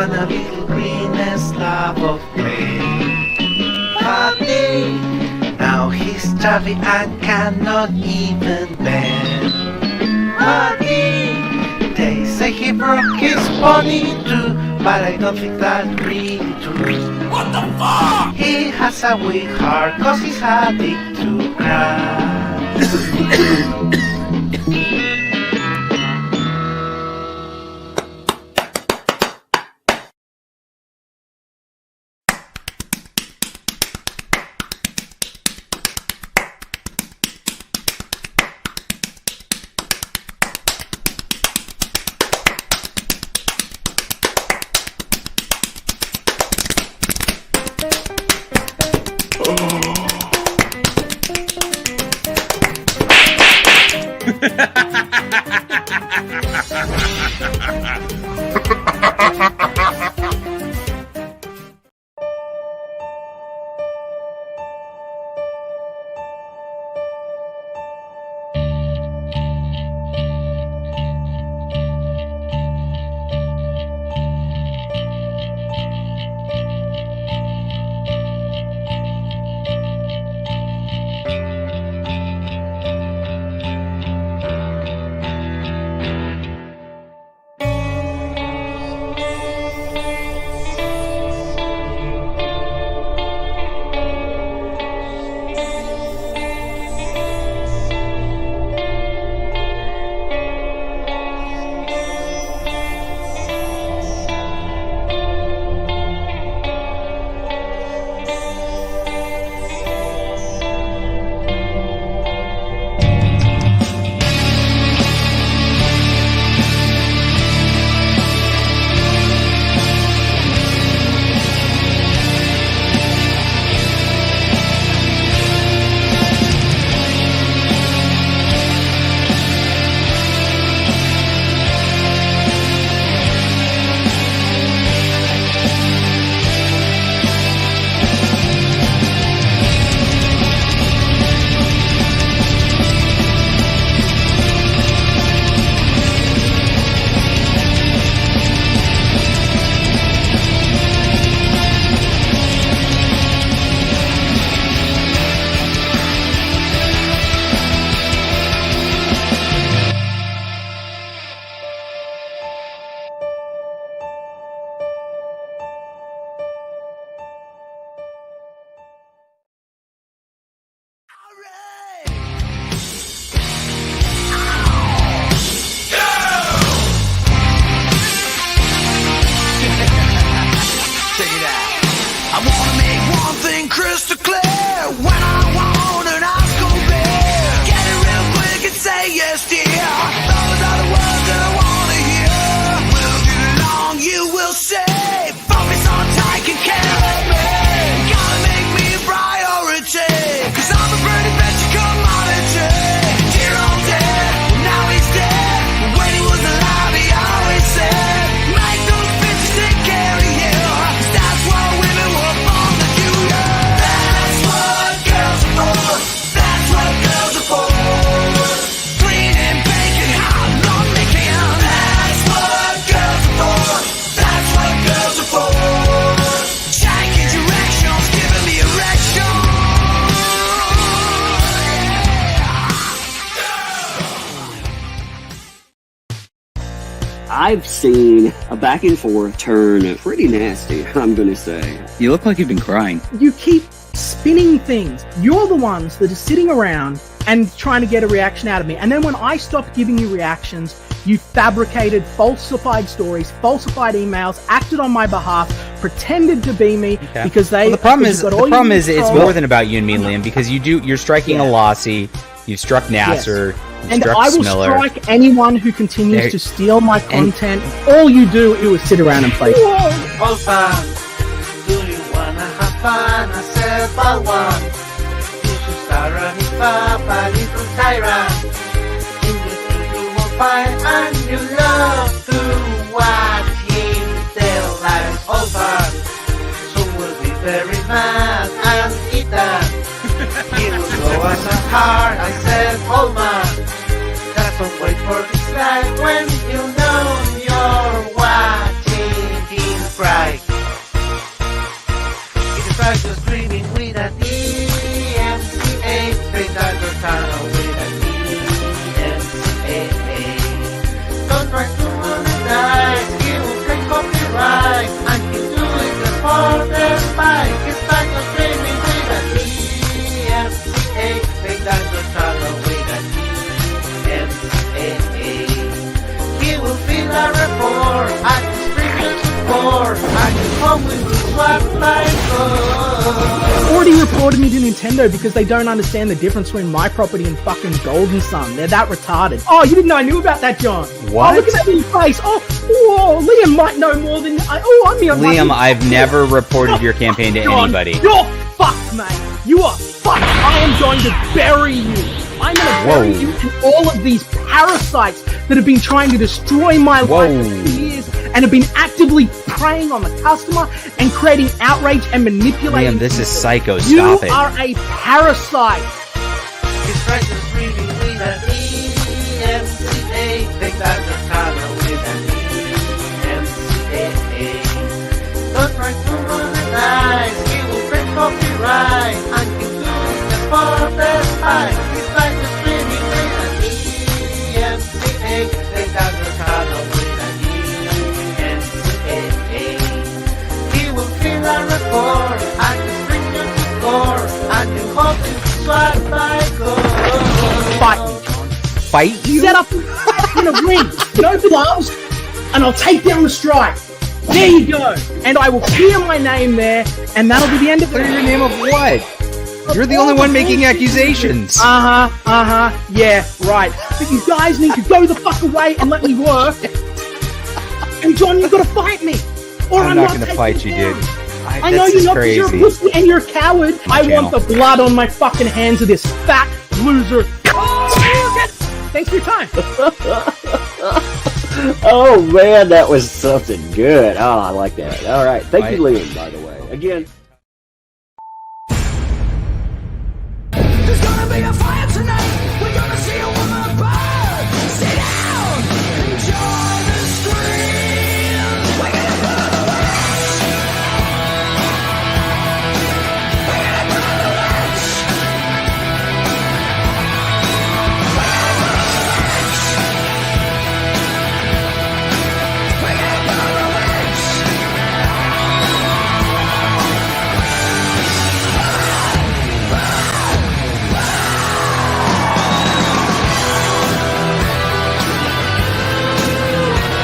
wanna be the greenest love of clay. Buddy, now he's chubby and cannot even bend. Buddy, they say he broke his pony too, but I don't think that's really true. What the fuck? He has a weak heart cause he's addicted to crack. Crystal clear when I want an Oscar beer. Get it real quick and say yes, dear. Those are the words that I want to hear. We'll get along, you will say. Focus on taking care of me. Gotta make me a priority, cause I'm a pretty venture commodity. Dear old dad, now he's dead. When he was alive, he always said, make those bitches take care of you, cause that's what women were born to do. That's what girls are for. That's what girls are for. Cleaning, baking, hot, long making. That's what girls are for. That's what girls are for. Shaking directions, giving me erection. I've seen a back and forth turn pretty nasty, I'm gonna say. You look like you've been crying. You keep spinning things. You're the ones that are sitting around and trying to get a reaction out of me. And then when I stopped giving you reactions, you fabricated falsified stories, falsified emails, acted on my behalf, pretended to be me because they. Well, the problem is it's more than about you and me, Liam, because you're striking a Lossy, you've struck Nasser. Yes. And I will Smiller. strike anyone who continues to steal my content. All you do is sit around and play. All fun. Do you wanna have fun? I said, but one. You should start running far, but little tyrant. In the thing you will find, and you love to watch him tell lies. All fun. So we'll be very mad and eat that. He will go as a heart. I said, hold man. Don't wait for this life when you know you're watching him. Describe your streaming with an EMCA. They got your channel with an EMCA. Don't try to monetize, he will take copyright. And he's doing the for the spy. Describe your streaming with an EMCA. They got your channel with an EMCA. He will fill a report at his previous report. And his home will be swapped by gold. Already reported me to Nintendo because they don't understand the difference between my property and fucking Golden Sun. They're that retarded. Oh, you didn't know I knew about that, John? What? Oh, look at that in your face. Oh, Liam might know more than I'm here. Liam, I've never reported your campaign to John, anybody. You're fucked, mate. You are fucked. I am going to bury you. I'm going to bury you and all of these parasites that have been trying to destroy my life for years and have been actively preying on the customer and creating outrage and manipulating. Liam, this is psycho. You Stop it. are a parasite. His friends are screaming with an EMCA. They got the channel with an EMCA. Don't try to monetize, he will break copyright. And he's doing the for the spy. His friends are screaming with an EMCA. They got the channel with an EMCA. He will fill a report and his premium score. And you hope to swap by gold. Fight me, John. Fight you? Set up in a ring, no gloves, and I'll take down the strike. There you go. And I will clear my name there, and that'll be the end of it. Clear your name of what? You're the only one making accusations. Yeah, right. But you guys need to go the fuck away and let me work. And John, you've got to fight me. Or I'm not going to fight you, dude. I know you're not, because you're a pussy and you're a coward. I want the blood on my fucking hands of this fat loser. Thanks for your time. Oh man, that was something good. Oh, I like that. All right, thank you, Liam. By the way, again. There's gonna be a fire tonight. We're gonna see a woman burn. Sit down. Enjoy the scream. We're gonna burn the lights. We're gonna burn the lights. We're gonna burn the lights. We're gonna burn the lights.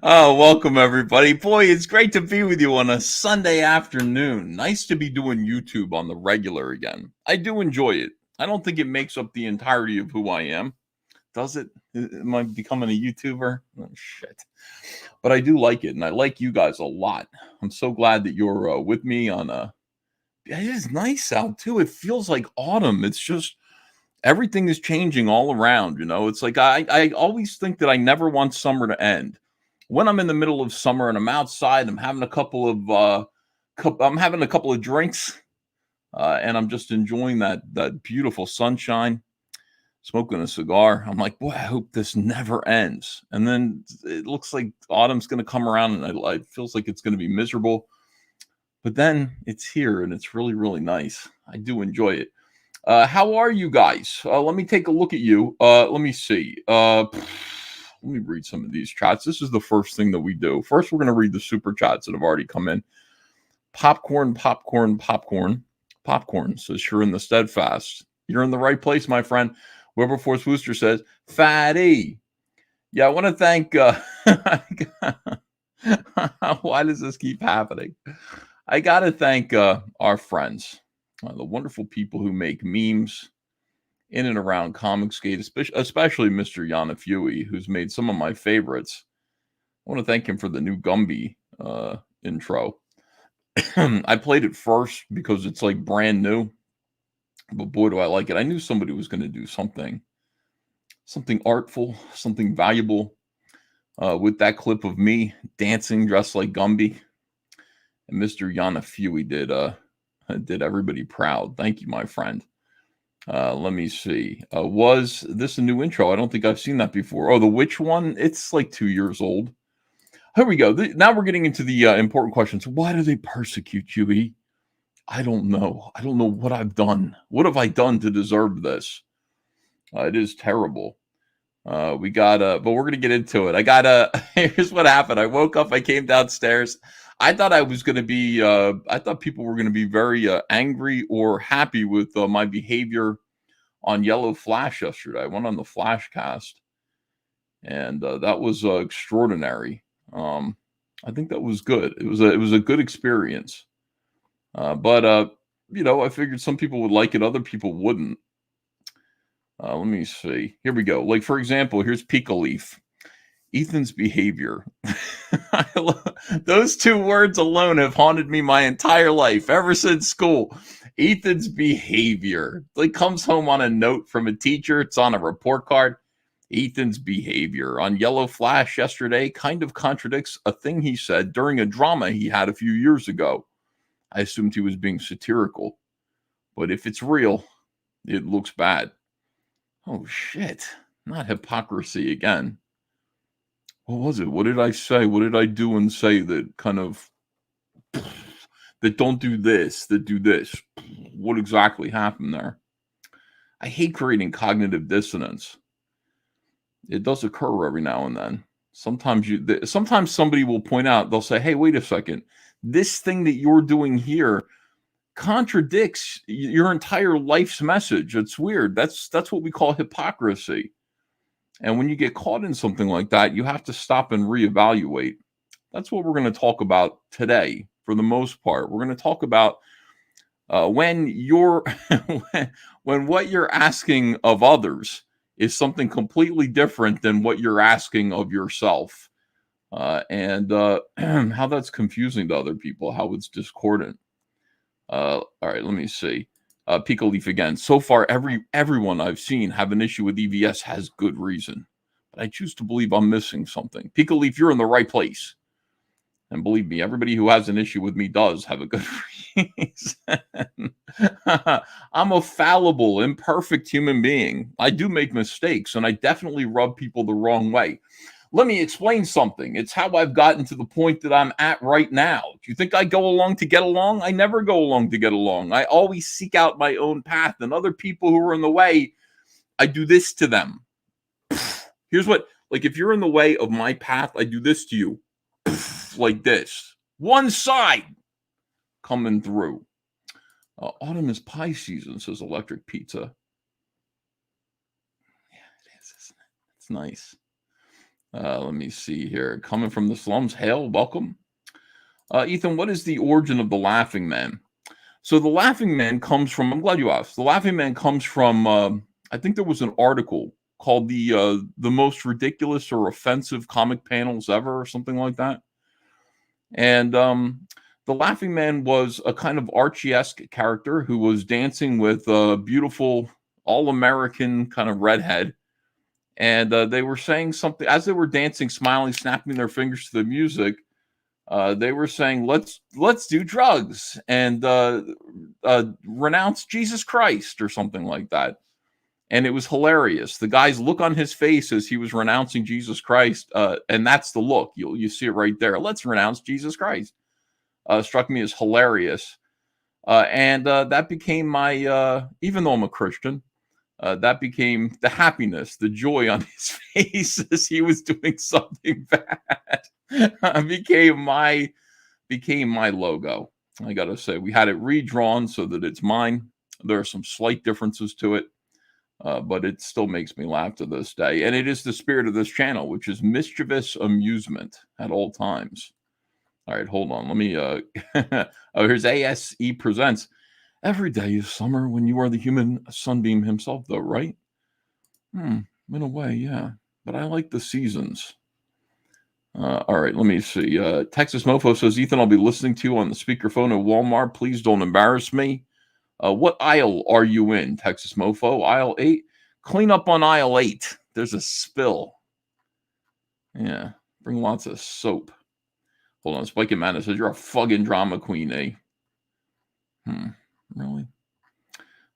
Oh, welcome everybody. Boy, it's great to be with you on a Sunday afternoon. Nice to be doing YouTube on the regular again. I do enjoy it. I don't think it makes up the entirety of who I am. Does it? Am I becoming a YouTuber? Oh, shit. But I do like it, and I like you guys a lot. I'm so glad that you're with me on a... It is nice out, too. It feels like autumn. It's just... Everything is changing all around, you know? It's like I always think that I never want summer to end. When I'm in the middle of summer and I'm outside, I'm having a couple of drinks, and I'm just enjoying that beautiful sunshine, smoking a cigar. I'm like, boy, I hope this never ends. And then it looks like autumn's going to come around, and it feels like it's going to be miserable. But then it's here, and it's really, really nice. I do enjoy it. How are you guys? Let me take a look at you. Let me see. Let me read some of these chats. This is the first thing that we do. First, we're going to read the super chats that have already come in. Popcorn says, you're in the steadfast. You're in the right place, my friend. Wilberforce Wooster says, fatty. Yeah, I want to thank... why does this keep happening? I got to thank our friends, the wonderful people who make memes in and around Comicsgate, especially Mr. Yanafui, who's made some of my favorites. I want to thank him for the new Gumby intro. I played it first because it's like brand new, but boy, do I like it. I knew somebody was going to do something artful, something valuable with that clip of me dancing dressed like Gumby. And Mr. Yana Fui did everybody proud. Thank you, my friend. Let me see. Was this a new intro? I don't think I've seen that before. Oh, the witch one? It's like 2 years old. Here we go. Now we're getting into the important questions. Why do they persecute you, E? I don't know. I don't know what I've done. What have I done to deserve this? It is terrible. But we're going to get into it. Here's what happened. I woke up, I came downstairs. I thought I was going to be, I thought people were going to be very angry or happy with my behavior on Yellow Flash yesterday. I went on the Flashcast, and that was extraordinary. I think that was good. It was a good experience. But I figured some people would like it, other people wouldn't. Let me see. Here we go. Like, for example, here's Pika Leaf. Ethan's behavior. Those 2 words alone have haunted me my entire life, ever since school. Ethan's behavior. Like, comes home on a note from a teacher. It's on a report card. Ethan's behavior on Yellow Flash yesterday kind of contradicts a thing he said during a drama he had a few years ago. I assumed he was being satirical. But if it's real, it looks bad. Oh, shit. Not hypocrisy again. What was it? What did I say? What did I do and say that kind of... that don't do this, that do this? What exactly happened there? I hate creating cognitive dissonance. It does occur every now and then. Sometimes somebody will point out, they'll say, hey, wait a second. This thing that you're doing here contradicts your entire life's message. It's weird. That's what we call hypocrisy. And when you get caught in something like that, you have to stop and reevaluate. That's what we're going to talk about today, for the most part. We're going to talk about when what you're asking of others is something completely different than what you're asking of yourself, and how that's confusing to other people, how it's discordant. All right, let me see. Pika Leaf again. So far, everyone I've seen have an issue with EVS has good reason. But I choose to believe I'm missing something. Pika Leaf, you're in the right place. And believe me, everybody who has an issue with me does have a good reason. I'm a fallible, imperfect human being. I do make mistakes, and I definitely rub people the wrong way. Let me explain something. It's how I've gotten to the point that I'm at right now. Do you think I go along to get along? I never go along to get along. I always seek out my own path, and other people who are in the way, I do this to them. Here's what, like, if you're in the way of my path, I do this to you. Like this. One side coming through. Autumn is pie season, says Electric Pizza. Yeah, it is, isn't it? It's nice. Let me see here. Coming from the slums. Hail, welcome. Ethan, what is the origin of the Laughing Man? So the Laughing Man comes from, I'm glad you asked. The Laughing Man comes from, I think there was an article called the most ridiculous or offensive comic panels ever, or something like that. And the Laughing Man was a kind of Archie-esque character who was dancing with a beautiful, all-American kind of redhead. And they were saying something, as they were dancing, smiling, snapping their fingers to the music, they were saying, let's do drugs and renounce Jesus Christ or something like that. And it was hilarious. The guy's look on his face as he was renouncing Jesus Christ, and that's the look. You see it right there. Let's renounce Jesus Christ. Struck me as hilarious. And that became my, even though I'm a Christian, that became the happiness, the joy on his face as he was doing something bad. became my logo. I gotta say, we had it redrawn so that it's mine. There are some slight differences to it. But it still makes me laugh to this day. And it is the spirit of this channel, which is mischievous amusement at all times. All right, hold on. Let me, oh, here's ASE Presents. Every day is summer when you are the human sunbeam himself, though, right? In a way, yeah. But I like the seasons. All right, let me see. Texas Mofo says, Ethan, I'll be listening to you on the speakerphone at Walmart. Please don't embarrass me. What aisle are you in, Texas Mofo? Aisle 8? Clean up on aisle 8. There's a spill. Yeah. Bring lots of soap. Hold on. Spike and Man says, you're a fucking drama queen, eh? Really?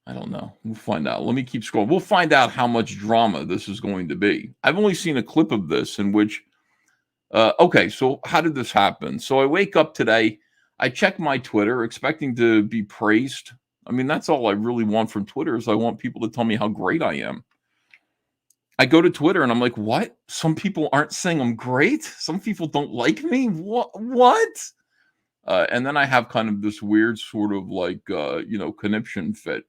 I don't know. We'll find out. Let me keep scrolling. We'll find out how much drama this is going to be. I've only seen a clip of this in which, okay, so how did this happen? So I wake up today, I check my Twitter expecting to be praised. I mean, that's all I really want from Twitter is I want people to tell me how great I am. I go to Twitter and I'm like, what? Some people aren't saying I'm great? Some people don't like me? What? And then I have kind of this weird sort of like, conniption fit.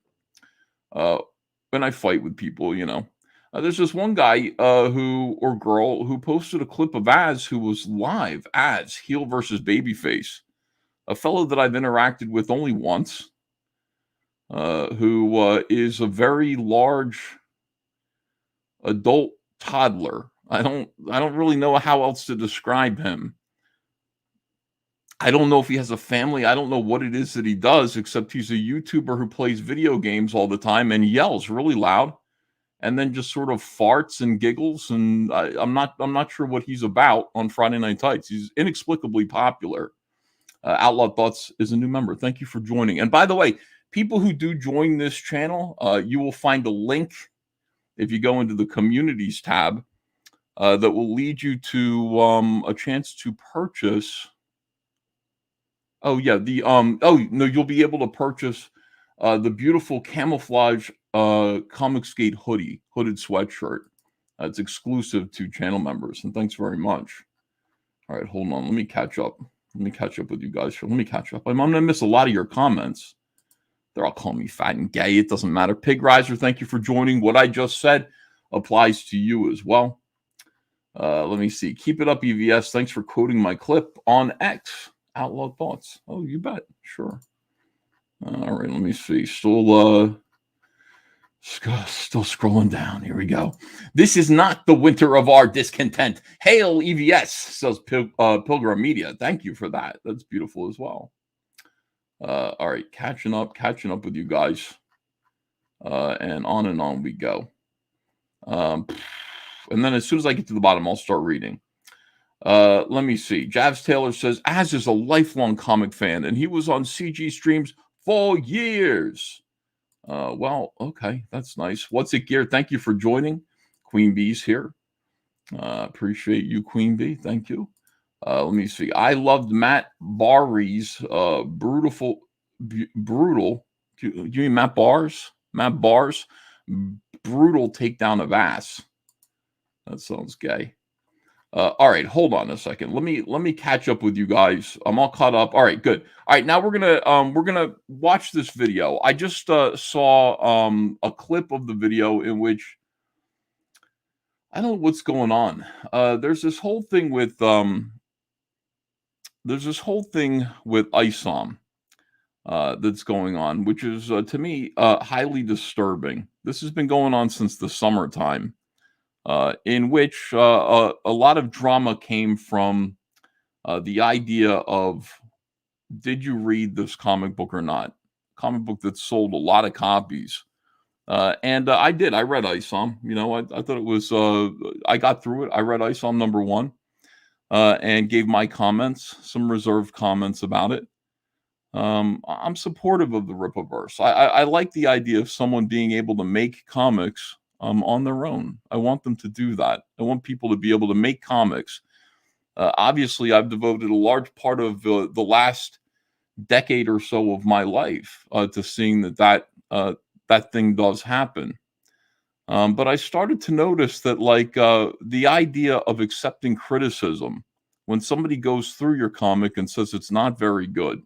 When I fight with people, there's this one guy or girl who posted a clip of Az who was live, Az, heel versus babyface, a fellow that I've interacted with only once, who is a very large adult toddler. I don't really know how else to describe him. I don't know if he has a family. I don't know what it is that he does, except he's a YouTuber who plays video games all the time and yells really loud, and then just sort of farts and giggles. And I'm not sure what he's about on Friday Night Tights. He's inexplicably popular. Outlaw Thoughts is a new member. Thank you for joining. And by the way, people who do join this channel, you will find a link if you go into the communities tab that will lead you to a chance to purchase. Oh yeah, you'll be able to purchase the beautiful camouflage Comicsgate hooded sweatshirt. It's exclusive to channel members, and thanks very much. All right, hold on. Let me catch up. Let me catch up with you guys. Let me catch up. I'm gonna miss a lot of your comments. They're all calling me fat and gay. It doesn't matter. Pig Riser, thank you for joining. What I just said applies to you as well. Let me see. Keep it up, EVS. Thanks for quoting my clip on X. Outlaw Thoughts. Oh, you bet. Sure. All right, let me see. Still scrolling down. Here we go. This is not the winter of our discontent. Hail EVS, says Pilgrim Media. Thank you for that. That's beautiful as well. All right, catching up with you guys. And on we go. And then as soon as I get to the bottom, I'll start reading. Let me see. Javs Taylor says, Az is a lifelong comic fan, and he was on CG streams for years. Well, okay, that's nice. What's it, Gear? Thank you for joining. Queen Bee's here. Appreciate you, Queen Bee. Thank you. Let me see. I loved Matt Barry's brutal. Do you mean Matt Barr's? Matt Barr's brutal takedown of ass. That sounds gay. All right, hold on a second. Let me catch up with you guys. I'm all caught up. All right, good. All right, now we're gonna watch this video. I just saw a clip of the video in which I don't know what's going on. There's this whole thing with ISOM that's going on, which is to me highly disturbing. This has been going on since the summertime. In which a lot of drama came from the idea of, did you read this comic book or not? Comic book that sold a lot of copies. And I did. I read ISOM. I thought it was, I got through it. I read ISOM #1 and gave my comments, some reserved comments about it. I'm supportive of the Rippaverse. I like the idea of someone being able to make comics on their own. I want them to do that. I want people to be able to make comics. Obviously, I've devoted a large part of the last decade or so of my life to seeing that thing does happen. But I started to notice that, like, the idea of accepting criticism when somebody goes through your comic and says it's not very good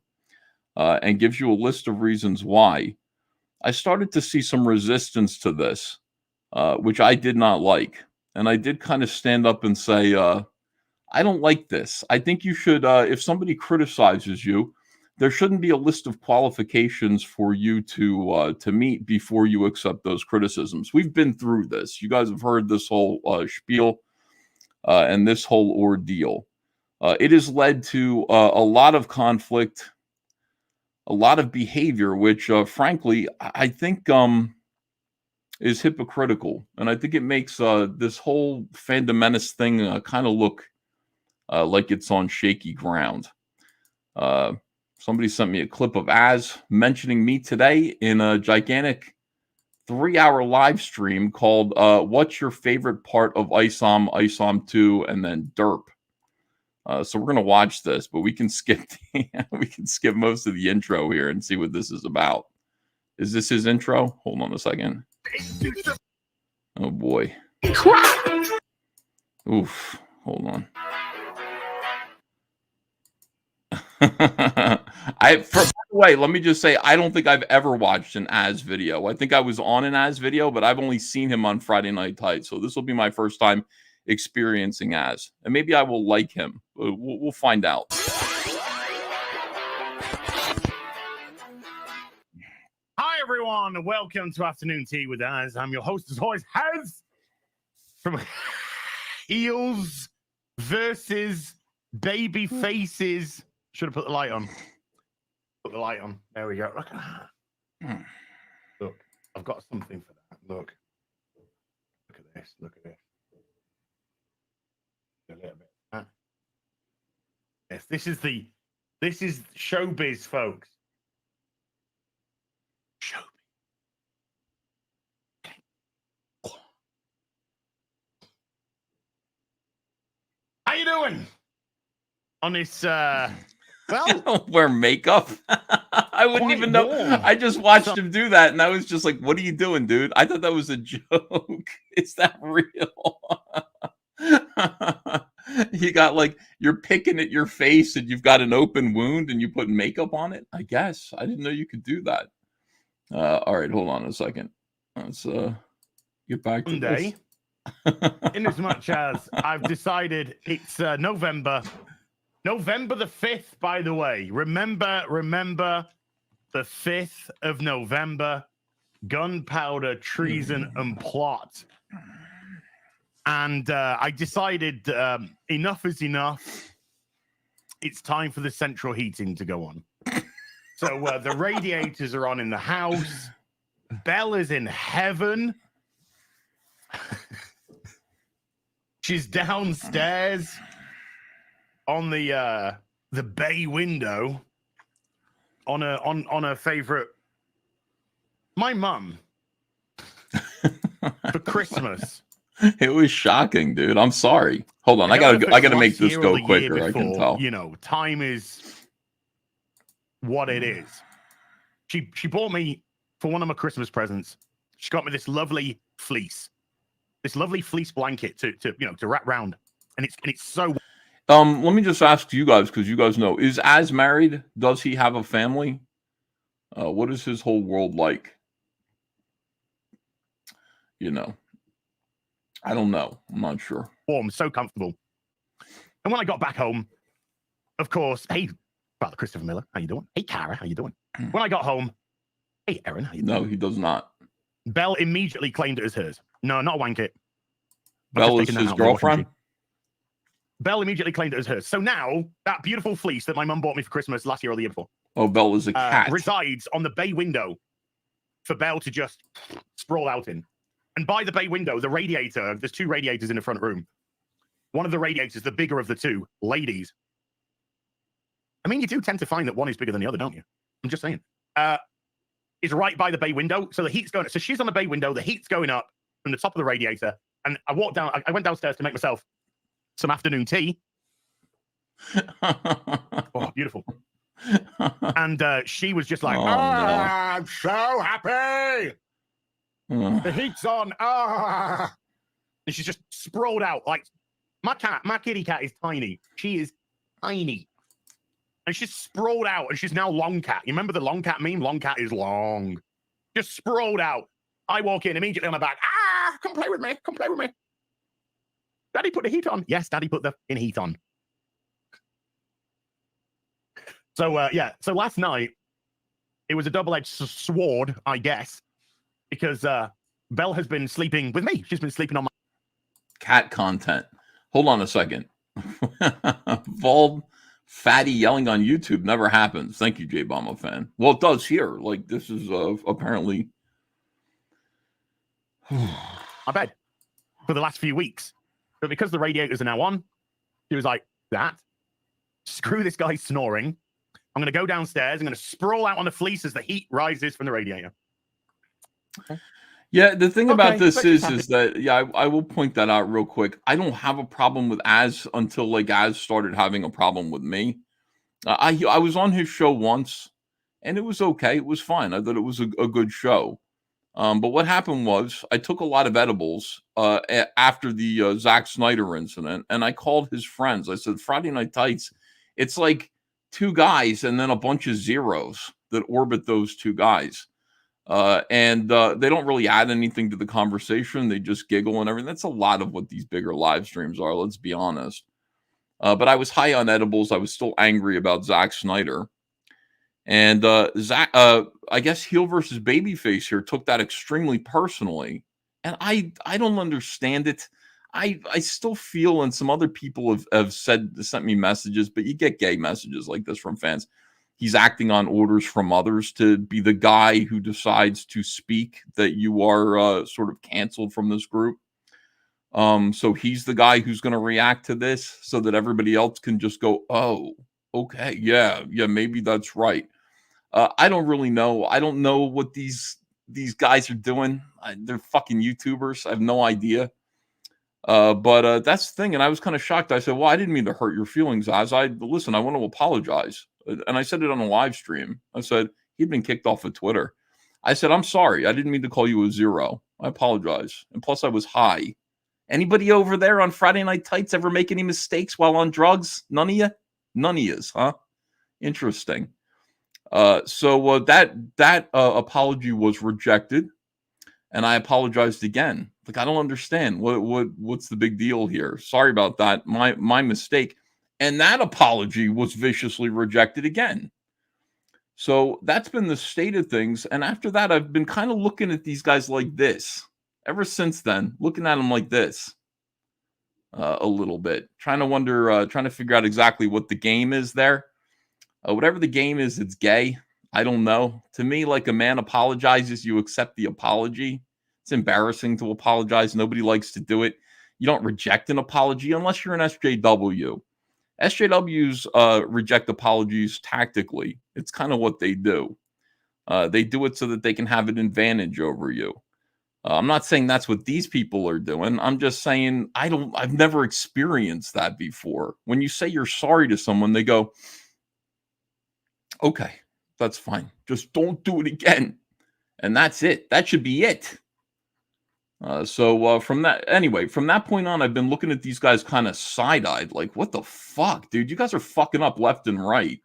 and gives you a list of reasons why, I started to see some resistance to this. Which I did not like. And I did kind of stand up and say, I don't like this. I think you should, if somebody criticizes you, there shouldn't be a list of qualifications for you to meet before you accept those criticisms. We've been through this. You guys have heard this whole spiel and this whole ordeal. It has led to a lot of conflict, a lot of behavior, which frankly, I think is hypocritical. And I think it makes this whole fandom menace thing kind of look like it's on shaky ground. Somebody sent me a clip of Az mentioning me today in a gigantic 3-hour live stream called What's Your Favorite Part of ISOM, ISOM 2, and then Derp. So we're gonna watch this, but we can skip we can skip most of the intro here and see what this is about. Is this his intro? Hold on a second. Oh boy. Oof. Hold on. By the way, let me just say, I don't think I've ever watched an Az video. I think I was on an Az video, but I've only seen him on Friday Night Tights. So this will be my first time experiencing Az. And maybe I will like him. We'll find out. Hi, everyone, and welcome to Afternoon Tea with Az. I'm your host, as always, Haz, from Heels versus Baby Faces. Should have put the light on. Put the light on. There we go. Look at that. Look, I've got something for that. Look. Look at this. Look at this. A little bit. Yes, this is showbiz, folks. Showbiz. How you doing? On this well, wear makeup. I wouldn't even know. Warm. I just watched him do that, and I was just like, "What are you doing, dude?" I thought that was a joke. Is that real? You got like you're picking at your face, and you've got an open wound, and you put makeup on it. I guess I didn't know you could do that. All right, hold on a second. Let's get back to this. In as much as I've decided it's November the 5th, by the way. Remember the 5th of November, gunpowder, treason, and plot. And I decided enough is enough. It's time for the central heating to go on. So the radiators are on in the house. Belle is in heaven. She's downstairs on the bay window on her favorite, my mum, for Christmas. It was shocking, dude. I'm sorry. Hold on, I gotta make this go quicker. I can tell. You know, time is what it is. She bought me for one of my Christmas presents. She got me this lovely fleece blanket to wrap round, and it's so. Let me just ask you guys, because you guys know, is Az married? Does he have a family? What is his whole world like? You know, I don't know. I'm not sure. Warm, so comfortable. And when I got back home, of course, hey, Father Christopher Miller, how you doing? Hey, Cara, how you doing? When I got home, hey, Erin, how you doing? No, he does not. Belle immediately claimed it as hers. No, not a wank it. Belle is his girlfriend? Belle immediately claimed it as hers. So now, that beautiful fleece that my mum bought me for Christmas last year or the year before. Oh, Belle is a cat. Resides on the bay window for Belle to just sprawl out in. And by the bay window, the radiator, there's 2 radiators in the front room. One of the radiators, the bigger of the 2, ladies. I mean, you do tend to find that one is bigger than the other, don't you? I'm just saying. Is right by the bay window. So the heat's going, so she's on the bay window, the heat's going up from the top of the radiator. And I walked down, I went downstairs to make myself some afternoon tea. Oh, beautiful. And she was just like, no. I'm so happy. The heat's on. And she's just sprawled out. Like my kitty cat is tiny. She is tiny. And she's sprawled out, and she's now long cat. You remember the long cat meme? Long cat is long. Just sprawled out. I walk in immediately on my back. Come play with me. Come play with me. Daddy put the heat on. Yes, Daddy put the heat on. So, yeah. So last night, it was a double-edged sword, I guess, because Belle has been sleeping with me. She's been sleeping on my... Cat content. Hold on a second. Bald, fatty yelling on YouTube never happens. Thank you, J Bomba fan. Well, it does here. Like, this is apparently... I bet. For the last few weeks. But because the radiators are now on, she was like, that. Screw this guy snoring. I'm going to go downstairs. I'm going to sprawl out on the fleece as the heat rises from the radiator. Yeah, the thing about this but just is that, yeah, I will point that out real quick. I don't have a problem with Az until like Az started having a problem with me. I was on his show once, and it was okay. It was fine. I thought it was a good show. But what happened was I took a lot of edibles after the Zack Snyder incident, and I called his friends. I said, Friday Night Tights, it's like two guys and then a bunch of zeros that orbit those two guys. And they don't really add anything to the conversation. They just giggle and everything. That's a lot of what these bigger live streams are, let's be honest. But I was high on edibles. I was still angry about Zack Snyder. And Zach, I guess Heel versus Babyface here took that extremely personally, and I don't understand it. I still feel, and some other people have sent me messages, but you get gay messages like this from fans. He's acting on orders from others to be the guy who decides to speak that you are sort of canceled from this group. So he's the guy who's going to react to this so that everybody else can just go, oh, okay, yeah, maybe that's right. I don't really know. I don't know what these guys are doing. They're fucking YouTubers. I have no idea. But that's the thing. And I was kind of shocked. I said, well, I didn't mean to hurt your feelings, Az. Listen, I want to apologize. And I said it on a live stream. I said, he'd been kicked off of Twitter. I said, I'm sorry. I didn't mean to call you a zero. I apologize. And plus, I was high. Anybody over there on Friday Night Tights ever make any mistakes while on drugs? None of you? None of yous, huh? Interesting. So that apology was rejected, and I apologized again. Like, I don't understand what's the big deal here. Sorry about that. My mistake. And that apology was viciously rejected again. So that's been the state of things. And after that, I've been kind of looking at these guys like this. Ever since then, looking at them like this a little bit, trying to figure out exactly what the game is there. Whatever the game is, it's gay. I don't know. To me, like, a man apologizes, you accept the apology. It's embarrassing to apologize. Nobody likes to do it. You don't reject an apology unless you're an SJW. SJWs reject apologies tactically. It's kind of what they do. They do it so that they can have an advantage over you. I'm not saying that's what these people are doing. I'm just saying I've never experienced that before. When you say you're sorry to someone, they go, okay, that's fine. Just don't do it again. And that's it. That should be it. So from that point on, I've been looking at these guys kind of side-eyed, like, what the fuck, dude? You guys are fucking up left and right.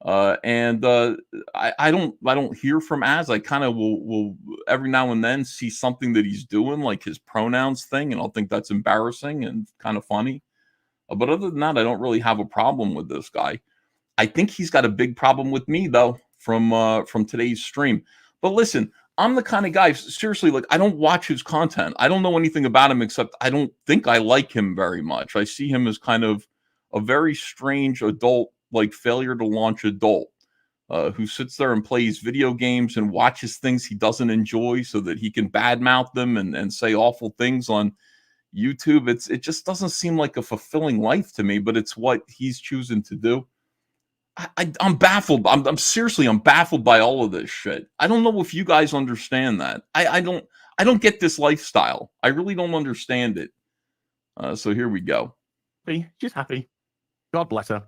And I don't hear from Az. I kind of will every now and then see something that he's doing, like his pronouns thing, and I'll think that's embarrassing and kind of funny. But other than that, I don't really have a problem with this guy. I think he's got a big problem with me, though, from today's stream. But listen, I'm the kind of guy, seriously, like, I don't watch his content. I don't know anything about him except I don't think I like him very much. I see him as kind of a very strange adult, like failure to launch adult, who sits there and plays video games and watches things he doesn't enjoy so that he can badmouth them and say awful things on YouTube. It just doesn't seem like a fulfilling life to me, but it's what he's choosing to do. I'm baffled. I'm baffled by all of this shit. I don't know if you guys understand that. I don't get this lifestyle. I really don't understand it. So here we go. She's happy. God bless her.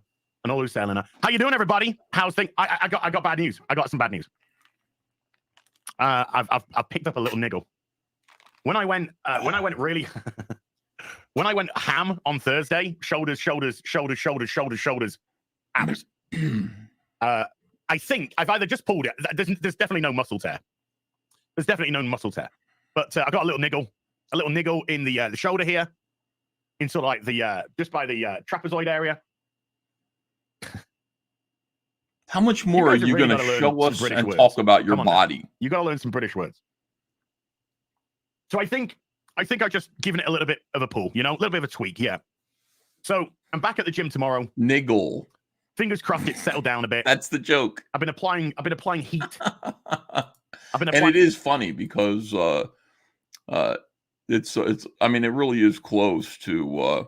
And all who's selling her. How you doing, everybody? How's things? I got bad news. I got some bad news. I've picked up a little niggle. When I went really when I went ham on Thursday, shoulders, abs. I think I've either just pulled it. There's definitely no muscle tear. There's definitely no muscle tear. But I got a little niggle in the shoulder here, in sort of like the just by the trapezoid area. How much more are you going to show us and words. Talk about your body? Now. You got to learn some British words. So I think I've just given it a little bit of a pull, a little bit of a tweak, yeah. So I'm back at the gym tomorrow. Niggle. Fingers crossed it's settled down a bit. That's the joke. I've been applying heat. And it is funny because it's I mean, it really is close to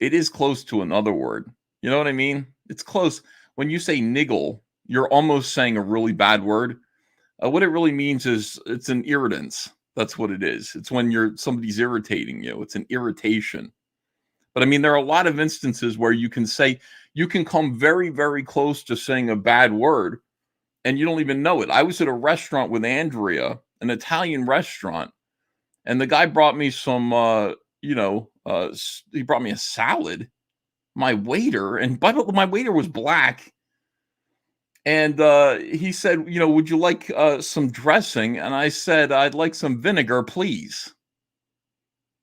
it is close to another word. You know what I mean? It's close. When you say niggle, you're almost saying a really bad word. What it really means is it's an irritance. That's what it is. It's when somebody's irritating you. It's an irritation. But I mean, there are a lot of instances where you can come very, very close to saying a bad word and you don't even know it. I was at a restaurant with Andrea, an Italian restaurant, and the guy brought me some, he brought me a salad. My waiter, and by the way, my waiter was black. And he said, would you like some dressing? And I said, I'd like some vinegar, please.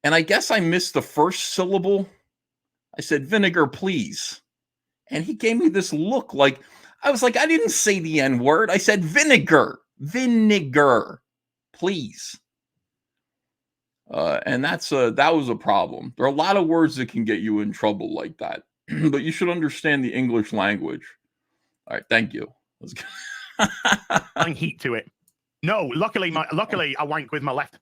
And I guess I missed the first syllable. I said, vinegar, please. And he gave me this look like, I was like, I didn't say the N word. I said vinegar, please. And that was a problem. There are a lot of words that can get you in trouble like that, but you should understand the English language. All right, thank you. Bring heat to it. No, luckily I wank with my left.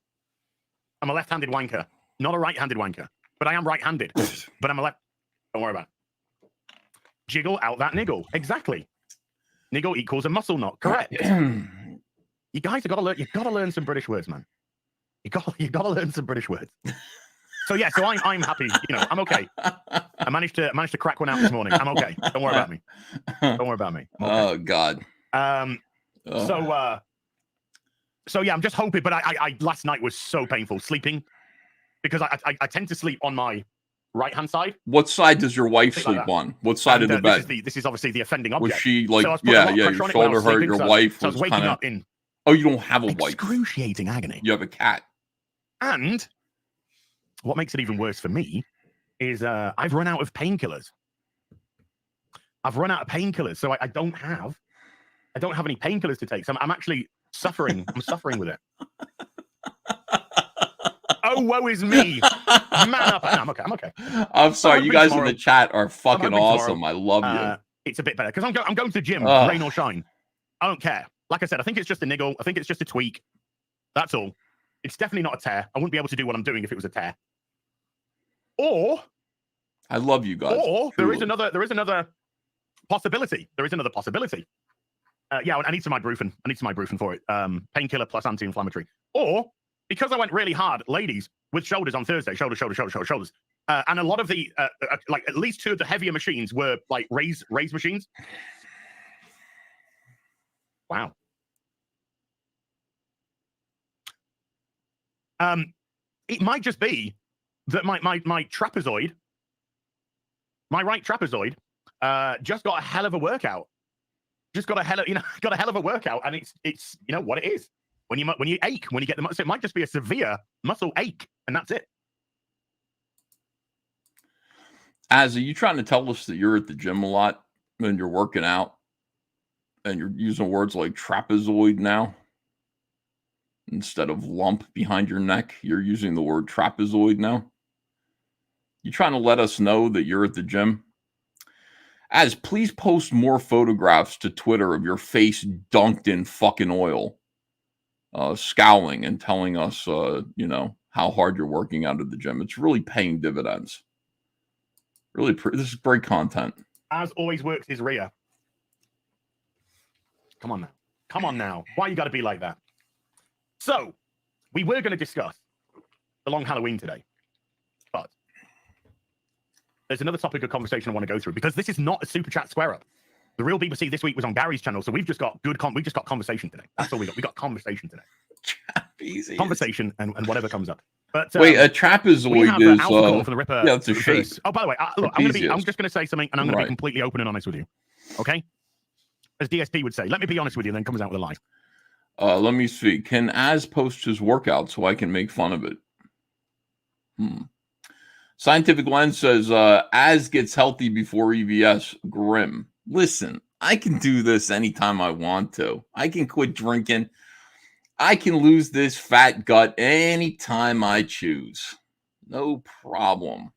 I'm a left-handed wanker, not a right-handed wanker, but I am right-handed. But I'm a left. Don't worry about it. Jiggle out that niggle. Exactly. Niggle equals a muscle knot. Correct. You guys have got to learn. You've got to learn some British words, man. You got to learn some British words. So yeah, so I'm happy. I'm okay. I managed to crack one out this morning. I'm okay. Don't worry about me. Don't worry about me. Okay. Oh God. So yeah, I'm just hoping. But I last night was so painful sleeping because I tend to sleep on my right hand side. What side does your wife sleep on? What side of the bed? This is obviously the offending object. Was she like your shoulder hurt? Your wife was waking up in. Oh, you don't have a wife. Excruciating agony. You have a cat. And what makes it even worse for me is I've run out of painkillers. So I don't have any painkillers to take. So I'm actually suffering. I'm suffering with it. Oh, woe is me. Man up. No, I'm okay. I'm sorry. You guys in the chat are fucking awesome. I love you. It's a bit better because I'm going to the gym, rain or shine. I don't care. Like I said, I think it's just a niggle. I think it's just a tweak. That's all. It's definitely not a tear. I wouldn't be able to do what I'm doing if it was a tear. Or I love you guys. Or there is another possibility. Yeah, I need some ibuprofen for it. Painkiller plus anti-inflammatory. Or because I went really hard, ladies, with shoulders on Thursday, shoulders. And a lot of the like at least two of the heavier machines were like raise machines. Wow. It might just be that my trapezoid, my right trapezoid, just got a hell of a workout. Got a hell of a workout, and it's what it is. When you ache, when you get the muscle, it might just be a severe muscle ache, and that's it. Az, are you trying to tell us that you're at the gym a lot and you're working out and you're using words like trapezoid now? Instead of lump behind your neck, you're using the word trapezoid now? You trying to let us know that you're at the gym? Az, please post more photographs to Twitter of your face dunked in fucking oil, scowling and telling us, how hard you're working out at the gym. It's really paying dividends. Really, this is great content. Az always works his rear. Come on now. Why you got to be like that? So, we were going to discuss the long Halloween today, but there's another topic of conversation I want to go through because this is not a super chat square up. The real BBC this week was on Gary's channel, so we've just got conversation today. That's all we got. We got conversation today. Conversation and whatever comes up. But wait, a trapezoid is for the Ripper. Yeah, it's a shape. Oh, by the way, look, I'm just going to say something, and I'm going to be completely open and honest with you. Okay, as DSP would say, let me be honest with you, and then comes out with a lie. Let me see. Can Az post his workout so I can make fun of it? Scientific Lens says, Az gets healthy before EVS. Grim. Listen, I can do this anytime I want to. I can quit drinking. I can lose this fat gut anytime I choose. No problem.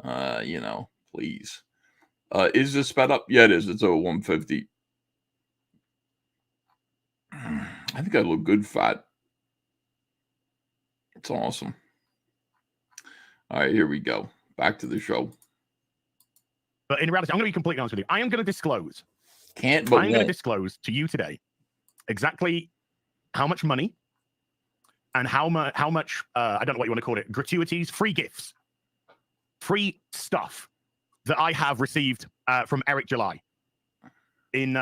Please. Is this sped up? Yeah, it is. It's over 150. I think I look good fat. It's awesome. All right, here we go. back to the show. But in reality, I'm going to be completely honest with you. I am going to disclose. Can't, but I'm going to won't. disclose to you today exactly how much money and how much I don't know what you want to call it, gratuities, free gifts, free stuff that I have received from Eric July in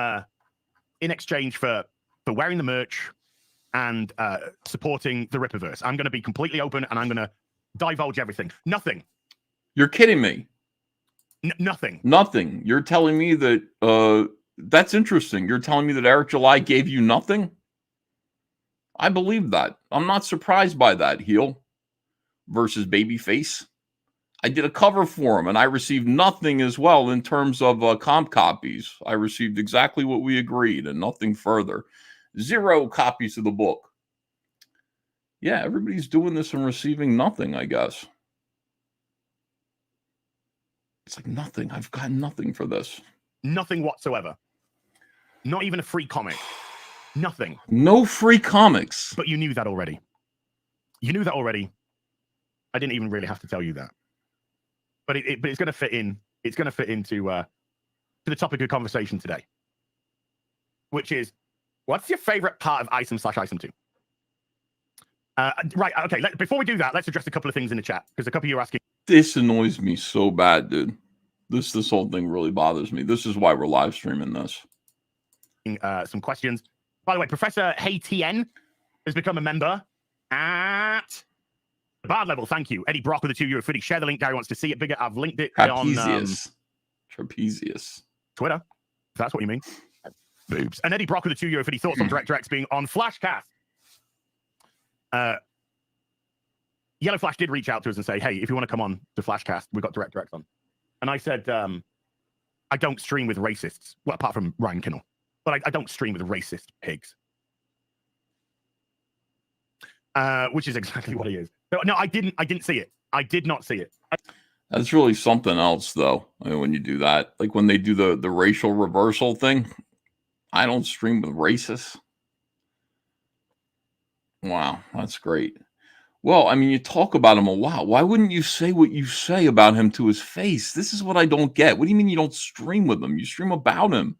exchange for wearing the merch and supporting the Rippaverse. I'm going to be completely open and I'm going to divulge everything. Nothing. You're kidding me. Nothing. Nothing. You're telling me that that's interesting. You're telling me that Eric July gave you nothing? I believe that. I'm not surprised by that, Heel versus Babyface. I did a cover for him, and I received nothing as well in terms of comp copies. I received exactly what we agreed and nothing further. 0 copies of the book. Yeah, everybody's doing this and receiving nothing, I guess. It's like nothing. I've got nothing for this. Nothing whatsoever. Not even a free comic. Nothing. No free comics. But you knew that already. You knew that already. I didn't even really have to tell you that. But it's going to fit in. It's going to fit into to the topic of conversation today, which is, what's your favorite part of ISOM/ISOM 2? Right. Okay. Before we do that, let's address a couple of things in the chat because a couple of you are asking. This annoys me so bad, dude. This whole thing really bothers me. This is why we're live streaming this. Some questions. By the way, Professor HeyTN has become a member at the Bard level. Thank you. Eddie Brock with the €2 footy. Share the link. Gary wants to see it bigger. I've linked it on Trapezius. Twitter, if that's what you mean. Boobs. And Eddie Brock with the €2 footy. Thoughts on Director X being on Flashcast. Yellow Flash did reach out to us and say, hey, if you want to come on to Flashcast, we've got Director X on. And I said, I don't stream with racists. Well, apart from Ryan Kinnell. But I don't stream with racist pigs. Which is exactly what he is. No, I didn't see it. I did not see it. That's really something else, though. I mean, when you do that, like when they do the racial reversal thing, I don't stream with racists. Wow, that's great. Well, I mean, you talk about him a lot. Why wouldn't you say what you say about him to his face? This is what I don't get. What do you mean you don't stream with him? You stream about him.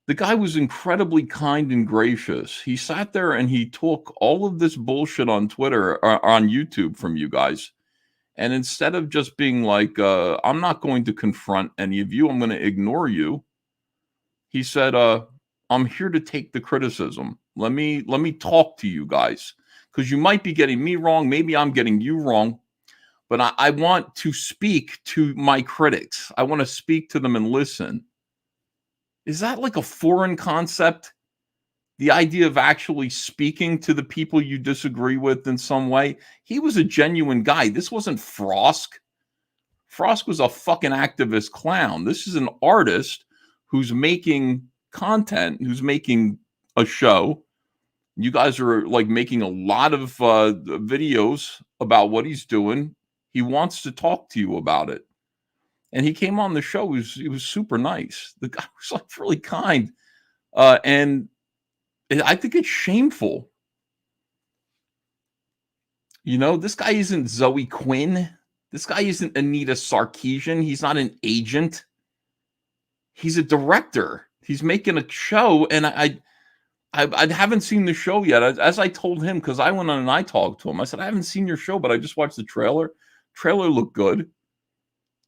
The guy was incredibly kind and gracious. He sat there and he took all of this bullshit on Twitter or on YouTube from you guys. And instead of just being like, I'm not going to confront any of you, I'm going to ignore you. He said, I'm here to take the criticism. Let me talk to you guys. Because you might be getting me wrong. Maybe I'm getting you wrong. But I want to speak to my critics. I want to speak to them and listen. Is that like a foreign concept? The idea of actually speaking to the people you disagree with in some way? He was a genuine guy. This wasn't Frosk. Frosk was a fucking activist clown. This is an artist who's making content, who's making a show. You guys are like making a lot of videos about what he's doing. He wants to talk to you about it. And he came on the show. He was super nice. The guy was like really kind. And I think it's shameful. You know, this guy isn't Zoe Quinn. This guy isn't Anita Sarkeesian. He's not an agent. He's a director. He's making a show. And I haven't seen the show yet. As I told him, because I went on and I talked to him. I said, I haven't seen your show, but I just watched the trailer. Trailer looked good.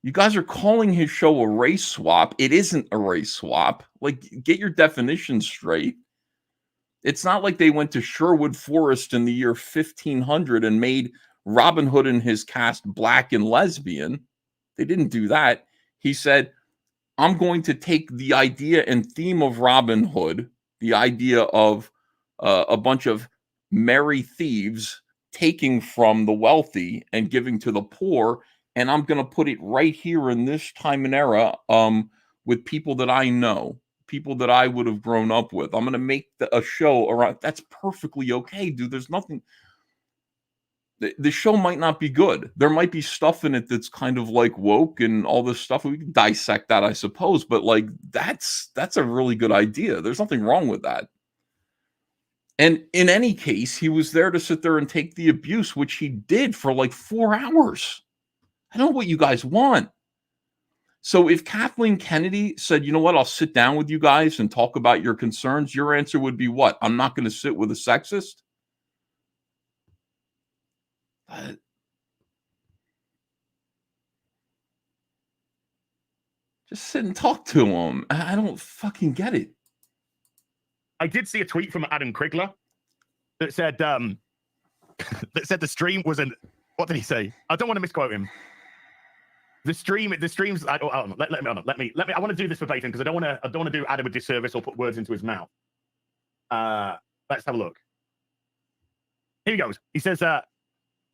You guys are calling his show a race swap. It isn't a race swap. Like, get your definitions straight. It's not like they went to Sherwood Forest in the year 1500 and made Robin Hood and his cast black and lesbian. They didn't do that. He said, I'm going to take the idea and theme of Robin Hood, the idea of a bunch of merry thieves taking from the wealthy and giving to the poor, and I'm going to put it right here in this time and era with people that I know, people that I would have grown up with. I'm going to make a show around. That's perfectly okay, dude. There's nothing. The show might not be good. There might be stuff in it that's kind of like woke and all this stuff. We can dissect that, I suppose. But like, that's a really good idea. There's nothing wrong with that. And in any case, he was there to sit there and take the abuse, which he did for like 4 hours. I don't know what you guys want. So if Kathleen Kennedy said, you know what, I'll sit down with you guys and talk about your concerns, your answer would be what? I'm not going to sit with a sexist? Just sit and talk to him. I don't fucking get it. I did see a tweet from Adam Krigler that said that said the stream was an, what did he say? I don't want to misquote him. The stream's. Let me. I want to do this verbatim because I don't want to do Adam a disservice or put words into his mouth. Let's have a look. Here he goes. He says, "The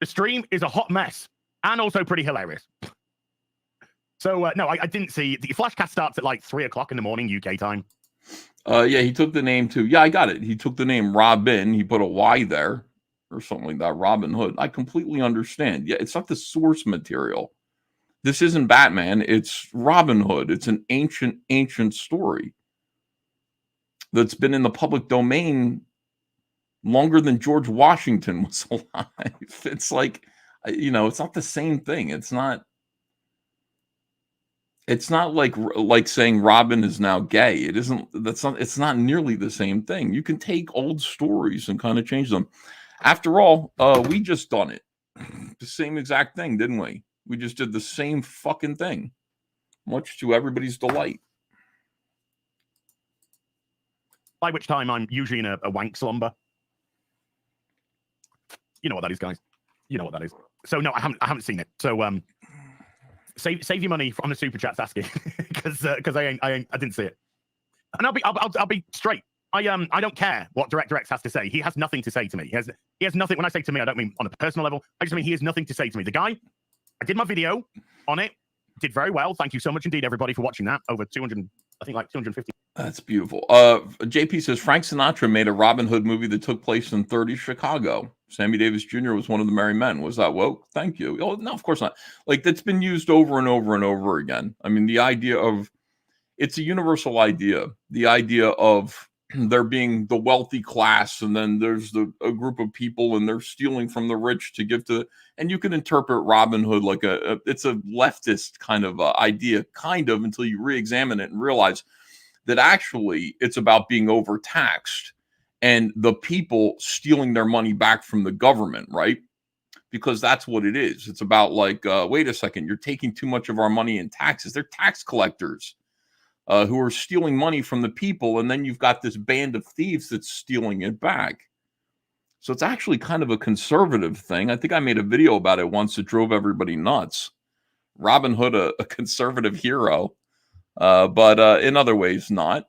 stream is a hot mess and also pretty hilarious." So no, I didn't see. The Flashcast starts at like 3:00 in the morning UK time. Yeah, he took the name too. Yeah, I got it. He took the name Robin. He put a Y there or something like that. Robin Hood. I completely understand. Yeah, it's not the source material. This isn't Batman. It's Robin Hood. It's an ancient story that's been in the public domain longer than George Washington was alive. It's like, it's not the same thing. It's not like saying Robin is now gay. It isn't. It's not nearly the same thing. You can take old stories and kind of change them. After all, we just done it. The same exact thing, didn't we? We just did the same fucking thing, much to everybody's delight. By which time I'm usually in a wank slumber. You know what that is, guys. You know what that is. So no, I haven't seen it. So save your money on the super chats asking because I didn't see it. And I'll be straight. I don't care what Director X has to say. He has nothing to say to me. He has nothing. When I say to me, I don't mean on a personal level. I just mean he has nothing to say to me. The guy. I did my video on it. Did very well. Thank you so much indeed, everybody, for watching that. Over 200, I think like 250. That's beautiful. JP says Frank Sinatra made a Robin Hood movie that took place in 30 Chicago. Sammy Davis Jr. was one of the merry men. Was that woke? Thank you. Oh, no, of course not. Like, that's been used over and over and over again. I mean, the idea of, it's a universal idea. The idea of there being the wealthy class, and then there's a group of people, and they're stealing from the rich to give to, and you can interpret Robin Hood like it's a leftist kind of idea, until you re-examine it and realize that actually it's about being overtaxed and the people stealing their money back from the government, right? Because that's what it is. It's about like, wait a second, you're taking too much of our money in taxes. They're tax collectors. Who are stealing money from the people, and then you've got this band of thieves that's stealing it back. So it's actually kind of a conservative thing. I think I made a video about it once that drove everybody nuts. Robin Hood, a conservative hero, but in other ways not.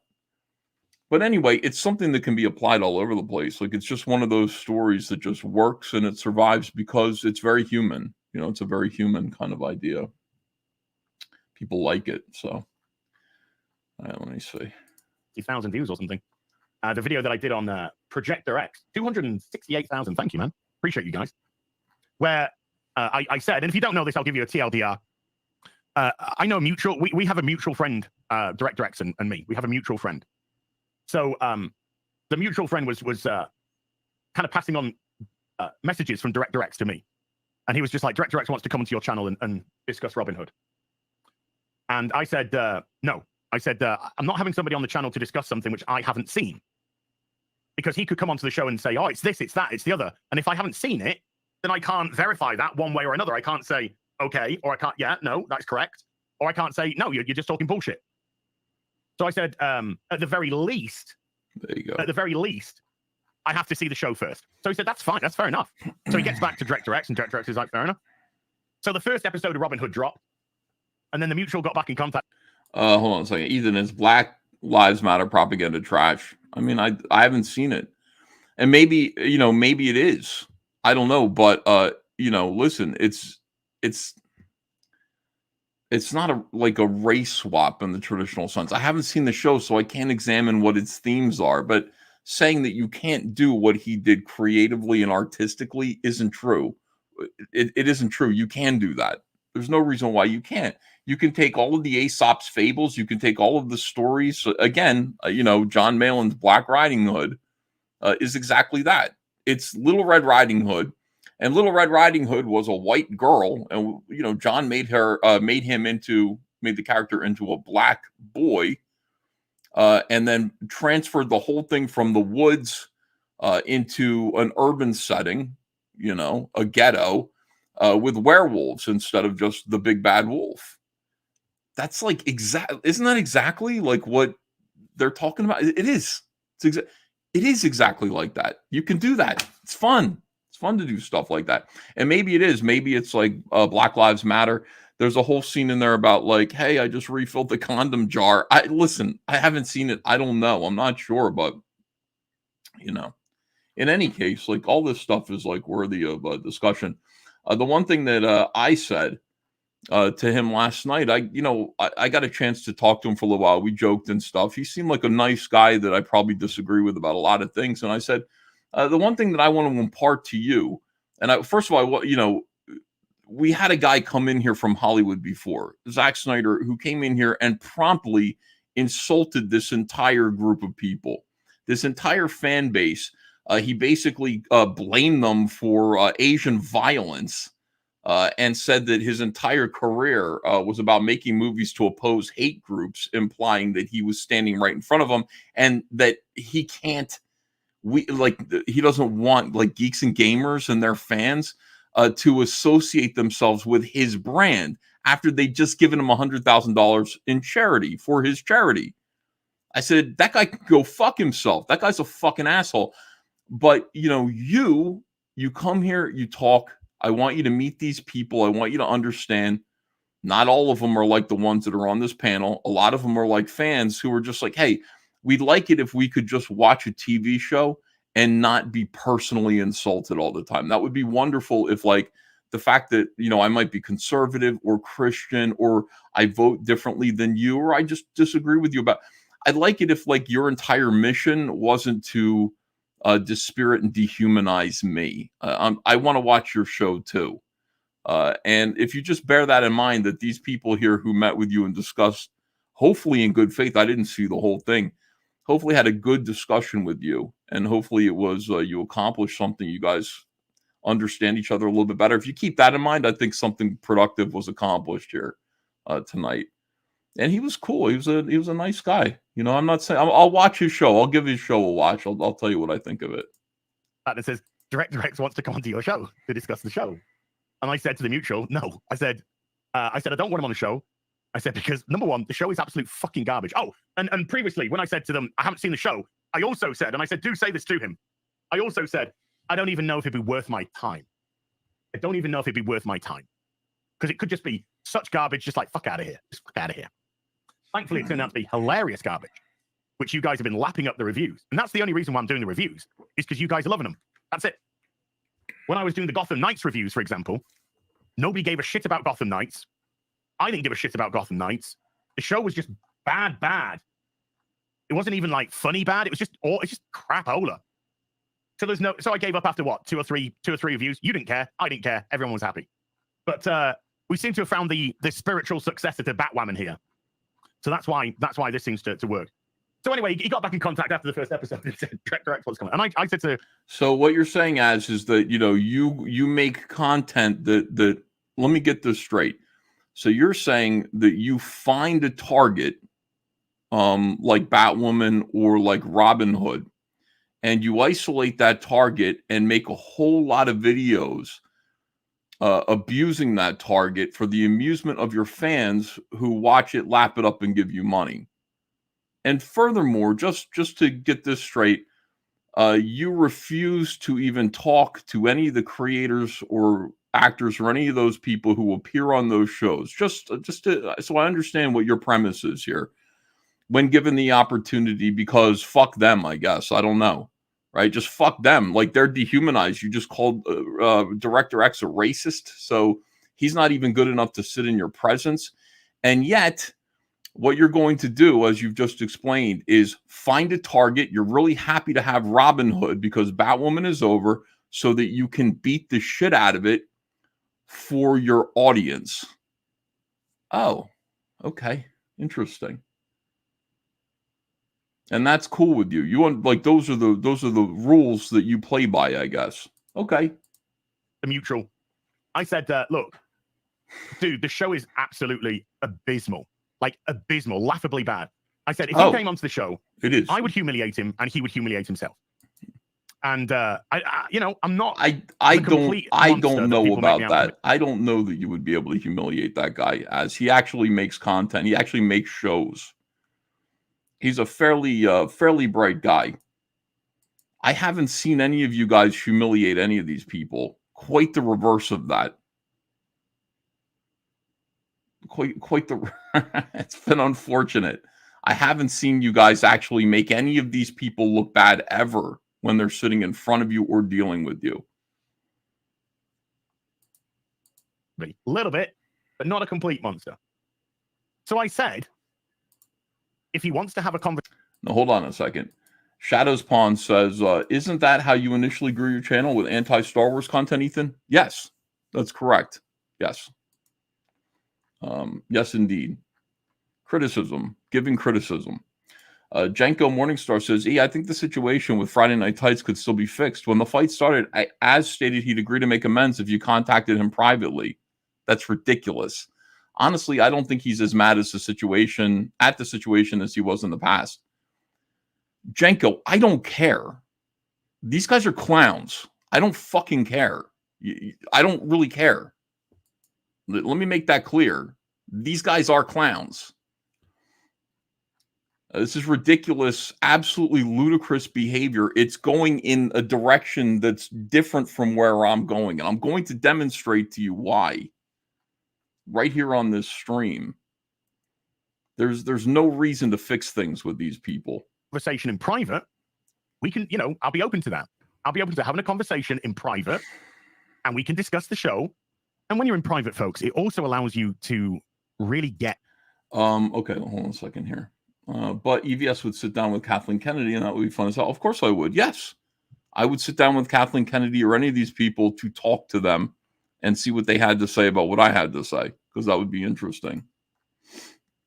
But anyway, it's something that can be applied all over the place. Like, it's just one of those stories that just works and it survives because it's very human. It's a very human kind of idea. People like it, so. Let me see. 50,000 views or something. The video that I did on Projector X, 268,000. Thank you, man. Appreciate you guys. Where I said, and if you don't know this, I'll give you a TLDR. I know we have a mutual friend, Director X and me. We have a mutual friend. So the mutual friend was kind of passing on messages from Director X to me. And he was just like, Director X wants to come onto your channel and discuss Robin Hood. And I said, no. I said, I'm not having somebody on the channel to discuss something which I haven't seen. Because he could come onto the show and say, oh, it's this, it's that, it's the other. And if I haven't seen it, then I can't verify that one way or another. I can't say, okay, or I can't, yeah, no, that's correct. Or I can't say, no, you're just talking bullshit. So I said, at the very least, there you go. At the very least, I have to see the show first. So he said, that's fine, that's fair enough. So he gets back to Director X, and Director X is like, fair enough. So the first episode of Robin Hood dropped, and then the mutual got back in contact. Hold on a second. Ethan, is Black Lives Matter propaganda trash? I mean, I haven't seen it. And maybe it is. I don't know. But, listen, it's not like a race swap in the traditional sense. I haven't seen the show, so I can't examine what its themes are. But saying that you can't do what he did creatively and artistically isn't true. It isn't true. You can do that. There's no reason why you can't. You can take all of the Aesop's fables. You can take all of the stories. Again, John Malin's Black Riding Hood is exactly that. It's Little Red Riding Hood, And Little Red Riding Hood was a white girl, and John made the character into a black boy, and then transferred the whole thing from the woods into an urban setting, a ghetto, with werewolves instead of just the big bad wolf. That's like isn't that exactly like what they're talking about? It is. It is exactly like that. You can do that. It's fun. It's fun to do stuff like that. And maybe it is. Maybe it's like Black Lives Matter. There's a whole scene in there about like, hey, I just refilled the condom jar. I haven't seen it. I don't know. I'm not sure, but in any case, like all this stuff is like worthy of discussion. The one thing that I said to him last night, I got a chance to talk to him for a little while. We joked and stuff. He seemed like a nice guy that I probably disagree with about a lot of things. And I said, the one thing that I want to impart to you, and first of all, we had a guy come in here from Hollywood before, Zack Snyder, who came in here and promptly insulted this entire group of people, this entire fan base. He basically blamed them for Asian violence. And said that his entire career was about making movies to oppose hate groups, implying that he was standing right in front of them and that he doesn't want like geeks and gamers and their fans to associate themselves with his brand after they just given him $100,000 in charity for his charity. I said, that guy can go fuck himself. That guy's a fucking asshole. But, you come here, you talk. I want you to meet these people. I want you to understand not all of them are like the ones that are on this panel. A lot of them are like fans who are just like, hey, we'd like it if we could just watch a TV show and not be personally insulted all the time. That would be wonderful if like the fact that, I might be conservative or Christian or I vote differently than you or I just disagree with you about. I'd like it if like your entire mission wasn't to dispirit and dehumanize me. I want to watch your show too. And if you just bear that in mind, that these people here who met with you and discussed, hopefully in good faith, I didn't see the whole thing, hopefully had a good discussion with you. And hopefully it was, you accomplished something. You guys understand each other a little bit better. If you keep that in mind, I think something productive was accomplished here tonight. And he was cool. He was a nice guy. I'm not saying I'll watch his show. I'll give his show a watch. I'll tell you what I think of it. And it says Director X wants to come onto your show to discuss the show. And I said to the mutual, no. I said I don't want him on the show. I said, because number one, the show is absolute fucking garbage. Oh, and previously when I said to them, I haven't seen the show, I also said, and I said, do say this to him. I also said, I don't even know if it'd be worth my time. I don't even know if it'd be worth my time. Because it could just be such garbage, just like, fuck out of here. Just fuck out of here. Thankfully, it turned out to be hilarious garbage, which you guys have been lapping up the reviews. And that's the only reason why I'm doing the reviews, is because you guys are loving them. That's it. When I was doing the Gotham Knights reviews, for example, nobody gave a shit about Gotham Knights. I didn't give a shit about Gotham Knights. The show was just bad. It wasn't even like funny bad. It's just crapola. So I gave up after what? Two or three reviews. You didn't care. I didn't care. Everyone was happy. But we seem to have found the spiritual successor to Batwoman here. So that's why this seems to work. So anyway, he got back in contact after the first episode and said, Director X, what's coming? And I said to... So what you're saying is that, you make content that, let me get this straight. So you're saying that you find a target, like Batwoman or like Robin Hood, and you isolate that target and make a whole lot of videos abusing that target for the amusement of your fans who watch it, lap it up, and give you money. And furthermore, just to get this straight, you refuse to even talk to any of the creators or actors or any of those people who appear on those shows, so I understand what your premise is here. When given the opportunity, because fuck them, I guess. I don't know. Right? Just fuck them. Like, they're dehumanized. You just called Director X a racist. So he's not even good enough to sit in your presence. And yet, what you're going to do, as you've just explained, is find a target. You're really happy to have Robin Hood because Batwoman is over so that you can beat the shit out of it for your audience. Oh, okay. Interesting. And that's cool with you. You want, like, those are the rules that you play by, I guess. Okay. the mutual. I said, look, dude, the show is absolutely abysmal. Like, abysmal, laughably bad. I said, if he came onto the show, it is. I would humiliate him, and he would humiliate himself. And I'm not. I don't know about that. I don't know that you would be able to humiliate that guy, as he actually makes content. He actually makes shows. He's a fairly bright guy. I haven't seen any of you guys humiliate any of these people. Quite the reverse of that. Quite the. It's been unfortunate. I haven't seen you guys actually make any of these people look bad ever when they're sitting in front of you or dealing with you. A little bit, but not a complete monster. So I said, if he wants to have a conversation. Now, hold on a second. Shadows Pawn says, isn't that how you initially grew your channel, with anti-Star Wars content, Ethan? Yes, that's correct. Yes. Yes, indeed. Criticism. Giving criticism. Janko Morningstar says, I think the situation with Friday Night Tights could still be fixed. When the fight started, as stated, he'd agree to make amends if you contacted him privately. That's ridiculous. Honestly, I don't think he's as mad as the situation as he was in the past. Janko, I don't care. These guys are clowns. I don't fucking care. I don't really care. Let me make that clear. These guys are clowns. This is ridiculous, absolutely ludicrous behavior. It's going in a direction that's different from where I'm going. And I'm going to demonstrate to you why right here on this stream. There's no reason to fix things with these people. Conversation in private, we can, I'll be open to that. I'll be open to having a conversation in private, and we can discuss the show. And when you're in private, folks, it also allows you to really get. Okay, hold on a second here. But EVS would sit down with Kathleen Kennedy, and that would be fun as hell. Of course I would. Yes. I would sit down with Kathleen Kennedy or any of these people to talk to them and see what they had to say about what I had to say, because that would be interesting.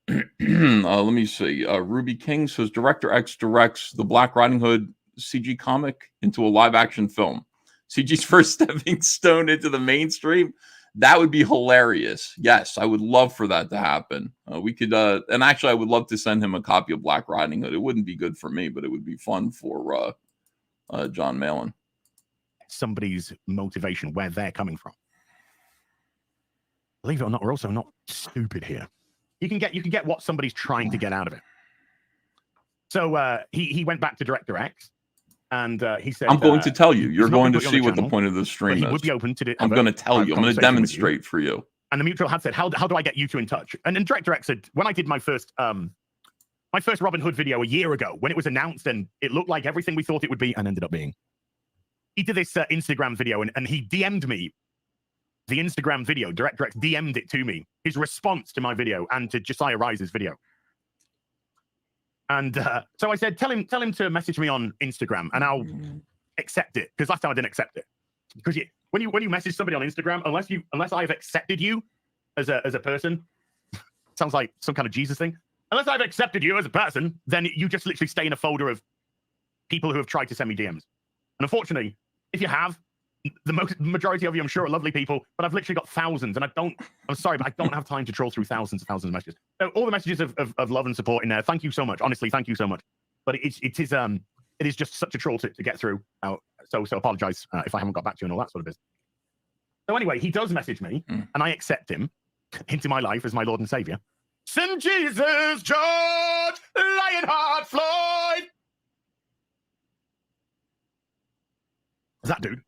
Let me see. Ruby King says, Director X directs the Black Riding Hood CG comic into a live-action film. CG's first stepping stone into the mainstream. That would be hilarious. Yes, I would love for that to happen. We could, and actually, I would love to send him a copy of Black Riding Hood. It wouldn't be good for me, but it would be fun for John Malin. Somebody's motivation, where they're coming from. Believe it or not, we're also not stupid here. You can get what somebody's trying to get out of it. So he went back to Director X. And he said, I'm going to tell you. You're going to see what the point of this stream is. He would be open to it. I'm going to tell you. I'm going to demonstrate for you. And the mutual had said, how do I get you two in touch? And then Director X said, when I did my first Robin Hood video a year ago, when it was announced and it looked like everything we thought it would be and ended up being, he did this Instagram video and he DM'd me the Instagram video. Director X DM'd it to me, his response to my video and to Josiah Rise's video. And so I said, tell him to message me on Instagram, and I'll accept it. Because last time I didn't accept it. Because when you message somebody on Instagram, unless I've accepted you as a person, sounds like some kind of Jesus thing. Unless I've accepted you as a person, then you just literally stay in a folder of people who have tried to send me DMs. And unfortunately, if you have, the majority of you, I'm sure, are lovely people, but I've literally got thousands, and I'm sorry, but I don't have time to troll through thousands and thousands of messages. So all the messages of love and support in there, thank you so much. Honestly, thank you so much. But it is just such a troll to get through. So apologize if I haven't got back to you and all that sort of business. So anyway, he does message me, and I accept him into my life as my Lord and Savior. Send Jesus, George, Lionheart, Floyd. That dude.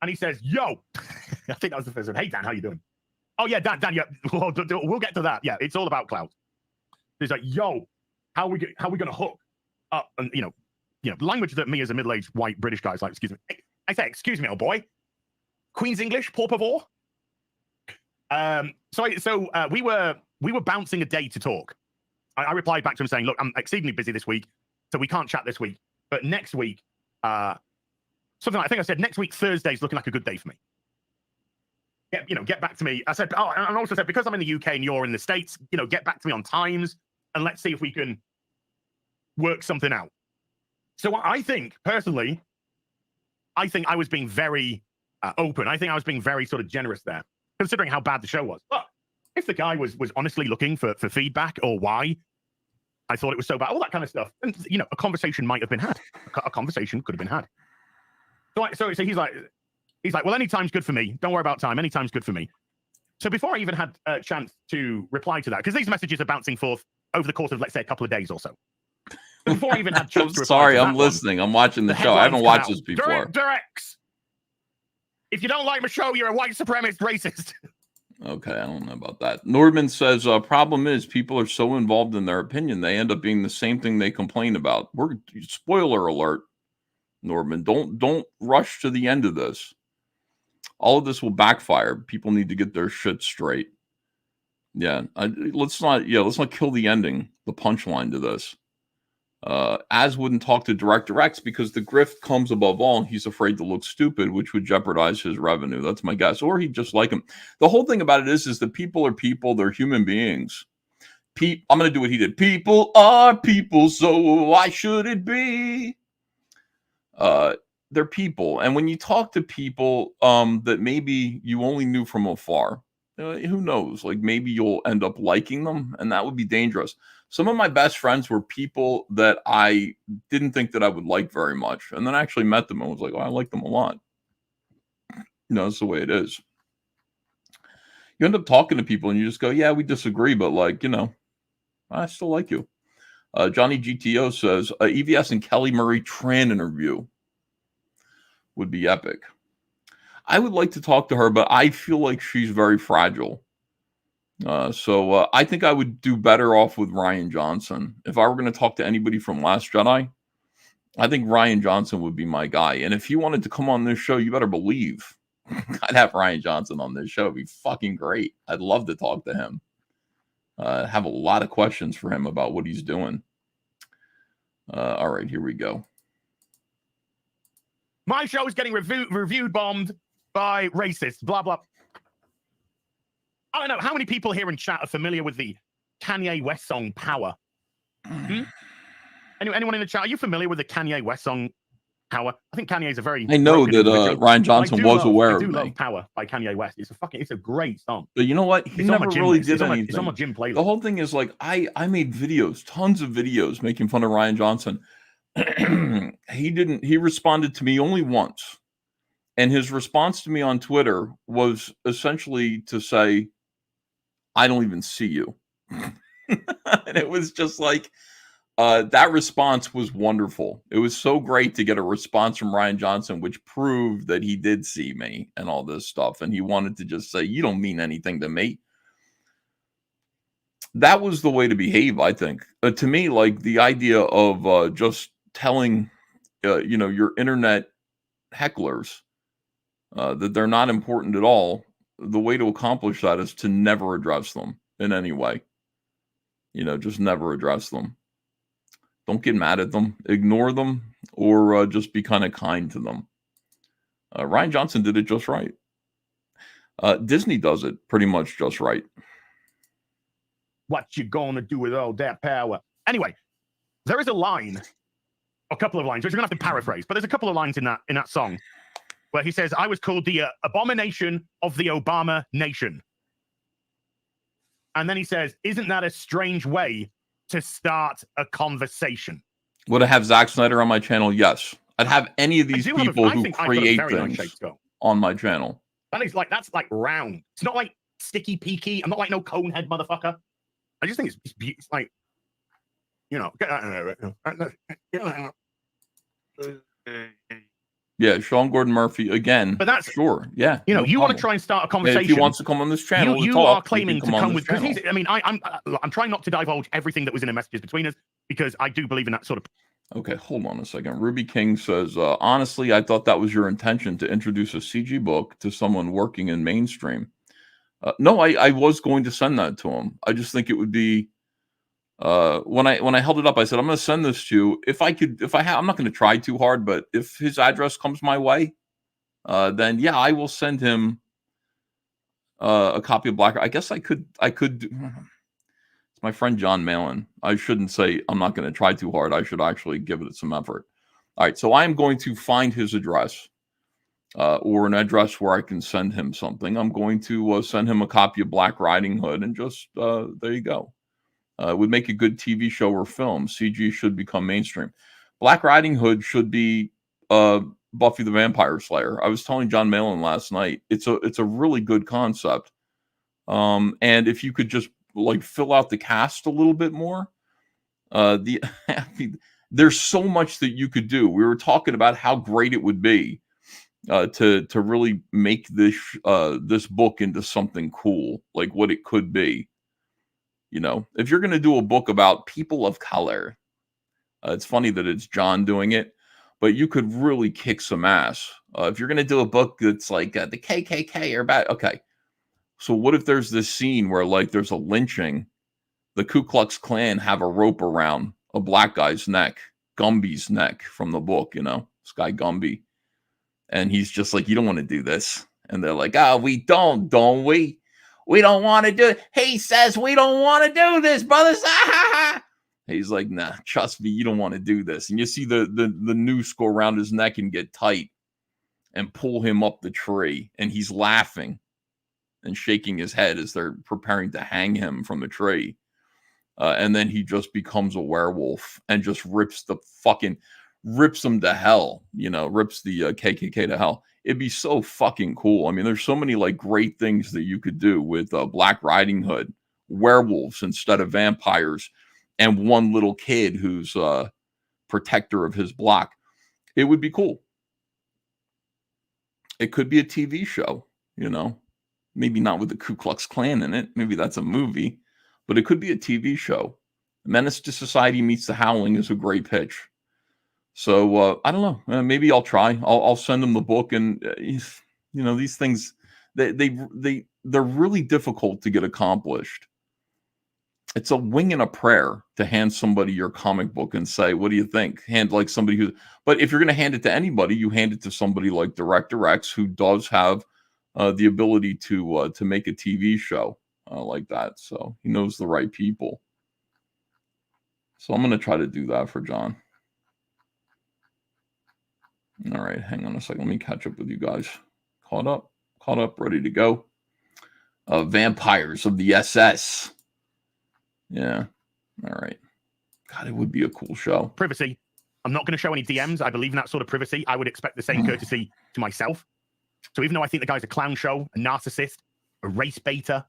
And he says, yo, I think that was the first one. Hey, Dan, how you doing? Oh, yeah, Dan, yeah, we'll get to that. Yeah, it's all about clout. He's like, yo, how we going to hook up? And, language that me as a middle-aged white British guy is like, excuse me. I say, excuse me, old boy. Queen's English, pour favor. So we were bouncing a day to talk. I replied back to him saying, look, I'm exceedingly busy this week, so we can't chat this week. But next week, something like, I think I said next week, Thursday's looking like a good day for me. Get back to me. I said, and I also said, because I'm in the UK and you're in the States, get back to me on times and let's see if we can work something out. So I think, personally, I was being very open. I think I was being very sort of generous there, considering how bad the show was. But if the guy was honestly looking for feedback or why I thought it was so bad, all that kind of stuff, and a conversation might have been had. A conversation could have been had. So he's like, well, any time's good for me. Don't worry about time. Any time's good for me. So before I even had a chance to reply to that, because these messages are bouncing forth over the course of, let's say, a couple of days or so. Before I even had a chance to reply sorry, to I'm listening. I'm watching the show. I haven't watched this before. Director X, if you don't like my show, you're a white supremacist racist. Okay, I don't know about that. Nordman says, problem is people are so involved in their opinion, they end up being the same thing they complain about. Spoiler alert, Nordman. Don't rush to the end of this. All of this will backfire. People need to get their shit straight. Yeah, let's not kill the ending, the punchline to this. Az wouldn't talk to Director X because the grift comes above all, and he's afraid to look stupid, which would jeopardize his revenue. That's my guess. Or he'd just like him. The whole thing about it is that people are people. They're human beings. I'm going to do what he did. People are people, so why should it be? They're people. And when you talk to people that maybe you only knew from afar, who knows? Like maybe you'll end up liking them, and that would be dangerous. Some of my best friends were people that I didn't think that I would like very much. And then I actually met them and was like, oh, I like them a lot. That's the way it is. You end up talking to people and you just go, yeah, we disagree, but I still like you. Johnny GTO says, EVS and Kelly Marie Tran interview would be epic. I would like to talk to her, but I feel like she's very fragile. So I think I would do better off with Ryan Johnson. If I were going to talk to anybody from Last Jedi, I think Ryan Johnson would be my guy. And if he wanted to come on this show, you better believe I'd have Ryan Johnson on this show. It'd be fucking great. I'd love to talk to him. Have a lot of questions for him about what he's doing. All right, here we go. My show is getting reviewed bombed by racists, blah, blah. I don't know. How many people here in chat are familiar with the Kanye West song Power? Anyone in the chat, are you familiar with the Kanye West song Power? I think Kanye's a very... I know that Ryan Johnson was aware of me. I do love Power by Kanye West. It's a great song. But you know what? He never really did anything. It's on my gym playlist. The whole thing is like, I made videos, tons of videos making fun of Ryan Johnson. He responded to me only once. And his response to me on Twitter was essentially to say, I don't even see you. And it was just like, that response was wonderful. It was so great to get a response from Ryan Johnson, which proved that he did see me and all this stuff. And he wanted to just say, you don't mean anything to me. That was the way to behave, I think. To me, like the idea of just telling, your internet hecklers that they're not important at all. The way to accomplish that is to never address them in any way. Just never address them. Don't get mad at them, ignore them, or just be kind of kind to them. Ryan Johnson did it just right. Disney does it pretty much just right. What you gonna do with all that power? Anyway, there is a line, a couple of lines, which you're gonna have to paraphrase, but there's a couple of lines in that song where he says, I was called the abomination of the Obama nation. And then he says, isn't that a strange way to start a conversation? Would I have Zack Snyder on my channel? Yes. I'd have any of these people who create things on my channel. That's like round. It's not like sticky peaky. I'm not like no conehead motherfucker. I just think it's like, get out of there. Yeah, Sean Gordon Murphy again. But that's sure. Yeah, you want to try and start a conversation. If he wants to come on this channel, you are claiming to come with. Because I'm trying not to divulge everything that was in the messages between us because I do believe in that sort of. Okay, hold on a second. Ruby King says, honestly, I thought that was your intention to introduce a CG book to someone working in mainstream. No, I was going to send that to him. I just think it would be. When I held it up, I said, I'm going to send this to you. I'm not going to try too hard, but if his address comes my way, then yeah, I will send him a copy of Black. I guess I could do. It's my friend John Malin. I shouldn't say I'm not going to try too hard. I should actually give it some effort. All right. So I am going to find his address or an address where I can send him something, I'm going to send him a copy of Black Riding Hood, and just there you go. It would make a good TV show or film. CG should become mainstream. Black Riding Hood should be Buffy the Vampire Slayer. I was telling John Malin last night, it's a really good concept. And if you could just like fill out the cast a little bit more, there's so much that you could do. We were talking about how great it would be to really make this book into something cool, like what it could be. You know, if you're going to do a book about people of color, it's funny that it's John doing it, but you could really kick some ass. If you're going to do a book that's like the KKK or bad, okay. So what if there's this scene where like there's a lynching, the Ku Klux Klan have a rope around a black guy's neck, Gumby's neck from the book, you know, this guy Gumby. And he's just like, you don't want to do this. And they're like, oh, we don't we? We don't want to do it. He says we don't want to do this, brothers. He's like, nah, trust me, you don't want to do this. And you see the noose go around his neck and get tight and pull him up the tree. And he's laughing and shaking his head as they're preparing to hang him from the tree. And then he just becomes a werewolf and just rips them to hell, you know, rips the KKK to hell. It'd be so fucking cool. I mean, there's so many like great things that you could do with Black Riding Hood, werewolves instead of vampires, and one little kid who's protector of his block. It would be cool. It could be a TV show, you know, maybe not with the Ku Klux Klan in it. Maybe that's a movie, but it could be a TV show. Menace to Society meets The Howling is a great pitch. So I don't know. Maybe I'll try. I'll send them the book, and you know, these things they're really difficult to get accomplished. It's a wing and a prayer to hand somebody your comic book and say, "What do you think?" Hand like somebody who. But if you're going to hand it to anybody, you hand it to somebody like Director X, who does have the ability to make a TV show like that. So he knows the right people. So I'm going to try to do that for John. All right, hang on a second. Let me catch up with you guys. Caught up, ready to go. Vampires of the SS. Yeah. All right. God, it would be a cool show. Privacy. I'm not going to show any DMs. I believe in that sort of privacy. I would expect the same courtesy to myself. So even though I think the guy's a clown show, a narcissist, a race baiter,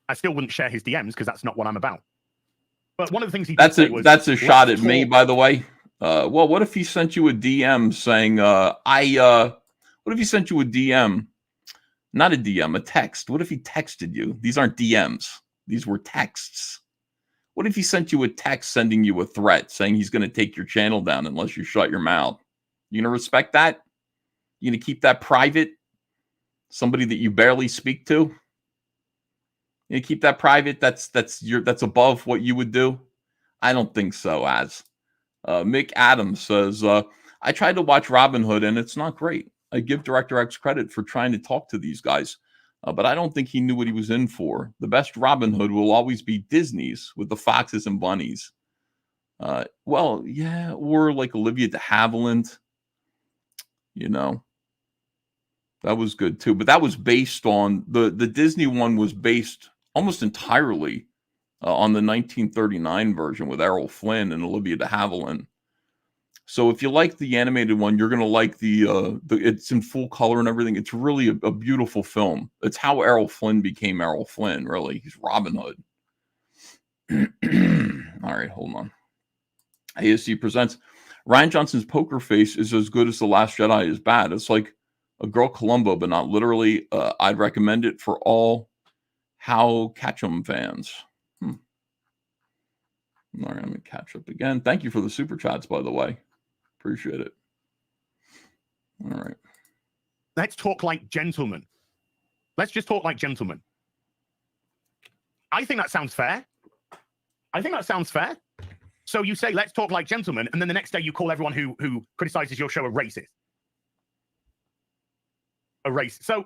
I still wouldn't share his DMs because that's not what I'm about. But one of the things he did say was, that's a shot at me, by the way. Well, what if he sent you a DM saying, what if he sent you a DM? Not a DM, a text. What if he texted you? These aren't DMs. These were texts. What if he sent you a text sending you a threat saying he's going to take your channel down unless you shut your mouth? You going to respect that? You going to keep that private? Somebody that you barely speak to? You keep that private? That's above what you would do? I don't think so, Mick Adams says, I tried to watch Robin Hood and it's not great. I give Director X credit for trying to talk to these guys, but I don't think he knew what he was in for. The best Robin Hood will always be Disney's with the foxes and bunnies. Well, yeah, or like Olivia de Havilland. You know, that was good too. But that was based on the Disney one was based almost entirely on the 1939 version with Errol Flynn and Olivia de Havilland. So if you like the animated one, you're going to like the it's in full color and everything. It's really a beautiful film. It's how Errol Flynn became Errol Flynn, really. He's Robin Hood. All right, hold on. ASC presents Rian Johnson's Poker Face is as good as The Last Jedi is bad. It's like a Girl Columbo, but not literally. I'd recommend it for all How Catchem fans. All right, let me catch up again. Thank you for the super chats, by the way. Appreciate it. All right. Let's talk like gentlemen. Let's just talk like gentlemen. I think that sounds fair. So you say, let's talk like gentlemen, and then the next day you call everyone who criticizes your show a racist. A racist. So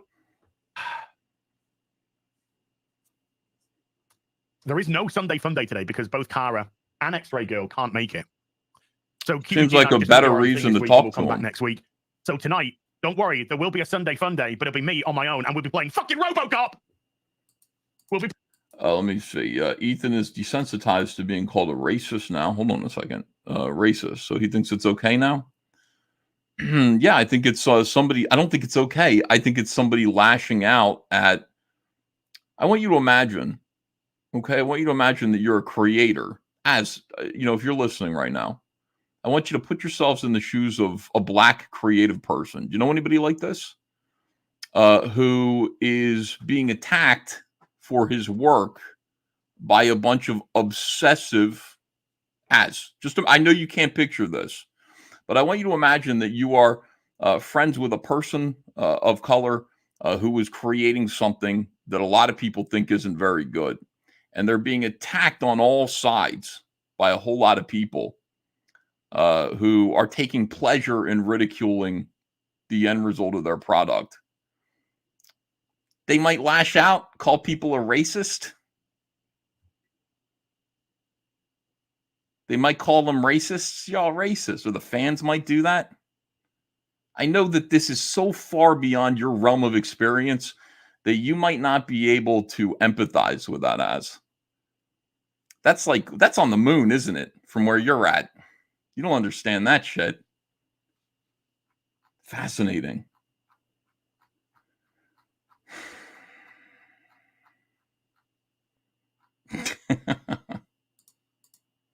there is no Sunday Fun Day today because both Cara and X-Ray Girl can't make it. So seems like a better reason to talk to come back them next week. So tonight Don't worry, there will be a Sunday fun day, but it'll be me on my own, and we'll be playing fucking RoboCop. We'll be. Let me see. Ethan is desensitized to being called a racist now. Hold on a second. Racist. So he thinks it's okay now? Yeah, I think it's somebody. I don't think it's okay. I think it's somebody lashing out at. I want you to imagine. Okay, I want you to imagine that you're a creator. As if you're listening right now, I want you to put yourselves in the shoes of a black creative person. Do you know anybody like this? Who is being attacked for his work by a bunch of obsessive I know you can't picture this, but I want you to imagine that you are friends with a person of color who is creating something that a lot of people think isn't very good. And they're being attacked on all sides by a whole lot of people who are taking pleasure in ridiculing the end result of their product. They might lash out, call people a racist. They might call them racists. Y'all racist. Or the fans might do that. I know that this is so far beyond your realm of experience that you might not be able to empathize with that as. That's on the moon, isn't it? From where you're at. You don't understand that shit. Fascinating.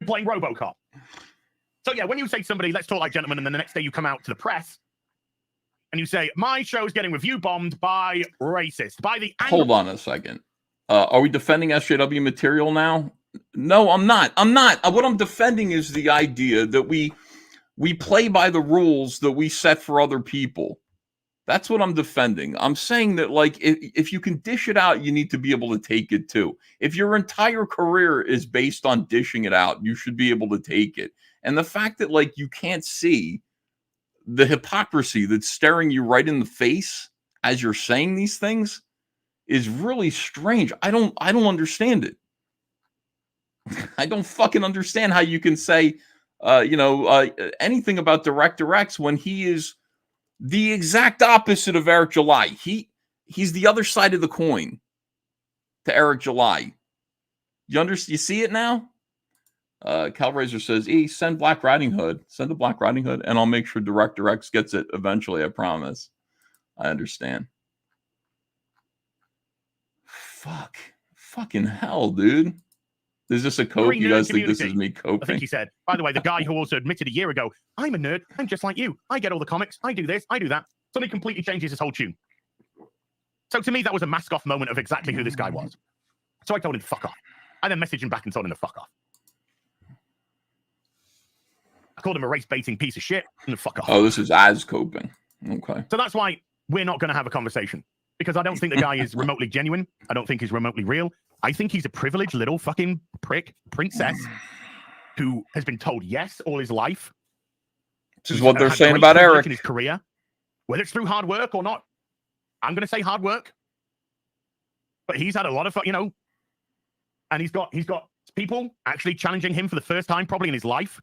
Playing RoboCop. So yeah, when you say to somebody, let's talk like gentlemen, and then the next day you come out to the press and you say, my show's getting review bombed by racist, by the Hold on a second. Are we defending SJW material now? No, I'm not. What I'm defending is the idea that we play by the rules that we set for other people. That's what I'm defending. I'm saying that, like, if you can dish it out, you need to be able to take it too. If your entire career is based on dishing it out, you should be able to take it. And the fact that, like, you can't see the hypocrisy that's staring you right in the face as you're saying these things is really strange. I don't understand it. I don't fucking understand how you can say, anything about Director X when he is the exact opposite of Eric July. He's the other side of the coin to Eric July. You see it now? Calraiser says, send Black Riding Hood. Send the Black Riding Hood, and I'll make sure Director X gets it eventually, I promise. I understand. Fucking hell, dude. Is this a cope? You guys think this is me coping? I think he said. By the way, the guy who also admitted a year ago, I'm a nerd. I'm just like you. I get all the comics. I do this. I do that. Suddenly completely changes his whole tune. So to me, that was a mask-off moment of exactly who this guy was. So I told him to fuck off. I then messaged him back and told him to fuck off. I called him a race-baiting piece of shit and to fuck off. Oh, this is as coping. Okay. So that's why we're not going to have a conversation. Because I don't think the guy is remotely genuine. I don't think he's remotely real. I think he's a privileged little fucking prick princess who has been told yes all his life. This is what they're saying about Eric in his career, whether it's through hard work or not. I'm going to say hard work, but he's had a lot of and he's got people actually challenging him for the first time probably in his life,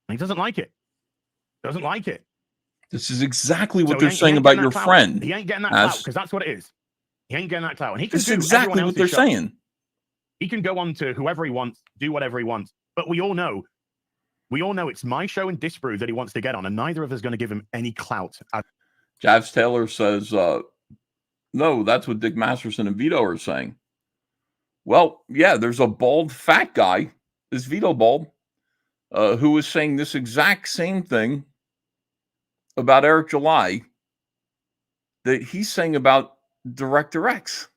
and he doesn't like it. Doesn't like it. This is exactly what they're saying about your friend. He ain't getting that clout because that's what it is. He ain't getting that clout. And he can this is exactly what they're saying. He can go on to whoever he wants, do whatever he wants. But we all know it's my show and Disprove that he wants to get on, and neither of us is going to give him any clout. Javs Taylor says, no, that's what Dick Masterson and Vito are saying. Well, yeah, there's a bald fat guy, is Vito bald, who is saying this exact same thing about Eric July that he's saying about Director X.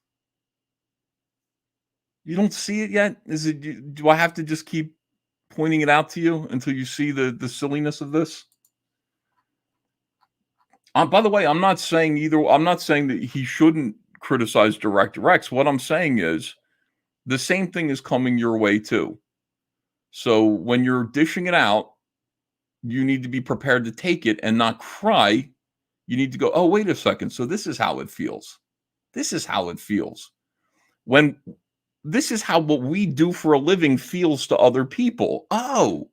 You don't see it yet? Do I have to just keep pointing it out to you until you see the silliness of this? By the way, I'm not saying that he shouldn't criticize Director X. What I'm saying is the same thing is coming your way too. So when you're dishing it out, you need to be prepared to take it and not cry. You need to go, oh, wait a second. So this is how it feels. This is how it feels. When this is how what we do for a living feels to other people. Oh,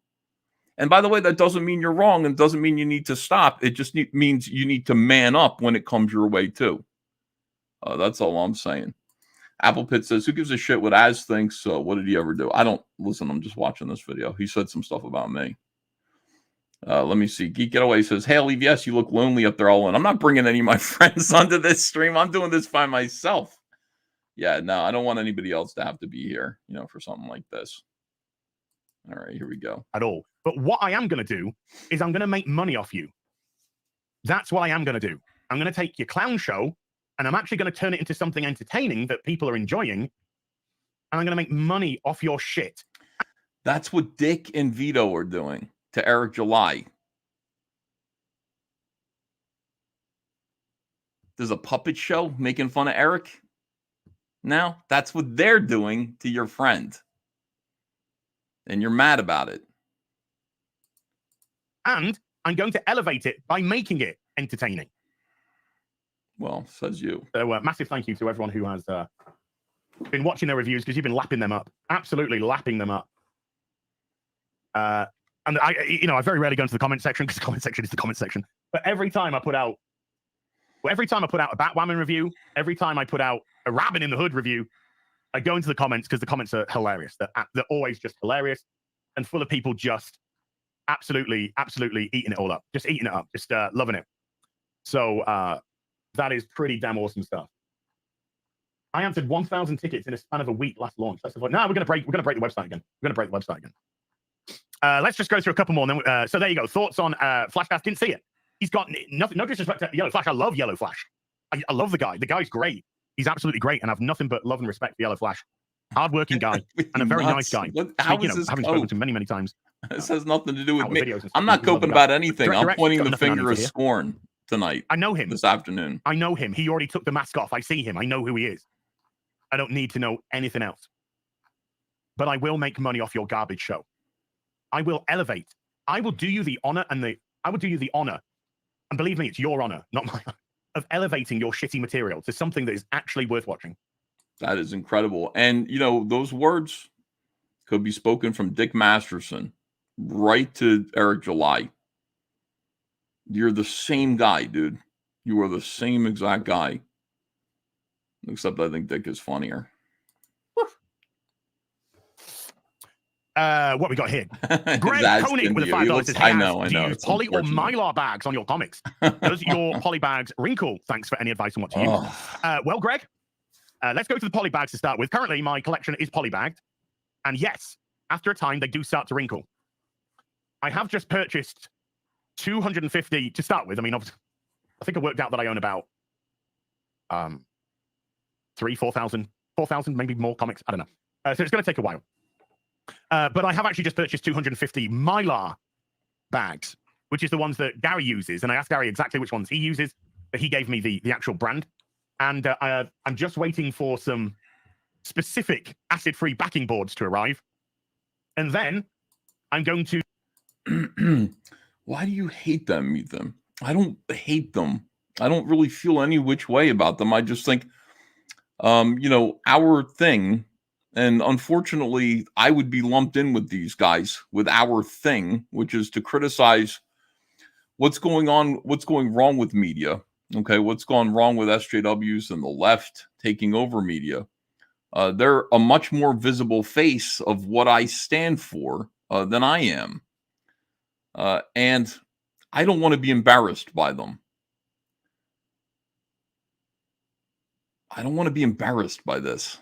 And by the way, that doesn't mean you're wrong and doesn't mean you need to stop. It just means you need to man up when it comes your way too. That's all I'm saying. Apple Pit says, who gives a shit what Az thinks? So what did he ever do? I don't listen. I'm just watching this video. He said some stuff about me. Let me see. Geek Getaway says, hey, Leave, yes, you look lonely up there all in. I'm not bringing any of my friends onto this stream. I'm doing this by myself. Yeah, no, I don't want anybody else to have to be here, for something like this. All right, here we go. At all. But what I am going to do is I'm going to make money off you. That's what I am going to do. I'm going to take your clown show and I'm actually going to turn it into something entertaining that people are enjoying. And I'm going to make money off your shit. That's what Dick and Vito are doing to Eric July. There's a puppet show making fun of Eric. Now, that's what they're doing to your friend. And you're mad about it. And I'm going to elevate it by making it entertaining. Well, says you. So massive thank you to everyone who has been watching their reviews, because you've been lapping them up. Absolutely lapping them up. And I very rarely go into the comment section, because the comment section is the comment section. But every time I put out a Batwoman review, every time I put out a Rabbit in the Hood review, I go into the comments, because the comments are hilarious. They're always just hilarious and full of people just absolutely eating it all up. Just eating it up. Just loving it. So that is pretty damn awesome stuff. I answered 1,000 tickets in a span of a week last launch. That's like, no, we're gonna break the website again. Let's just go through a couple more. And then, so there you go. Thoughts on Flash Pass? Didn't see it. He's got nothing. No disrespect to Yellow Flash. I love Yellow Flash. I love the guy. The guy's great. He's absolutely great, and I have nothing but love and respect for Yellow Flash. Hardworking guy and a very nice guy. How is this having spoken to him many times. This has nothing to do with me. I'm not coping about anything. I'm pointing the finger of scorn tonight. I know him. This afternoon. I know him. He already took the mask off. I see him. I know who he is. I don't need to know anything else. But I will make money off your garbage show. I will elevate. I will do you the honor and believe me, it's your honor, not mine, of elevating your shitty material to something that is actually worth watching. That is incredible. And, those words could be spoken from Dick Masterson right to Eric July. You're the same guy, dude. You are the same exact guy. Except I think Dick is funnier. What we got here? Greg Koenig with a $5 says, hey, I know. Do you use poly or mylar bags on your comics? Does your poly bags wrinkle? Thanks for any advice on what to use. Well, Greg, let's go to the poly bags to start with. Currently, my collection is poly bagged. And yes, after a time, they do start to wrinkle. I have just purchased 250 to start with. I mean, obviously, I think I worked out that I own about 4,000, maybe more comics. I don't know. So it's going to take a while. But I have actually just purchased 250 mylar bags, which is the ones that Gary uses. And I asked Gary exactly which ones he uses, but he gave me the actual brand. And I'm just waiting for some specific acid-free backing boards to arrive. And then I'm going to... Why do you hate them, Ethan? I don't hate them. I don't really feel any which way about them. I just think, our thing... And unfortunately, I would be lumped in with these guys with our thing, which is to criticize what's going wrong with media. Okay, what's gone wrong with SJWs and the left taking over media. They're a much more visible face of what I stand for than I am. And I don't want to be embarrassed by them. I don't want to be embarrassed by this.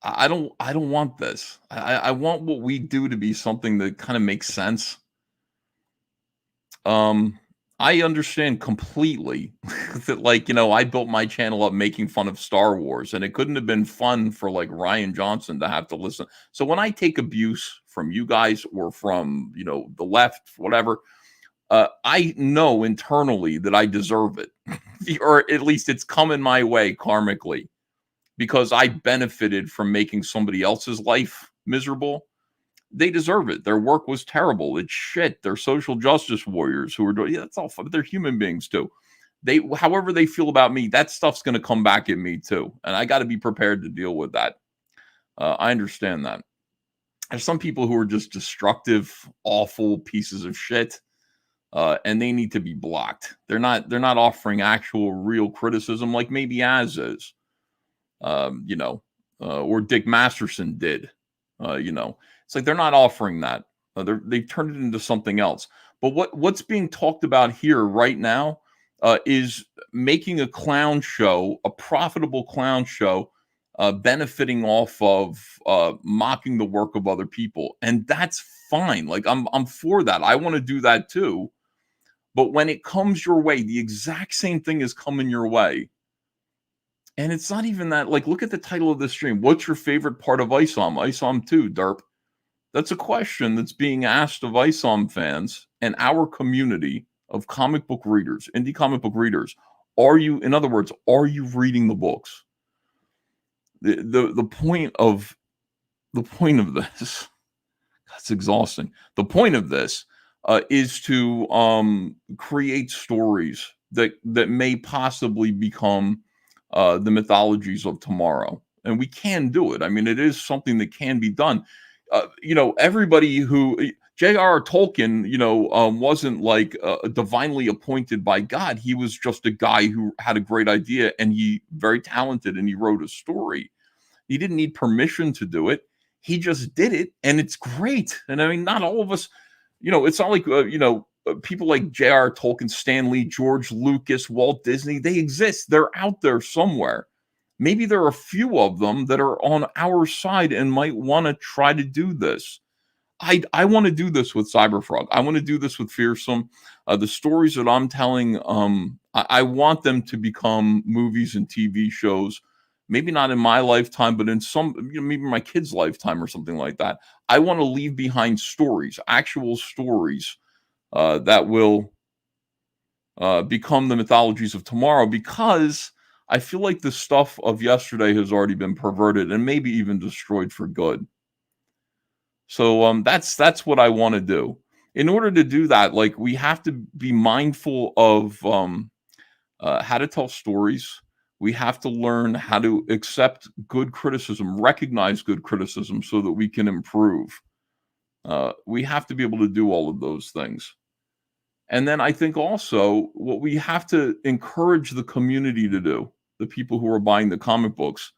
I don't want this. I want what we do to be something that kind of makes sense. I understand completely that, I built my channel up making fun of Star Wars, and it couldn't have been fun for Ryan Johnson to have to listen. So when I take abuse from you guys or from, the left, whatever, I know internally that I deserve it, or at least it's coming my way karmically. Because I benefited from making somebody else's life miserable. They deserve it. Their work was terrible. It's shit. They're social justice warriors who are doing, that's all fun. They're human beings too. However they feel about me, that stuff's going to come back at me too. And I got to be prepared to deal with that. I understand that. There's some people who are just destructive, awful pieces of shit, and they need to be blocked. They're not offering actual real criticism like maybe Az is, or Dick Masterson did. It's like they're not offering that. They've turned it into something else. But what's being talked about here right now is making a clown show, a profitable clown show, benefiting off of mocking the work of other people, and that's fine. Like I'm for that. I want to do that too. But when it comes your way, the exact same thing is coming your way. And it's not even that, like, look at the title of this stream. What's your favorite part of ISOM? ISOM 2, derp. That's a question that's being asked of ISOM fans and our community of comic book readers, indie comic book readers. In other words, are you reading the books? The point of this, that's exhausting. The point of this is to create stories that may possibly become the mythologies of tomorrow, and we can do it. I mean, it is something that can be done. Everybody who J.R.R. Tolkien, wasn't like divinely appointed by God. He was just a guy who had a great idea, and he very talented, and he wrote a story. He didn't need permission to do it. He just did it, and it's great. And I mean, not all of us, it's not like people like J.R.R. Tolkien, Stan Lee, George Lucas, Walt Disney. They exist. They're out there somewhere. Maybe there are a few of them that are on our side and might want to try to do this. I want to do this with Cyberfrog. I want to do this with Fearsome. The stories that I'm telling, I want them to become movies and TV shows. Maybe not in my lifetime, but in maybe my kid's lifetime or something like that. I want to leave behind stories, actual stories that will become the mythologies of tomorrow, because I feel like the stuff of yesterday has already been perverted and maybe even destroyed for good. So that's what I want to do. In order to do that, like, we have to be mindful of how to tell stories. We have to learn how to accept good criticism, recognize good criticism, so that we can improve. We have to be able to do all of those things. And then I think also what we have to encourage the community to do, the people who are buying the comic books,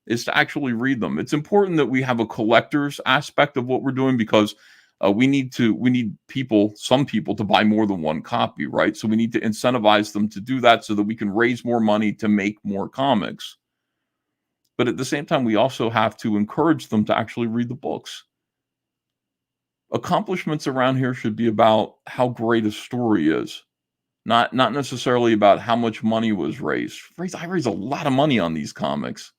is to actually read them. It's important that we have a collector's aspect of what we're doing, because we need some people to buy more than one copy, right? So we need to incentivize them to do that so that we can raise more money to make more comics. But at the same time, we also have to encourage them to actually read the books. Accomplishments around here should be about how great a story is, not necessarily about how much money was raised. I raise a lot of money on these comics.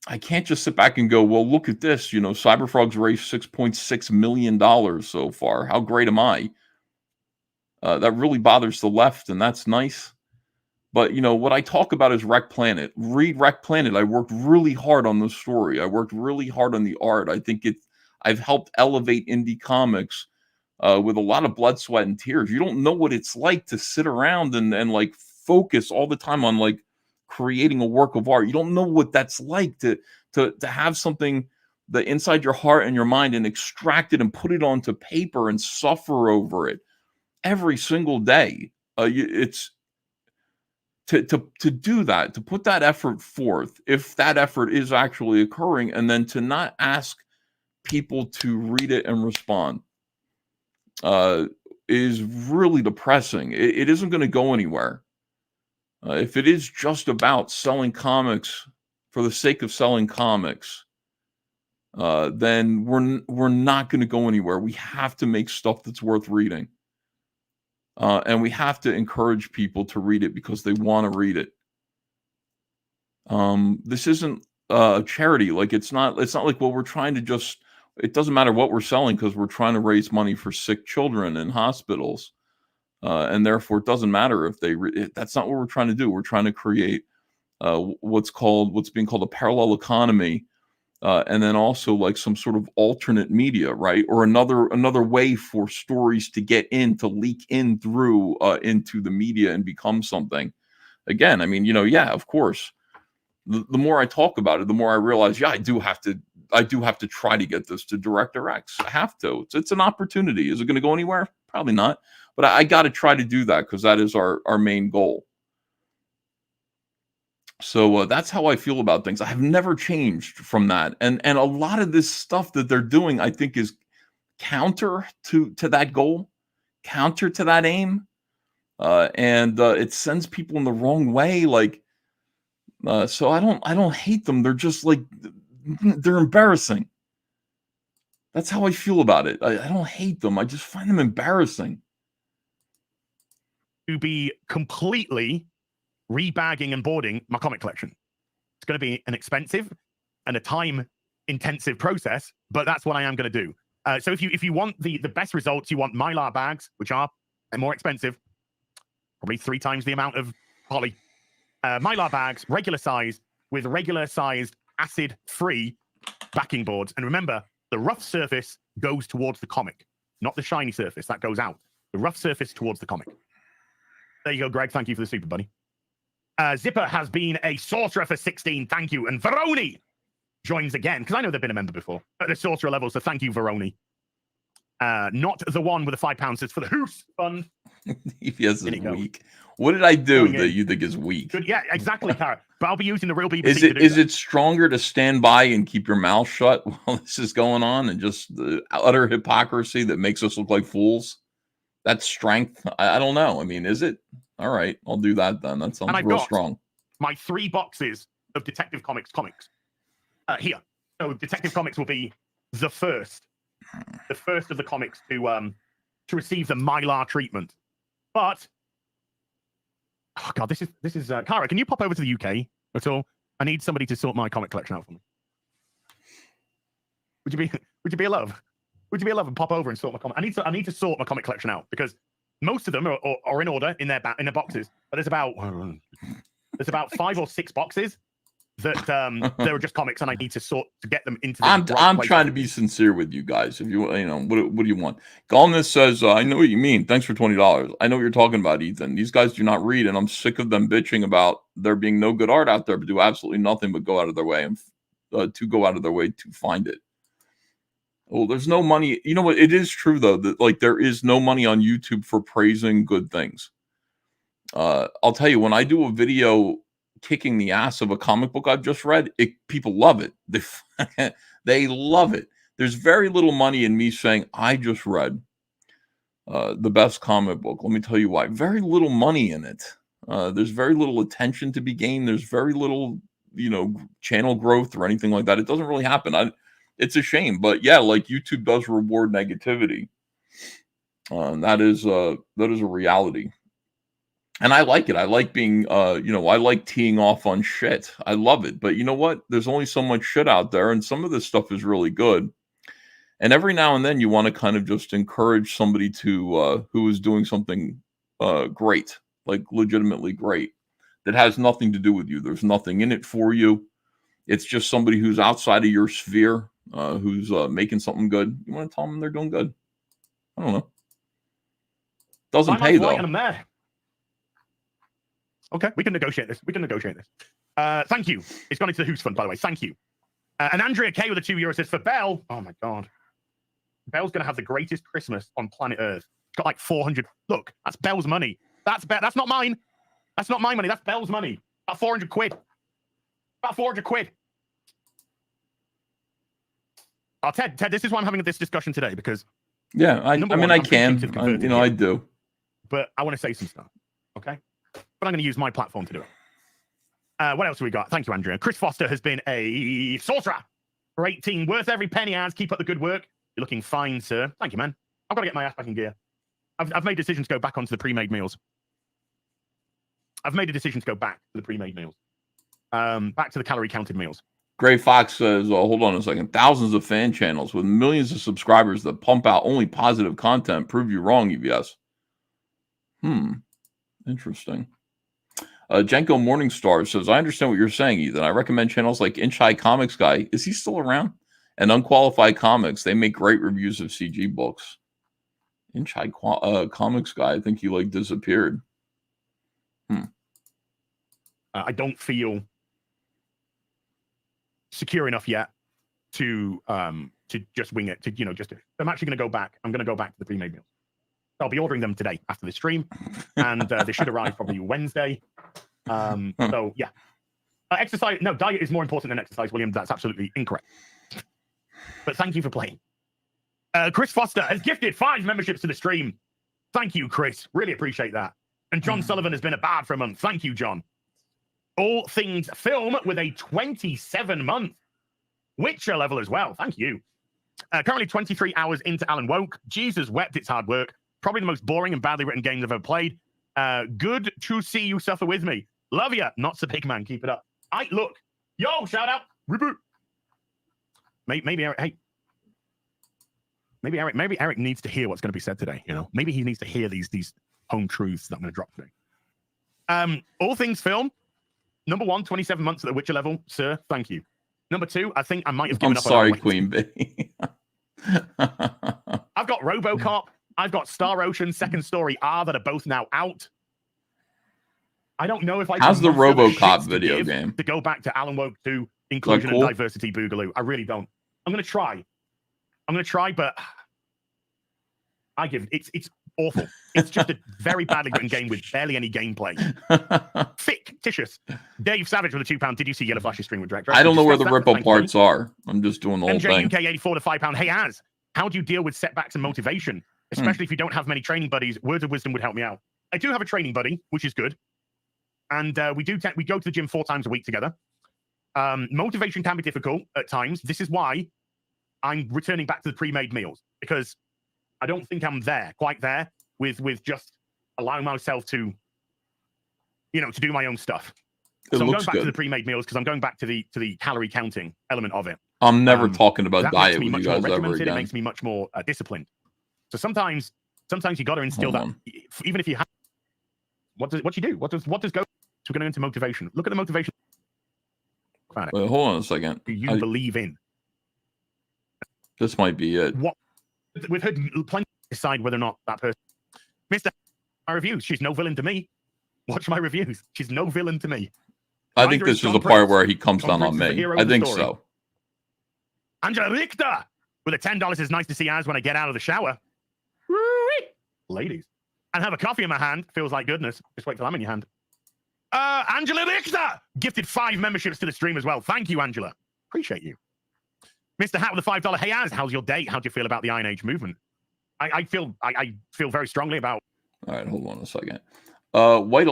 I can't just sit back and go, well, look at this. Cyberfrog's raised $6.6 million so far. How great am I? That really bothers the left, and that's nice. But, what I talk about is Wreck Planet. Read Wreck Planet. I worked really hard on the story. I worked really hard on the art. I think I've helped elevate indie comics with a lot of blood, sweat, and tears. You don't know what it's like to sit around and like focus all the time on like creating a work of art. You don't know what that's like to have something that inside your heart and your mind, and extract it and put it onto paper and suffer over it every single day. It's to do that, to put that effort forth, if that effort is actually occurring, and then to not ask people to read it and respond is really depressing. It isn't going to go anywhere. If it is just about selling comics for the sake of selling comics, then we're not going to go anywhere. We have to make stuff that's worth reading. And we have to encourage people to read it because they want to read it. This isn't a charity. Like, it's not like, well, we're trying to just, it doesn't matter what we're selling because we're trying to raise money for sick children in hospitals. And therefore it doesn't matter if that's not what we're trying to do. We're trying to create what's being called a parallel economy. And then also like some sort of alternate media, right? Or another way for stories to get in, to leak in through into the media and become something. Again, I mean, yeah, of course. The more I talk about it, the more I realize, yeah, I do have to I do have to try to get this to Director X. I have to. It's an opportunity. Is it going to go anywhere? Probably not. But I got to try to do that because that is our main goal. So that's how I feel about things. I have never changed from that. And a lot of this stuff that they're doing, I think, is counter to that goal, counter to that aim. And it sends people in the wrong way. Like, so I don't hate them. They're just like, they're embarrassing. That's how I feel about it. I don't hate them. I just find them embarrassing. To be completely rebagging and boarding my comic collection. It's going to be an expensive and a time-intensive process, but that's what I am going to do. So if you want the best results, you want Mylar bags, which are more expensive, probably 3 times the amount of poly. Mylar bags, regular size, with regular-sized acid-free backing boards. And remember, the rough surface goes towards the comic, not the shiny surface. That goes out. The rough surface towards the comic. There you go, Greg. Thank you for the super, buddy. Zipper has been a sorcerer for 16. Thank you. And Veroni joins again, because I know they've been a member before at the sorcerer level. So thank you, Veroni. Not the one with the £5 says for the Hoos Fund. EPS is weak. What did I do that you think is weak? Good. Yeah, exactly, Cara. But I'll be using the real BBC. Is it stronger to stand by and keep your mouth shut while this is going on, and just the utter hypocrisy that makes us look like fools? That's strength. I don't know. I mean, is it? All right, I'll do that then. That sounds real strong. My 3 boxes of Detective Comics here. So Detective Comics will be the first of the comics to receive the Mylar treatment. But oh god, this is Cara. Can you pop over to the UK at all? I need somebody to sort my comic collection out for me. Would you be a love? Would you be a love and pop over and sort my comic? I need to sort my comic collection out because most of them are in order in their boxes, but there's about 5 or 6 boxes that there are just comics, and I need to sort to get them into. I'm trying to be sincere with you guys. If you know, what do you want? Gallness says, I know what you mean. Thanks for $20. I know what you're talking about, Ethan. These guys do not read, and I'm sick of them bitching about there being no good art out there, but do absolutely nothing but go out of their way and to find it. Well, there's no money. You know what? It is true though that like there is no money on YouTube for praising good things. I'll tell you, when I do a video kicking the ass of a comic book I've just read, people love it. They love it. There's very little money in me saying I just read the best comic book. Let me tell you why. Very little money in it. There's very little attention to be gained. There's very little, channel growth or anything like that. It doesn't really happen. It's a shame, but yeah, like YouTube does reward negativity. That is a reality. And I like it. I like being, I like teeing off on shit. I love it. But you know what? There's only so much shit out there, and some of this stuff is really good. And every now and then you want to kind of just encourage somebody to who is doing something great, like legitimately great, that has nothing to do with you. There's nothing in it for you. It's just somebody who's outside of your sphere, who's making something good. You want to tell them they're doing good. I don't know. Doesn't pay though. Okay, we can negotiate this. Thank you. It's gone into the Hoos Fund, by the way. Thank you. And Andrea K with the €2 says, for Belle, oh my God. Belle's going to have the greatest Christmas on planet Earth. It's got like 400. Look, that's Belle's money. That's not mine. That's not my money. That's Belle's money. About 400 quid. About 400 quid. Oh, Ted, this is why I'm having this discussion today, because... Yeah, I can. I do. But I want to say some stuff, okay? But I'm going to use my platform to do it. What else have we got? Thank you, Andrea. Chris Foster has been a sorcerer for 18. Worth every penny, as. Keep up the good work. You're looking fine, sir. Thank you, man. I've got to get my ass back in gear. I've made decisions to go back onto the pre-made meals. I've made a decision to go back to the pre-made meals. Back to the calorie-counted meals. Gray Fox says, hold on a second. Thousands of fan channels with millions of subscribers that pump out only positive content prove you wrong, EVS. Interesting. Jenko Morningstar says, I understand what you're saying, Ethan. I recommend channels like Inch High Comics Guy. Is he still around? And Unqualified Comics. They make great reviews of CG books. Inch High Comics Guy. I think he disappeared. I don't feel secure enough yet to just wing it. I'm actually going to go back. I'm going to go back to the pre-made meals. I'll be ordering them today after the stream, and they should arrive probably Wednesday. So yeah, exercise. No, diet is more important than exercise, William. That's absolutely incorrect. But thank you for playing. Chris Foster has gifted 5 memberships to the stream. Thank you, Chris. Really appreciate that. And John Sullivan has been a bad for a month. Thank you, John. All Things Film with a 27-month Witcher level as well. Thank you. Currently 23 hours into Alan Woke. Jesus wept, it's hard work. Probably the most boring and badly written games I've ever played. Good to see you suffer with me. Love ya. Not so big man. Keep it up. Look. Yo, shout out. Reboot. Maybe Eric. Hey. Maybe Eric needs to hear what's going to be said today. You know, maybe he needs to hear these home truths that I'm going to drop today. All Things Film. Number 1, 27 months at the Witcher level, sir. Thank you. Number 2, I think I might have given up. I'm sorry, Queen Bee. I've got RoboCop. I've got Star Ocean, Second Story R that are both now out. I don't know if I. How's the RoboCop video game? To go back to Alan Woke 2, inclusion and diversity boogaloo. I really don't. I'm going to try. But I give it's awful. It's just a very badly written game with barely any gameplay. Fictitious. Dave Savage with a £2. Did you see Yellow Flash's stream with Director? I don't know where the ripple parts are. I'm just doing the whole thing. MJ UK 84 to £5. Hey, Az, how do you deal with setbacks and motivation? Especially if you don't have many training buddies. Words of wisdom would help me out. I do have a training buddy, which is good. And we go to the gym 4 times a week together. Motivation can be difficult at times. This is why I'm returning back to the pre-made meals, because I don't think I'm quite there with just allowing myself to, to do my own stuff. So I'm going back to the pre-made meals because I'm going back to the calorie counting element of it. I'm never talking about diet with you guys ever again. It makes me much more disciplined. So sometimes you got to instill that, even if you have. What you do? What does go? So we're going into motivation. Look at the motivation. Wait, hold on a second. Do you believe in? This might be it. What we've heard plenty decide whether or not that person. Mr. My reviews. She's no villain to me. Watch my reviews. She's no villain to me. I think this is the part where he comes down on me. I think so. Angela Richter with a $10 is nice to see Az when I get out of the shower. Ladies. And have a coffee in my hand. Feels like goodness. Just wait till I'm in your hand. Angela Richter gifted 5 memberships to the stream as well. Thank you, Angela. Appreciate you. Mr. Hat with a $5. Hey, Az, how's your day? How do you feel about the Iron Age movement? I feel very strongly about. All right, hold on a second. White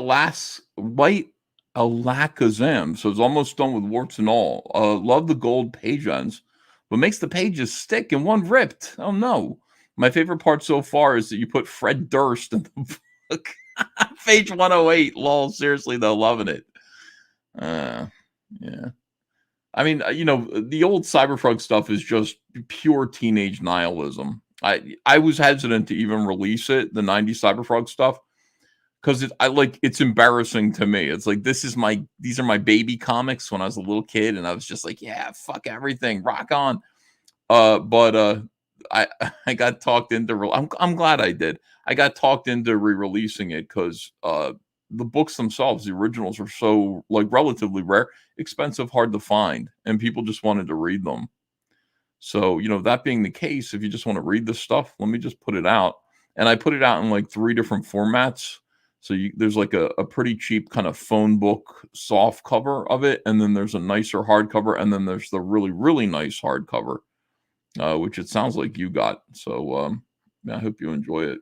Alakazam. So it's almost done with warts and all. Love the gold page ends, but makes the pages stick and one ripped. Oh no. My favorite part so far is that you put Fred Durst in the book. Page 108. Lol. Seriously, though, loving it. Yeah. I mean, the old Cyberpunk stuff is just pure teenage nihilism. I was hesitant to even release it, the 90s Cyberpunk stuff, because it's embarrassing to me. It's like these are my baby comics when I was a little kid, and I was just like, yeah, fuck everything, rock on. But I got talked into. I'm glad I did. I got talked into re-releasing it because the books themselves, the originals, are so relatively rare, expensive, hard to find, and people just wanted to read them. So that being the case, if you just want to read this stuff, let me just put it out. And I put it out in 3 different formats. So there's a pretty cheap kind of phone book soft cover of it, and then there's a nicer hardcover, and then there's the really, really nice hardcover. Which it sounds like you got. So I hope you enjoy it.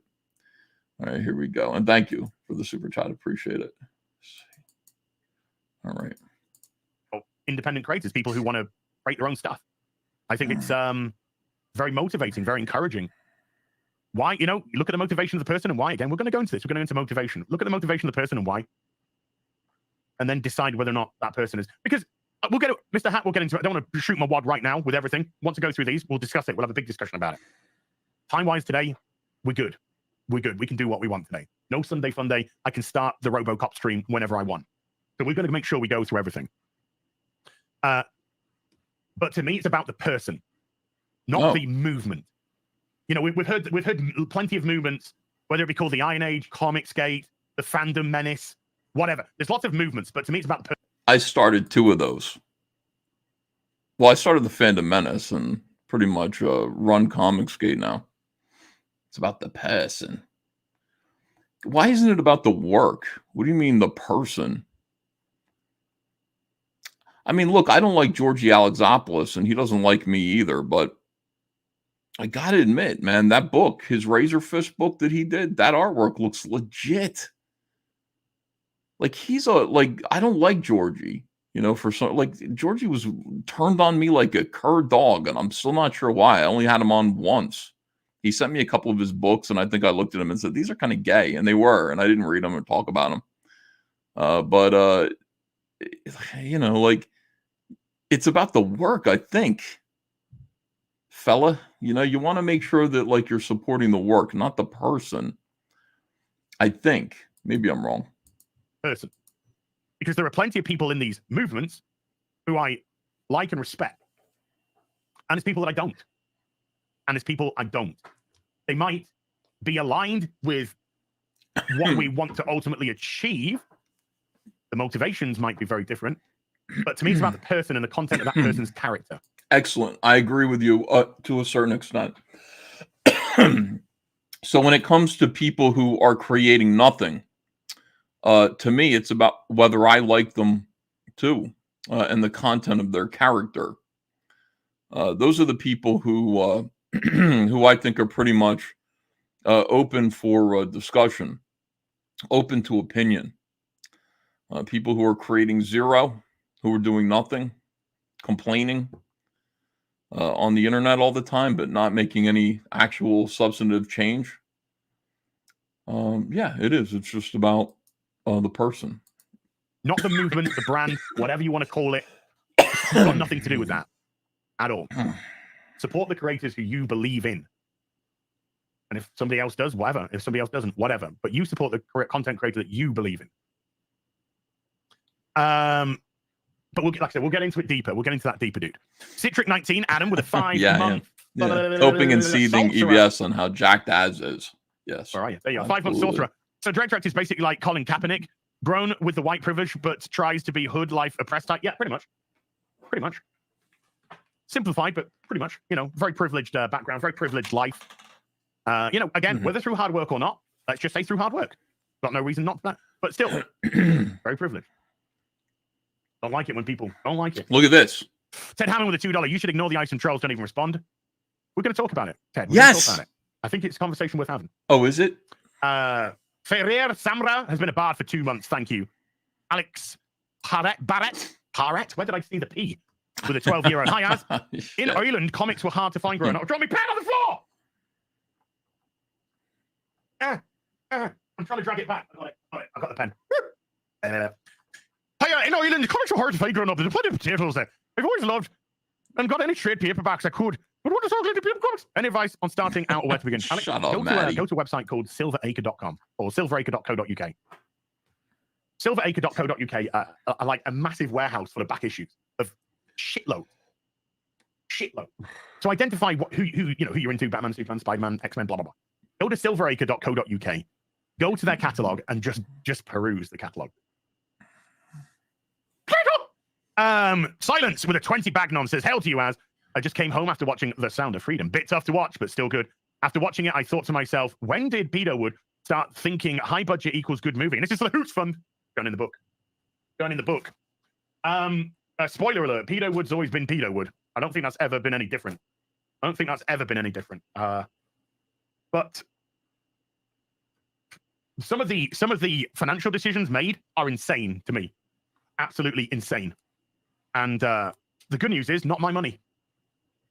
All right, here we go. And thank you for the super chat. Appreciate it. All right. Independent creators, people who want to create their own stuff. I think it's very motivating, very encouraging. Why? Look at the motivation of the person and why. Again, we're going to go into this. We're going to go into motivation. Look at the motivation of the person and why. And then decide whether or not that person is. Because we'll get it, Mr. Hat, we'll get into it. I don't want to shoot my wad right now with everything. Once we go through these, we'll discuss it. We'll have a big discussion about it. Time-wise today, we're good. We're good. We can do what we want today. No Sunday fun day. I can start the RoboCop stream whenever I want. So we're going to make sure we go through everything. But to me, it's about the person, not the movement. We've heard plenty of movements, whether it be called the Iron Age, Comicsgate, the Fandom Menace, whatever. There's lots of movements, but to me, it's about the person. I started 2 of those. Well, I started the Phantom Menace and pretty much run Comicsgate now. It's about the person. Why isn't it about the work? What do you mean the person? I mean, look, I don't like Georgie Alexopoulos, and he doesn't like me either, but I gotta admit, man, that book, his Razor Fist book that he did, that artwork looks legit. Like, I don't like Georgie, for some, like, Georgie was turned on me like a cur dog, and I'm still not sure why. I only had him on once. He sent me a couple of his books, and I think I looked at them and said, these are kind of gay, and they were, and I didn't read them or talk about them. But like, it's about the work, I think. Fella, you want to make sure that, like, you're supporting the work, not the person. I think. Maybe I'm wrong. Person. Because there are plenty of people in these movements who I like and respect. And it's people that I don't. And it's people I don't. They might be aligned with what we want to ultimately achieve. The motivations might be very different. But to me, it's about the person and the content of that person's character. Excellent. I agree with you to a certain extent. So when it comes to people who are creating nothing, to me, it's about whether I like them too, and the content of their character. Those are the people who who I think are pretty much open for discussion, open to opinion. People who are creating zero, who are doing nothing, complaining on the internet all the time, but not making any actual substantive change. Yeah, it is. It's just about the person. Not the movement, the brand, whatever you want to call it. It's got nothing to do with that at all. Support the creators who you believe in. And if somebody else does, whatever. If somebody else doesn't, whatever. But you support the content creator that you believe in. But like I said, we'll get into it deeper. We'll get into that deeper, dude. Citric 19, Adam, with a 5-month. Yeah. Coping and seething EBS on how jacked Az is. Yes. All right. There you are. 5-month sorcerer. So Dread Tract is basically like Colin Kaepernick, grown with the white privilege, but tries to be hood life oppressed type. Yeah, pretty much. Pretty much. Simplified, but pretty much. Very privileged background, very privileged life. Again, whether through hard work or not, let's just say through hard work. Got no reason not to that. But still, very privileged. Don't like it when people don't like it. Look at this. Ted Hammond with a $2. You should ignore the ISOM trolls. Don't even respond. We're going to talk about it, Ted. Yes. Talk about it. I think it's a conversation worth having. Oh, is it? Ferrer Samra has been a bard for 2 months. Thank you. Alex Barrett. Where did I see the P? With a 12-year-old. Hi, Az. In Ireland, comics were hard to find growing up. Drop me pen on the floor! I'm trying to drag it back. I got it. I got the pen. In Ireland, comics were hard to find growing up. There's plenty of potatoes there. I've always loved and got any trade paperbacks I could. But what is all the people comics? Any advice on starting out or where to begin? Alex, Shut up, go to a website called silveracre.com or silveracre.co.uk. Silveracre.co.uk are like a massive warehouse full of back issues of shitload. So identify who you're into: Batman, Superman, Spider-Man, X-Men, blah blah blah. Go to silveracre.co.uk. Go to their catalog and just peruse the catalog. Silence with a 20 Bagnon says, "Hell to you, Az. I just came home after watching The Sound of Freedom. Bit tough to watch, but still good. After watching it, I thought to myself, when did Peter Wood start thinking high budget equals good movie? And this is the Hoots Fund. Going in the book. Spoiler alert, Peter Wood's always been Peter Wood. I don't think that's ever been any different. But some of the financial decisions made are insane to me. Absolutely insane. And the good news is, not my money.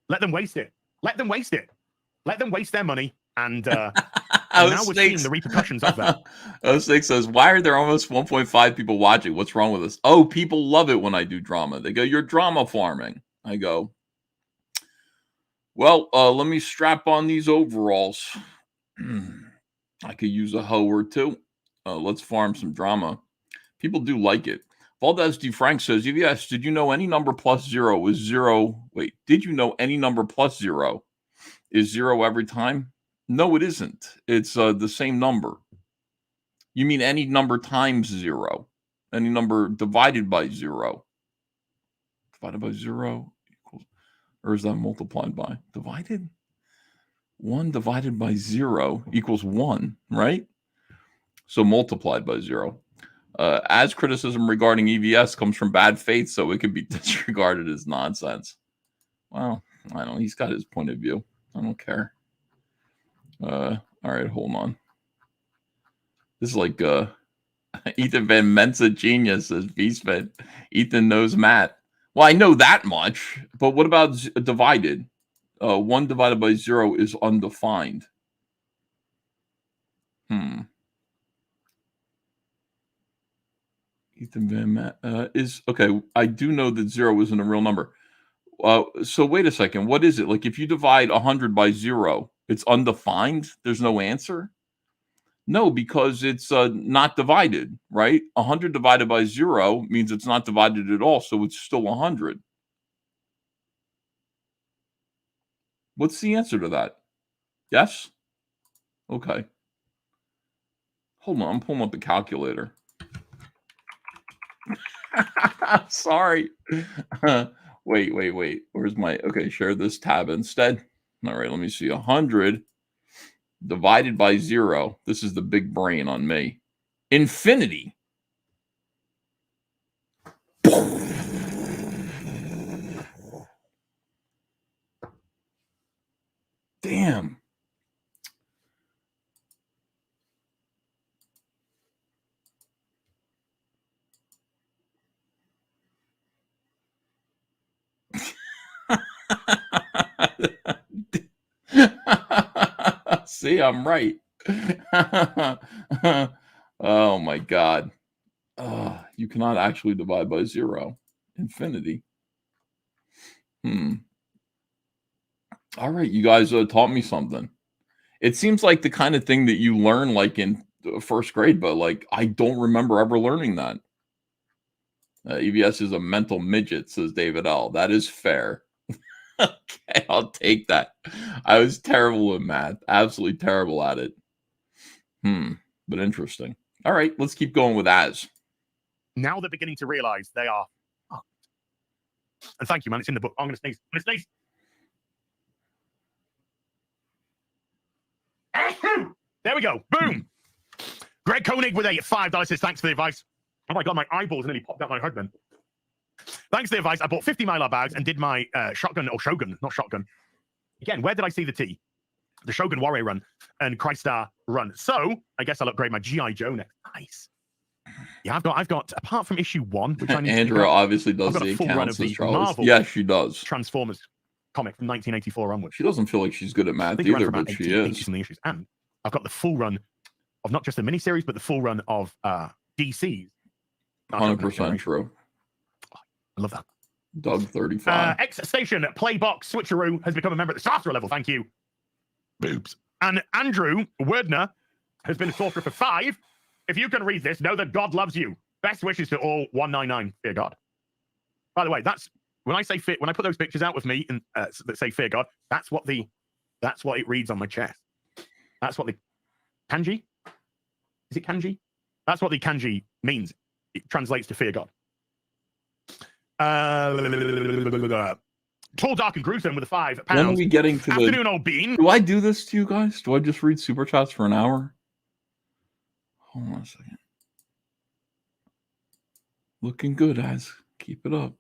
Let them waste it. Let them waste their money. And now we're seeing the repercussions of that. O6 says, why are there almost 1.5 people watching? What's wrong with us? Oh, people love it when I do drama. They go, you're drama farming. I go, well, let me strap on these overalls. I could use a hoe or two. Let's farm some drama. People do like it. Valdez D. Frank says, yes, did you know any number plus zero is zero? Wait, did you know any number plus zero is zero every time? No, it isn't. It's the same number. You mean any number times zero. Any number divided by zero. Divided by zero equals Or is that multiplied by? Divided? 1 divided by 0 equals 1, right? So multiplied by 0. As criticism regarding EVS comes from bad faith, so it can be disregarded as nonsense. Well, I don't know. He's got his point of view. I don't care. All right, hold on. This is like Ethan Van Mensa genius, says Beastman. Ethan knows Matt. Well, I know that much, but what about divided? 1 divided by 0 is undefined. Ethan Van Matt is okay. I do know that 0 isn't a real number. So wait a second. What is it? Like if you divide 100 by 0, it's undefined? There's no answer? No, because it's not divided, right? 100 divided by 0 means it's not divided at all, so it's still 100. What's the answer to that? Yes? Okay. Hold on, I'm pulling up the calculator. Sorry. Wait. Where's my... Okay, share this tab instead. All right, let me see. 100 divided by 0. This is the big brain on me. Infinity. Damn. See, I'm right. Oh my God. You cannot actually divide by 0. Infinity. All right, you guys taught me something. It seems like the kind of thing that you learn like in first grade, but like I don't remember ever learning that. EVS is a mental midget, says David L. That is fair. Okay, I'll take that. I was terrible at math. Absolutely terrible at it. But interesting. All right, let's keep going with as. Now they're beginning to realize they are. And thank you, man. It's in the book. I'm going to sneeze. I'm going to sneeze. There we go. Boom. Greg Koenig with a $5 says, thanks for the advice. Oh my God, my eyeballs nearly popped out my head then. Thanks for the advice. I bought 50 Mylar bags and did my shotgun, or Shogun, not shotgun. Again, where did I see the T? The Shogun Warrior run and Crystar run. So I guess I'll upgrade my G.I. Joe next. Nice. Yeah, I've got apart from issue 1, which I need Andrea to obviously does the the full run accounts of as the Charles. Marvel Yes, she does. Transformers comic from 1984 onwards. She doesn't feel like she's good at math either, but she is. Issues. And I've got the full run of not just the miniseries, but the full run of DC's. 100% true. I love that. Doug 35. X Station Playbox Switcheroo has become a member at the Sorcerer level. Thank you. Boobs. And Andrew Wordner has been a sorcerer for 5. If you can read this, know that God loves you. Best wishes to all 199. Fear God. By the way, that's when I say fear, when I put those pictures out with me and that say fear God, that's what it reads on my chest. That's what the kanji. Is it kanji? That's what the kanji means. It translates to fear God. Tall, dark, and gruesome with a £5. When are we getting to Afternoon, old bean. Do I do this to you guys? Do I just read super chats for an hour? Hold on a second. Looking good, guys. Keep it up.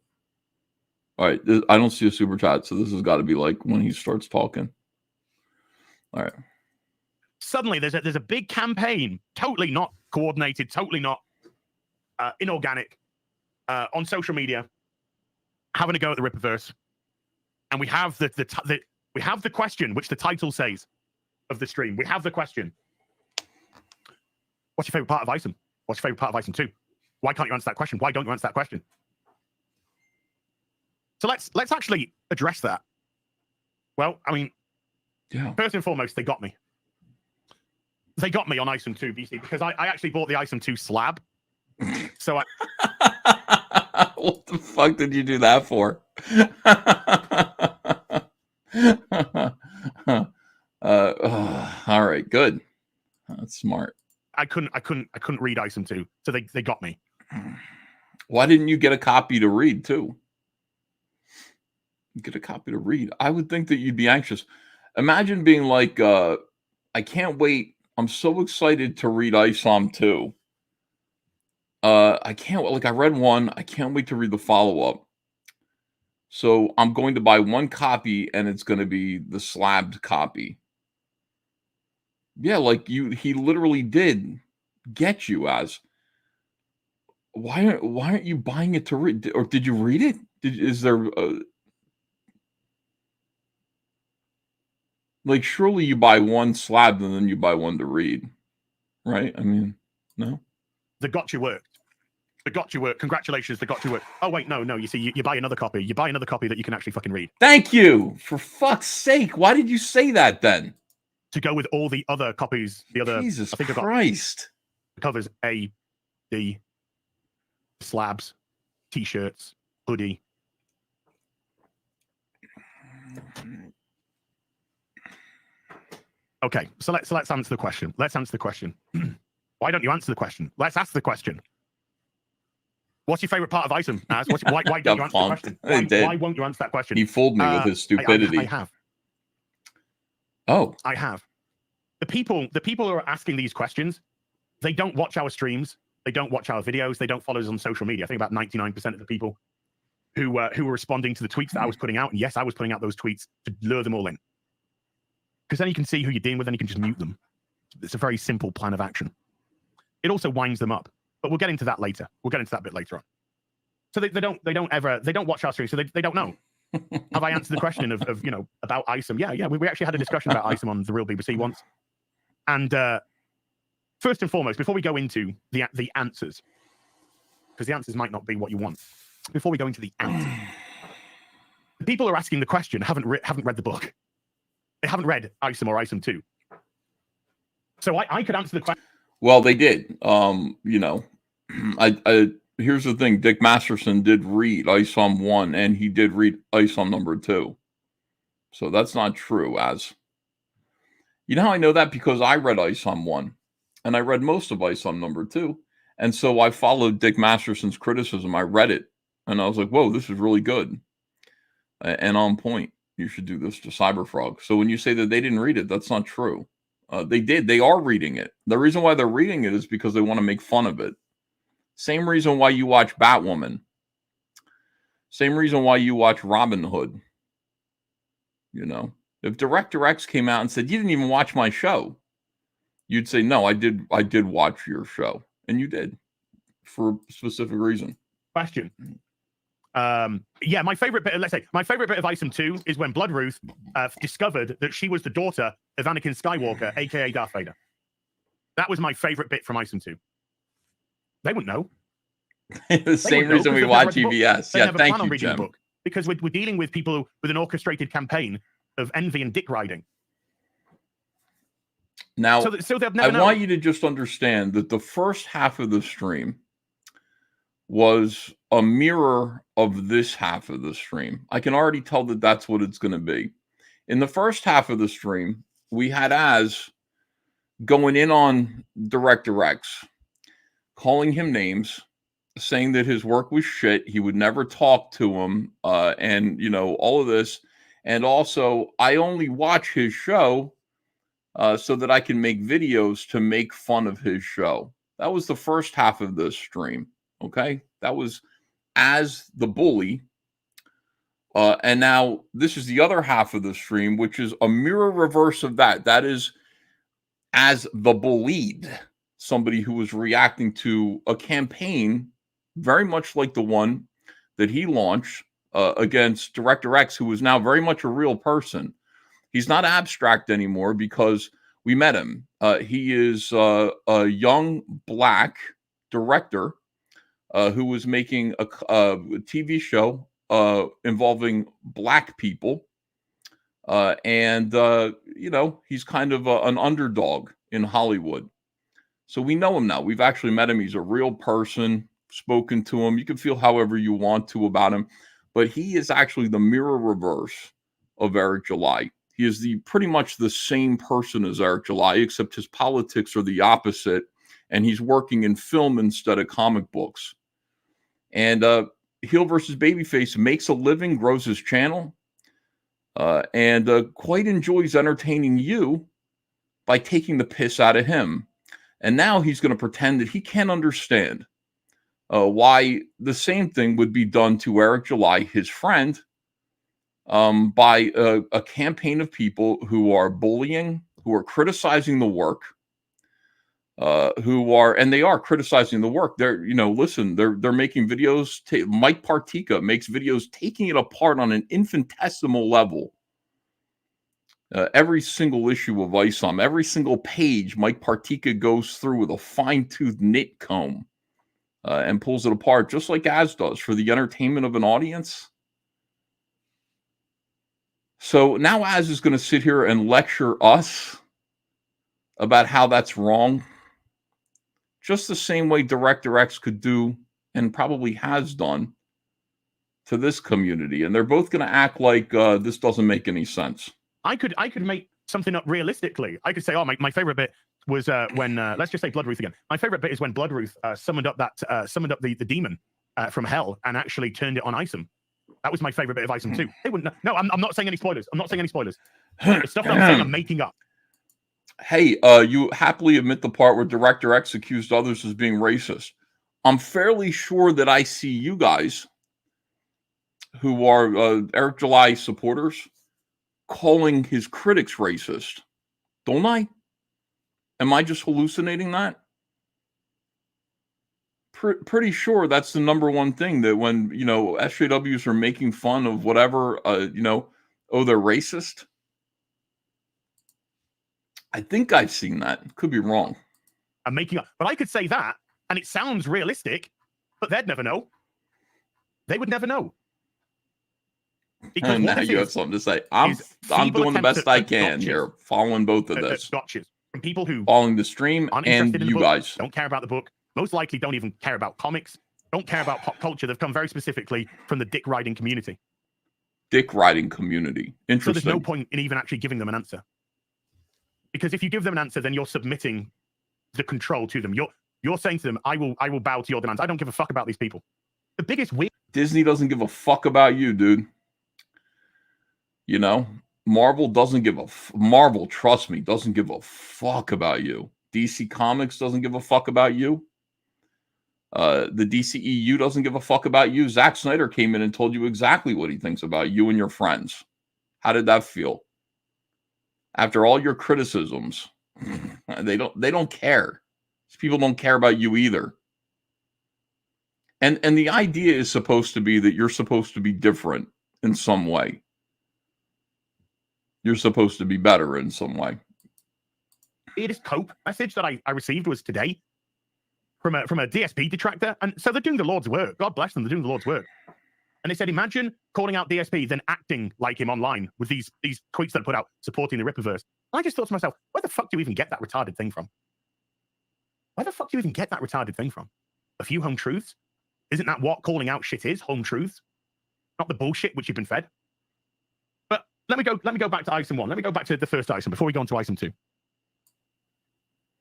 All right. I don't see a super chat, so this has got to be like when he starts talking. All right. Suddenly, there's a big campaign, totally not coordinated, totally not inorganic, on social media, having a go at the Rippaverse, and we have we have the question, which the title says of the stream. We have the question: what's your favorite part of ISOM? What's your favorite part of ISOM 2? Why can't you answer that question? Why don't you answer that question? So let's actually address that. Well, I mean, yeah. First and foremost, they got me. They got me on ISOM 2 BC because I actually bought the ISOM 2 slab. So what the fuck did you do that for? All right, good. That's smart. I couldn't read ISOM 2, so they got me. Why didn't you get a copy to read too? Get a copy to read. I would think that you'd be anxious. Imagine being like, I can't wait. I'm so excited to read ISOM 2. I can't, like, I read one. I can't wait to read the follow-up. So I'm going to buy one copy, and it's going to be the slabbed copy. Yeah, like he literally did get you as. Why aren't you buying it to read? Or did you read it? Is there like, surely you buy one slabbed and then you buy one to read, right? I mean, no. The gotcha worked. The gotcha worked. Congratulations, the gotcha worked. Oh wait, no. You see, you buy another copy. You buy another copy that you can actually fucking read. Thank you. For fuck's sake, why did you say that then? To go with all the other copies, the other Jesus I think Christ. I've got covers A, D, slabs, t-shirts, hoodie. Okay, so let's answer the question. Let's answer the question. Why don't you answer the question? Let's ask the question. What's your favorite part of ISOM? Why don't you answer the question? Why won't you answer that question? He fooled me with his stupidity. I have. Oh. I have. The people who are asking these questions, they don't watch our streams. They don't watch our videos. They don't follow us on social media. I think about 99% of the people who were responding to the tweets that I was putting out, and yes, I was putting out those tweets to lure them all in. Because then you can see who you're dealing with, and you can just mute them. It's a very simple plan of action. It also winds them up, but we'll get into that later. We'll get into that bit later on. So they don't watch our streams, so they don't know. Have I answered the question of about ISOM? Yeah. We actually had a discussion about ISOM on the Real BBC once. And first and foremost, before we go into the answers, because the answers might not be what you want. Before we go into the answers, the people who are asking the question haven't read the book. They haven't read ISOM or ISOM 2. So I could answer the question. Well, they did. Here's the thing. Dick Masterson did read ISOM 1, and he did read ISOM number 2. So that's not true. As you know how I know that? Because I read ISOM 1, and I read most of ISOM number 2. And so I followed Dick Masterson's criticism. I read it, and I was like, whoa, this is really good. And on point. You should do this to Cyberfrog. So when you say that they didn't read it, that's not true. They did. They are reading it. The reason why they're reading it is because they want to make fun of it. Same reason why you watch Batwoman. Same reason why you watch Robin Hood. If Director X came out and said, you didn't even watch my show, you'd say, no, I did watch your show. And you did, for a specific reason. Question. My favorite bit, my favorite bit of ISOM 2 is when Blood Ruth discovered that she was the daughter of Anakin Skywalker, aka Darth Vader. That was my favorite bit from ISOM 2. They wouldn't know. The same reason we watch EBS. Yeah, thank you, Jim. Because we're dealing with people with an orchestrated campaign of envy and dick riding. Now, so they'll never know. I want you to just understand that the first half of the stream was a mirror of this half of the stream. I can already tell that that's what it's going to be. In the first half of the stream, we had Az going in on Director X, calling him names, saying that his work was shit. He would never talk to him, and all of this. And also, I only watch his show so that I can make videos to make fun of his show. That was the first half of this stream. Okay, that was as the bully. And now this is the other half of the stream, which is a mirror reverse of that. That is as the bullied, somebody who was reacting to a campaign very much like the one that he launched against Director X, who is now very much a real person. He's not abstract anymore because we met him. He is a young black director who was making a TV show involving black people. And he's kind of an underdog in Hollywood. So we know him now. We've actually met him. He's a real person, spoken to him. You can feel however you want to about him. But he is actually the mirror reverse of Eric July. He is pretty much the same person as Eric July, except his politics are the opposite. And he's working in film instead of comic books. And Heel vs. Babyface makes a living, grows his channel. and quite enjoys entertaining you by taking the piss out of him. And now he's going to pretend that he can't understand why the same thing would be done to Eric July, his friend, by a campaign of people who are bullying, who are criticizing the work, and they are criticizing the work. They're, listen, they're making videos. Mike Partika makes videos taking it apart on an infinitesimal level. Every single issue of ISOM, every single page, Mike Partika goes through with a fine-tooth nit comb and pulls it apart, just like Az does, for the entertainment of an audience. So now Az is going to sit here and lecture us about how that's wrong, just the same way Director X could do and probably has done to this community. And they're both going to act like this doesn't make any sense. I could make something up realistically. I could say, oh, my favorite bit was when let's just say Bloodruth again. My favorite bit is when Bloodruth summoned up the demon from hell and actually turned it on ISOM. That was my favorite bit of ISOM 2. They wouldn't. No, I'm not saying any spoilers. I'm not saying any spoilers. The stuff that I'm saying, I'm making up. Hey, you happily admit the part where Director X accused others of being racist. I'm fairly sure that I see you guys who are Eric July supporters calling his critics racist, don't I? Am I just hallucinating that? Pretty sure that's the number one thing, that when, SJWs are making fun of whatever, they're racist. I think I've seen that. Could be wrong. I'm making up. But I could say that, and it sounds realistic, but they'd never know. They would never know. Because now you have something to say. I'm doing the best I can here, following both of this. Gotchas from people who following the stream and you guys don't care about the book. Most likely don't even care about comics. Don't care about pop culture. They've come very specifically from the dick riding community. Dick riding community. Interesting. So there's no point in even actually giving them an answer. Because if you give them an answer, then you're submitting the control to them. You're saying to them, I will bow to your demands. I don't give a fuck about these people. The biggest weird. Disney doesn't give a fuck about you, dude. Marvel doesn't give a Marvel, trust me, doesn't give a fuck about you. DC Comics doesn't give a fuck about you. The DCEU doesn't give a fuck about you. Zack Snyder came in and told you exactly what he thinks about you and your friends. How did that feel? After all your criticisms, they don't care. These people don't care about you either. And the idea is supposed to be that you're supposed to be different in some way. You're supposed to be better in some way. Weirdest cope message that I received was today from a DSP detractor. And so they're doing the Lord's work. God bless them. They're doing the Lord's work. And they said, imagine calling out DSP, then acting like him online with these tweets that I put out supporting the Rippaverse. And I just thought to myself, where the fuck do you even get that retarded thing from? Where the fuck do you even get that retarded thing from? A few home truths? Isn't that what calling out shit is? Home truths? Not the bullshit which you've been fed. But let me go back to ISOM 1. Let me go back to the first ISOM before we go on to ISOM 2.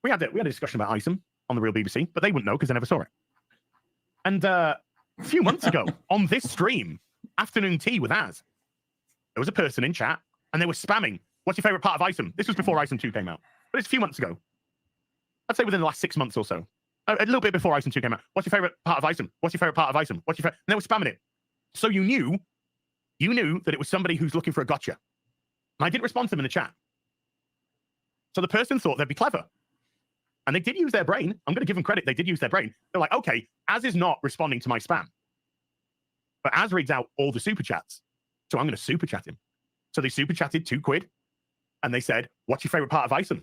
We had a discussion about ISOM on the Real BBC, but they wouldn't know because they never saw it. And a few months ago on this stream, Afternoon Tea with Az, there was a person in chat and they were spamming, what's your favorite part of ISOM? This was before ISOM 2 came out, but it's a few months ago. I'd say within the last 6 months or so. A little bit before ISOM 2 came out. What's your favorite part of ISOM? What's your favorite part of ISOM? What's your favorite? And they were spamming it. So you knew that it was somebody who's looking for a gotcha. And I didn't respond to them in the chat. So the person thought they'd be clever. And they did use their brain. I'm going to give them credit. They did use their brain. They're like, okay, Az is not responding to my spam. But Az reads out all the super chats. So I'm going to super chat him. So they super chatted £2. And they said, what's your favorite part of ISOM?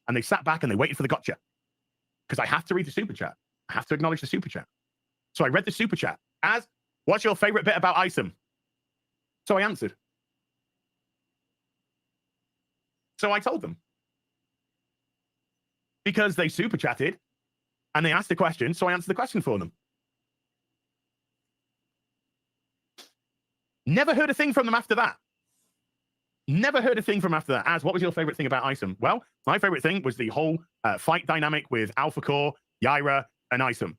And they sat back and they waited for the gotcha. Because I have to read the super chat. I have to acknowledge the super chat. So I read the super chat. Az, what's your favorite bit about ISOM? So I answered. So I told them. Because they super chatted and they asked a question, so I answered the question for them. Never heard a thing from them after that. Never heard a thing from after that. Az, what was your favorite thing about ISOM? Well, my favorite thing was the whole fight dynamic with Alpha Core, Yaira, and ISOM.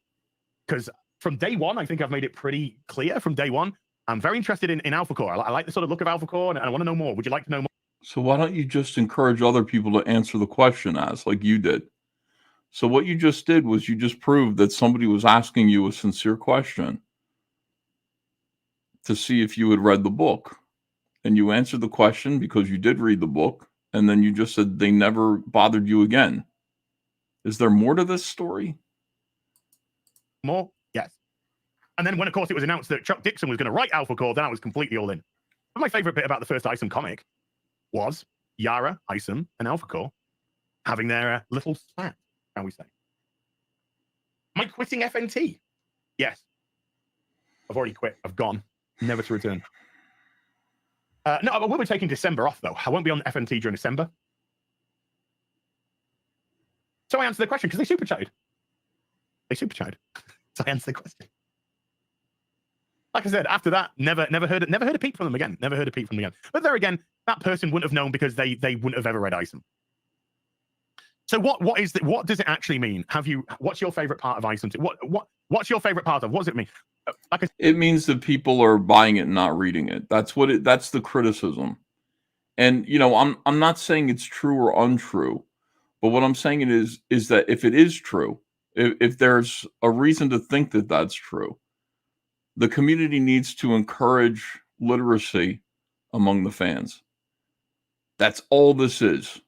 Because from day one, I think I've made it pretty clear from day one, I'm very interested in Alpha Core. I like the sort of look of Alpha Core, and I want to know more. Would you like to know more? So why don't you just encourage other people to answer the question as like you did? So what you just did was you just proved that somebody was asking you a sincere question to see if you had read the book. And you answered the question because you did read the book, and then you just said they never bothered you again. Is there more to this story? More? Yes. And then when, of course, it was announced that Chuck Dixon was going to write Alpha Core, then I was completely all in. But my favorite bit about the first ISOM comic was Yara, ISOM, and Alpha Core having their little spat, shall we say. Am I quitting FNT? Yes. I've already quit. I've gone. Never to return. No, I will be taking December off, though. I won't be on FNT during December. So I answered the question because they super chatted. So I answered the question. Like I said, after that, never heard a peep from them again. Never heard a peep from them again. But there again, that person wouldn't have known because they wouldn't have ever read ISOM. So what does it actually mean? What's your favorite part of ISOM? What's your favorite part of? What does it mean? It means that people are buying it and not reading it. That's the criticism. And I'm not saying it's true or untrue, but what I'm saying is that if it is true, if there's a reason to think that that's true, the community needs to encourage literacy among the fans. That's all this is.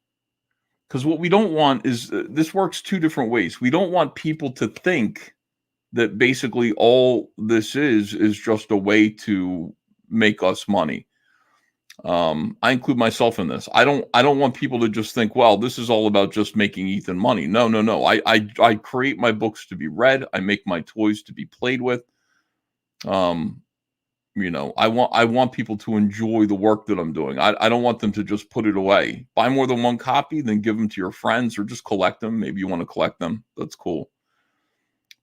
Because what we don't want is, this works two different ways. We don't want people to think that basically all this is just a way to make us money. I include myself in this. I don't want people to just think, well, this is all about just making Ethan money. No. I create my books to be read. I make my toys to be played with. I want people to enjoy the work that I'm doing. I don't want them to just put it away. Buy more than one copy, then give them to your friends or just collect them. Maybe you want to collect them. That's cool.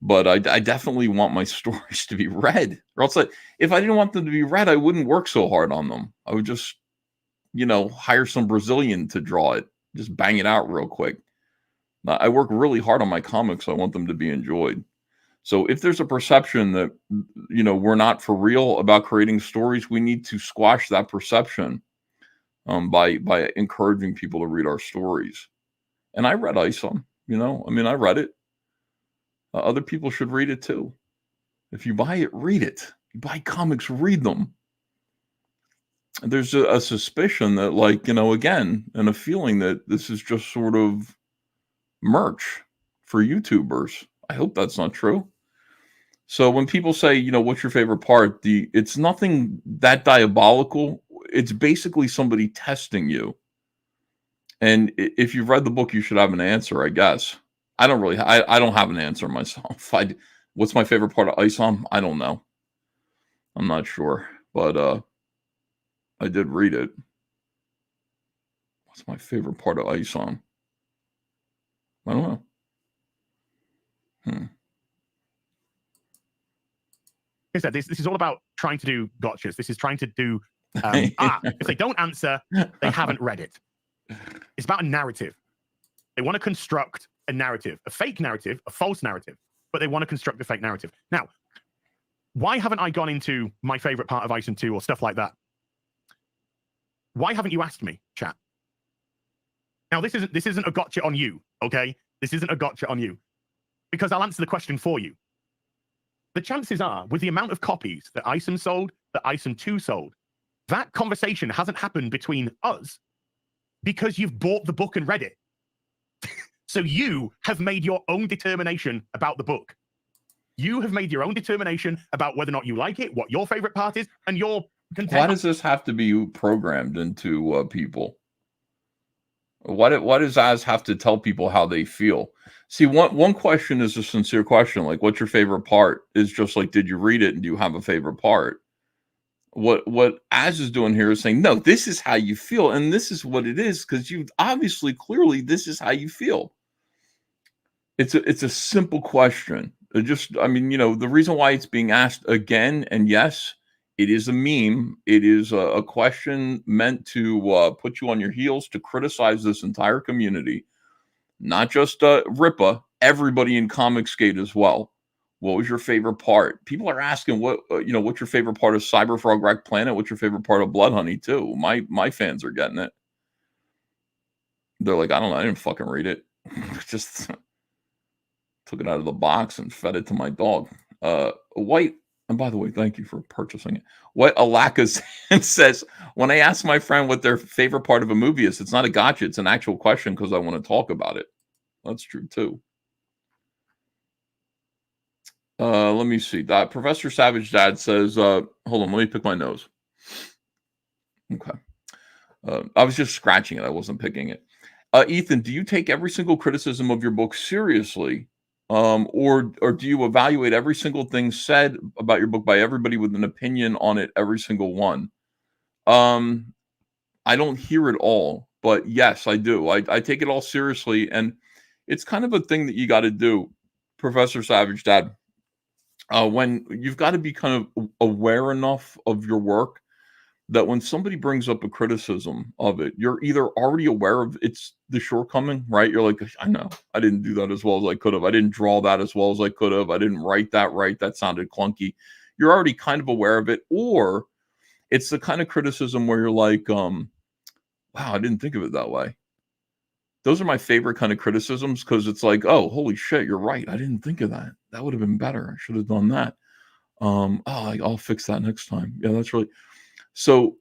But I definitely want my stories to be read. Or else, if I didn't want them to be read, I wouldn't work so hard on them. I would just, hire some Brazilian to draw it. Just bang it out real quick. I work really hard on my comics. I want them to be enjoyed. So if there's a perception that, we're not for real about creating stories, we need to squash that perception by encouraging people to read our stories. And I read ISOM, I read it. Other people should read it too. If you buy it, read it. You buy comics, read them. There's a suspicion that, again, and a feeling that this is just sort of merch for YouTubers. I hope that's not true. So when people say, what's your favorite part? It's nothing that diabolical. It's basically somebody testing you. And if you've read the book, you should have an answer, I guess. I don't have an answer myself. What's my favorite part of ISOM? I don't know. I'm not sure, but I did read it. What's my favorite part of ISOM? I don't know. Like I said, this is all about trying to do gotchas. This is trying to do if they don't answer, they haven't read it. It's about a narrative. They want to construct a narrative, a fake narrative, a false narrative, but they want to construct a fake narrative. Now, why haven't I gone into my favorite part of ISOM 2 or stuff like that? Why haven't you asked me, chat? Now, this isn't a gotcha on you, okay? This isn't a gotcha on you, because I'll answer the question for you. The chances are, with the amount of copies that ISOM sold, that ISOM 2 sold, that conversation hasn't happened between us because you've bought the book and read it. So you have made your own determination about the book. You have made your own determination about whether or not you like it, what your favorite part is, and your content. Why does this have to be programmed into people? Why does Az have to tell people how they feel? See, one question is a sincere question, like, what's your favorite part? Is just like, did you read it and do you have a favorite part? What Az is doing here is saying, no, this is how you feel, and this is what it is, because you obviously, clearly, this is how you feel. It's a simple question. The reason why it's being asked again, and yes, it is a meme. It is a question meant to put you on your heels, to criticize this entire community, not just Rippa, everybody in Comicsgate as well. What was your favorite part? People are asking what's your favorite part of Cyberfrog Wreck Planet? What's your favorite part of Blood Honey too? My fans are getting it. They're like, I don't know, I didn't fucking read it. Just took it out of the box and fed it to my dog. White, and by the way, thank you for purchasing it. What Alaka says, when I ask my friend what their favorite part of a movie is, it's not a gotcha, it's an actual question because I want to talk about it. That's true too. Let me see. Professor Savage Dad says, hold on, let me pick my nose. Okay. I was just scratching it. I wasn't picking it. Ethan, do you take every single criticism of your book seriously? Or do you evaluate every single thing said about your book by everybody with an opinion on it, every single one? I don't hear it all, but yes, I do. I take it all seriously, and it's kind of a thing that you got to do, Professor Savage Dad. When you've got to be kind of aware enough of your work that when somebody brings up a criticism of it, you're either already aware of it's the shortcoming, right? You're like, I know, I didn't do that as well as I could have. I didn't draw that as well as I could have. I didn't write that right. That sounded clunky. You're already kind of aware of it. Or it's the kind of criticism where you're like, wow, I didn't think of it that way. Those are my favorite kind of criticisms because it's like, oh, holy shit, you're right. I didn't think of that. That would have been better. I should have done that. I'll fix that next time. Yeah, that's really... So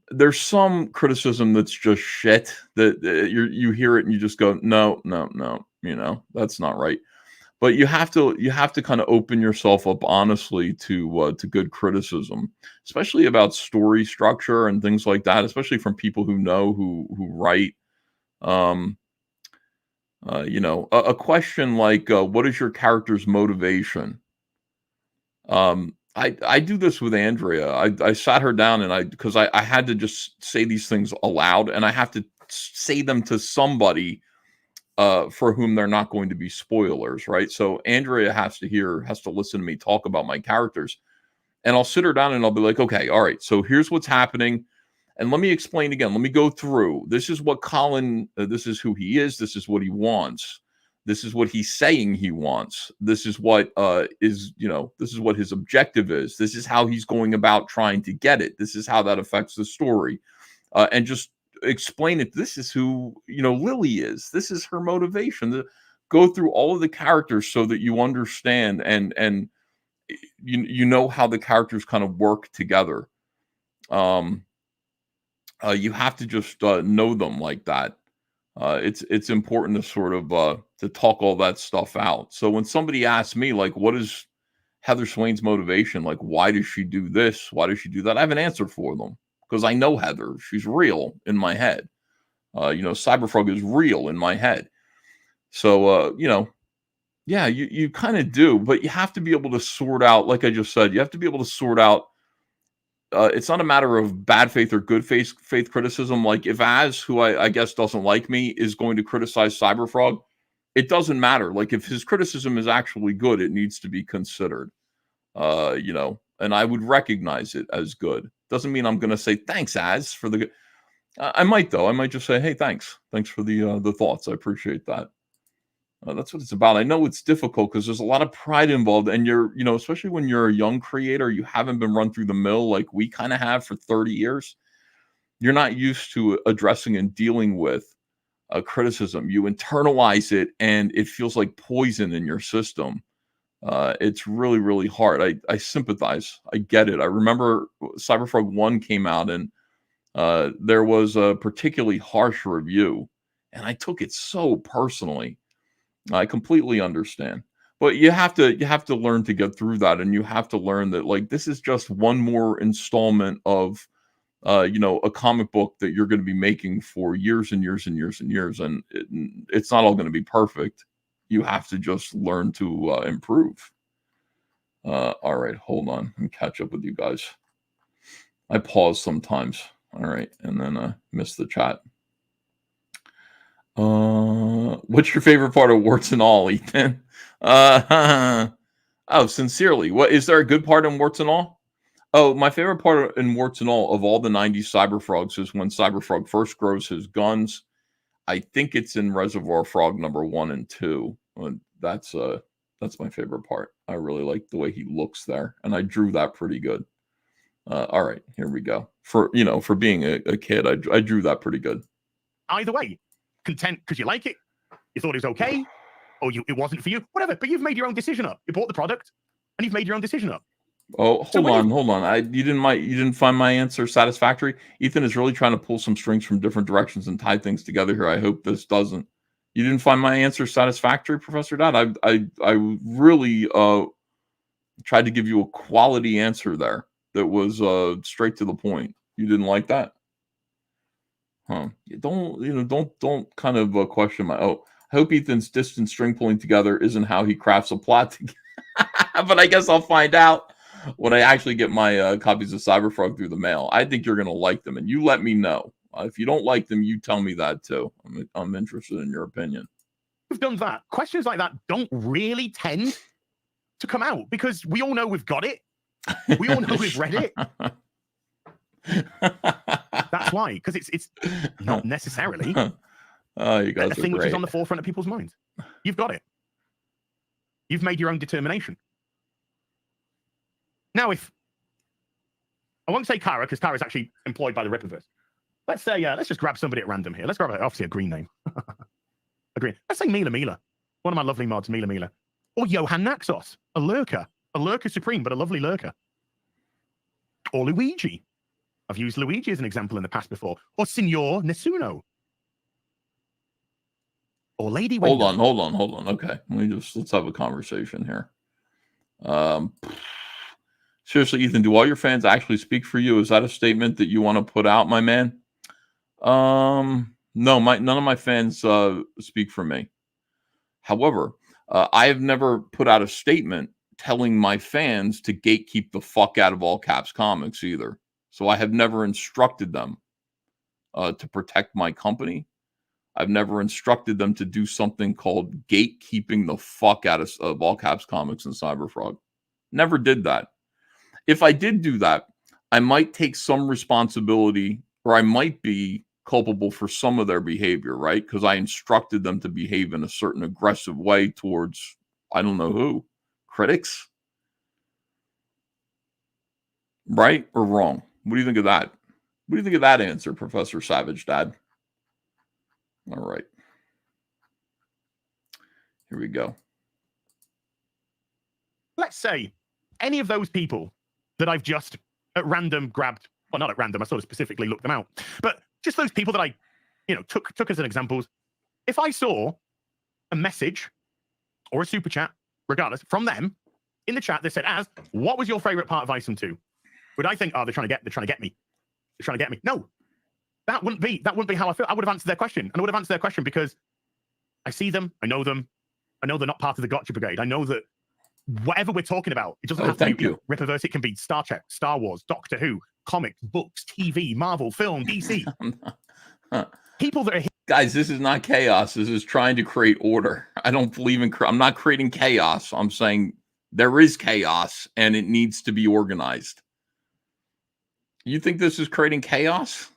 there's some criticism that's just shit that you hear it and you just go, no, that's not right. But you have to kind of open yourself up honestly to good criticism, especially about story structure and things like that, especially from people who know who write. A question like, what is your character's motivation? I do this with Andrea. I sat her down and because I had to just say these things aloud, and I have to say them to somebody for whom they're not going to be spoilers, right? So Andrea has to listen to me talk about my characters, and I'll sit her down and I'll be like, okay, all right, so here's what's happening. And let me explain again. Let me go through. This is what Colin, this is who he is. This is what he wants. This is what he's saying he wants. This is what this is what his objective is. This is how he's going about trying to get it. This is how that affects the story. And just explain it. This is who, Lily is. This is her motivation. Go through all of the characters so that you understand and you know how the characters kind of work together. You have to just know them like that. It's important to sort of to talk all that stuff out. So when somebody asks me, like, what is Heather Swain's motivation? Like, why does she do this? Why does she do that? I have an answer for them because I know Heather. She's real in my head. Cyberfrog is real in my head. So, yeah, you kind of do, but you have to be able to sort out, like I just said, you have to be able to sort out. It's not a matter of bad faith or good faith criticism. Like if Az, who I guess doesn't like me, is going to criticize Cyberfrog, it doesn't matter. Like if his criticism is actually good, it needs to be considered. And I would recognize it as good. Doesn't mean I'm going to say thanks, Az, for the. I might though. I might just say, hey, thanks for the thoughts. I appreciate that. That's what it's about. I know it's difficult because there's a lot of pride involved, and you're, especially when you're a young creator, you haven't been run through the mill like we kind of have for 30 years. You're not used to addressing and dealing with criticism. You internalize it, and it feels like poison in your system. It's really, really hard. I sympathize. I get it. I remember Cyberfrog 1 came out, and there was a particularly harsh review, and I took it so personally. I completely understand, but you have to learn to get through that, and you have to learn that like this is just one more installment of, a comic book that you're going to be making for years and years and years and years, and it's not all going to be perfect. You have to just learn to improve. All right, hold on, and catch up with you guys. I pause sometimes. All right, and then miss the chat. What's your favorite part of Warts and All, Ethan? Oh, sincerely, what is there a good part in Warts and All? Oh, my favorite part in Warts and All of all the 90s Cyberfrogs is when Cyberfrog first grows his guns. I think it's in Reservoir Frog number 1 and 2. That's That's my favorite part. I really like the way he looks there, and I drew that pretty good. All right, here we go. For being a kid, I drew that pretty good. Either way, content because you like it, you thought it was okay, or it wasn't for you, whatever. But you've made your own decision up. You bought the product, and you've made your own decision up. Oh, hold on. You didn't find my answer satisfactory. Ethan is really trying to pull some strings from different directions and tie things together here. I hope this doesn't. You didn't find my answer satisfactory, Professor Dodd. I really tried to give you a quality answer there that was straight to the point. You didn't like that? Huh? Don't kind of question my. Oh, I hope Ethan's distant string pulling together isn't how he crafts a plot together. But I guess I'll find out when I actually get my copies of Cyberfrog through the mail. I think you're going to like them, and you let me know. If you don't like them, you tell me that too. I'm interested in your opinion. We've done that. Questions like that don't really tend to come out because we all know we've got it. We all know we've read it. That's why, because it's not necessarily you guys a thing are which great. is on the forefront of people's minds. You've got it. You've made your own determination. Now, if I won't say Kara, because Kara is actually employed by the Rippaverse. Let's say, let's just grab somebody at random here. Let's grab obviously a green name. A green. Let's say Mila. One of my lovely mods, Mila. Or Johan Naxos, a lurker supreme, but a lovely lurker. Or Luigi. I've used Luigi as an example in the past before. Or Signor Nessuno. Or Lady Hold Wendell. on. Okay, let's have a conversation here. Seriously, Ethan, do all your fans actually speak for you? Is that a statement that you want to put out, my man? No, none of my fans speak for me. However, I have never put out a statement telling my fans to gatekeep the fuck out of All Caps Comics either. So I have never instructed them to protect my company. I've never instructed them to do something called gatekeeping the fuck out of All Caps Comics and Cyberfrog. Never did that. If I did do that, I might take some responsibility, or I might be culpable for some of their behavior, right? Because I instructed them to behave in a certain aggressive way towards, I don't know who, critics? Right or wrong? What do you think of that? What do you think of that answer, Professor Savage Dad? All right. Here we go. Let's say any of those people that I've just at random grabbed, well, not at random, I sort of specifically looked them out, but just those people that I, took as an examples. If I saw a message or a super chat, regardless, from them in the chat that said, what was your favorite part of ISOM 2? Would I think, they're trying to get me. They're trying to get me. No, that wouldn't be how I feel. I would have answered their question. And I would have answered their question because I see them. I know they're not part of the Gotcha Brigade. I know that whatever we're talking about, it doesn't have to be Rippaverse. It can be Star Trek, Star Wars, Doctor Who, comics, books, TV, Marvel, film, DC. People that are guys, this is not chaos. This is trying to create order. I don't believe in. I'm not creating chaos. I'm saying there is chaos and it needs to be organized. You think this is creating chaos?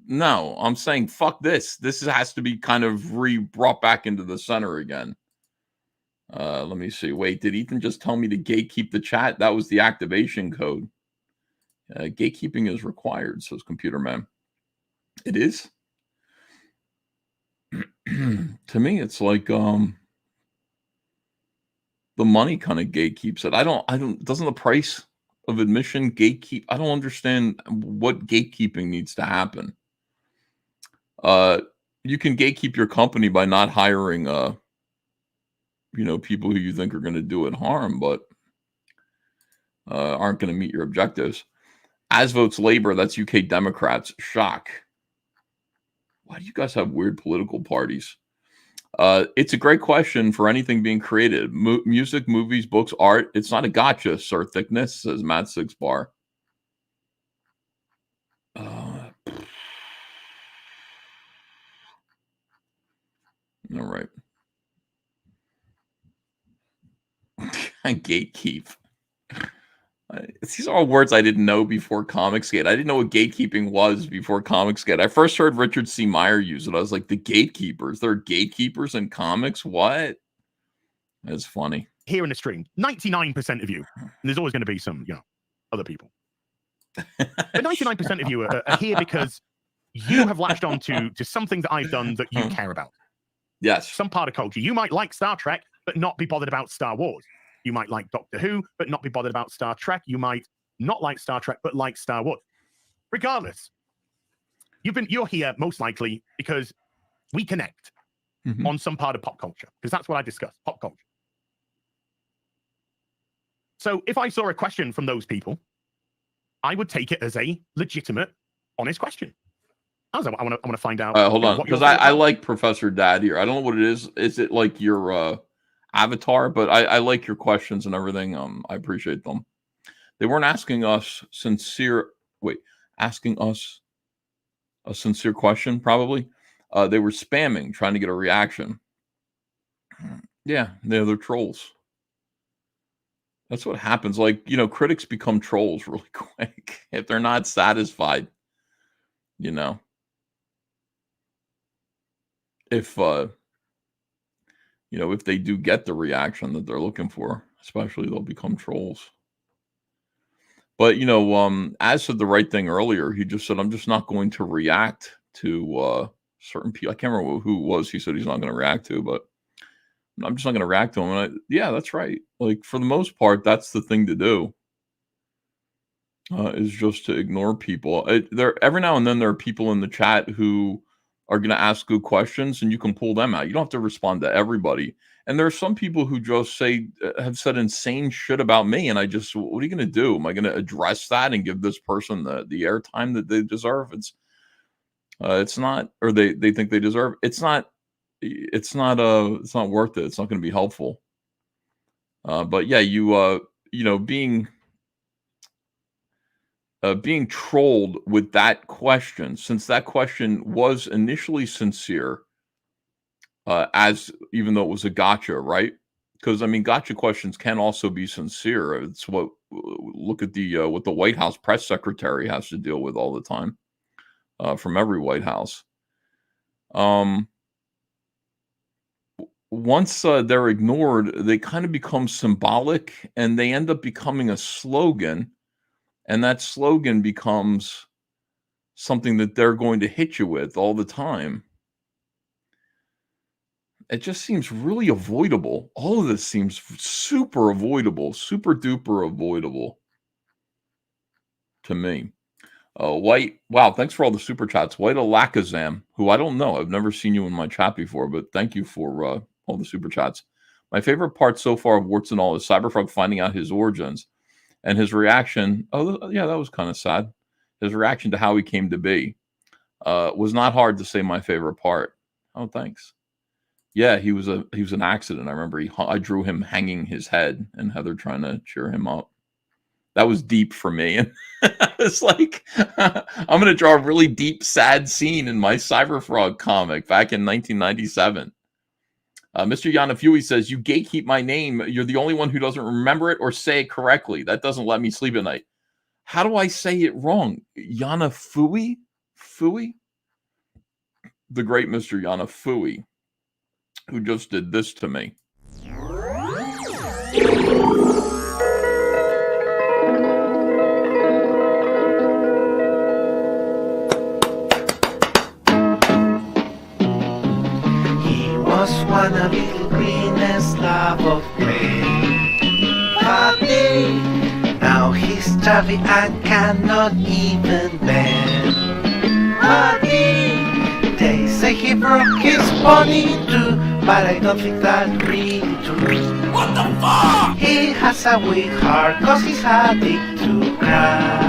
No, I'm saying fuck this. This has to be kind of brought back into the center again. Let me see. Wait, did Ethan just tell me to gatekeep the chat? That was the activation code. Gatekeeping is required, says Computer Man. It is? To me, it's like the money kind of gatekeeps it. I don't, doesn't the price of admission gatekeep? I don't understand what gatekeeping needs to happen. You can gatekeep your company by not hiring people who you think are going to do it harm, but aren't going to meet your objectives. As votes Labor, that's UK Democrats. Shock. Why do you guys have weird political parties? It's a great question for anything being created. Music, movies, books, art. It's not a gotcha, Sir Thickness, says Matt Six Bar. All right. Gatekeep. These are all words I didn't know before Comicsgate. I didn't know what gatekeeping was before Comicsgate. I first heard Richard C. Meyer use it. I was like, the gatekeepers. There are gatekeepers in comics? What? That's funny. here in the stream, 99% of you, and there's always going to be some, other people. But 99% of you are here because you have latched on to something that I've done that you care about. Yes. Some part of culture. You might like Star Trek, but not be bothered about Star Wars. You might like Doctor Who, but not be bothered about Star Trek. You might not like Star Trek, but like Star Wars. Regardless, you're here most likely because we connect on some part of pop culture, because that's what I discuss, pop culture. So if I saw a question from those people, I would take it as a legitimate, honest question. I want to find out. Hold on, because I like Professor Dad here. I don't know what it is. Is it like your avatar? But I like your questions and everything. I appreciate them. They weren't asking us asking us a sincere question, probably. They were spamming, trying to get a reaction. Yeah, they're trolls. That's what happens. Like, critics become trolls really quick if they're not satisfied. If if they do get the reaction that they're looking for, especially, they'll become trolls. But Az said the right thing earlier. He just said, I'm just not going to react to certain people. I can't remember who it was he said he's not going to react to, but I'm just not going to react to him. And yeah, that's right. Like, for the most part, that's the thing to do. Is just to ignore people. Every now and then there are people in the chat who are going to ask good questions, and you can pull them out. You don't have to respond to everybody. And there are some people who just have said insane shit about me, and what are you going to do? Am I going to address that and give this person the airtime that they deserve? It's not, or they think they deserve. It's not worth it. It's not going to be helpful. But yeah, being trolled with that question, since that question was initially sincere, even though it was a gotcha, right? Because gotcha questions can also be sincere. It's look at what the White House press secretary has to deal with all the time, from every White House. Once they're ignored, they kind of become symbolic, and they end up becoming a slogan. And that slogan becomes something that they're going to hit you with all the time. It just seems really avoidable. All of this seems super avoidable, super duper avoidable to me. White, wow, thanks for all the super chats. White Alakazam, who I don't know. I've never seen you in my chat before, but thank you for all the super chats. My favorite part so far of Warts and All is Cyberfrog finding out his origins. And his reaction, oh, yeah, that was kind of sad. His reaction to how he came to be was not hard to say my favorite part. Oh, thanks. Yeah, he was an accident. I remember I drew him hanging his head and Heather trying to cheer him up. That was deep for me. And it's like, I'm going to draw a really deep, sad scene in my Cyberfrog comic back in 1997. Mr. Yanafui says, you gatekeep my name. You're the only one who doesn't remember it or say it correctly. That doesn't let me sleep at night. How do I say it wrong? Yanafui? Fui? The great Mr. Yanafui, who just did this to me. One of little greenest love of play. Funny, now he's chubby and cannot even bear. Funny, they say he broke his pony too, but I don't think that's really true. What the fuck? He has a weak heart cause he's having to cry.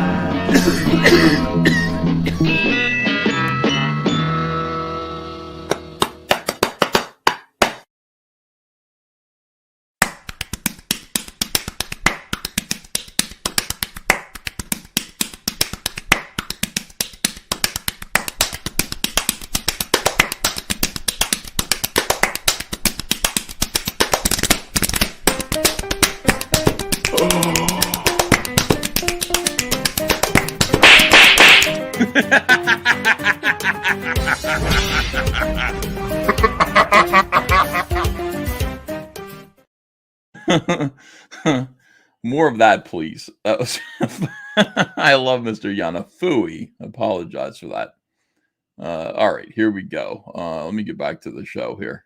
More of that, please. That was I love Mr. Yanafui. I apologize for that. All right, here we go. Let me get back to the show here.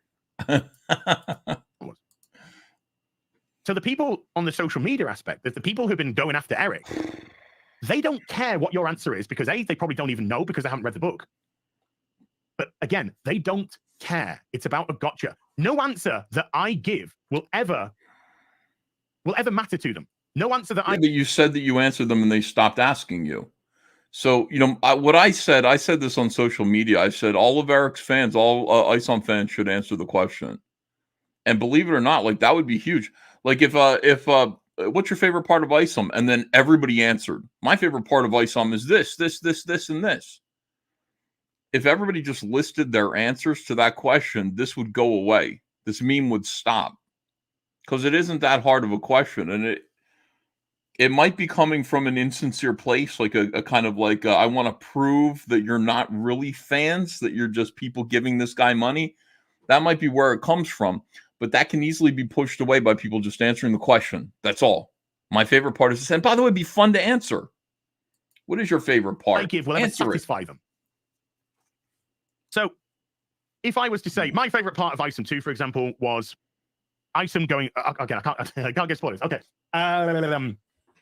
So the people on the social media aspect, the people who've been going after Eric, they don't care what your answer is because A, they probably don't even know because they haven't read the book. But again, they don't care. It's about a gotcha. No answer that I give will ever matter to them. No answer that But you said that you answered them and they stopped asking you. So, what I said this on social media. I said all of Eric's fans, all ISOM fans should answer the question. And believe it or not, like that would be huge. Like if what's your favorite part of ISOM? And then everybody answered, my favorite part of ISOM is this, and this. If everybody just listed their answers to that question, this would go away. This meme would stop. Because it isn't that hard of a question. And it might be coming from an insincere place, like a kind of like, I want to prove that you're not really fans, that you're just people giving this guy money. That might be where it comes from. But that can easily be pushed away by people just answering the question. That's all. My favorite part is this. And by the way, it'd be fun to answer. What is your favorite part? I give will ever satisfy them. So if I was to say my favorite part of ISOM 2, for example, was ISOM going, again, I can't get spoilers. Okay. Am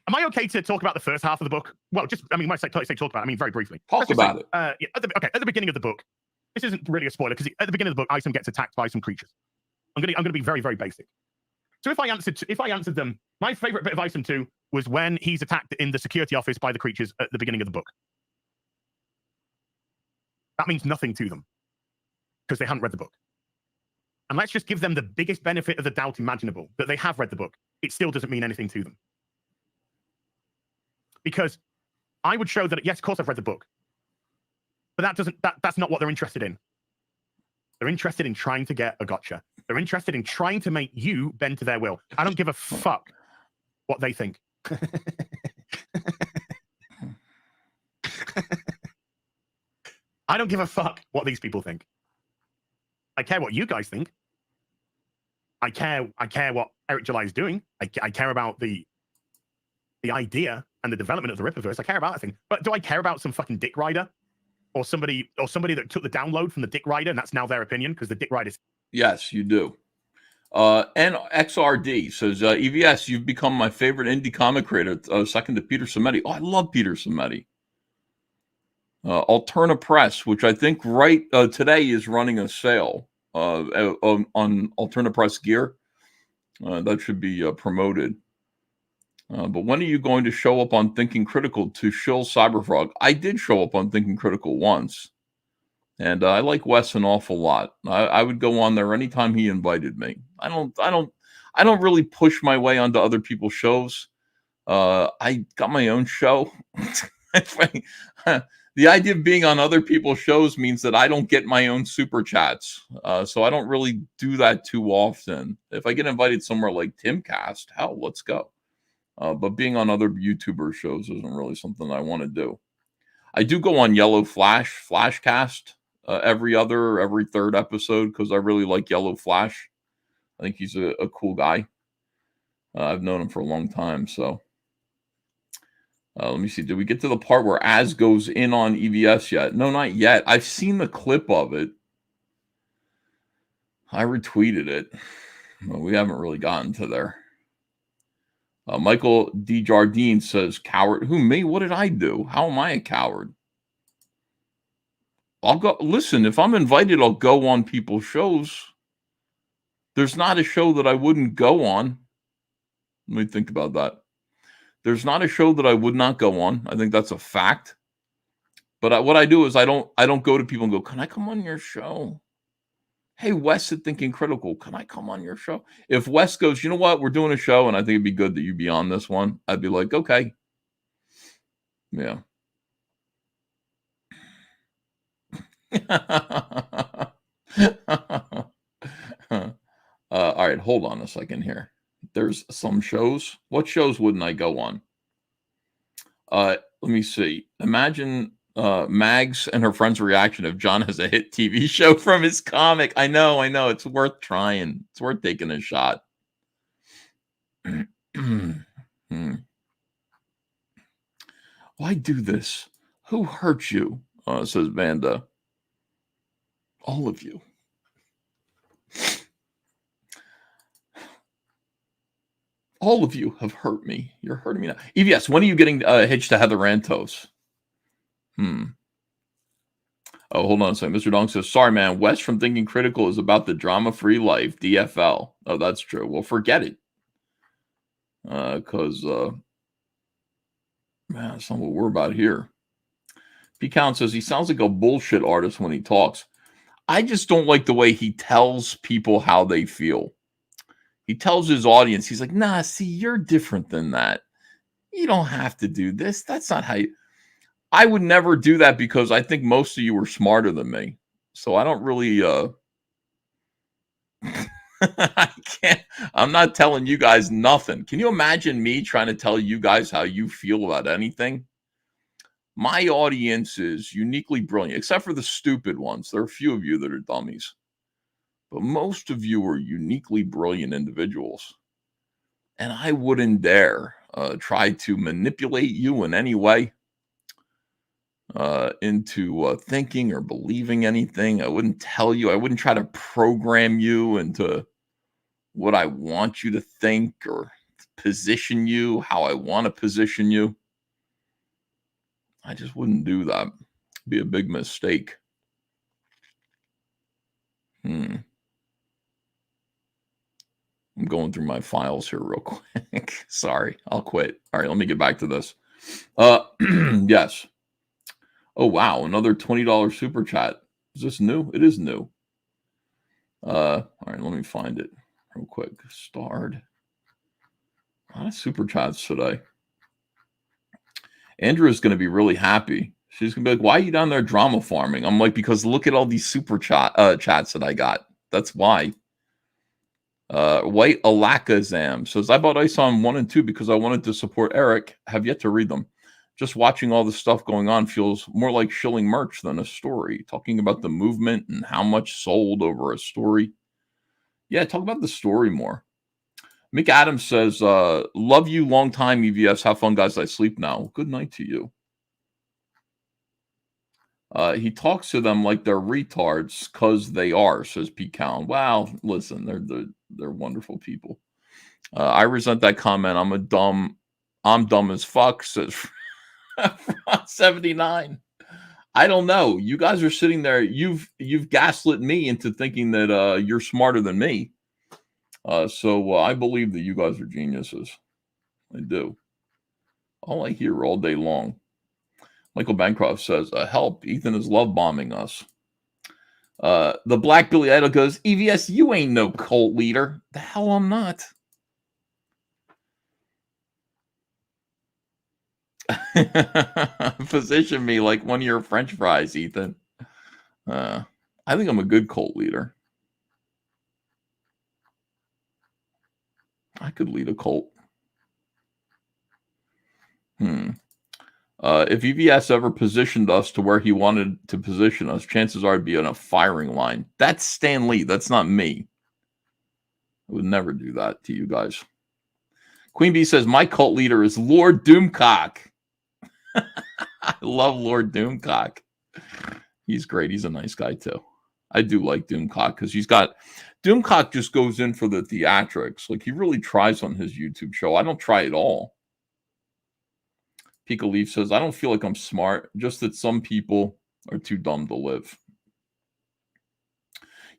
I okay to talk about the first half of the book? Well, when I say talk about it, I mean very briefly. Talk about it. Yeah, at the beginning of the book, this isn't really a spoiler because at the beginning of the book, ISOM gets attacked by some creatures. I'm gonna be very, very basic. So if I answered them, my favorite bit of ISOM 2 was when he's attacked in the security office by the creatures at the beginning of the book. That means nothing to them because they haven't read the book. And let's just give them the biggest benefit of the doubt imaginable that they have read the book. It still doesn't mean anything to them. Because I would show that, yes, of course I've read the book. But that's not what they're interested in. They're interested in trying to get a gotcha. They're interested in trying to make you bend to their will. I don't give a fuck what they think. I don't give a fuck what these people think. I care what you guys think. I care what Eric July is doing. I care about the idea and the development of the Rippaverse. I care about that thing. But do I care about some fucking dick rider? Or somebody that took the download from the dick rider and that's now their opinion because the dick rider. Yes, you do. And XRD says, EVS, you've become my favorite indie comic creator, second to Peter Cimetti. Oh, I love Peter Cimetti. Alterna Press, which I think today is running a sale on Alterna Press gear. That should be promoted. But when are you going to show up on Thinking Critical to shill Cyberfrog? I did show up on Thinking Critical once. And I like Wes an awful lot. I would go on there anytime he invited me. I don't really push my way onto other people's shows. I got my own show. The idea of being on other people's shows means that I don't get my own super chats. So I don't really do that too often. If I get invited somewhere like Timcast, hell, let's go. But being on other YouTuber shows isn't really something I want to do. I do go on Yellow Flashcast every third episode because I really like Yellow Flash. I think he's a cool guy. I've known him for a long time. So let me see. Did we get to the part where Az goes in on EVS yet? No, not yet. I've seen the clip of it. I retweeted it. Well, we haven't really gotten to there. Michael D. Jardine says, coward. Who, me? What did I do? How am I a coward? I'll go. Listen, if I'm invited, I'll go on people's shows. There's not a show that I wouldn't go on. Let me think about that. There's not a show that I would not go on. I think that's a fact. But what I do is I don't go to people and go, can I come on your show? Hey, Wes at Thinking Critical, can I come on your show? If Wes goes, you know what, we're doing a show and I think it'd be good that you be on this one, I'd be like, okay. Yeah. All right, hold on a second here. There's some shows. What shows wouldn't I go on? Let me see. Imagine Mags and her friend's reaction if John has a hit TV show from his comic. I know. It's worth trying. It's worth taking a shot. Why do this? Who hurt you? Says Vanda. All of you. All of you have hurt me. You're hurting me now. EVS, when are you getting hitched to Heather Rantos? Oh, hold on a second. Mr. Dong says, sorry, man. West from Thinking Critical is about the drama-free life, DFL. Oh, that's true. Well, forget it. Because, man, that's not what we're about here. P. Count says, he sounds like a bullshit artist when he talks. I just don't like the way he tells people how they feel. He tells his audience, he's like, nah, see, you're different than that. You don't have to do this. That's not how you... I would never do that because I think most of you are smarter than me. So I don't really... I'm not telling you guys nothing. Can you imagine me trying to tell you guys how you feel about anything? My audience is uniquely brilliant, except for the stupid ones. There are a few of you that are dummies. But most of you are uniquely brilliant individuals. And I wouldn't dare try to manipulate you in any way into thinking or believing anything. I wouldn't tell you. I wouldn't try to program you into what I want you to think or position you how I want to position you. I just wouldn't do that. It'd be a big mistake. I'm going through my files here real quick. Sorry, I'll quit. All right, let me get back to this. Yes. Oh, wow, another $20 super chat. Is this new? It is new. All right, let me find it real quick. Starred. A lot of super chats today. Andrea's going to be really happy. She's going to be like, why are you down there drama farming? I'm like, because look at all these super chats that I got. That's why. White Alakazam says, I bought ISOM 1 and 2 because I wanted to support Eric. Have yet to read them. Just watching all the stuff going on feels more like shilling merch than a story. Talking about the movement and how much sold over a story. Yeah, talk about the story more. Mick Adams says, love you, long time, EVS. Have fun, guys. I sleep now. Good night to you. He talks to them like they're retards because they are, says Pete Cowan. Wow, listen, they're wonderful people. I resent that comment. I'm dumb as fuck, says 79. I don't know. You guys are sitting there. You've gaslit me into thinking that you're smarter than me. So I believe that you guys are geniuses. I do. All I hear all day long. Michael Bancroft says, help, Ethan is love bombing us. The Black Billy Idol goes, EVS, you ain't no cult leader. The hell I'm not. Position me like one of your French fries, Ethan. I think I'm a good cult leader. I could lead a cult. If EVS ever positioned us to where he wanted to position us, chances are it'd be on a firing line. That's Stan Lee. That's not me. I would never do that to you guys. Queen Bee says, my cult leader is Lord Doomcock. I love Lord Doomcock. He's great. He's a nice guy, too. I do like Doomcock because Doomcock just goes in for the theatrics. Like, he really tries on his YouTube show. I don't try at all. Pika Leaf says, I don't feel like I'm smart, just that some people are too dumb to live.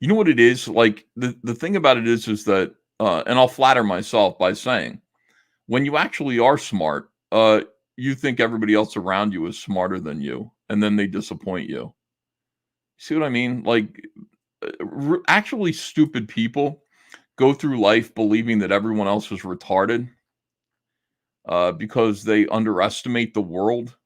You know what it is? Like, the thing about it is that, and I'll flatter myself by saying, when you actually are smart, you think everybody else around you is smarter than you, and then they disappoint you. See what I mean? Like, actually stupid people go through life believing that everyone else is retarded. Because they underestimate the world.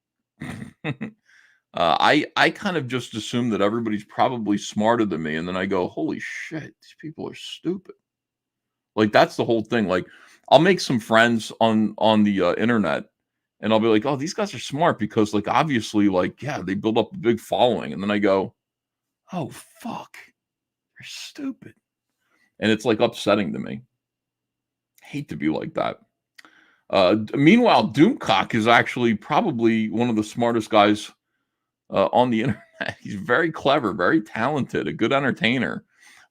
I kind of just assume that everybody's probably smarter than me, and then I go, holy shit, these people are stupid. Like, that's the whole thing. Like, I'll make some friends on the internet, and I'll be like, oh, these guys are smart because, like, obviously, like, yeah, they build up a big following, and then I go, oh, fuck, they're stupid. And it's, like, upsetting to me. Hate to be like that. Meanwhile, Doomcock is actually probably one of the smartest guys on the internet. He's very clever, very talented, a good entertainer.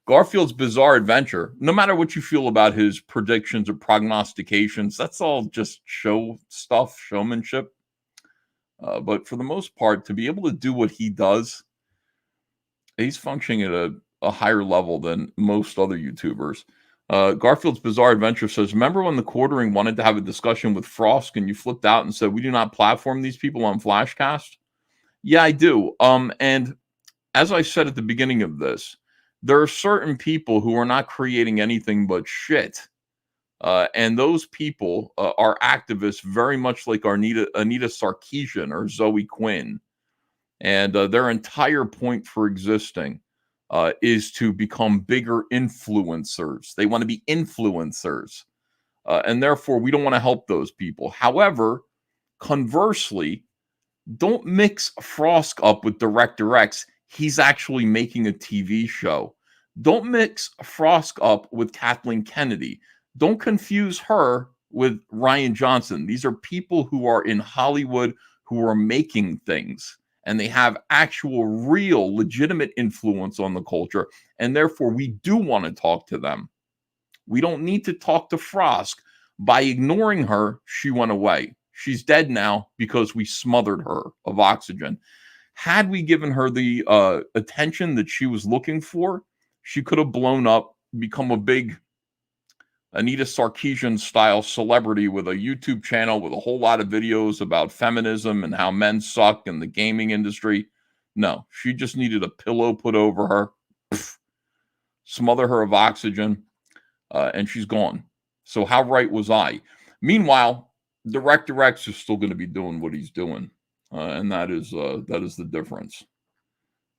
Garfield's Bizarre Adventure, no matter what you feel about his predictions or prognostications, that's all just show stuff, showmanship. But for the most part, to be able to do what he does, he's functioning at a higher level than most other YouTubers. Garfield's Bizarre Adventure says, remember when the Quartering wanted to have a discussion with Frost and you flipped out and said, we do not platform these people on Flashcast? Yeah, I do. And as I said at the beginning of this, there are certain people who are not creating anything but shit. And those people are activists very much like Anita Sarkeesian or Zoe Quinn. And their entire point for existing is to become bigger influencers. They want to be influencers. And therefore, we don't want to help those people. However, conversely, don't mix Frost up with Director X. He's actually making a TV show. Don't mix Frost up with Kathleen Kennedy. Don't confuse her with Ryan Johnson. These are people who are in Hollywood who are making things, and they have actual, real, legitimate influence on the culture, and therefore we do want to talk to them. We don't need to talk to Frost. By ignoring her, she went away. She's dead now because we smothered her of oxygen. Had we given her the attention that she was looking for, she could have blown up, become a big Anita Sarkeesian style celebrity with a YouTube channel with a whole lot of videos about feminism and how men suck in the gaming industry. No, she just needed a pillow put over her, smother her of oxygen, and she's gone. So how right was I? Meanwhile, Director X is still going to be doing what he's doing, and that is the difference.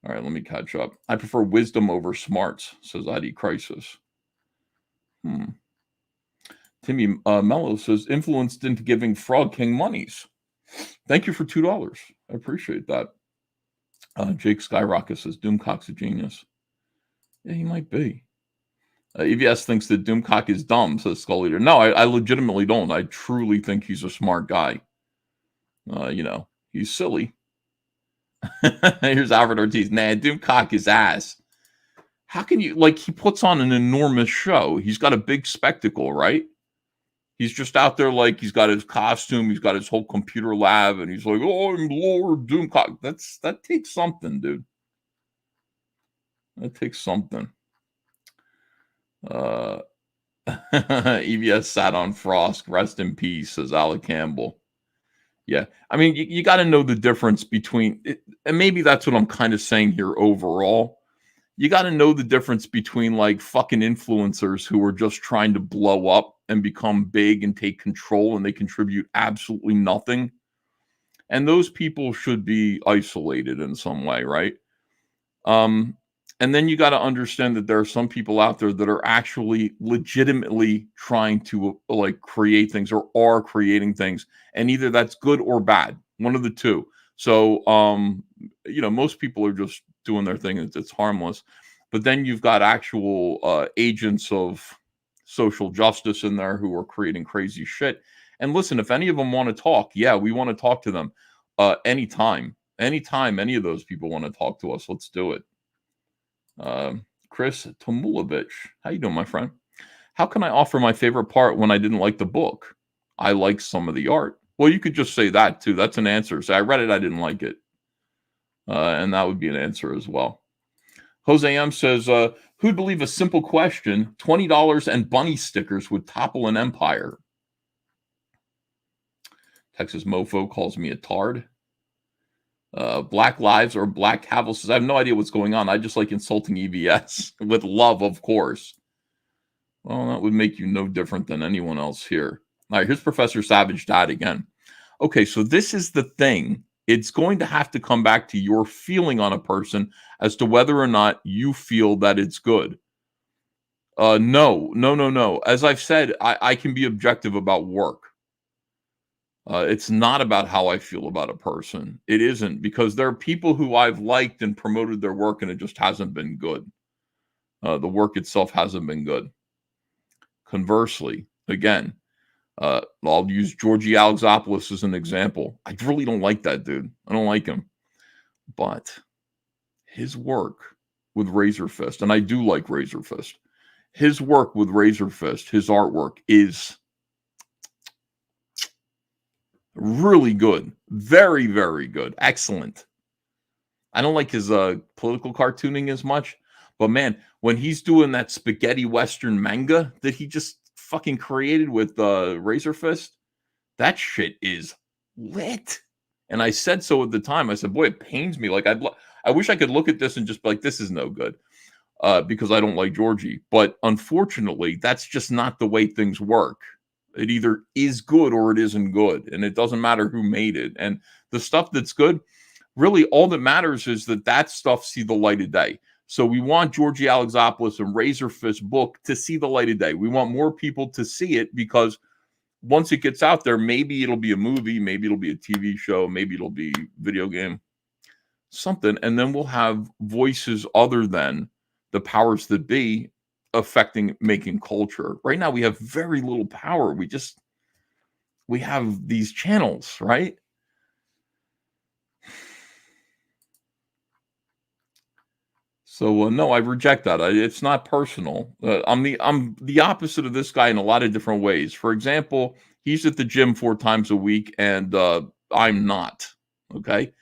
All right, let me catch up. I prefer wisdom over smarts, says ID Crisis. Timmy Mello says, influenced into giving Frog King monies. Thank you for $2. I appreciate that. Jake Skyrocket says, Doomcock's a genius. Yeah, he might be. EVS thinks that Doomcock is dumb, says Skull Eater. No, I legitimately don't. I truly think he's a smart guy. He's silly. Here's Alfred Ortiz. Nah, Doomcock is ass. How can you, he puts on an enormous show. He's got a big spectacle, right? He's just out there he's got his costume, he's got his whole computer lab, and he's like, oh, I'm Lord Doomcock. That takes something, dude. That takes something. EVS sat on Frost. Rest in peace, says Alec Campbell. Yeah. I mean, you got to know the difference between it, and maybe that's what I'm kind of saying here overall. You got to know the difference between fucking influencers who are just trying to blow up and become big and take control and they contribute absolutely nothing. And those people should be isolated in some way, right? And then you got to understand that there are some people out there that are actually legitimately trying to create things or are creating things. And either that's good or bad, one of the two. So, most people are just doing their thing. It's harmless. But then you've got actual agents of social justice in there who are creating crazy shit. And listen, if any of them want to talk, yeah, we want to talk to them anytime. Anytime any of those people want to talk to us, let's do it. Chris Tomulovich, how you doing, my friend? How can I offer my favorite part when I didn't like the book? I like some of the art. Well, you could just say that too. That's an answer. Say, I read it, I didn't like it. And that would be an answer as well. Jose M says, who'd believe a simple question, $20 and bunny stickers would topple an empire? Texas Mofo calls me a tard. Black Lives or Black Cavill says, I have no idea what's going on. I just like insulting EVS with love, of course. Well, that would make you no different than anyone else here. All right, here's Professor Savage Dad again. Okay, so this is the thing. It's going to have to come back to your feeling on a person as to whether or not you feel that it's good. No. As I've said, I can be objective about work. It's not about how I feel about a person. It isn't, because there are people who I've liked and promoted their work and it just hasn't been good. The work itself hasn't been good. Conversely, again, I'll use Georgie Alexopoulos as an example. I really don't like that dude. I don't like him. But his work with Razor Fist, and I do like Razor Fist, his work with Razor Fist, his artwork is really good. Very, very good. Excellent. I don't like his political cartooning as much, but man, when he's doing that spaghetti western manga that he just fucking created with Razor Fist, that shit is lit. And I said so at the time. I said, boy, it pains me. Like, I wish I could look at this and just be like, this is no good, because I don't like Georgie. But unfortunately, that's just not the way things work. It either is good or it isn't good. And it doesn't matter who made it. And the stuff that's good, really all that matters is that stuff see the light of day. So we want Georgie Alexopoulos and Razor Fist book to see the light of day. We want more people to see it, because once it gets out there, maybe it'll be a movie, maybe it'll be a TV show, maybe it'll be video game, something. And then we'll have voices other than the powers that be affecting making culture. Right now we have very little power. We have these channels, right? So no, I reject that. It's not personal. I'm the opposite of this guy in a lot of different ways. For example, he's at the gym 4 times a week, and I'm not. Okay,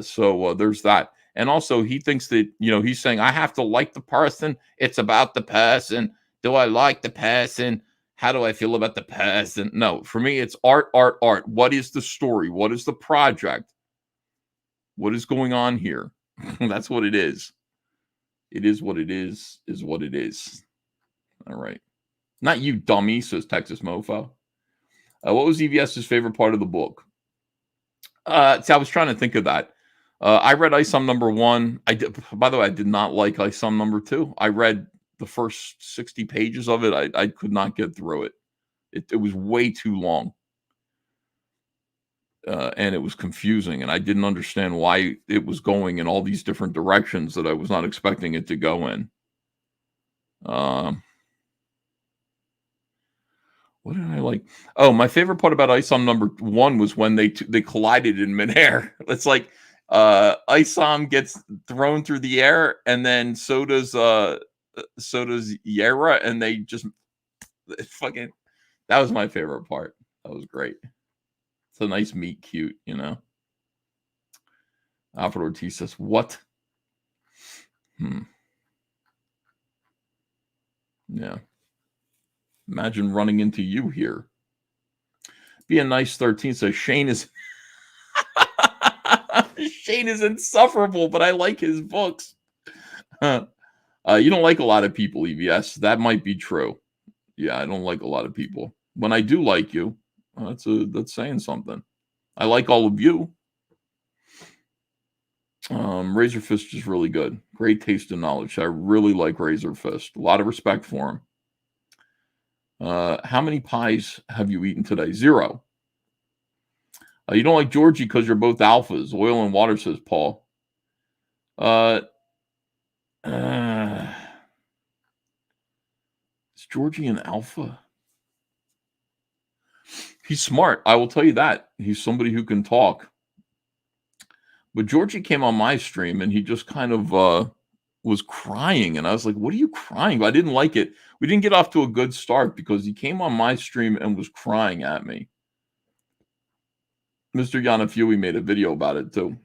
so there's that. And also, he thinks that, he's saying I have to like the person. It's about the person. Do I like the person? How do I feel about the person? No, for me, it's art, art, art. What is the story? What is the project? What is going on here? That's what it is. It is what it is what it is. All right. Not you, dummy, says Texas Mofo. What was EVS's favorite part of the book? See, I was trying to think of that. I read ISOM number 1. By the way, I did not like ISOM number 2. I read the first 60 pages of it. I could not get through it. It was way too long. And it was confusing, and I didn't understand why it was going in all these different directions that I was not expecting it to go in. What did I like? Oh, my favorite part about ISOM number 1 was when they collided in midair. It's like ISOM gets thrown through the air, and then so does Yera, and they just fucking. That was my favorite part. That was great. It's a nice meet cute, Alfred Ortiz says, what? Yeah. Imagine running into you here. Be a nice 13 says Shane is Shane is insufferable, but I like his books. You don't like a lot of people, EVS. That might be true. Yeah, I don't like a lot of people. When I do like you, that's saying something. I like all of you. Razor Fist is really good. Great taste and knowledge. I really like Razor Fist. A lot of respect for him. How many pies have you eaten today? 0. You don't like Georgie because you're both alphas. Oil and water, says Paul. Is Georgie an alpha? He's smart. I will tell you that. He's somebody who can talk. But Georgie came on my stream and he just kind of was crying. And I was like, what are you crying about? I didn't like it. We didn't get off to a good start because he came on my stream and was crying at me. Mr. Yanafui made a video about it too.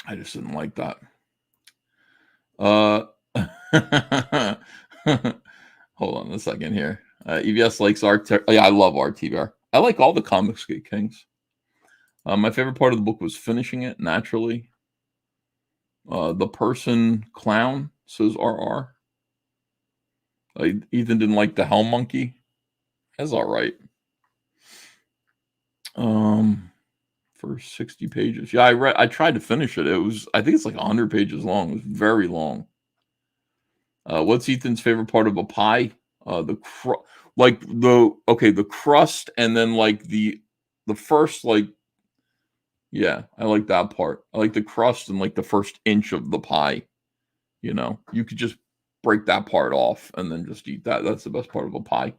I just didn't like that. Hold on a second here. EVS likes art. Yeah, I love RTVR. I like all the Comics Kings. My favorite part of the book was finishing it naturally. The person clown, says RR. Ethan didn't like the Hell Monkey. That's all right. For 60 pages. Yeah, I tried to finish it. I think it's like 100 pages long. It was very long. What's Ethan's favorite part of a pie? The crust, and then like the first, like, Yeah, I like that part. I like the crust and like the first inch of the pie. You know, you could just break that part off and then just eat that. That's the best part of a pie.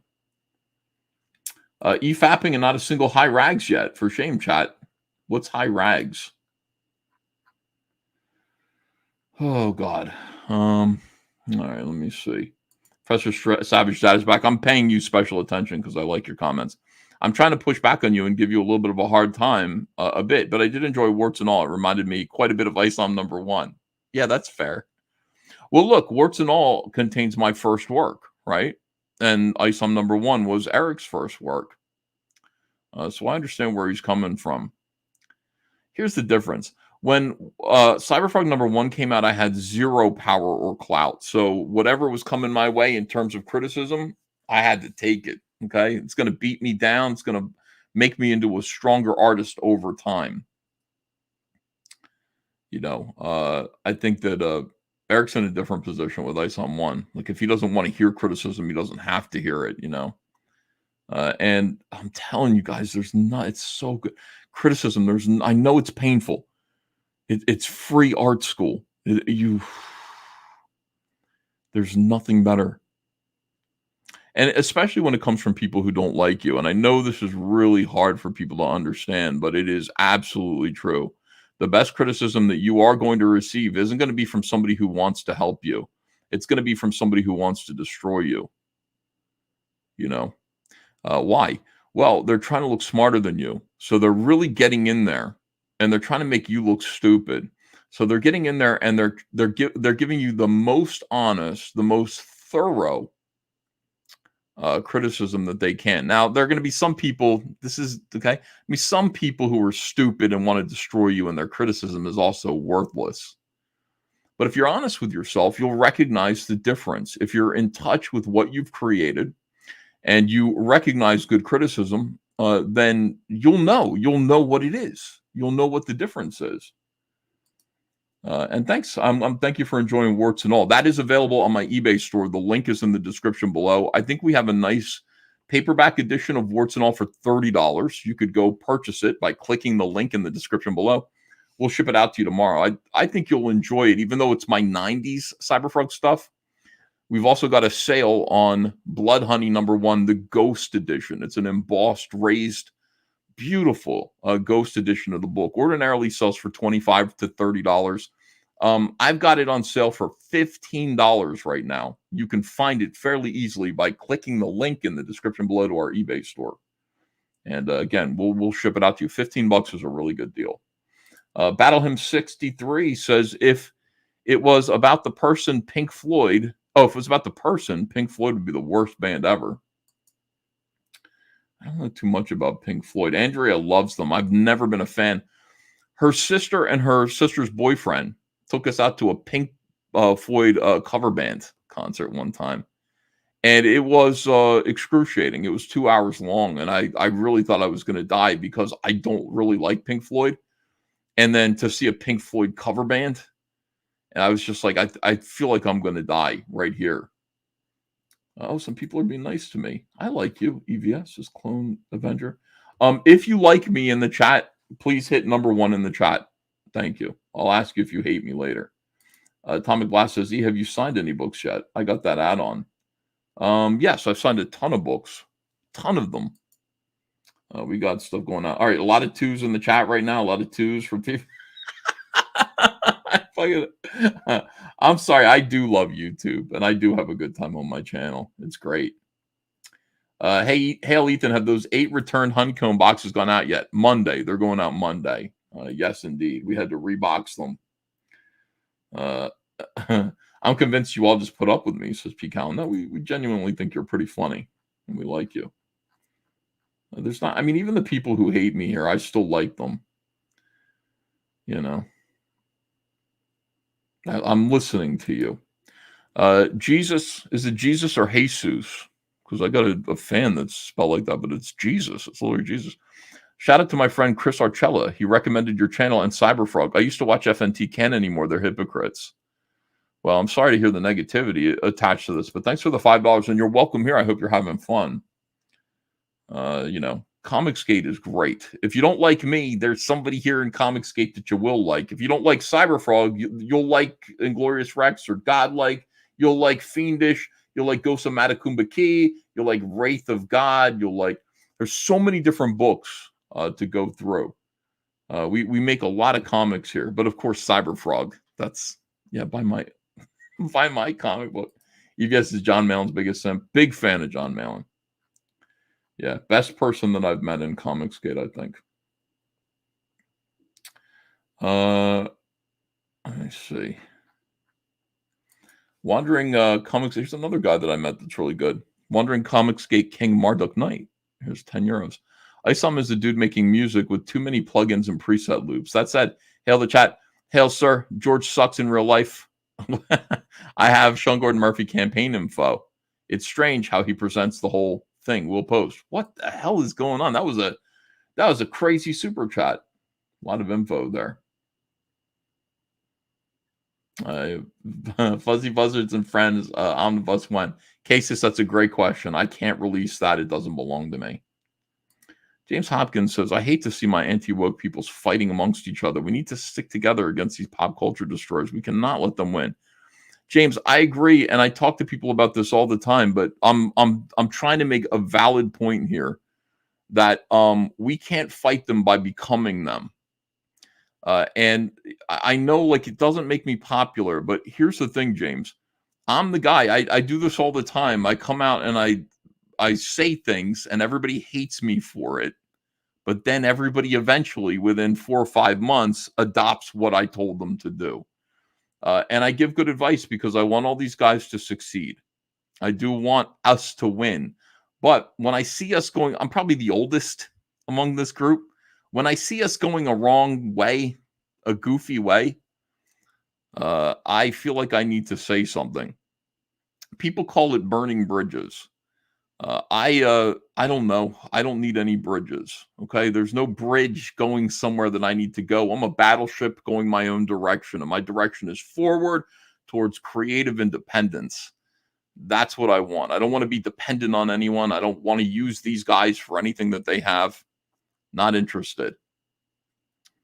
EFAPing and not a single high rags yet. For shame, chat. What's high rags? Oh, God. All right, let me see. Professor Savage Dad is back. I'm paying you special attention because I like your comments. I'm trying to push back on you and give you a little bit of a hard time a bit, but I did enjoy Warts and All. It reminded me quite a bit of ISOM number 1. Yeah, that's fair. Well, look, Warts and All contains my first work, right? And ISOM number 1 was Eric's first work. So I understand where he's coming from. Here's the difference. When Cyberfrog number 1 came out, I had 0 power or clout. So whatever was coming my way in terms of criticism, I had to take it. Okay. It's going to beat me down. It's going to make me into a stronger artist over time. You know, I think that Eric's in a different position with ISOM 1. Like, if he doesn't want to hear criticism, he doesn't have to hear it, you know. And I'm telling you guys, it's so good. Criticism, I know it's painful. It's free art school. There's nothing better. And especially when it comes from people who don't like you. And I know this is really hard for people to understand, but it is absolutely true. The best criticism that you are going to receive isn't going to be from somebody who wants to help you. It's going to be from somebody who wants to destroy you. You know, why? Well, they're trying to look smarter than you. So they're really getting in there and they're trying to make you look stupid. So they're getting in there and they're giving you the most honest, the most thorough criticism that they can. Now, there are going to be some people, this is okay. I mean, some people who are stupid and want to destroy you, and their criticism is also worthless. But if you're honest with yourself, you'll recognize the difference. If you're in touch with what you've created and you recognize good criticism, then you'll know what it is. You'll know what the difference is. And thanks. Thank you for enjoying Warts and All. That is available on my eBay store. The link is in the description below. I think we have a nice paperback edition of Warts and All for $30. You could go purchase it by clicking the link in the description below. We'll ship it out to you tomorrow. I think you'll enjoy it, even though it's my 90s Cyberfrog stuff. We've also got a sale on Blood Honey number 1, the Ghost Edition. It's an embossed, raised, beautiful Ghost Edition of the book. Ordinarily sells for $25 to $30. I've got it on sale for $15 right now. You can find it fairly easily by clicking the link in the description below to our eBay store. And again, we'll ship it out to you. $15 is a really good deal. Battle Him 63 says, if it was about the person, Pink Floyd. Oh, if it was about the person, Pink Floyd would be the worst band ever. I don't know too much about Pink Floyd. Andrea loves them. I've never been a fan. Her sister and her sister's boyfriend took us out to a Pink Floyd cover band concert one time. And it was excruciating. It was 2 hours long. And I really thought I was going to die because I don't really like Pink Floyd. And then to see a Pink Floyd cover band, and I was just like, I feel like I'm going to die right here. Oh, some people are being nice to me. I like you. EVS is Clone Avenger. If you like me in the chat, please hit number 1 in the chat. Thank you. I'll ask you if you hate me later. Atomic Glass says, E, have you signed any books yet? I got that add-on. Yes, I've signed a ton of books. Ton of them. We got stuff going on. All right, a lot of 2s in the chat right now. A lot of 2s from people. I'm sorry. I do love YouTube, and I do have a good time on my channel. It's great. Hey, Hail Ethan, have those 8 return honeycomb boxes gone out yet? Monday. They're going out Monday. Yes, indeed. We had to rebox them. I'm convinced you all just put up with me, says P. Callan. No, we genuinely think you're pretty funny, and we like you. There's not, I mean, even the people who hate me here, I still like them. You know. I'm listening to you. Jesus, is it Jesus or Jesus? Because I got a fan that's spelled like that, but it's Jesus. It's literally Jesus. Shout out to my friend Chris Archella. He recommended your channel and Cyberfrog. I used to watch FNT. Can't anymore. They're hypocrites. Well, I'm sorry to hear the negativity attached to this, but thanks for the $5, and you're welcome here. I hope you're having fun. You know, Comicsgate is great. If you don't like me, there's somebody here in Comicsgate that you will like. If you don't like Cyberfrog, you'll like Inglorious Rex or Godlike. You'll like Fiendish. You'll like Ghost of Matakumba Key. You'll like Wraith of God. You'll like. There's so many different books to go through. We make a lot of comics here, but of course Cyberfrog. That's by my comic book. You guess is John Malin's biggest simp. Big fan of John Malin. Yeah, best person that I've met in Comicsgate, I think. Let me see. Wandering Comics. Here's another guy that I met that's really good. Wandering Comicsgate King Marduk Knight. Here's 10 euros. ISOM is a dude making music with too many plugins and preset loops. That said, hail the chat. Hail, sir. George sucks in real life. I have Sean Gordon Murphy campaign info. It's strange how he presents the whole thing. We'll post. What the hell is going on? That was a crazy super chat. A lot of info there. Fuzzy Buzzards and Friends Omnibus went. Cases, that's a great question. I can't release that. It doesn't belong to me. James Hopkins says, I hate to see my anti-woke peoples fighting amongst each other. We need to stick together against these pop culture destroyers. We cannot let them win. James, I agree, and I talk to people about this all the time, but I'm trying to make a valid point here that we can't fight them by becoming them. And I know, like, it doesn't make me popular, but here's the thing, James. I'm the guy. I do this all the time. I come out and I say things, and everybody hates me for it. But then everybody eventually, within 4 or 5 months, adopts what I told them to do. And I give good advice because I want all these guys to succeed. I do want us to win. But when I see us going, I'm probably the oldest among this group. When I see us going a wrong way, a goofy way, I feel like I need to say something. People call it burning bridges. I don't know. I don't need any bridges. Okay. There's no bridge going somewhere that I need to go. I'm a battleship going my own direction, and my direction is forward towards creative independence. That's what I want. I don't want to be dependent on anyone. I don't want to use these guys for anything that they have. Not interested.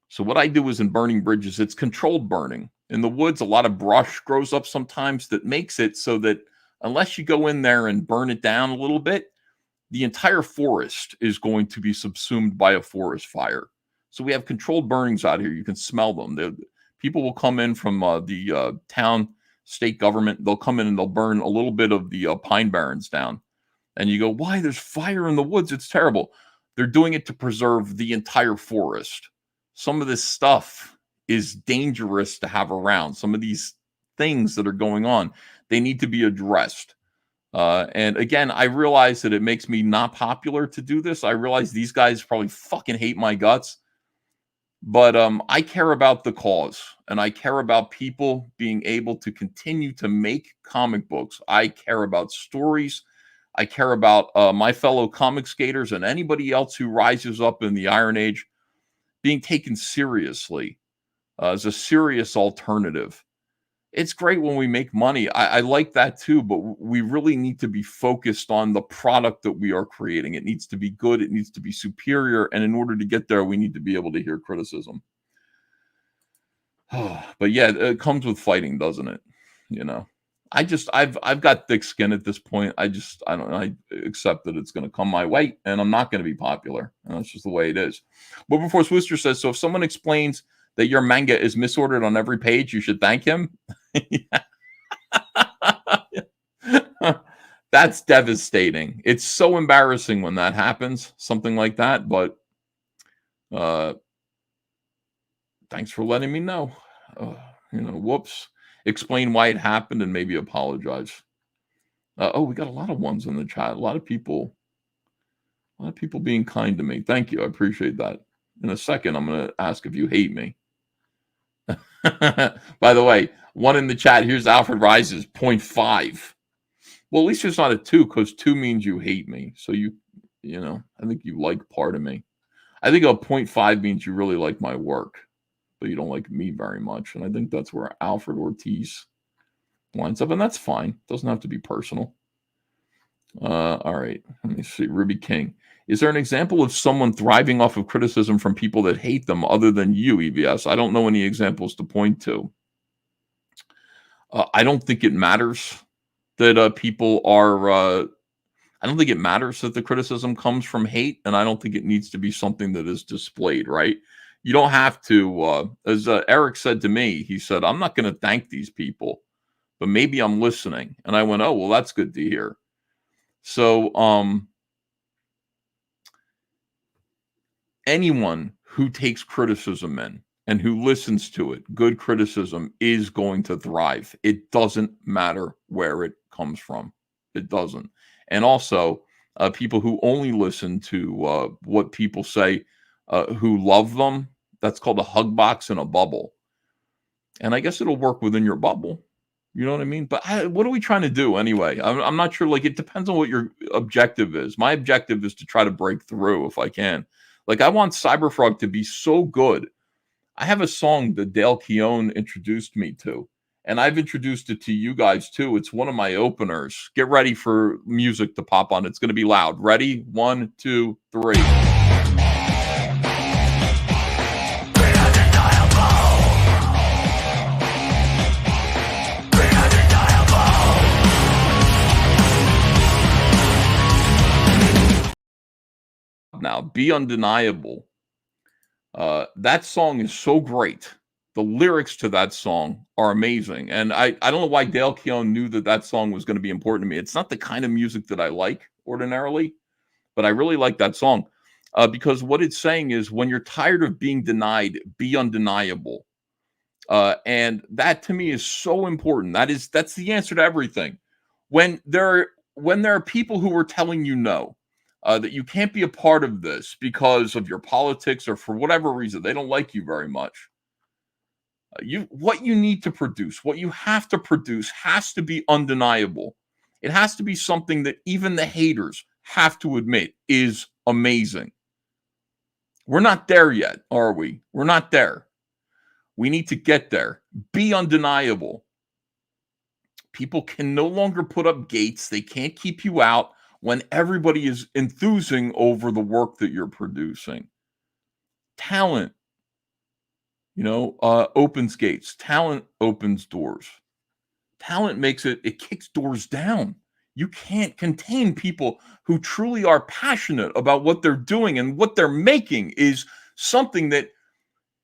So what I do is in burning bridges, it's controlled burning. In the woods, a lot of brush grows up sometimes that makes it so that unless you go in there and burn it down a little bit, the entire forest is going to be subsumed by a forest fire. So we have controlled burnings out here. You can smell them. People will come in from the town, state government. They'll come in and they'll burn a little bit of the pine barrens down. And you go, why? There's fire in the woods. It's terrible. They're doing it to preserve the entire forest. Some of this stuff is dangerous to have around. Some of these things that are going on, they need to be addressed. And again, I realize that it makes me not popular to do this. I realize these guys probably fucking hate my guts. But I care about the cause, and I care about people being able to continue to make comic books. I care about stories. I care about my fellow comic skaters and anybody else who rises up in the Iron Age being taken seriously as a serious alternative. It's great when we make money. I like that too, but we really need to be focused on the product that we are creating. It needs to be good. It needs to be superior. And in order to get there, we need to be able to hear criticism. But yeah, it comes with fighting, doesn't it? You know, I've got thick skin at this point. I don't know. I accept that it's going to come my way, and I'm not going to be popular. And that's just the way it is. But before Swooster says, so if someone explains that your manga is misordered on every page, you should thank him. That's devastating. It's so embarrassing when that happens, something like that. But thanks for letting me know. Whoops. Explain why it happened and maybe apologize. We got a lot of ones in the chat. A lot of people being kind to me. Thank you. I appreciate that. In a second, I'm going to ask if you hate me. By the way, one in the chat, here's Alfred Rises, 0.5. Well, at least it's not a 2, because 2 means you hate me. So I think you like part of me. I think a 0.5 means you really like my work, but you don't like me very much. And I think that's where Alfred Ortiz lines up, and that's fine. It doesn't have to be personal. All right. Let me see. Ruby King. Is there an example of someone thriving off of criticism from people that hate them other than you, EBS? I don't know any examples to point to. I don't think it matters that people are... I don't think it matters that the criticism comes from hate, and I don't think it needs to be something that is displayed, right? You don't have to... as Eric said to me, he said, I'm not going to thank these people, but maybe I'm listening. And I went, oh, well, that's good to hear. So anyone who takes criticism in and who listens to it, good criticism, is going to thrive. It doesn't matter where it comes from. It doesn't. And also, people who only listen to what people say, who love them, that's called a hug box in a bubble. And I guess it'll work within your bubble. You know what I mean? But what are we trying to do anyway? I'm not sure. Like, it depends on what your objective is. My objective is to try to break through if I can. Like, I want Cyberfrog to be so good. I have a song that Dale Keown introduced me to, and I've introduced it to you guys too. It's one of my openers. Get ready for music to pop on. It's going to be loud. Ready? 1, 2, 3. Now, Be Undeniable. That song is so great. The lyrics to that song are amazing. And I don't know why Dale Keown knew that that song was going to be important to me. It's not the kind of music that I like ordinarily, but I really like that song because what it's saying is when you're tired of being denied, be undeniable. And that to me is so important. That's the answer to everything. When there are people who are telling you no, that you can't be a part of this because of your politics or for whatever reason, they don't like you very much. What you need to produce, what you have to produce has to be undeniable. It has to be something that even the haters have to admit is amazing. We're not there yet, are we? We're not there. We need to get there. Be undeniable. People can no longer put up gates. They can't keep you out when everybody is enthusing over the work that you're producing. Talent, opens gates. Talent opens doors. Talent it kicks doors down. You can't contain people who truly are passionate about what they're doing, and what they're making is something that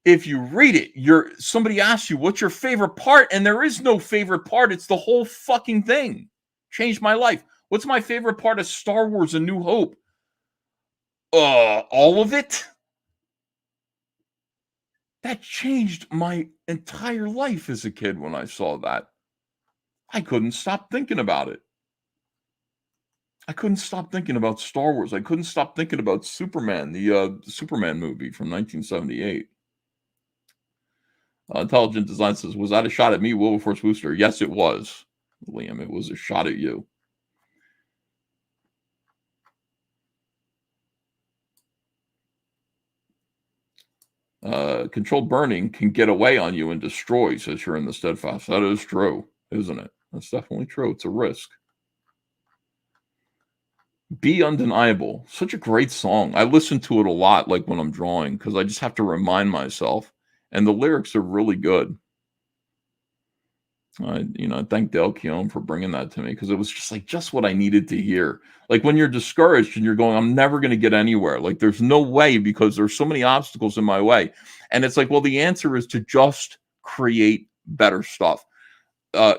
if you read it, somebody asks you, what's your favorite part? And there is no favorite part. It's the whole fucking thing. Changed my life. What's my favorite part of Star Wars: A New Hope? All of it? That changed my entire life as a kid when I saw that. I couldn't stop thinking about it. I couldn't stop thinking about Star Wars. I couldn't stop thinking about Superman, the Superman movie from 1978. Intelligent Design says, was that a shot at me, Wilberforce Booster? Yes, it was, Liam. It was a shot at you. Controlled burning can get away on you and destroy, says you're in the steadfast. That is true, isn't it? That's definitely true. It's a risk. Be Undeniable. Such a great song. I listen to it a lot, like when I'm drawing, because I just have to remind myself. And the lyrics are really good. I thank Dale Keown for bringing that to me, because it was just what I needed to hear. Like when you're discouraged and you're going, I'm never going to get anywhere. Like there's no way because there's so many obstacles in my way. And it's like, well, the answer is to just create better stuff.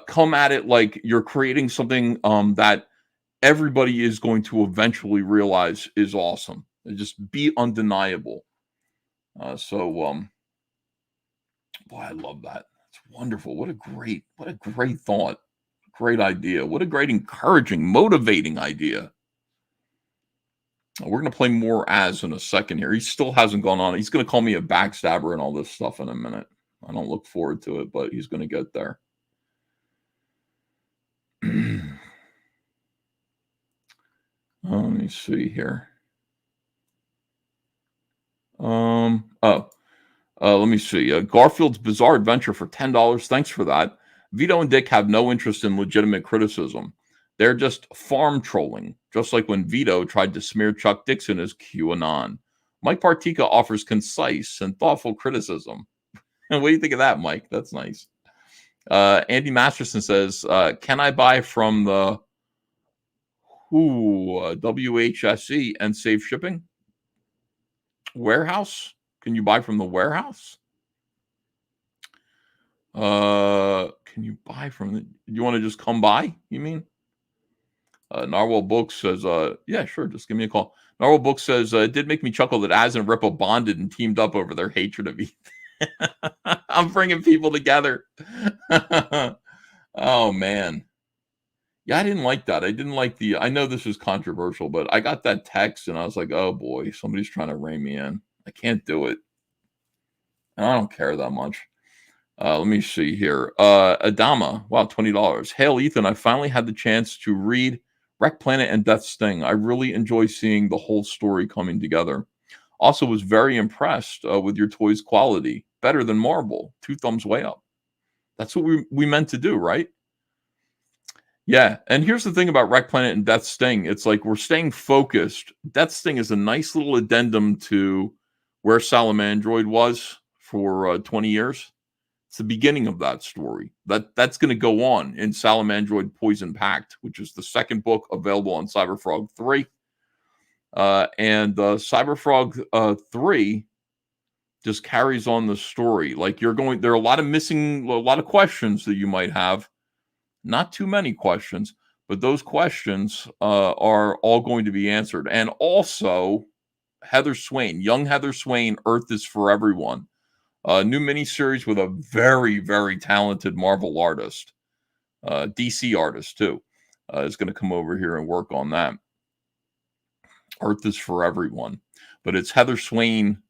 Come at it like you're creating something that everybody is going to eventually realize is awesome. And just be undeniable. Boy, I love that. It's wonderful. What a great thought. Great idea. What a great encouraging, motivating idea. We're going to play more as in a second here. He still hasn't gone on. He's going to call me a backstabber and all this stuff in a minute. I don't look forward to it, but he's going to get there. Let me see here. Let me see. Garfield's Bizarre Adventure for $10. Thanks for that. Vito and Dick have no interest in legitimate criticism. They're just farm trolling, just like when Vito tried to smear Chuck Dixon as QAnon. Mike Partika offers concise and thoughtful criticism. And what do you think of that, Mike? That's nice. Andy Masterson says, can I buy from the WHSE and save shipping? Warehouse? Can you buy from the warehouse? Can you buy from the... You want to just come by, you mean? Narwhal Books says, yeah, sure, just give me a call. Narwhal Books says, it did make me chuckle that Az and Ripple bonded and teamed up over their hatred of Ethan. I'm bringing people together. Oh, man. Yeah, I didn't like that. I didn't like the... I know this is controversial, but I got that text and I was like, oh, boy, somebody's trying to rein me in. I can't do it. And I don't care that much. Let me see here. Adama, wow, $20. Hail, Ethan. I finally had the chance to read Wreck Planet and Death Sting. I really enjoy seeing the whole story coming together. Also was very impressed with your toy's quality. Better than Marvel. 2 thumbs way up. That's what we meant to do, right? Yeah, and here's the thing about Wreck Planet and Death Sting. It's like we're staying focused. Death Sting is a nice little addendum to where Salamandroid was for 20 years. It's the beginning of that story. That's going to go on in Salamandroid Poison Pact, which is the second book available on Cyberfrog 3. And Cyberfrog 3 just carries on the story. Like there are a lot of questions that you might have. Not too many questions, but those questions are all going to be answered. And also, Heather Swain, young Heather Swain, Earth is for Everyone. New miniseries with a very, very talented Marvel artist, DC artist too, is going to come over here and work on that. Earth is for Everyone. But it's Heather Swain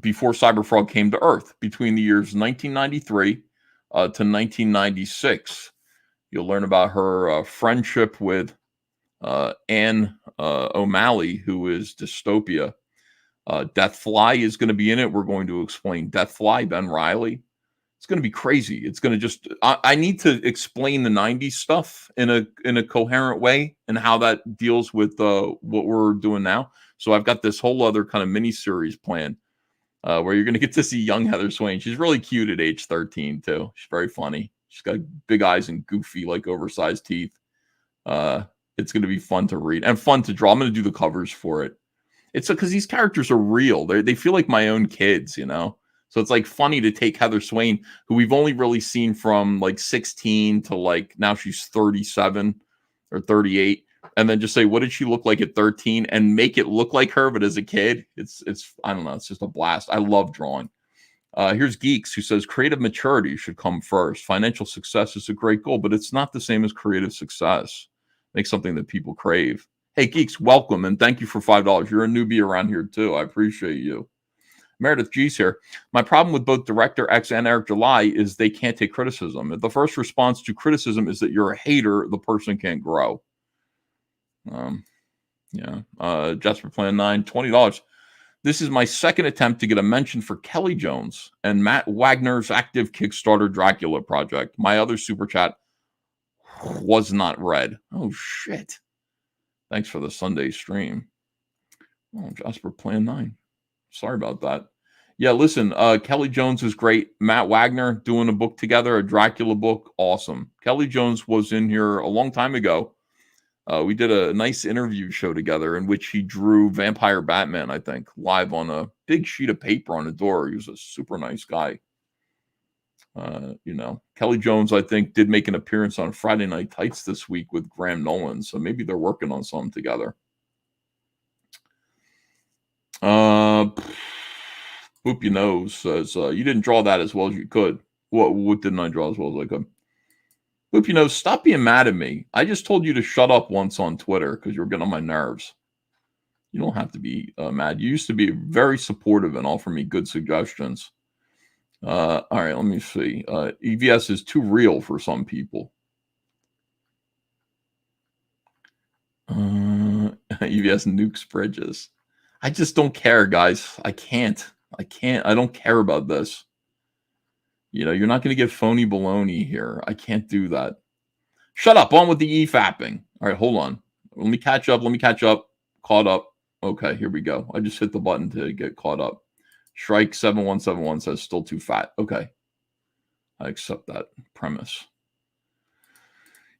before Cyberfrog came to Earth, between the years 1993 to 1996. You'll learn about her friendship with Anne O'Malley, who is Dystopia. Deathfly is going to be in it. We're going to explain Deathfly, Ben Reilly. It's going to be crazy. It's going to just... I need to explain the 90s stuff in a coherent way and how that deals with what we're doing now. So I've got this whole other kind of mini-series planned where you're going to get to see young Heather Swain. She's really cute at age 13, too. She's very funny. She's got big eyes and goofy, like, oversized teeth. It's going to be fun to read and fun to draw. I'm going to do the covers for it. It's because these characters are real. They feel like my own kids, you know? So it's like funny to take Heather Swain, who we've only really seen from like 16 to like now she's 37 or 38. And then just say, what did she look like at 13 and make it look like her, but as a kid, it's I don't know. It's just a blast. I love drawing. Here's Geeks, who says creative maturity should come first. Financial success is a great goal, but it's not the same as creative success. Make something that people crave. Hey, Geeks, welcome, and thank you for $5. You're a newbie around here, too. I appreciate you. Meredith G's here. My problem with both Director X and Eric July is they can't take criticism. If the first response to criticism is that you're a hater, the person can't grow. Jasper Plan 9, $20. This is my second attempt to get a mention for Kelly Jones and Matt Wagner's active Kickstarter Dracula project. My other super chat was not read. Oh, shit. Thanks for the Sunday stream. Oh, Jasper Plan 9. Sorry about that. Yeah, listen, Kelly Jones is great. Matt Wagner doing a book together, a Dracula book. Awesome. Kelly Jones was in here a long time ago. We did a nice interview show together in which he drew Vampire Batman, I think, live on a big sheet of paper on a door. He was a super nice guy. Kelly Jones, I think, did make an appearance on Friday Night Tights this week with Graham Nolan. So maybe they're working on something together. Boop Your Nose says, you didn't draw that as well as you could. What didn't I draw as well as I could? Boop Your Nose, stop being mad at me. I just told you to shut up once on Twitter because you were getting on my nerves. You don't have to be mad. You used to be very supportive and offer me good suggestions. All right, let me see. EVS is too real for some people. EVS nukes bridges. I just don't care, guys. I can't. I don't care about this. You're not going to get phony baloney here. I can't do that. Shut up. On with the EFAPing. All right, hold on. Let me catch up. Caught up. Okay, here we go. I just hit the button to get caught up. Shrike 7171 says still too fat. Okay. I accept that premise.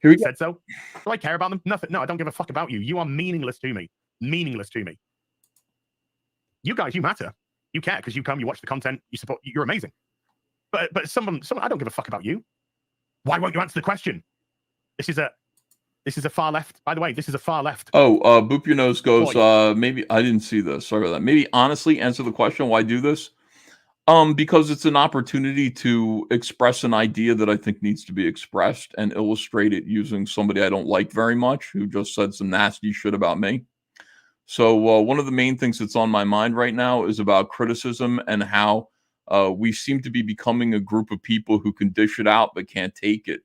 Here we go. Said so. Do I care about them? Nothing. No, I don't give a fuck about you. You are meaningless to me. Meaningless to me. You guys, you matter. You care because you come, you watch the content, you support. You're amazing. But someone, I don't give a fuck about you. Why won't you answer the question? This is a far left. By the way, this is a far left. Oh, Boop Your Nose goes, maybe I didn't see this. Sorry about that. Maybe honestly answer the question, why do this? Because it's an opportunity to express an idea that I think needs to be expressed and illustrate it using somebody I don't like very much who just said some nasty shit about me. So one of the main things that's on my mind right now is about criticism and how we seem to be becoming a group of people who can dish it out but can't take it.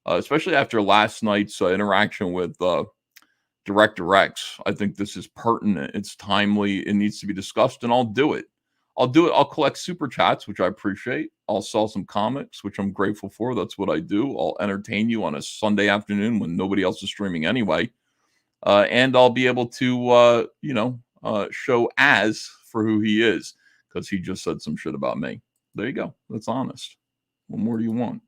Especially after last night's interaction with Director X. I think this is pertinent. It's timely. It needs to be discussed, and I'll do it. I'll collect super chats, which I appreciate. I'll sell some comics, which I'm grateful for. That's what I do. I'll entertain you on a Sunday afternoon when nobody else is streaming anyway. And I'll be able to, show Az for who he is, because he just said some shit about me. There you go. That's honest. What more do you want?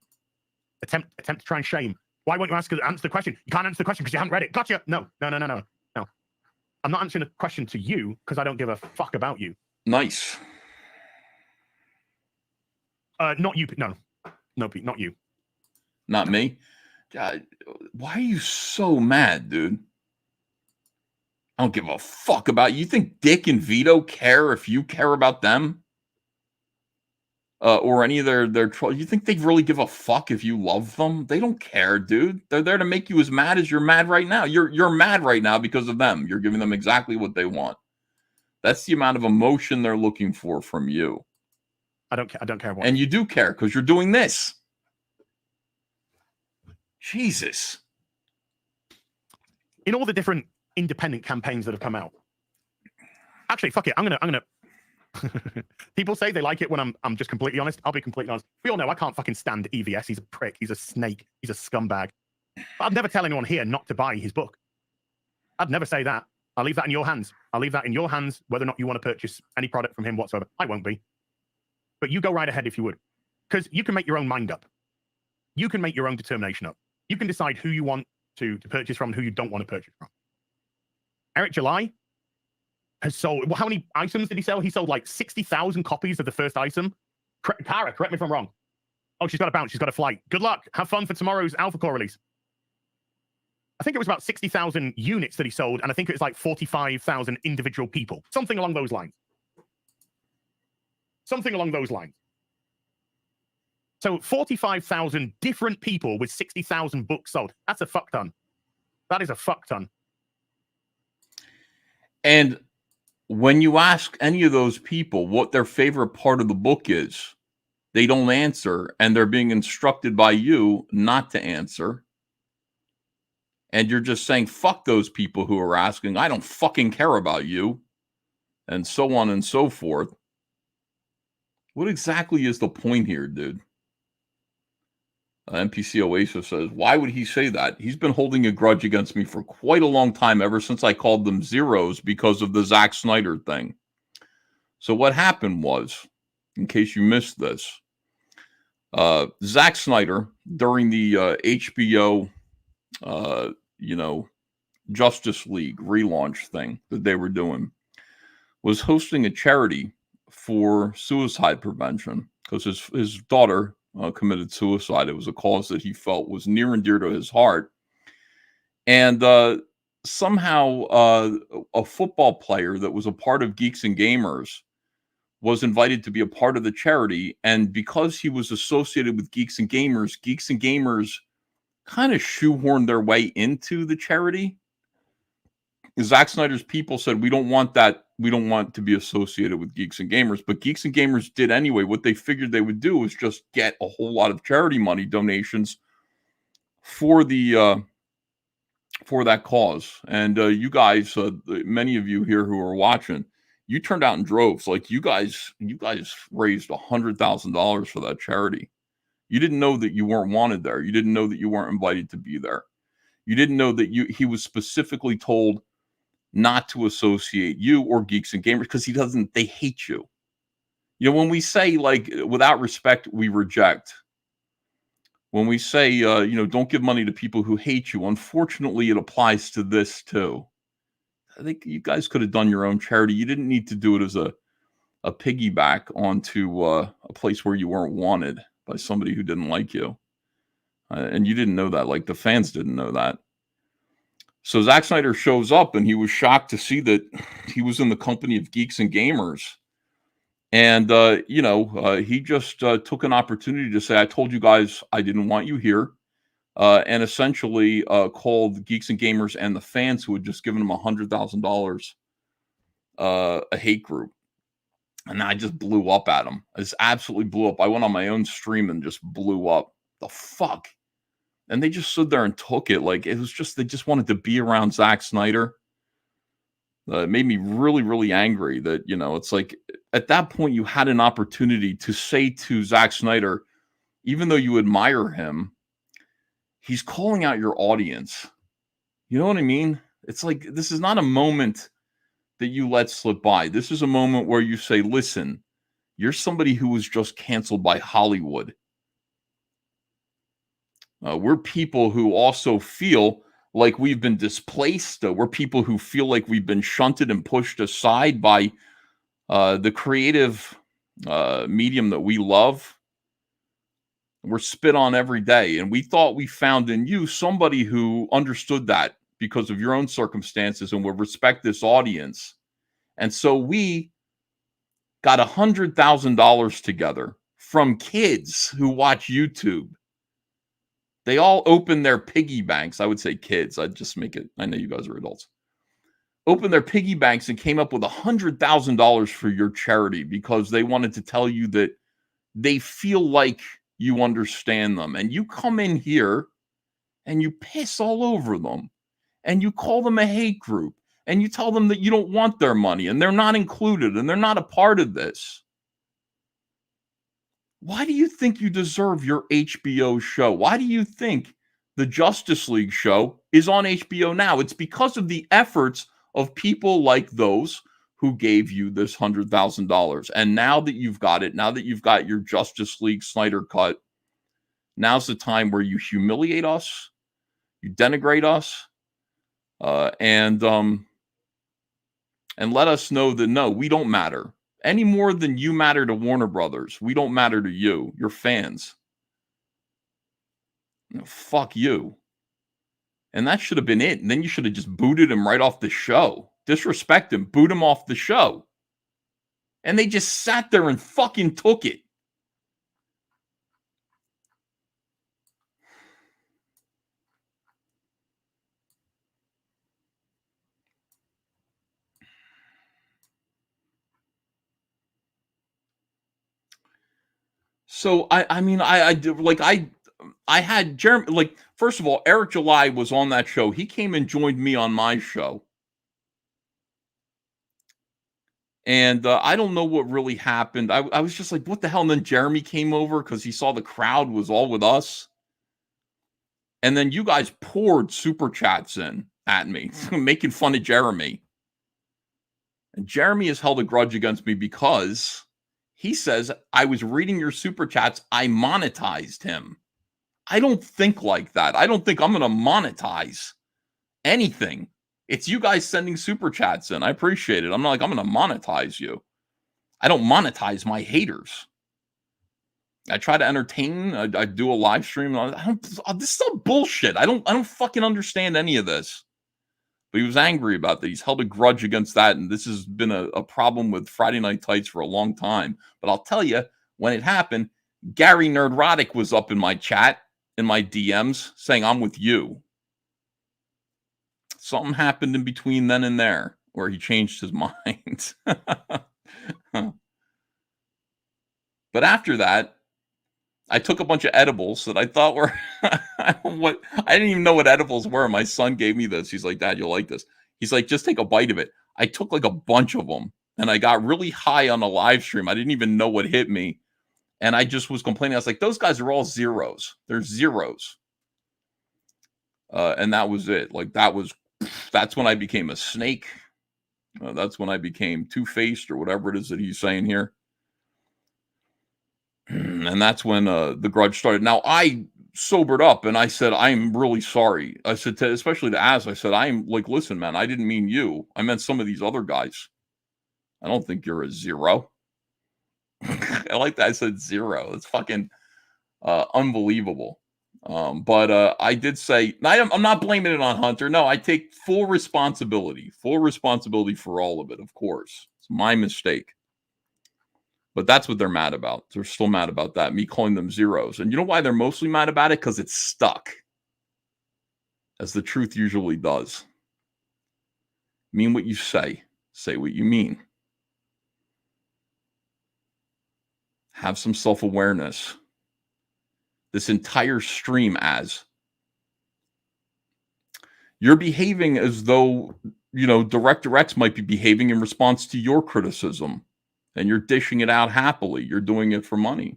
Attempt to try and shame. Why won't you answer the question? You can't answer the question because you haven't read it. Gotcha. No. I'm not answering the question to you because I don't give a fuck about you. Nice. Not you. No, Pete, not you. Not me. God, why are you so mad, dude? I don't give a fuck about you. You think Dick and Vito care if you care about them? Or any of their trolls? You think they really give a fuck if you love them? They don't care, dude. They're there to make you as mad as you're mad right now. You're mad right now because of them. You're giving them exactly what they want. That's the amount of emotion they're looking for from you. I don't care. And you do care because you're doing this. Jesus. In all the different independent campaigns that have come out. Actually, fuck it. I'm gonna. People say they like it when I'm just completely honest. I'll be completely honest. We all know I can't fucking stand EVS. He's a prick. He's a snake. He's a scumbag. But I'd never tell anyone here not to buy his book. I'd never say that. I'll leave that in your hands. I'll leave that in your hands, whether or not you want to purchase any product from him whatsoever. I won't be. But you go right ahead if you would. Because you can make your own mind up. You can make your own determination up. You can decide who you want to purchase from and who you don't want to purchase from. Eric July has sold, how many ISOMs did he sell? He sold like 60,000 copies of the first ISOM. Kara, correct me if I'm wrong. Oh, she's got a bounce. She's got a flight. Good luck. Have fun for tomorrow's Alpha Core release. I think it was about 60,000 units that he sold, and I think it was like 45,000 individual people. Something along those lines. So 45,000 different people with 60,000 books sold. That's a fuck ton. That is a fuck ton. And when you ask any of those people what their favorite part of the book is, they don't answer, and they're being instructed by you not to answer. And you're just saying, fuck those people who are asking. I don't fucking care about you. And so on and so forth. What exactly is the point here, dude? NPC Oasis says, why would he say that? He's been holding a grudge against me for quite a long time, ever since I called them zeros because of the Zack Snyder thing. So what happened was, in case you missed this, Zack Snyder, during the HBO, Justice League relaunch thing that they were doing, was hosting a charity for suicide prevention because his daughter committed suicide. It was a cause that he felt was near and dear to his heart. And somehow a football player that was a part of Geeks and Gamers was invited to be a part of the charity. And because he was associated with Geeks and Gamers kind of shoehorned their way into the charity. Zack Snyder's people said, we don't want that. We don't want to be associated with Geeks and Gamers. But Geeks and Gamers did anyway. What they figured they would do was just get a whole lot of charity money donations for the for that cause. And you guys, many of you here who are watching, you turned out in droves. Like you guys raised $100,000 for that charity. You didn't know that you weren't wanted there. You didn't know that you weren't invited to be there. You didn't know that he was specifically told not to associate you or Geeks and Gamers because they hate you. You know, when we say, like, without respect, we reject. When we say, don't give money to people who hate you, unfortunately, it applies to this too. I think you guys could have done your own charity. You didn't need to do it as a piggyback onto a place where you weren't wanted by somebody who didn't like you. And you didn't know that. Like, the fans didn't know that. So Zack Snyder shows up, and he was shocked to see that he was in the company of Geeks and Gamers. And, he just took an opportunity to say, I told you guys I didn't want you here. And essentially called Geeks and Gamers and the fans who had just given him $100,000 a hate group. And I just blew up at him. I just absolutely blew up. I went on my own stream and just blew up. The fuck? And they just stood there and took it. Like, it was just, they just wanted to be around Zack Snyder. It made me really, really angry that, it's like at that point you had an opportunity to say to Zack Snyder, even though you admire him, he's calling out your audience. You know what I mean? It's like, this is not a moment that you let slip by. This is a moment where you say, listen, you're somebody who was just canceled by Hollywood. We're people who also feel like we've been displaced. We're people who feel like we've been shunted and pushed aside by the creative medium that we love. We're spit on every day. And we thought we found in you somebody who understood that because of your own circumstances and would respect this audience. And so we got $100,000 together from kids who watch YouTube. They all opened their piggy banks. I would say kids. I'd just make it. I know you guys are adults. Opened their piggy banks and came up with $100,000 for your charity because they wanted to tell you that they feel like you understand them. And you come in here and you piss all over them and you call them a hate group and you tell them that you don't want their money and they're not included and they're not a part of this. Why do you think you deserve your HBO show? Why do you think the Justice League show is on HBO now? It's because of the efforts of people like those who gave you this $100,000. And now that you've got it, now that you've got your Justice League Snyder cut, now's the time where you humiliate us, you denigrate us, and let us know that, no, we don't matter. Any more than you matter to Warner Brothers. We don't matter to you, your fans. Fuck you. And that should have been it. And then you should have just booted him right off the show. Disrespect him, boot him off the show. And they just sat there and fucking took it. So I had Jeremy, like, first of all, Eric July was on that show. He came and joined me on my show. And I don't know what really happened. I was just like, what the hell? And then Jeremy came over because he saw the crowd was all with us. And then you guys poured super chats in at me, making fun of Jeremy. And Jeremy has held a grudge against me because he says, I was reading your super chats. I monetized him. I don't think like that. I don't think I'm going to monetize anything. It's you guys sending super chats in. I appreciate it. I'm not like, I'm going to monetize you. I don't monetize my haters. I try to entertain. I do a live stream. This is all bullshit. I don't fucking understand any of this. But he was angry about that. He's held a grudge against that. And this has been a problem with Friday Night Tights for a long time. But I'll tell you, when it happened, Gary Nerdrotic was up in my chat, in my DMs, saying, I'm with you. Something happened in between then and there where he changed his mind. But after that, I took a bunch of edibles that I thought were I didn't even know what edibles were. My son gave me this. He's like, Dad, you'll like this. He's like, just take a bite of it. I took like a bunch of them and I got really high on a live stream. I didn't even know what hit me. And I just was complaining. I was like, those guys are all zeros. They're zeros. And that was it. Like that's when I became a snake. That's when I became two-faced or whatever it is that he's saying here. And that's when the grudge started. Now I sobered up and I said, I'm really sorry. I said, especially to Az, I said, I'm like, listen, man, I didn't mean you. I meant some of these other guys. I don't think you're a zero. I like that. I said zero. It's fucking unbelievable. But I did say, I'm not blaming it on Hunter. No, I take full responsibility for all of it. Of course, it's my mistake. But that's what they're mad about. They're still mad about that. Me calling them zeros. And you know why they're mostly mad about it? Because it's stuck. As the truth usually does. Mean what you say. Say what you mean. Have some self-awareness. This entire stream, as you're behaving as though, Director X might be behaving in response to your criticism. And you're dishing it out happily. You're doing it for money.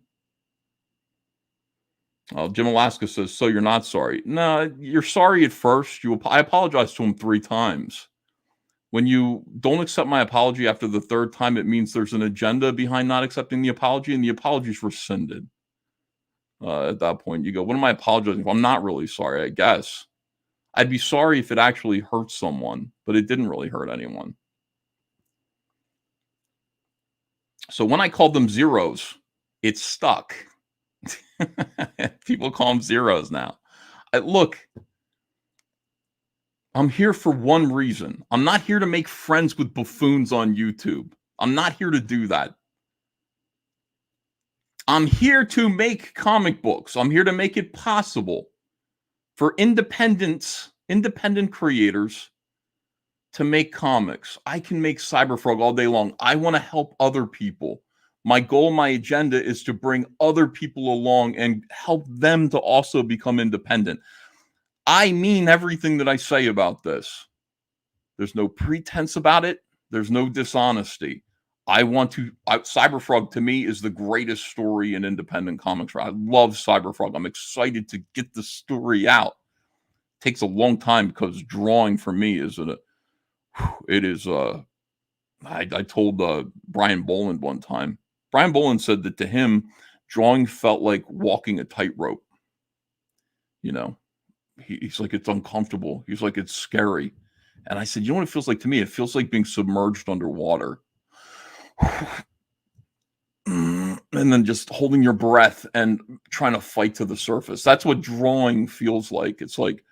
Jim Alaska says, so you're not sorry. No, you're sorry at first. I apologized to him 3 times. When you don't accept my apology after the 3rd time, it means there's an agenda behind not accepting the apology, and the apology's rescinded. At that point, you go, what am I apologizing for? I'm not really sorry, I guess. I'd be sorry if it actually hurt someone, but it didn't really hurt anyone. So when I called them zeros, it's stuck. People call them zeros now. Look, I'm here for one reason. I'm not here to make friends with buffoons on YouTube. I'm not here to do that. I'm here to make comic books. I'm here to make it possible for independent creators to make comics. I can make Cyberfrog all day long. I want to help other people. My goal, my agenda is to bring other people along and help them to also become independent. I mean everything that I say about this. There's no pretense about it. There's no dishonesty. Cyberfrog to me is the greatest story in independent comics. I love Cyberfrog. I'm excited to get the story out. It takes a long time because drawing for me is I told Brian Boland one time. Brian Boland said that to him, drawing felt like walking a tightrope. He's like, it's uncomfortable. He's like, it's scary. And I said, you know what it feels like to me? It feels like being submerged underwater. And then just holding your breath and trying to fight to the surface. That's what drawing feels like. It's like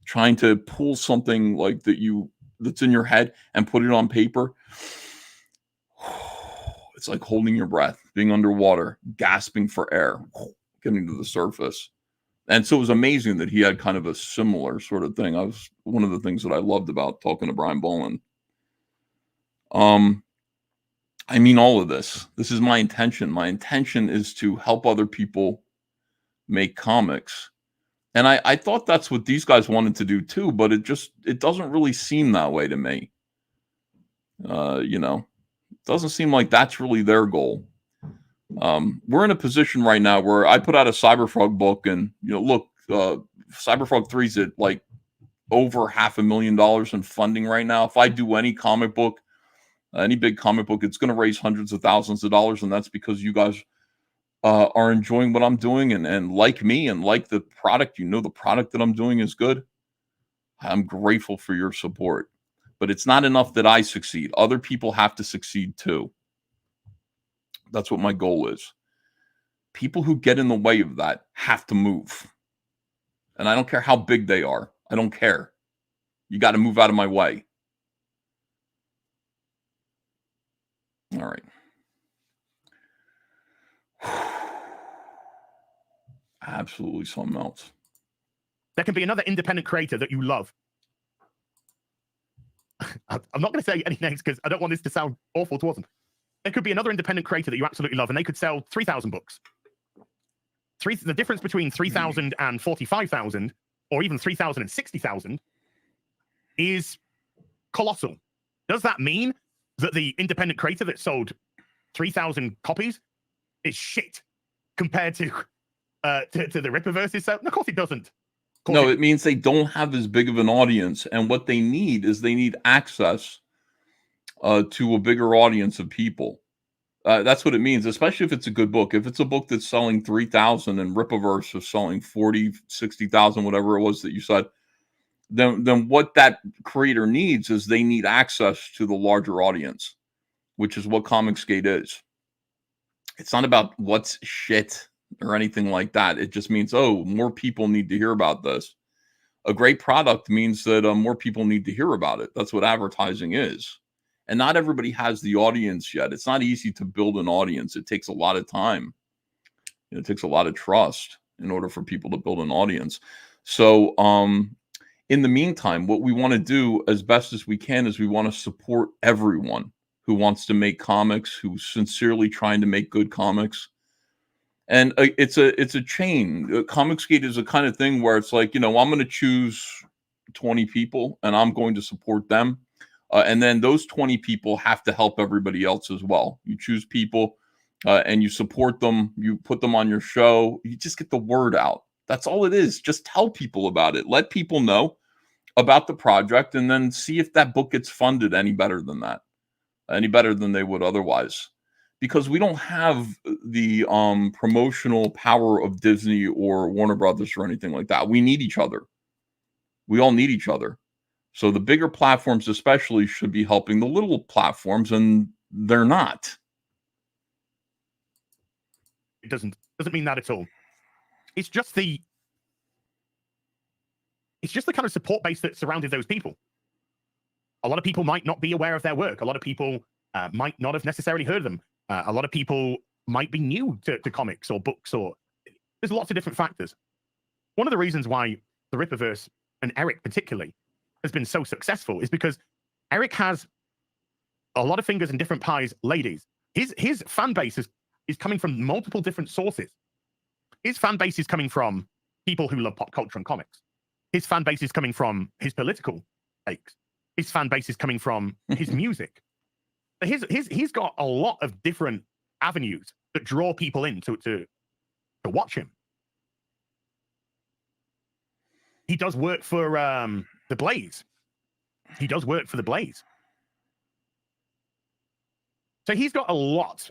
trying to pull something like that's in your head and put it on paper. It's like holding your breath, being underwater, gasping for air, getting to the surface. And so it was amazing that he had kind of a similar sort of thing. One of the things that I loved about talking to Brian Boland. I mean all of this. This is my intention. My intention is to help other people make comics. And I thought that's what these guys wanted to do too, but it doesn't really seem that way to me. It doesn't seem like that's really their goal. We're in a position right now where I put out a Cyberfrog book and, look, Cyberfrog 3's at like over $500,000 in funding right now. If I do any comic book, any big comic book, it's going to raise hundreds of thousands of dollars. And that's because you guys are enjoying what I'm doing and like me and like the product. The product that I'm doing is good. I'm grateful for your support. But it's not enough that I succeed. Other people have to succeed too. That's what my goal is. People who get in the way of that have to move. And I don't care how big they are. I don't care. You got to move out of my way. All right. Absolutely something else. There can be another independent creator that you love. I'm not going to say any names because I don't want this to sound awful towards them. There could be another independent creator that you absolutely love, and they could sell 3,000 books. The difference between 3,000 and 45,000, or even 3,000 and 60,000, is colossal. Does that mean that the independent creator that sold 3,000 copies is shit compared to the Rippaverse's sale? No, of course it doesn't. Of No, it means they don't have as big of an audience, and what they need is they need access to a bigger audience of people. That's what it means, especially if it's a good book. If it's a book that's selling 3,000 and Ripaverse is selling 40, 60,000, whatever it was that you said, then what that creator needs is they need access to the larger audience, which is what Comicsgate is. It's not about what's shit or anything like that. It just means, oh, more people need to hear about this. A great product means that more people need to hear about it. That's what advertising is. And not everybody has the audience yet. It's not easy to build an audience. It takes a lot of time. It takes a lot of trust in order for people to build an audience. So in the meantime, what we want to do as best as we can is we want to support everyone who wants to make comics, who's sincerely trying to make good comics. And it's a chain. Comicsgate is a kind of thing where it's like, I'm going to choose 20 people and I'm going to support them. And then those 20 people have to help everybody else as well. You choose people and you support them. You put them on your show. You just get the word out. That's all it is. Just tell people about it. Let people know about the project and then see if that book gets funded any better than that, any better than they would otherwise. Because we don't have the promotional power of Disney or Warner Brothers or anything like that. We need each other. We all need each other. So the bigger platforms especially should be helping the little platforms, and they're not. It doesn't mean that at all. It's just the kind of support base that surrounded those people. A lot of people might not be aware of their work. A lot of people might not have necessarily heard of them. A lot of people might be new to comics or books, or there's lots of different factors. One of the reasons why the Rippaverse, and Eric particularly, has been so successful is because Eric has a lot of fingers in different pies, ladies. His fan base is coming from multiple different sources. His fan base is coming from people who love pop culture and comics. His fan base is coming from his political takes. His fan base is coming from his music. He's got a lot of different avenues that draw people in to watch him. He does work for the Blaze. He does work for the Blaze. So he's got a lot.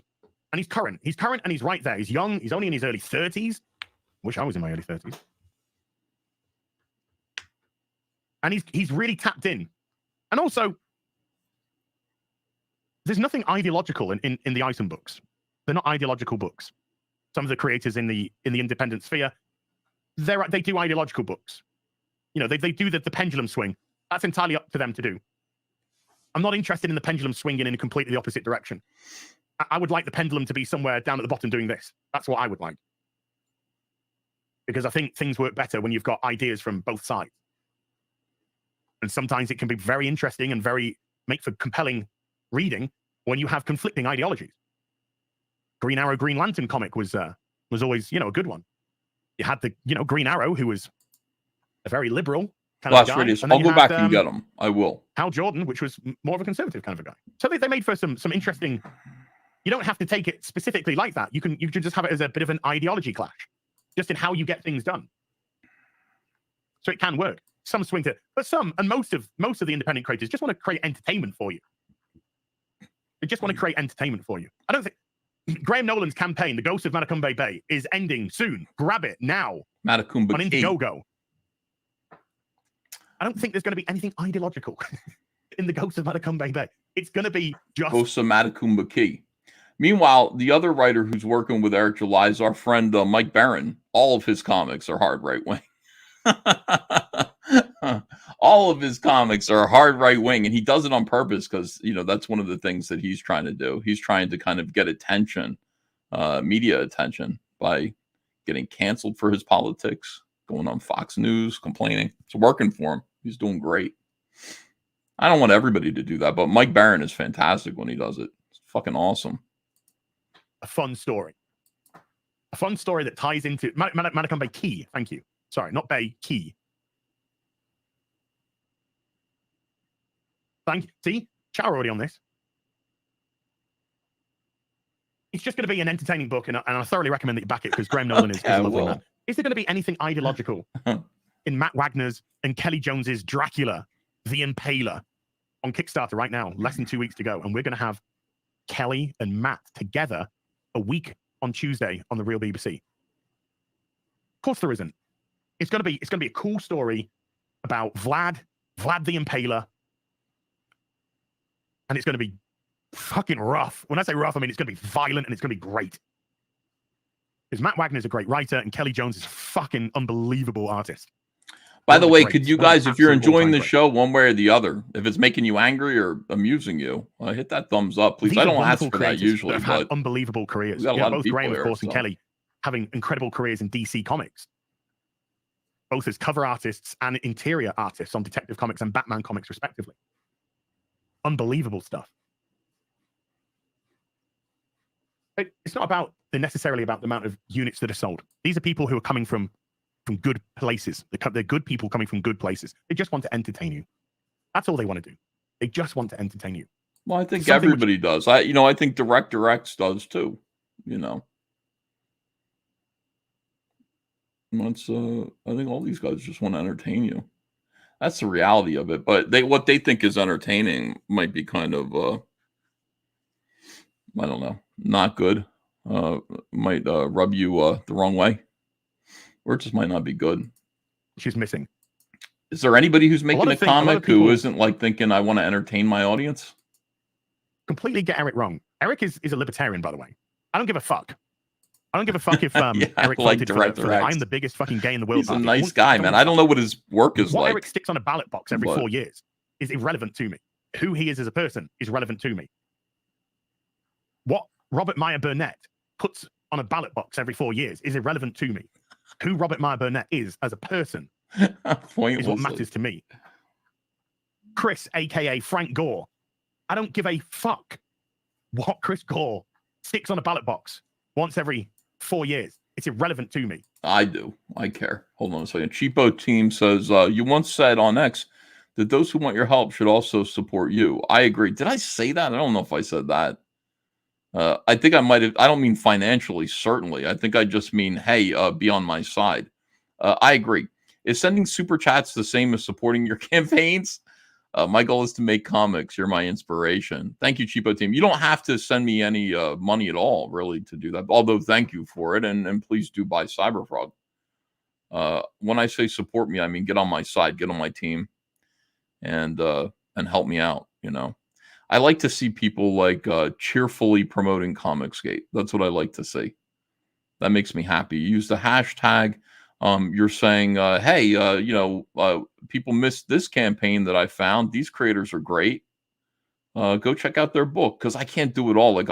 And he's current. He's current and he's right there. He's young. He's only in his early 30s. Wish I was in my early 30s. And he's really tapped in. And also, there's nothing ideological in the ISOM books. They're not ideological books. Some of the creators in the independent sphere, they do ideological books. They do the pendulum swing. That's entirely up to them to do. I'm not interested in the pendulum swinging in a completely opposite direction. I would like the pendulum to be somewhere down at the bottom doing this. That's what I would like. Because I think things work better when you've got ideas from both sides. And sometimes it can be very interesting and make for compelling reading when you have conflicting ideologies. Green Arrow, Green Lantern comic was always, a good one. You had the, Green Arrow, who was a very liberal kind of guy. Radius. I'll go back and get them. I will. Hal Jordan, which was more of a conservative kind of a guy. So they made for some interesting. You don't have to take it specifically like that. You can just have it as a bit of an ideology clash, just in how you get things done. So it can work. Some swing to, but some and most of the independent creators just want to create entertainment for you. They just want to create entertainment for you. I don't think Graham Nolan's campaign, The Ghost of Matacumbe Bay, is ending soon. Grab it now. Matacumbe on Indiegogo. I don't think there's going to be anything ideological in The Ghost of Matacumbe Bay. It's going to be just Ghost of Matacumbe Key. Meanwhile, the other writer who's working with Eric July is our friend Mike Barron. All of his comics are hard right wing. All of his comics are hard right wing, and he does it on purpose because that's one of the things that he's trying to do. He's trying to kind of get attention, media attention, by getting canceled for his politics, going on Fox News, complaining. It's working for him. He's doing great. I don't want everybody to do that, but Mike Barron is fantastic when he does it. It's fucking awesome. A fun story. A fun story that ties into Matacumbe Key. Thank you. Sorry, not Bay, Key. Thank you. See? Chow already on this. It's just going to be an entertaining book, and I thoroughly recommend that you back it because Graham Nolan is a lovely man. Is there going to be anything ideological in Matt Wagner's and Kelly Jones's Dracula, the Impaler, on Kickstarter right now, less than 2 weeks to go. And we're going to have Kelly and Matt together a week on Tuesday on the Real BBC. Of course there isn't. It's going to be a cool story about Vlad the Impaler. And it's going to be fucking rough. When I say rough, I mean it's going to be violent and it's going to be great. Because Matt Wagner is a great writer and Kelly Jones is a fucking unbelievable artist. By the way, could you guys, if you're enjoying the show one way or the other, if it's making you angry or amusing you, hit that thumbs up, please. I don't ask for that usually, but have had unbelievable careers. Both Graham, of course, and Kelly having incredible careers in DC Comics, both as cover artists and interior artists on Detective Comics and Batman Comics, respectively. Unbelievable stuff. It's not necessarily about the amount of units that are sold. These are people who are coming from good places. They're good people coming from good places. They just want to entertain you. That's all they want to do. They just want to entertain you. Well, I think everybody does. I think Director X does too. You know, that's I think all these guys just want to entertain you. That's the reality of it. But what they think is entertaining might be kind of I don't know, not good. Might rub you the wrong way. Or it just might not be good. She's missing. Is there anybody who's making a comic who isn't like thinking, I want to entertain my audience? Completely get Eric wrong. Eric is a libertarian, by the way. I don't give a fuck. I don't give a fuck if Eric voted for I'm the biggest fucking gay in the world. He's a nice guy, man. I don't know what his work is like. What Eric sticks on a ballot box every 4 years is irrelevant to me. Who he is as a person is relevant to me. What Robert Meyer Burnett puts on a ballot box every 4 years is irrelevant to me. Who Robert Meyer Burnett is as a person is what matters to me. Chris, aka Frank Gore. I don't give a fuck what Chris Gore sticks on a ballot box once every 4 years. It's irrelevant to me. I do. I care. Hold on a second. Cheapo Team says, you once said on X that those who want your help should also support you. I agree. Did I say that? I don't know if I said that. I think I might have. I don't mean financially, certainly. I think I just mean, hey, be on my side. I agree. Is sending super chats the same as supporting your campaigns? My goal is to make comics. You're my inspiration. Thank you, Cheapo Team. You don't have to send me any money at all, really, to do that. Although, thank you for it, and please do buy Cyberfrog. When I say support me, I mean get on my side, get on my team, and help me out. You know. I like to see people like cheerfully promoting Comicsgate. That's what I like to see. That makes me happy. Use the hashtag. You're saying, hey, people missed this campaign that I found. These creators are great. Go check out their book, because I can't do it all. Like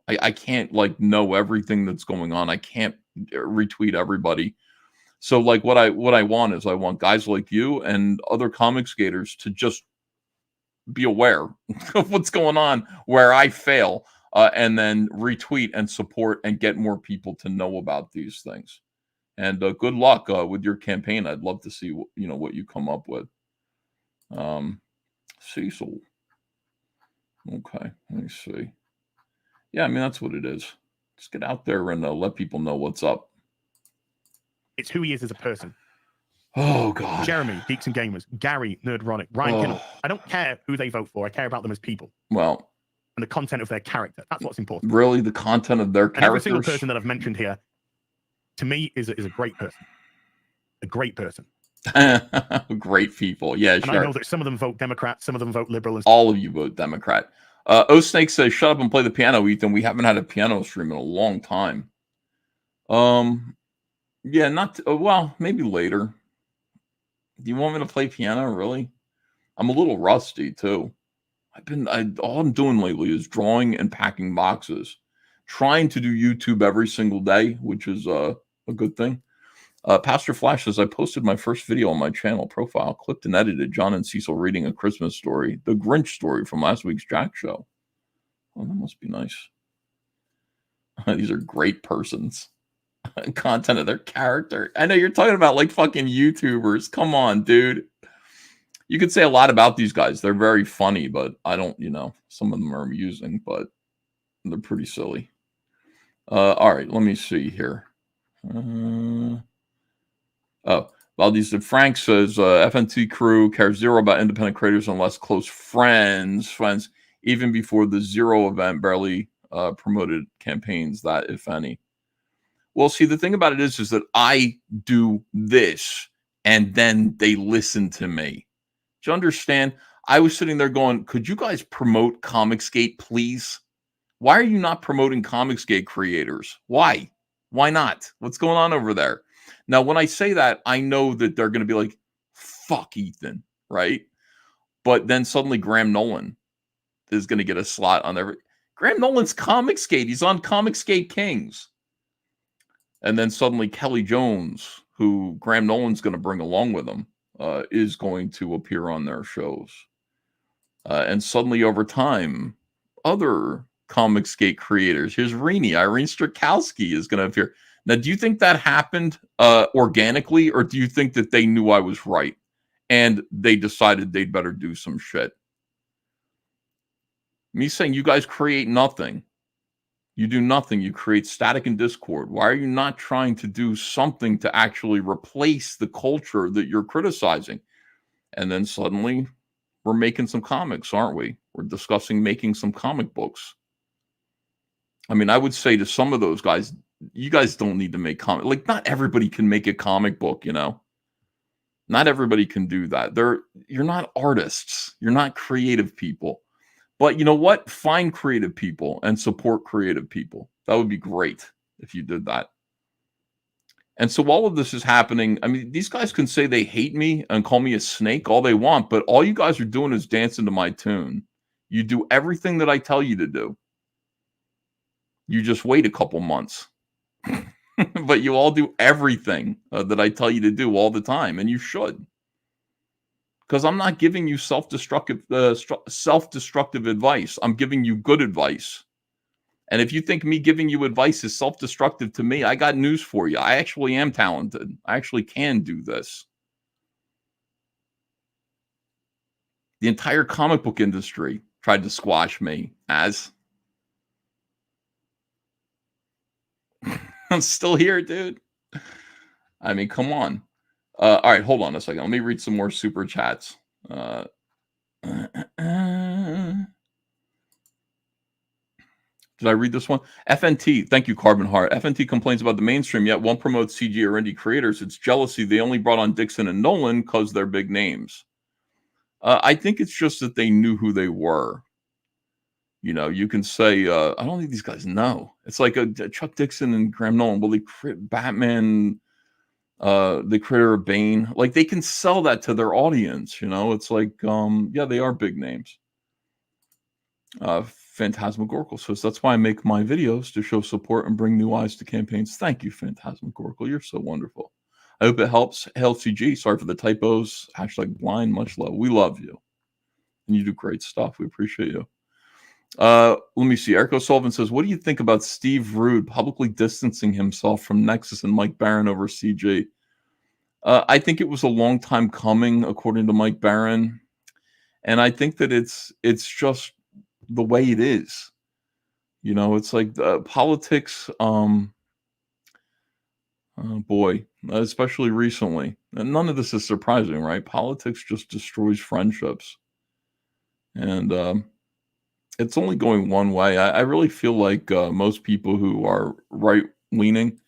I can't like know everything that's going on. I can't retweet everybody. So like what I want is I want guys like you and other Comicsgaters to just be aware of what's going on where I fail, and then retweet and support and get more people to know about these things. And good luck with your campaign. I'd love to see what you come up with. Cecil. Okay, let me see. Yeah, I mean that's what it is. Just get out there and let people know what's up. It's who he is as a person. Oh, God. Jeremy, Geeks and Gamers. Gary, Nerdronic. Ryan Kinnell. I don't care who they vote for. I care about them as people. Well. And the content of their character. That's what's important. Really? The content of their characters? And every single person that I've mentioned here, to me, is a great person. A great person. Great people. Yeah, and sure. I know that some of them vote Democrat, some of them vote Liberal. All of you vote Democrat. Snake says, shut up and play the piano, Ethan. We haven't had a piano stream in a long time. Yeah, well, maybe later. Do you want me to play piano? Really? I'm a little rusty too. All I'm doing lately is drawing and packing boxes, trying to do YouTube every single day, which is a good thing. Pastor Flash says, I posted my first video on my channel profile, clipped and edited John and Cecil reading A Christmas Story, the Grinch story from last week's Jack show. Oh, that must be nice. These are great persons. Content of their character. I know you're talking about like fucking YouTubers. Come on, dude. You could say a lot about these guys. They're very funny, but I don't, some of them are amusing, but they're pretty silly. All right, let me see here. Valdez and Frank says FNT crew cares zero about independent creators unless close friends. Even before the Zero event, barely promoted campaigns that, if any. Well, see, the thing about it is that I do this and then they listen to me. Do you understand? I was sitting there going, could you guys promote Comicsgate, please? Why are you not promoting Comicsgate creators? Why? Why not? What's going on over there? Now, when I say that, I know that they're going to be like, fuck Ethan, right? But then suddenly Graham Nolan is going to get a slot on there. Graham Nolan's Comicsgate. He's on Comicsgate Kings. And then suddenly Kelly Jones, who Graham Nolan's going to bring along with him, is going to appear on their shows. And suddenly over time, other Comicsgate creators, here's Irene Strakowski is going to appear. Now, do you think that happened organically, or do you think that they knew I was right and they decided they'd better do some shit? Me saying you guys create nothing. You do nothing. You create static and discord. Why are you not trying to do something to actually replace the culture that you're criticizing? And then suddenly we're making some comics, aren't we? We're discussing making some comic books. I mean, I would say to some of those guys, you guys don't need to make comic. Like, not everybody can make a comic book, you know? Not everybody can do that. You're not artists. You're not creative people. But you know what? Find creative people and support creative people. That would be great if you did that. And so all of this is happening. I mean, these guys can say they hate me and call me a snake all they want, but all you guys are doing is dancing to my tune. You do everything that I tell you to do. You just wait a couple months. But you all do everything that I tell you to do all the time, and you should. Because I'm not giving you self-destructive advice. I'm giving you good advice. And if you think me giving you advice is self-destructive to me, I got news for you. I actually am talented. I actually can do this. The entire comic book industry tried to squash me as... I'm still here, dude. I mean, come on. All right, hold on a second. Let me read some more super chats. Did I read this one? FNT, thank you, Carbon Heart. FNT complains about the mainstream, yet won't promote CG or indie creators. It's jealousy. They only brought on Dixon and Nolan because they're big names. I think it's just that they knew who they were. You know, you can say, I don't think these guys know. It's like Chuck Dixon and Graham Nolan. Well, they create Batman... the creator of Bane, like they can sell that to their audience, you know. It's like, yeah, they are big names. Phantasmagorical says that's why I make my videos, to show support and bring new eyes to campaigns. Thank you, Phantasmagorical. You're so wonderful. I hope it helps. Hail CG. Sorry for the typos. #blind. Much love. We love you, and you do great stuff. We appreciate you. Let me see. Eric O'Sullivan says, what do you think about Steve Rude publicly distancing himself from Nexus and Mike Barron over CG? I think it was a long time coming, according to Mike Barron. And I think that it's just the way it is. You know, it's like politics, oh boy, especially recently. And none of this is surprising, right? Politics just destroys friendships. And it's only going one way. I really feel like most people who are right-leaning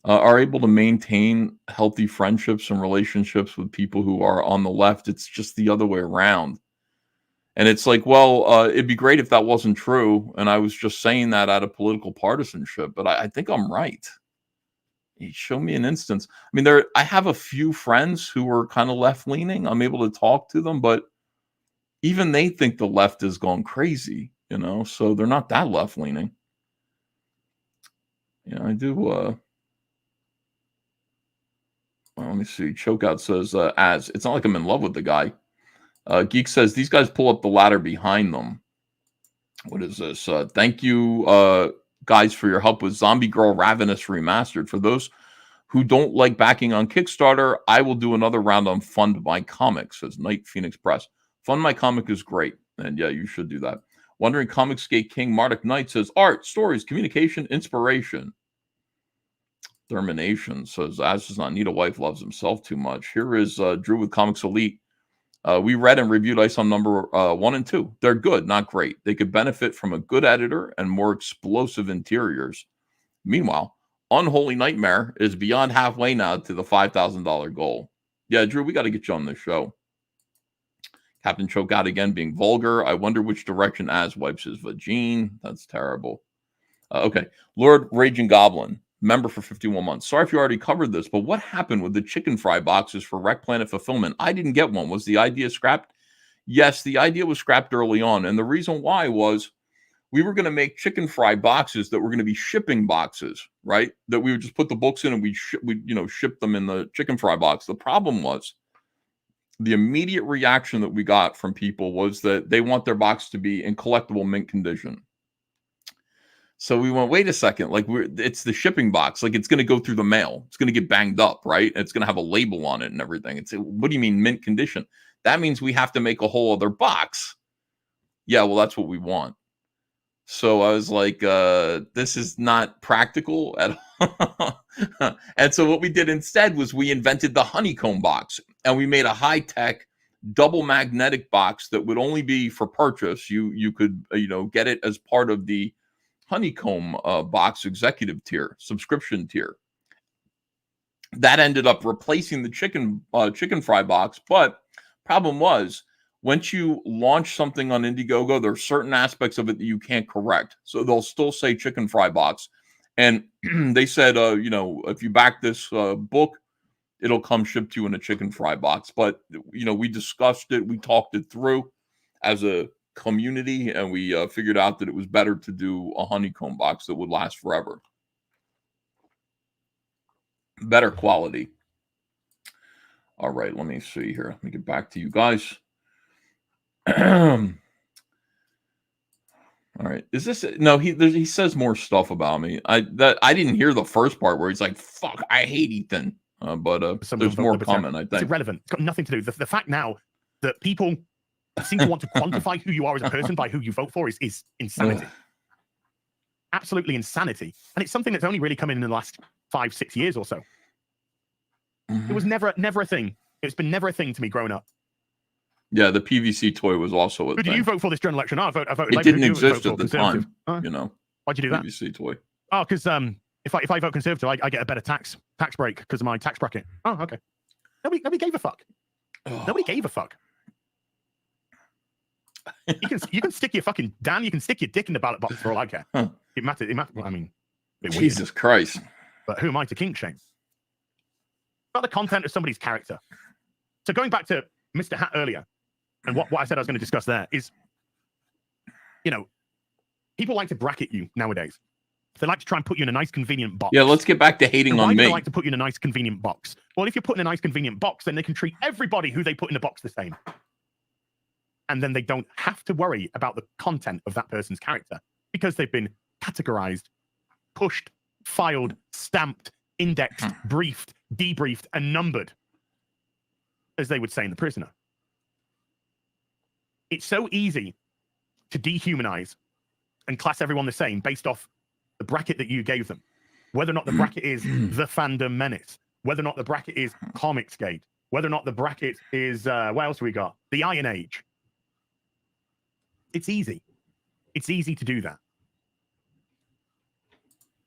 are able to maintain healthy friendships and relationships with people who are on the left. It's just the other way around. And it's like, well, it'd be great if that wasn't true. And I was just saying that out of political partisanship, but I think I'm right. Show me an instance. I mean, I have a few friends who are kind of left-leaning. I'm able to talk to them, but even they think the left has gone crazy, you know, so they're not that left-leaning. Yeah, I do. Well, let me see. Chokeout says, as it's not like I'm in love with the guy. Geek says, these guys pull up the ladder behind them. What is this? Thank you, guys, for your help with Zombie Girl Ravenous Remastered. For those who don't like backing on Kickstarter, I will do another round on Fund My Comic, says Night Phoenix Press. Fund My Comic is great, and yeah, you should do that. Wondering Comicsgate King Marduk Knight says, art, stories, communication, inspiration. Termination says, Az does not need a wife, loves himself too much. Here is Drew with Comics Elite. We read and reviewed ISOM number 1 and 2. They're good, not great. They could benefit from a good editor and more explosive interiors. Meanwhile, Unholy Nightmare is beyond halfway now to the $5,000 goal. Yeah, Drew, we got to get you on this show. Captain Choke out again, being vulgar. I wonder which direction Az wipes his vagine. That's terrible. Okay. Lord Raging Goblin, member for 51 months. Sorry if you already covered this, but what happened with the chicken fry boxes for Wreck Planet fulfillment? I didn't get one. Was the idea scrapped? Yes, the idea was scrapped early on. And the reason why was we were going to make chicken fry boxes that were going to be shipping boxes, right? That we would just put the books in and we'd ship them in the chicken fry box. The problem was the immediate reaction that we got from people was that they want their box to be in collectible mint condition. So we went, wait a second, like it's the shipping box, like it's going to go through the mail. It's going to get banged up, right? It's going to have a label on it and everything. It's what do you mean mint condition? That means we have to make a whole other box. Yeah, well, that's what we want. So I was like, this is not practical at all. And so what we did instead was we invented the honeycomb box, and we made a high-tech double magnetic box that would only be for purchase. You could get it as part of the honeycomb box executive tier, subscription tier. That ended up replacing the chicken fry box, but problem was, once you launch something on Indiegogo, there are certain aspects of it that you can't correct. So they'll still say chicken fry box. And they said, if you back this book, it'll come shipped to you in a chicken fry box. But, we discussed it. We talked it through as a community, and we figured out that it was better to do a honeycomb box that would last forever. Better quality. All right, let me see here. Let me get back to you guys. All right. Is this no? He says more stuff about me. I didn't hear the first part where he's like, "Fuck, I hate Ethan." But there's more coming. I think it's irrelevant. It's got nothing to do. The fact now that people seem to want to quantify who you are as a person by who you vote for is insanity. Absolutely insanity, and it's something that's only really come in the last 5-6 years or so. Mm-hmm. It was never a thing. It's been never a thing to me growing up. Yeah, the PVC toy was also a thing. Did you vote for this general election? No, I voted. It didn't exist at the time. Why'd you do that? PVC toy. Oh, because if I vote Conservative, I get a better tax break because of my tax bracket. Oh, okay. Nobody gave a fuck. Nobody gave a fuck. You can stick your fucking Dan. You can stick your dick in the ballot box for all I care. Huh. It matters. I mean, Jesus Christ. But who am I to kink shame? About the content of somebody's character. So going back to Mr. Hat earlier, and what I said I was going to discuss there is, people like to bracket you nowadays. They like to try and put you in a nice, convenient box. Yeah, let's get back to hating on me. Why do they like to put you in a nice, convenient box? Well, if you put in a nice, convenient box, then they can treat everybody who they put in the box the same. And then they don't have to worry about the content of that person's character because they've been categorized, pushed, filed, stamped, indexed, briefed, debriefed, and numbered, as they would say in The Prisoner. It's so easy to dehumanize and class everyone the same based off the bracket that you gave them. Whether or not the bracket is the fandom menace, whether or not the bracket is Comicsgate, whether or not the bracket is, what else we got? The Iron Age. It's easy. It's easy to do that.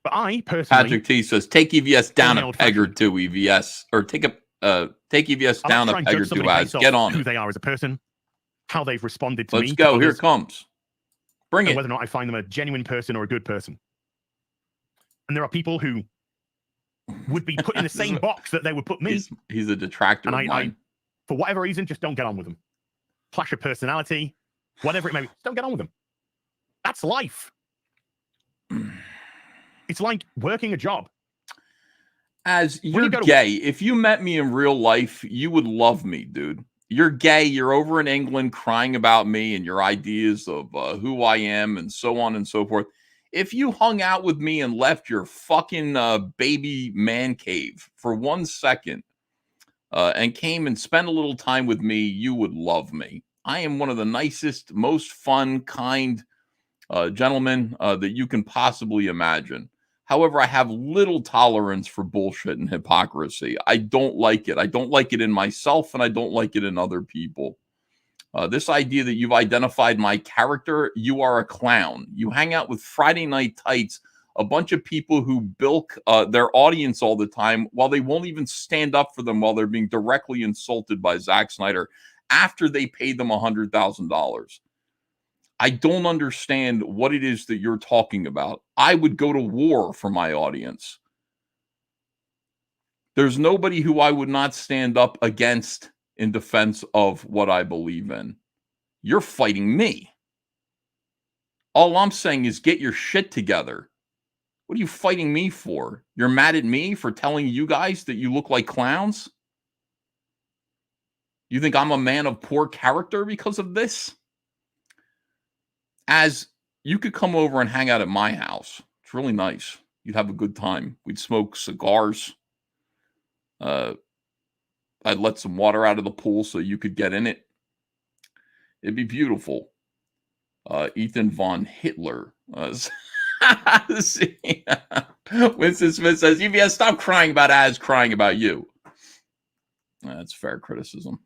But I personally... Patrick T says, take EVS down a peg or two, EVS. Or take EVS down a peg or two, as. Get on who they are as a person, how they've responded to me. Let's go. Here it comes. Bring it. Whether or not I find them a genuine person or a good person. And there are people who would be put in the same box that they would put me. He's a detractor of mine. I, for whatever reason, just don't get on with them. Clash of personality, whatever it may be, just don't get on with them. That's life. It's like working a job. As you're gay, if you met me in real life, you would love me, dude. You're gay. You're over in England crying about me and your ideas of who I am and so on and so forth. If you hung out with me and left your fucking baby man cave for 1 second and came and spent a little time with me, you would love me. I am one of the nicest, most fun, kind gentlemen that you can possibly imagine. However, I have little tolerance for bullshit and hypocrisy. I don't like it. I don't like it in myself, and I don't like it in other people. This idea that you've identified my character, you are a clown. You hang out with Friday Night Tights, a bunch of people who bilk their audience all the time while they won't even stand up for them while they're being directly insulted by Zack Snyder after they paid them $100,000. I don't understand what it is that you're talking about. I would go to war for my audience. There's nobody who I would not stand up against in defense of what I believe in. You're fighting me. All I'm saying is get your shit together. What are you fighting me for? You're mad at me for telling you guys that you look like clowns? You think I'm a man of poor character because of this? As you could come over and hang out at my house. It's really nice. You'd have a good time. We'd smoke cigars. I'd let some water out of the pool so you could get in it. It'd be beautiful. Ethan Von Hitler. Winston Smith says, EVS, stop crying about Az crying about you. That's fair criticism.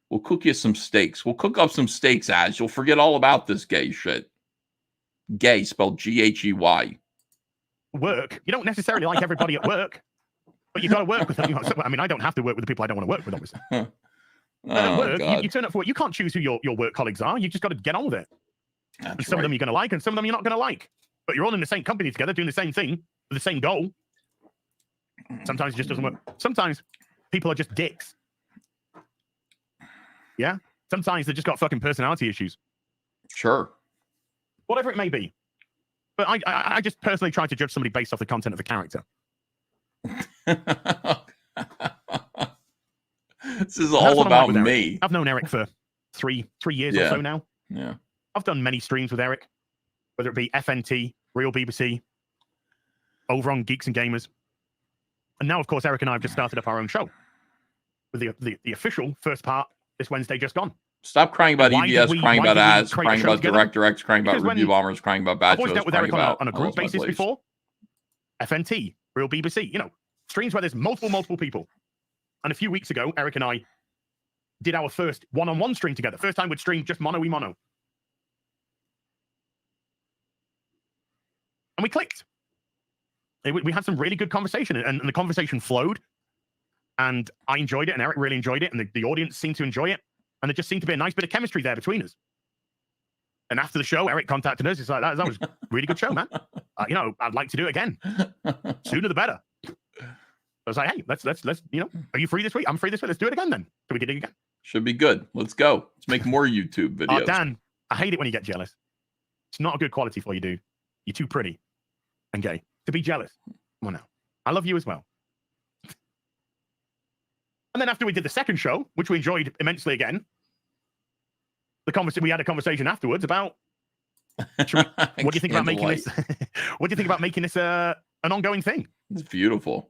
We'll cook you some steaks. We'll cook up some steaks, Az. You'll forget all about this gay shit. Gay, spelled Ghey. Work. You don't necessarily like everybody at work, but you got to work with them. I mean, I don't have to work with the people I don't want to work with, obviously. At work, you turn up for work. You can't choose who your work colleagues are. You just got to get on with it. And some of them you're going to like, and some of them you're not going to like. But you're all in the same company together, doing the same thing, with the same goal. Sometimes it just doesn't work. Sometimes people are just dicks. Yeah? Sometimes they've just got fucking personality issues. Sure. Whatever it may be. But I just personally try to judge somebody based off the content of the character. This is all about me. I've known Eric for three years or so now. Yeah. I've done many streams with Eric, whether it be FNT, Real BBC, over on Geeks and Gamers. And now, of course, Eric and I have just started up our own show with the official first part this Wednesday just gone. Stop crying about EVS, crying about Az, crying about Director X, crying about Review Bombers, crying about Bad Shows. I've always dealt with Eric on a group basis before. FNT, Real BBC, streams where there's multiple people. And a few weeks ago, Eric and I did our first one-on-one stream together. First time we'd stream just mono-y-mono. And we clicked. We had some really good conversation, and the conversation flowed. And I enjoyed it, and Eric really enjoyed it, and the audience seemed to enjoy it. And there just seemed to be a nice bit of chemistry there between us. And after the show, Eric contacted us. He's like, that was a really good show, man. I'd like to do it again. Sooner the better. I was like, hey, let's are you free this week? I'm free this week. Let's do it again then. So we did it again. Should be good. Let's go. Let's make more YouTube videos. Dan, I hate it when you get jealous. It's not a good quality for you, dude. You're too pretty and gay to be jealous. Come on now. I love you as well. And then after we did the second show, which we enjoyed immensely again, we had a conversation afterwards about what do you think about making this? What do you think about making this an ongoing thing? It's beautiful.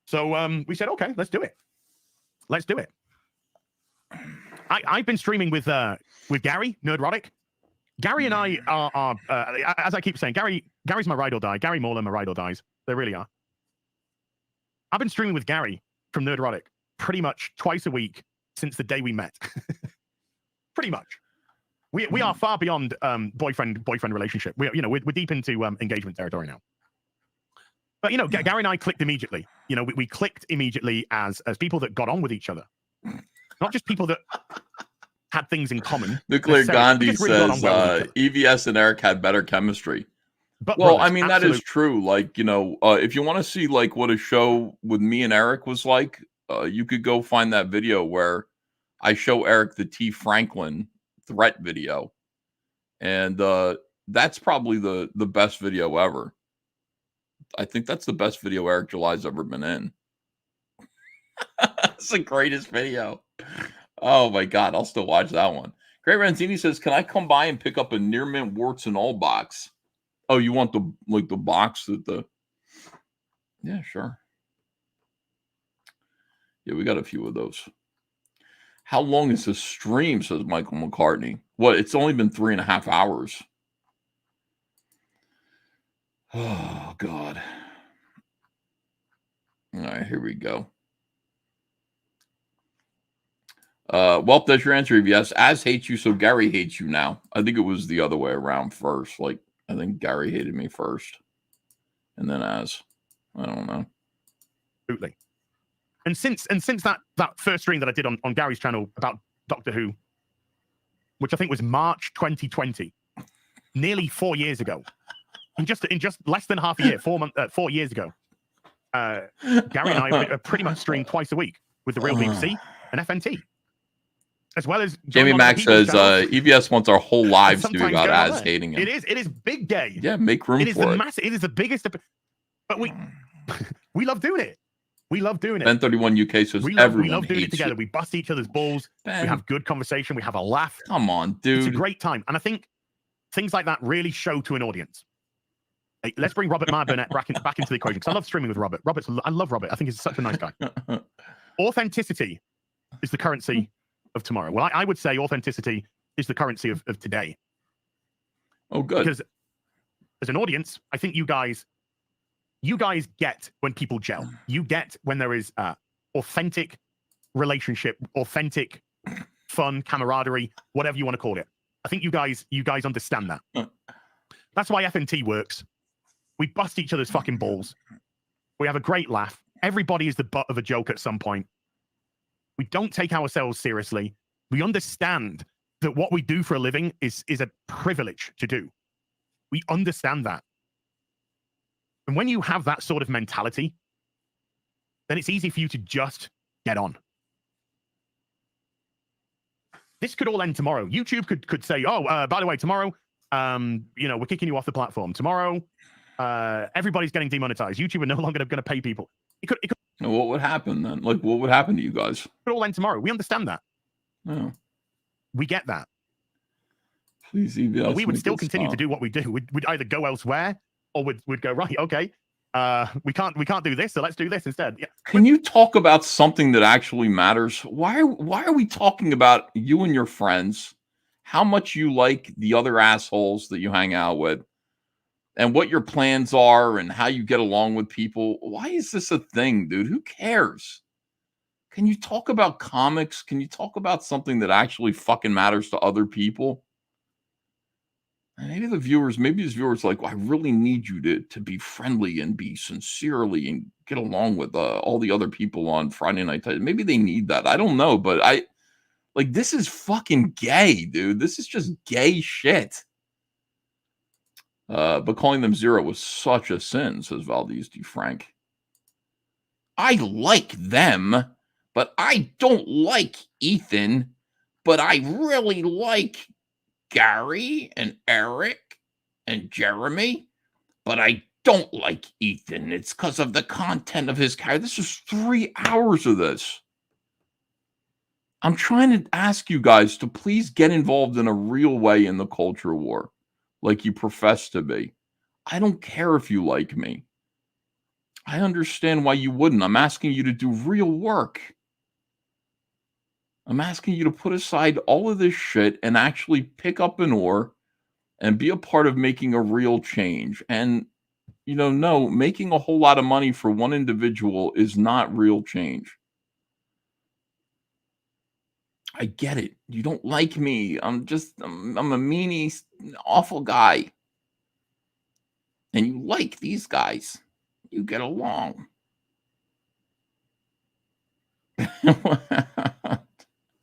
So we said, okay, let's do it. Let's do it. I've been streaming with Gary Nerdrotic. Gary and I are as I keep saying, Gary's my ride or die. Gary Moore, my ride or dies. They really are. I've been streaming with Gary from Nerdrotic pretty much twice a week since the day we met. Pretty much. We are far beyond boyfriend relationship. We're deep into engagement territory now. But Gary and I clicked immediately. We clicked immediately as people that got on with each other, not just people that had things in common. Nuclear Gandhi says EVS and Eric had better chemistry. But well, I mean, that is true. Like, if you want to see like what a show with me and Eric was like, you could go find that video where I show Eric the T. Franklin threat video. And that's probably the best video ever. I think that's the best video Eric July's ever been in. It's the greatest video. Oh my God, I'll still watch that one. Great Ranzini says, can I come by and pick up a near mint warts and all box? Oh, you want the box that the... Yeah, sure. Yeah, we got a few of those. How long is this stream, says Michael McCartney. What, it's only been 3.5 hours. Oh, God. All right, here we go. Well, that's your answer. Yes, Az hates you, so Gary hates you now. I think it was the other way around first. Like, I think Gary hated me first, and then Az. I don't know. Absolutely. And since that first stream that I did on Gary's channel about Doctor Who, which I think was March 2020, nearly 4 years ago, in just less than half a year, 4 years ago, Gary and I pretty much stream twice a week with the Real BBC and FNT. As well as Jamie Mack says EVS wants our whole lives to be about Az hating him. It is big gay. Yeah, make room for it. It is the biggest, but we love doing it. We love doing it. Ben 31 UK says we love doing it together. We bust each other's balls. Ben. We have good conversation. We have a laugh. Come on, dude. It's a great time, and I think things like that really show to an audience. Hey, let's bring Robert Burnett back into the equation because I love streaming with Robert. I love Robert. I think he's such a nice guy. Authenticity is the currency of tomorrow. Well, I would say authenticity is the currency of today. Oh, good. Because as an audience, I think you guys get when people gel. You get when there is authentic relationship, authentic fun, camaraderie, whatever you want to call it. I think you guys understand that. That's why FNT works. We bust each other's fucking balls. We have a great laugh. Everybody is the butt of a joke at some point. We don't take ourselves seriously. We understand that what we do for a living is a privilege to do. We understand that. And when you have that sort of mentality, then it's easy for you to just get on. This could all end tomorrow. YouTube could say, oh, by the way, tomorrow, we're kicking you off the platform. Tomorrow, everybody's getting demonetized. YouTube are no longer going to pay people. It could. What would happen then? Like, what would happen to you guys? It could all end tomorrow. We understand that. Oh. We get that. Please, EVS, we would still continue to do what we do. We'd either go elsewhere or we'd go, right, okay, we can't do this, so let's do this instead. Yeah. Can you talk about something that actually matters? Why are we talking about you and your friends, how much you like the other assholes that you hang out with, and what your plans are and how you get along with people? Why is this a thing, dude? Who cares? Can you talk about comics? Can you talk about something that actually fucking matters to other people? And maybe his viewers like, well, I really need you to be friendly and be sincerely and get along with all the other people on Friday Night. Maybe they need that. I don't know, but this is fucking gay, dude. This is just gay shit. But calling them zero was such a sin, says Valdez D. Frank. I like them, but I don't like Ethan, but I really like Gary and Eric and Jeremy, but I don't like Ethan. It's because of the content of his character. This is 3 hours of this. I'm trying to ask you guys to please get involved in a real way in the culture war, like you profess to be. I don't care if you like me. I understand why you wouldn't. I'm asking you to do real work. I'm asking you to put aside all of this shit and actually pick up an oar and be a part of making a real change. And, no, making a whole lot of money for one individual is not real change. I get it. You don't like me. I'm a meanie, awful guy. And you like these guys. You get along.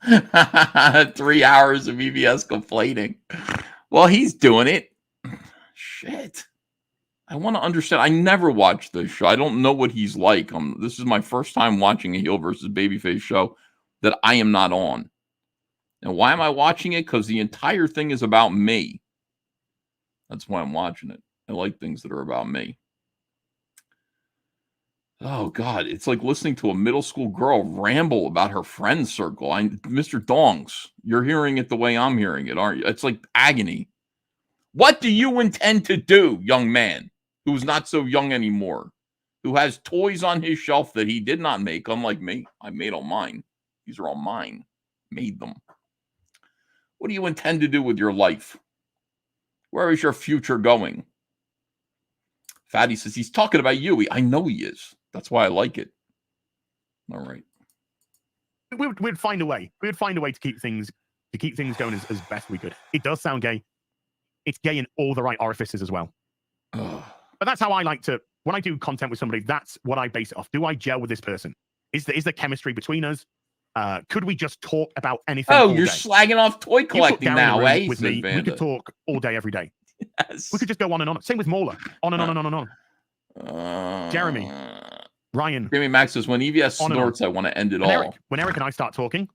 3 hours of EVS complaining. Well, he's doing it. Shit. I want to understand. I never watched this show. I don't know what he's like. This is my first time watching a heel versus babyface show that I am not on. And why am I watching it? Because the entire thing is about me. That's why I'm watching it. I like things that are about me. Oh, God. It's like listening to a middle school girl ramble about her friend circle. Mr. Dongs, you're hearing it the way I'm hearing it, aren't you? It's like agony. What do you intend to do, young man, who's not so young anymore, who has toys on his shelf that he did not make, unlike me? I made all mine. These are all mine. Made them. What do you intend to do with your life? Where is your future going? Fatty says he's talking about you. I know he is. That's why I like it. All right. We'd find a way. We would find a way to keep things going as best we could. It does sound gay. It's gay in all the right orifices as well. But that's how I like to, when I do content with somebody, that's what I base it off. Do I gel with this person? Is there chemistry between us? Could we just talk about anything? Oh, you're slagging off toy collecting now, eh? With me, we could talk all day, every day. Yes. We could just go on and on. Same with Mauler. On and on and on and on. Jeremy. Ryan. Jeremy Max says, when EVS snorts, I want to end it all. When Eric and I start talking,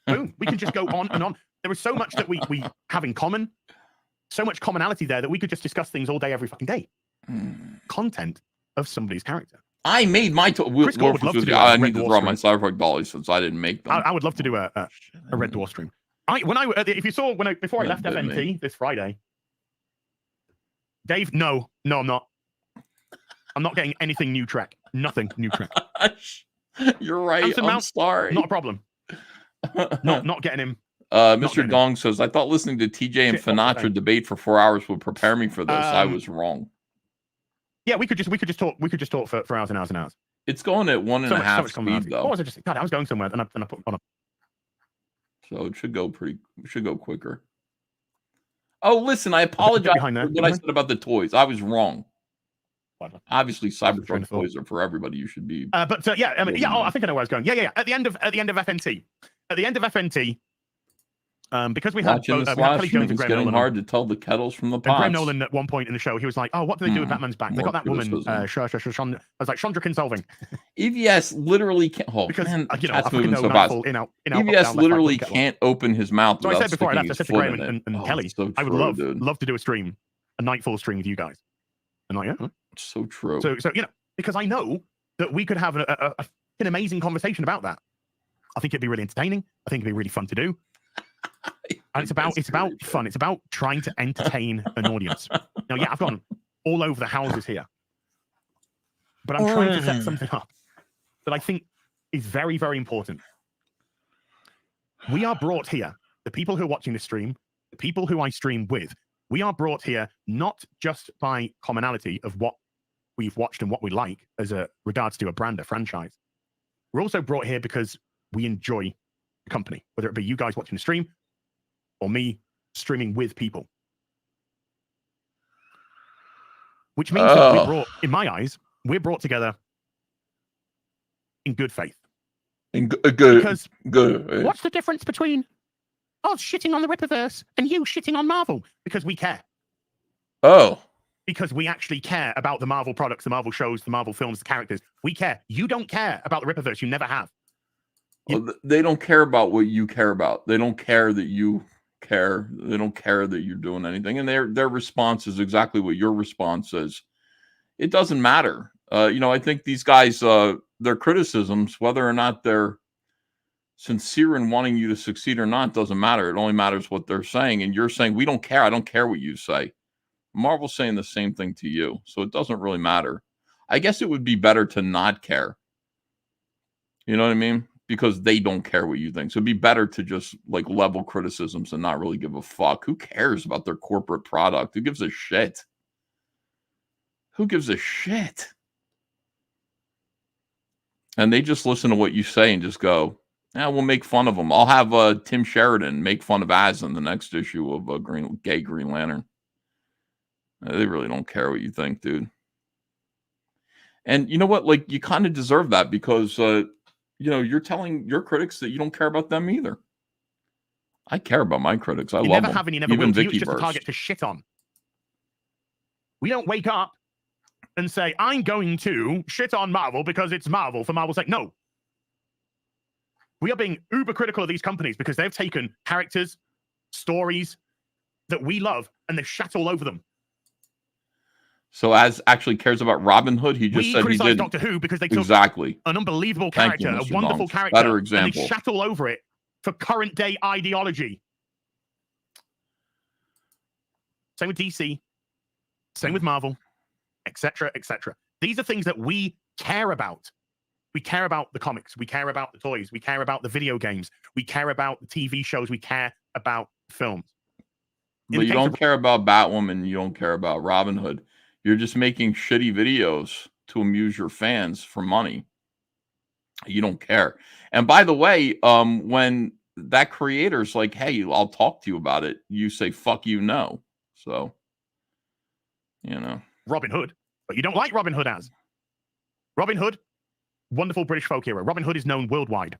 boom, we can just go on and on. There is so much that we have in common, so much commonality there that we could just discuss things all day, every fucking day. Content of somebody's character. I made my I need to draw my Cyberpunk dollies since I didn't make them. I would love to do a Red Dwarf stream. If you saw before I left FNT this Friday, Dave, no, I'm not. I'm not getting anything new Trek. Nothing new Trek. You're right. I'm sorry. Not a problem. Not getting him. Mr. Gong says, I thought listening to TJ and Finatra debate for 4 hours would prepare me for this. I was wrong. Yeah, we could just talk for hours and hours and hours. It's going at 1.5 speed though. What was it just? God, I was going somewhere and I put on a. So it should go quicker. Oh, listen, I apologize for what I said about the toys. I was wrong. Obviously, Cyberpunk toys are for everybody. You should be. I think I know where I was going. Yeah. At the end of FNT, because we had Kelly Jones and Graham Nolan. Hard to tell the kettles from the pots. Graham Nolan at one point in the show, he was like, "Oh, what do they do with Batman's back? They got that woman, I was like, Chandra Kinsolving." EVS literally can't. Oh, because man, I moving so fast. EVS literally can't open his mouth. So I said before I left, I said to Graham and Kelly, I would love to do a stream, a Nightfall stream with you guys. And like, yeah, it's so true. So because I know that we could have an amazing conversation about that. I think it'd be really entertaining. I think it'd be really fun to do. And it's about fun. It's about trying to entertain an audience. Now, yeah, I've gone all over the houses here, but I'm trying to set something up that I think is very, very important. We are brought here, the people who are watching the stream, the people who I stream with, we are brought here not just by commonality of what we've watched and what we like as regards to a brand, a franchise. We're also brought here because we enjoy the company, whether it be you guys watching the stream or me streaming with people. Which means that we're brought, in my eyes, we're brought together in good faith. Because what's the difference between us shitting on the Rippaverse and you shitting on Marvel? Because we care. Oh. Because we actually care about the Marvel products, the Marvel shows, the Marvel films, the characters. We care. You don't care about the Rippaverse. You never have. They don't care about what you care about. They don't care that you care. They don't care that you're doing anything. And their response is exactly what your response is. It doesn't matter. I think these guys, their criticisms, whether or not they're sincere in wanting you to succeed or not, doesn't matter. It only matters what they're saying. And you're saying, we don't care. I don't care what you say. Marvel's saying the same thing to you. So it doesn't really matter. I guess it would be better to not care. You know what I mean? Because they don't care what you think. So it'd be better to just like level criticisms and not really give a fuck. Who cares about their corporate product? Who gives a shit? Who gives a shit? And they just listen to what you say and just go, yeah, we'll make fun of them. I'll have Tim Sheridan make fun of Az in the next issue of Gay Green Lantern. They really don't care what you think, dude. And you know what? Like, you kind of deserve that because, you're telling your critics that you don't care about them either. I care about my critics. I love them. You never have and you never will. It's just a target to shit on. We don't wake up and say, I'm going to shit on Marvel because it's Marvel for Marvel's sake. No. We are being uber critical of these companies because they've taken characters, stories that we love, and they've shat all over them. So Az actually cares about Robin Hood. He just said he did. Doctor Who because they took an unbelievable character, a wonderful character, better example. And they shat all over it for current day ideology. Same with DC, same with Marvel, etc., etc. These are things that we care about. We care about the comics. We care about the toys. We care about the video games. We care about the TV shows. We care about films. But you don't care about Batwoman. You don't care about Robin Hood. You're just making shitty videos to amuse your fans for money. You don't care. And by the way, when that creator's like, hey, I'll talk to you about it, you say, fuck you, no. So, you know. Robin Hood, but you don't like Robin Hood as. Robin Hood, wonderful British folk hero. Robin Hood is known worldwide.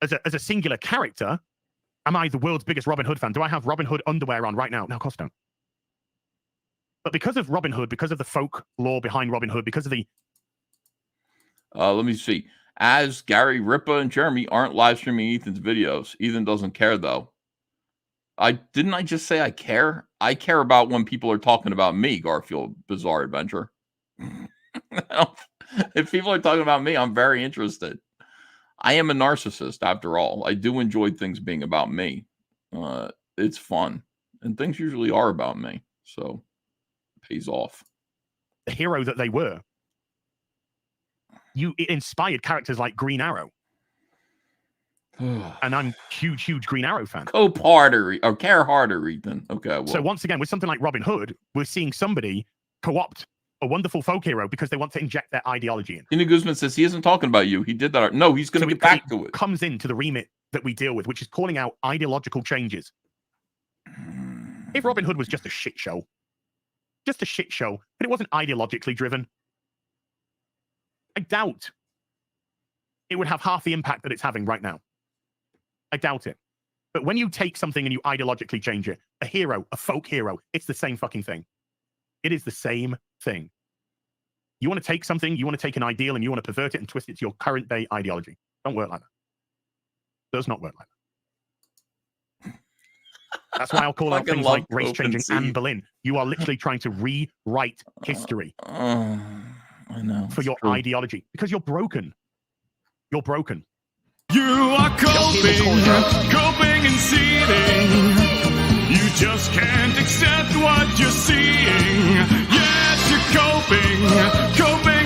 As a singular character, am I the world's biggest Robin Hood fan? Do I have Robin Hood underwear on right now? No, of course I don't. But because of Robin Hood, because of the folk lore behind Robin Hood, because of the... let me see. As Gary, Ripa, and Jeremy aren't live streaming Ethan's videos. Ethan doesn't care, though. Didn't I just say I care? I care about when people are talking about me, Garfield Bizarre Adventure. If people are talking about me, I'm very interested. I am a narcissist, after all. I do enjoy things being about me. It's fun. And things usually are about me. So, it pays off. The hero that they were. It inspired characters like Green Arrow. And I'm huge Green Arrow fan. Cope harder, or care harder, Ethan. Okay. Well. So once again, with something like Robin Hood, we're seeing somebody co-opt a wonderful folk hero because they want to inject their ideology in. Ina Guzman says he isn't talking about you. He did that. No, he's going to get back to it. Comes into the remit that we deal with, which is calling out ideological changes. If Robin Hood was just a shit show, but it wasn't ideologically driven, I doubt it would have half the impact that it's having right now. I doubt it. But when you take something and you ideologically change it, a hero, a folk hero, it's the same fucking thing. It is the same thing. You want to take something, you want to take an ideal, and you want to pervert it and twist it to your current day ideology. Don't work like that. Does not work like that. That's why I'll call out things like race changing Anne Boleyn. You are literally trying to rewrite history. I know. For your ideology. Because you're broken. You're broken. You are coping and seething. You just can't accept what you're seeing. Yes, you're coping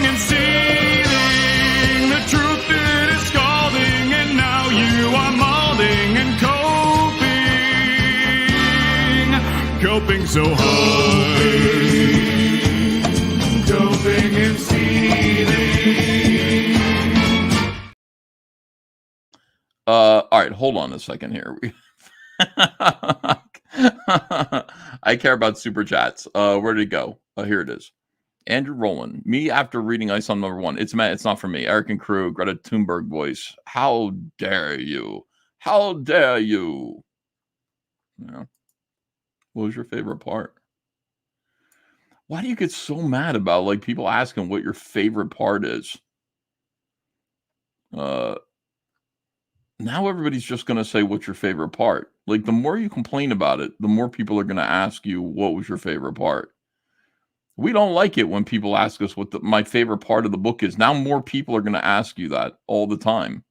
and seething. The truth it is scalding, and now you are molding and coping so hard. Coping and seething. All right, hold on a second here. I care about super chats. Where did it go? Here it is. Andrew Rowland. Me after reading ISOM #1. It's not for me. Eric and crew. Greta Thunberg voice. How dare you? How dare you? Yeah. What was your favorite part? Why do you get so mad about like people asking what your favorite part is? Now everybody's just going to say, what's your favorite part? Like, the more you complain about it, the more people are going to ask you, what was your favorite part? We don't like it when people ask us what my favorite part of the book is. Now more people are going to ask you that all the time.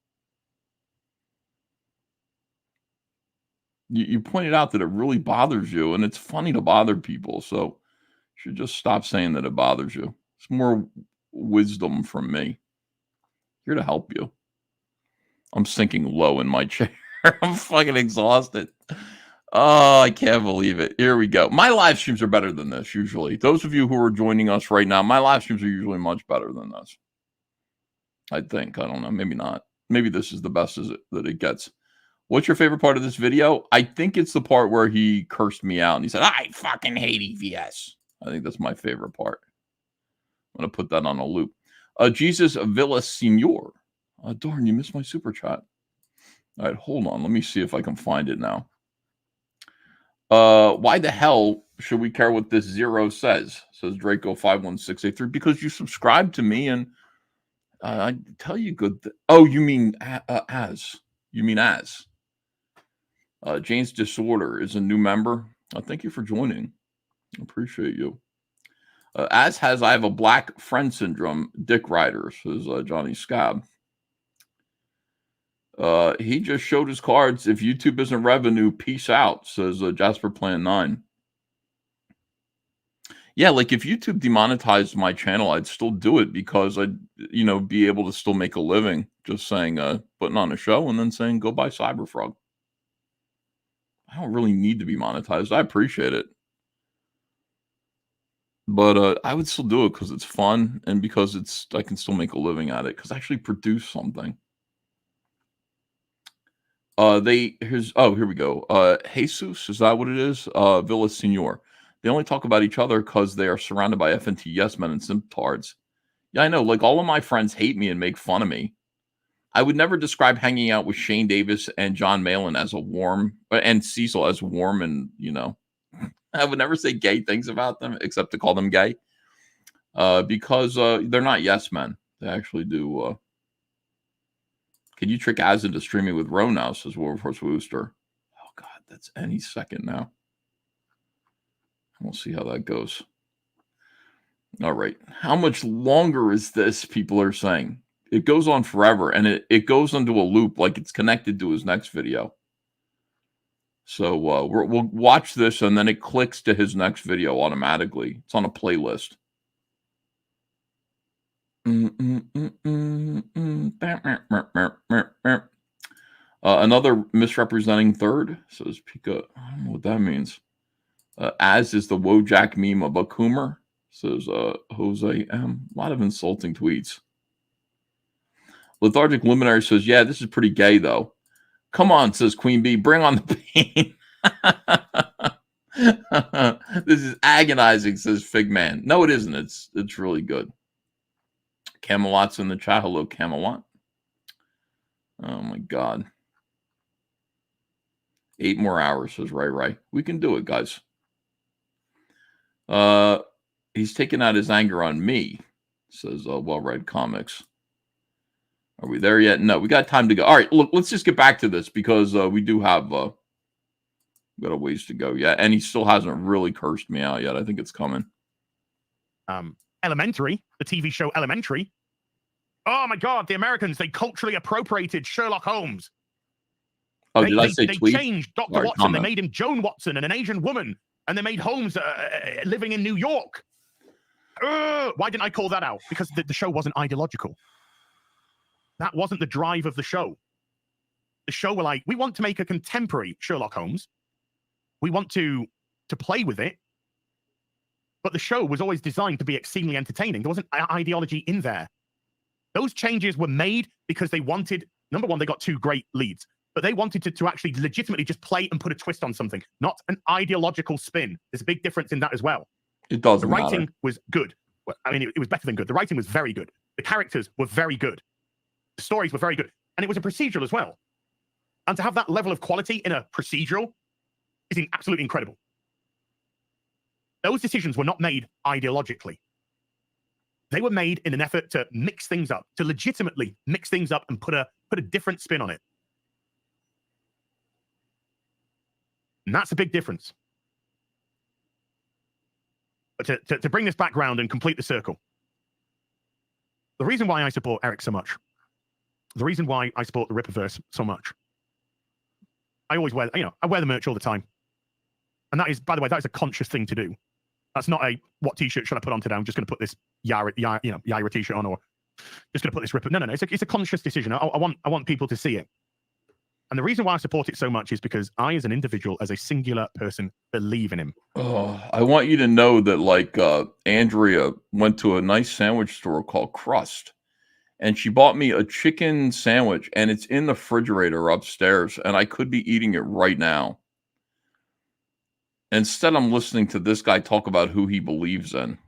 You pointed out that it really bothers you, and it's funny to bother people. So you should just stop saying that it bothers you. It's more wisdom from me. Here to help you. I'm sinking low in my chair. I'm fucking exhausted. Oh, I can't believe it. Here we go. My live streams are better than this, usually. Those of you who are joining us right now, my live streams are usually much better than this. I think. I don't know. Maybe not. Maybe this is the best that it gets. What's your favorite part of this video? I think it's the part where he cursed me out and he said, I fucking hate EVS. I think that's my favorite part. I'm going to put that on a loop. Jesus Villasenor. Darn, you missed my super chat. All right, hold on. Let me see if I can find it now. Why the hell should we care what this zero says? Says Draco51683. Because you subscribe to me and I tell you good. Oh, you mean as? You mean as? Jane's Disorder is a new member. Thank you for joining. I appreciate you. I have a black friend syndrome. Dick Rider, says Johnny Scab. He just showed his cards. If YouTube isn't revenue, peace out, says Jasper Plan 9. Yeah, like if YouTube demonetized my channel, I'd still do it because I'd, be able to still make a living just saying, putting on a show and then saying, go buy Cyberfrog. I don't really need to be monetized. I appreciate it. But I would still do it because it's fun and because I can still make a living at it because I actually produce something. Here we go. Jesus, is that what it is? Villa Senor. They only talk about each other because they are surrounded by FNT yes men and simptards. Yeah, I know. Like, all of my friends hate me and make fun of me. I would never describe hanging out with Shane Davis and John Malin as and Cecil as warm and, I would never say gay things about them except to call them gay. Because they're not yes men. They actually do. Can you trick Az into streaming with Ro now, says Warhorse Wooster. Oh, God, that's any second now. We'll see how that goes. All right. How much longer is this, people are saying? It goes on forever, and it goes into a loop like it's connected to his next video. So we'll watch this, and then it clicks to his next video automatically. It's on a playlist. Another misrepresenting third, says Pika. I don't know what that means. As is the Wojak meme of a Coomer, says Jose M. A lot of insulting tweets. Lethargic Luminary says, yeah, this is pretty gay, though. Come on, says Queen Bee, bring on the pain. This is agonizing, says Figman. No, it isn't. It's really good. Camelot's in the chat. Hello, Camelot. Oh, my God. 8 more hours, says Ray. We can do it, guys. He's taking out his anger on me, says Well-Read Comics. Are we there yet? No, we got time to go. All right, look, let's just get back to this because we do have got a ways to go yet, and he still hasn't really cursed me out yet. I think it's coming. Elementary, the TV show Elementary. Oh my God, the Americans, they culturally appropriated Sherlock Holmes. Oh, did I say tweet? They changed Dr. Watson. Comment. They made him Joan Watson and an Asian woman, and they made Holmes living in New York. Why didn't I call that out? Because the show wasn't ideological. That wasn't the drive of the show. The show were like, we want to make a contemporary Sherlock Holmes. We want to play with it. But the show was always designed to be exceedingly entertaining. There wasn't ideology in there. Those changes were made because they wanted, number one, they got 2 great leads, but they wanted to actually legitimately just play and put a twist on something, not an ideological spin. There's a big difference in that as well. It doesn't matter. The writing matter. was good. Well, I mean, it was better than good. The writing was very good. The characters were very good. The stories were very good. And it was a procedural as well. And to have that level of quality in a procedural is absolutely incredible. Those decisions were not made ideologically. They were made in an effort to mix things up, to legitimately mix things up and put a different spin on it. And that's a big difference. But to bring this back round and complete the circle, the reason why I support Eric so much, the reason why I support the Rippaverse so much, I always wear, I wear the merch all the time. And that is, by the way, that is a conscious thing to do. That's not a, what t-shirt should I put on today? I'm just going to put this Yara t-shirt on, or just going to put this Ripper. No. It's a conscious decision. I want people to see it. And the reason why I support it so much is because I, as an individual, as a singular person, believe in him. Oh, I want you to know that, like, Andrea went to a nice sandwich store called Crust, and she bought me a chicken sandwich, and it's in the refrigerator upstairs, and I could be eating it right now. Instead, I'm listening to this guy talk about who he believes in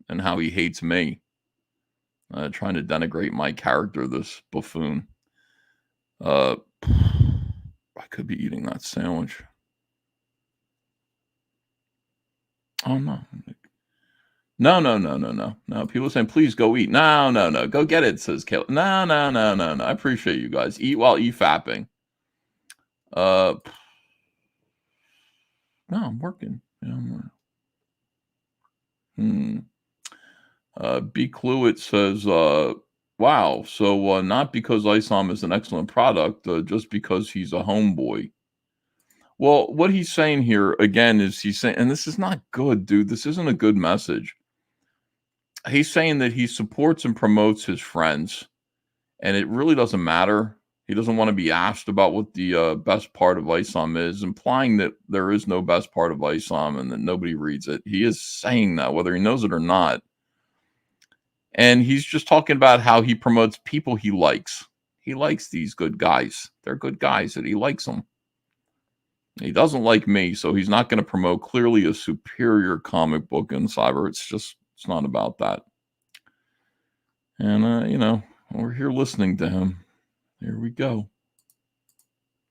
and how he hates me, trying to denigrate my character, this buffoon. I could be eating that sandwich. Oh, no. No. People are saying, please go eat. No. Go get it, says Caleb. No. I appreciate you guys. Eat while EFAPing. No, I'm working. B. Cluett says, wow, so not because ISOM is an excellent product, just because he's a homeboy. Well, what he's saying here, again, is he's saying, and this is not good, dude. This isn't a good message. He's saying that he supports and promotes his friends, and it really doesn't matter He doesn't want to be asked about what the best part of ISOM is, implying that there is no best part of ISOM and that nobody reads it. He is saying that, whether he knows it or not. And he's just talking about how he promotes people he likes. He likes these good guys. They're good guys that he likes them. He doesn't like me, so he's not going to promote clearly a superior comic book in cyber. It's not about that. And, you know, we're here listening to him. Here we go.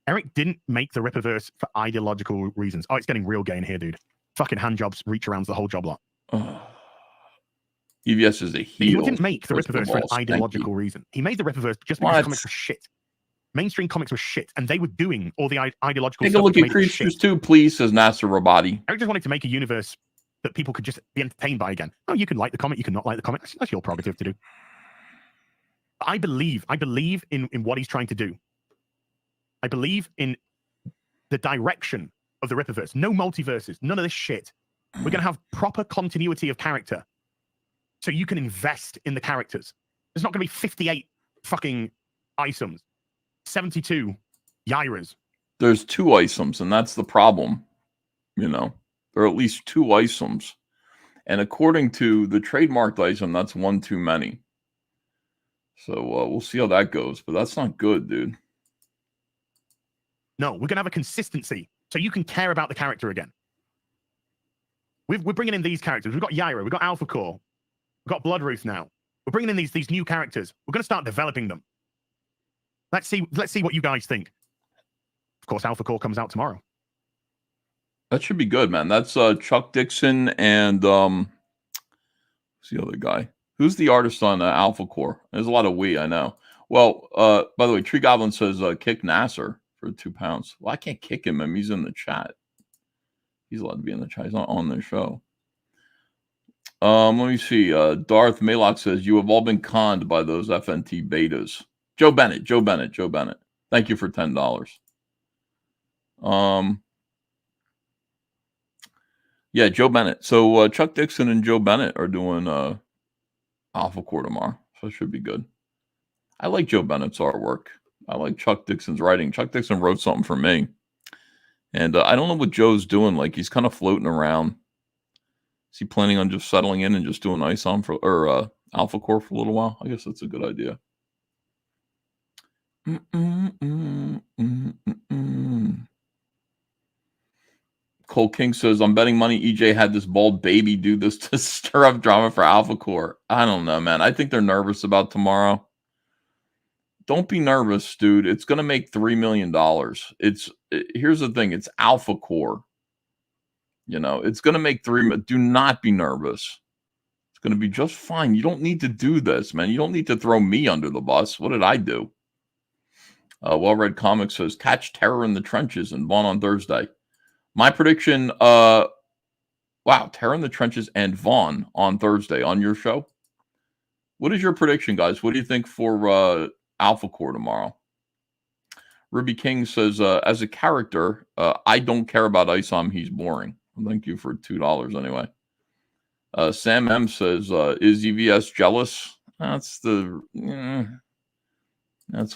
Eric didn't make the Rippaverse for ideological reasons. Oh, it's getting real gay in here, dude. Fucking hand jobs, reach arounds, the whole job lot. EVS is a heel. He didn't make the Rippaverse for an ideological reason. He made the Rippaverse just because comics were shit. Mainstream comics were shit, and they were doing all the ideological stuff. Take a look at Creatures too, please, says Nasser Rabadi. Eric just wanted to make a universe that people could just be entertained by again. Oh, you can like the comic, you can not like the comic. That's your prerogative to do. I believe in what he's trying to do. I believe in the direction of the Rippaverse. No multiverses, none of this shit. We're going to have proper continuity of character so you can invest in the characters. There's not going to be 58 fucking ISOMs, 72 Yairas. There's 2 ISOMs, and that's the problem. You know, there are at least 2 ISOMs. And according to the trademarked ISOM, that's one too many. So we'll see how that goes, but that's not good, dude. No, we're going to have a consistency so you can care about the character again. We're bringing in these characters. We've got Yaira, we've got Alpha Core, we've got Bloodruth now. We're bringing in these new characters. We're going to start developing them. Let's see what you guys think. Of course, Alpha Core comes out tomorrow. That should be good, man. That's Chuck Dixon and who's the other guy? Who's the artist on Alpha Core? There's a lot of I know. Well, by the way, Tree Goblin says kick Nasser for £2. Well, I can't kick him. He's in the chat. He's allowed to be in the chat. He's not on the show. Let me see. Darth Malok says, you have all been conned by those FNT betas. Joe Bennett. Thank you for $10. Yeah, Joe Bennett. So Chuck Dixon and Joe Bennett are doing Alpha Core tomorrow. So it should be good. I like Joe Bennett's artwork. I like Chuck Dixon's writing. Chuck Dixon wrote something for me. And I don't know what Joe's doing. Like, he's kind of floating around. Is he planning on just settling in and just doing ISOM or Alpha Core for a little while? I guess that's a good idea. Cole King says, I'm betting money EJ had this bald baby do this to stir up drama for Alpha Core. I don't know, man. I think they're nervous about tomorrow. Don't be nervous, dude. It's going to make $3 million. Here's the thing. It's Alpha Core. You know, it's going to make $3 million. Do not be nervous. It's going to be just fine. You don't need to do this, man. You don't need to throw me under the bus. What did I do? Well-Read Comics says, catch Terror in the Trenches and Vaughn on Thursday. My prediction, wow, Terror in the Trenches and Vaughn on Thursday on your show. What is your prediction, guys? What do you think for Alpha Core tomorrow? Ruby King says, as a character, I don't care about ISOM. He's boring. Well, thank you for $2 anyway. Sam M says, is EVS jealous? That's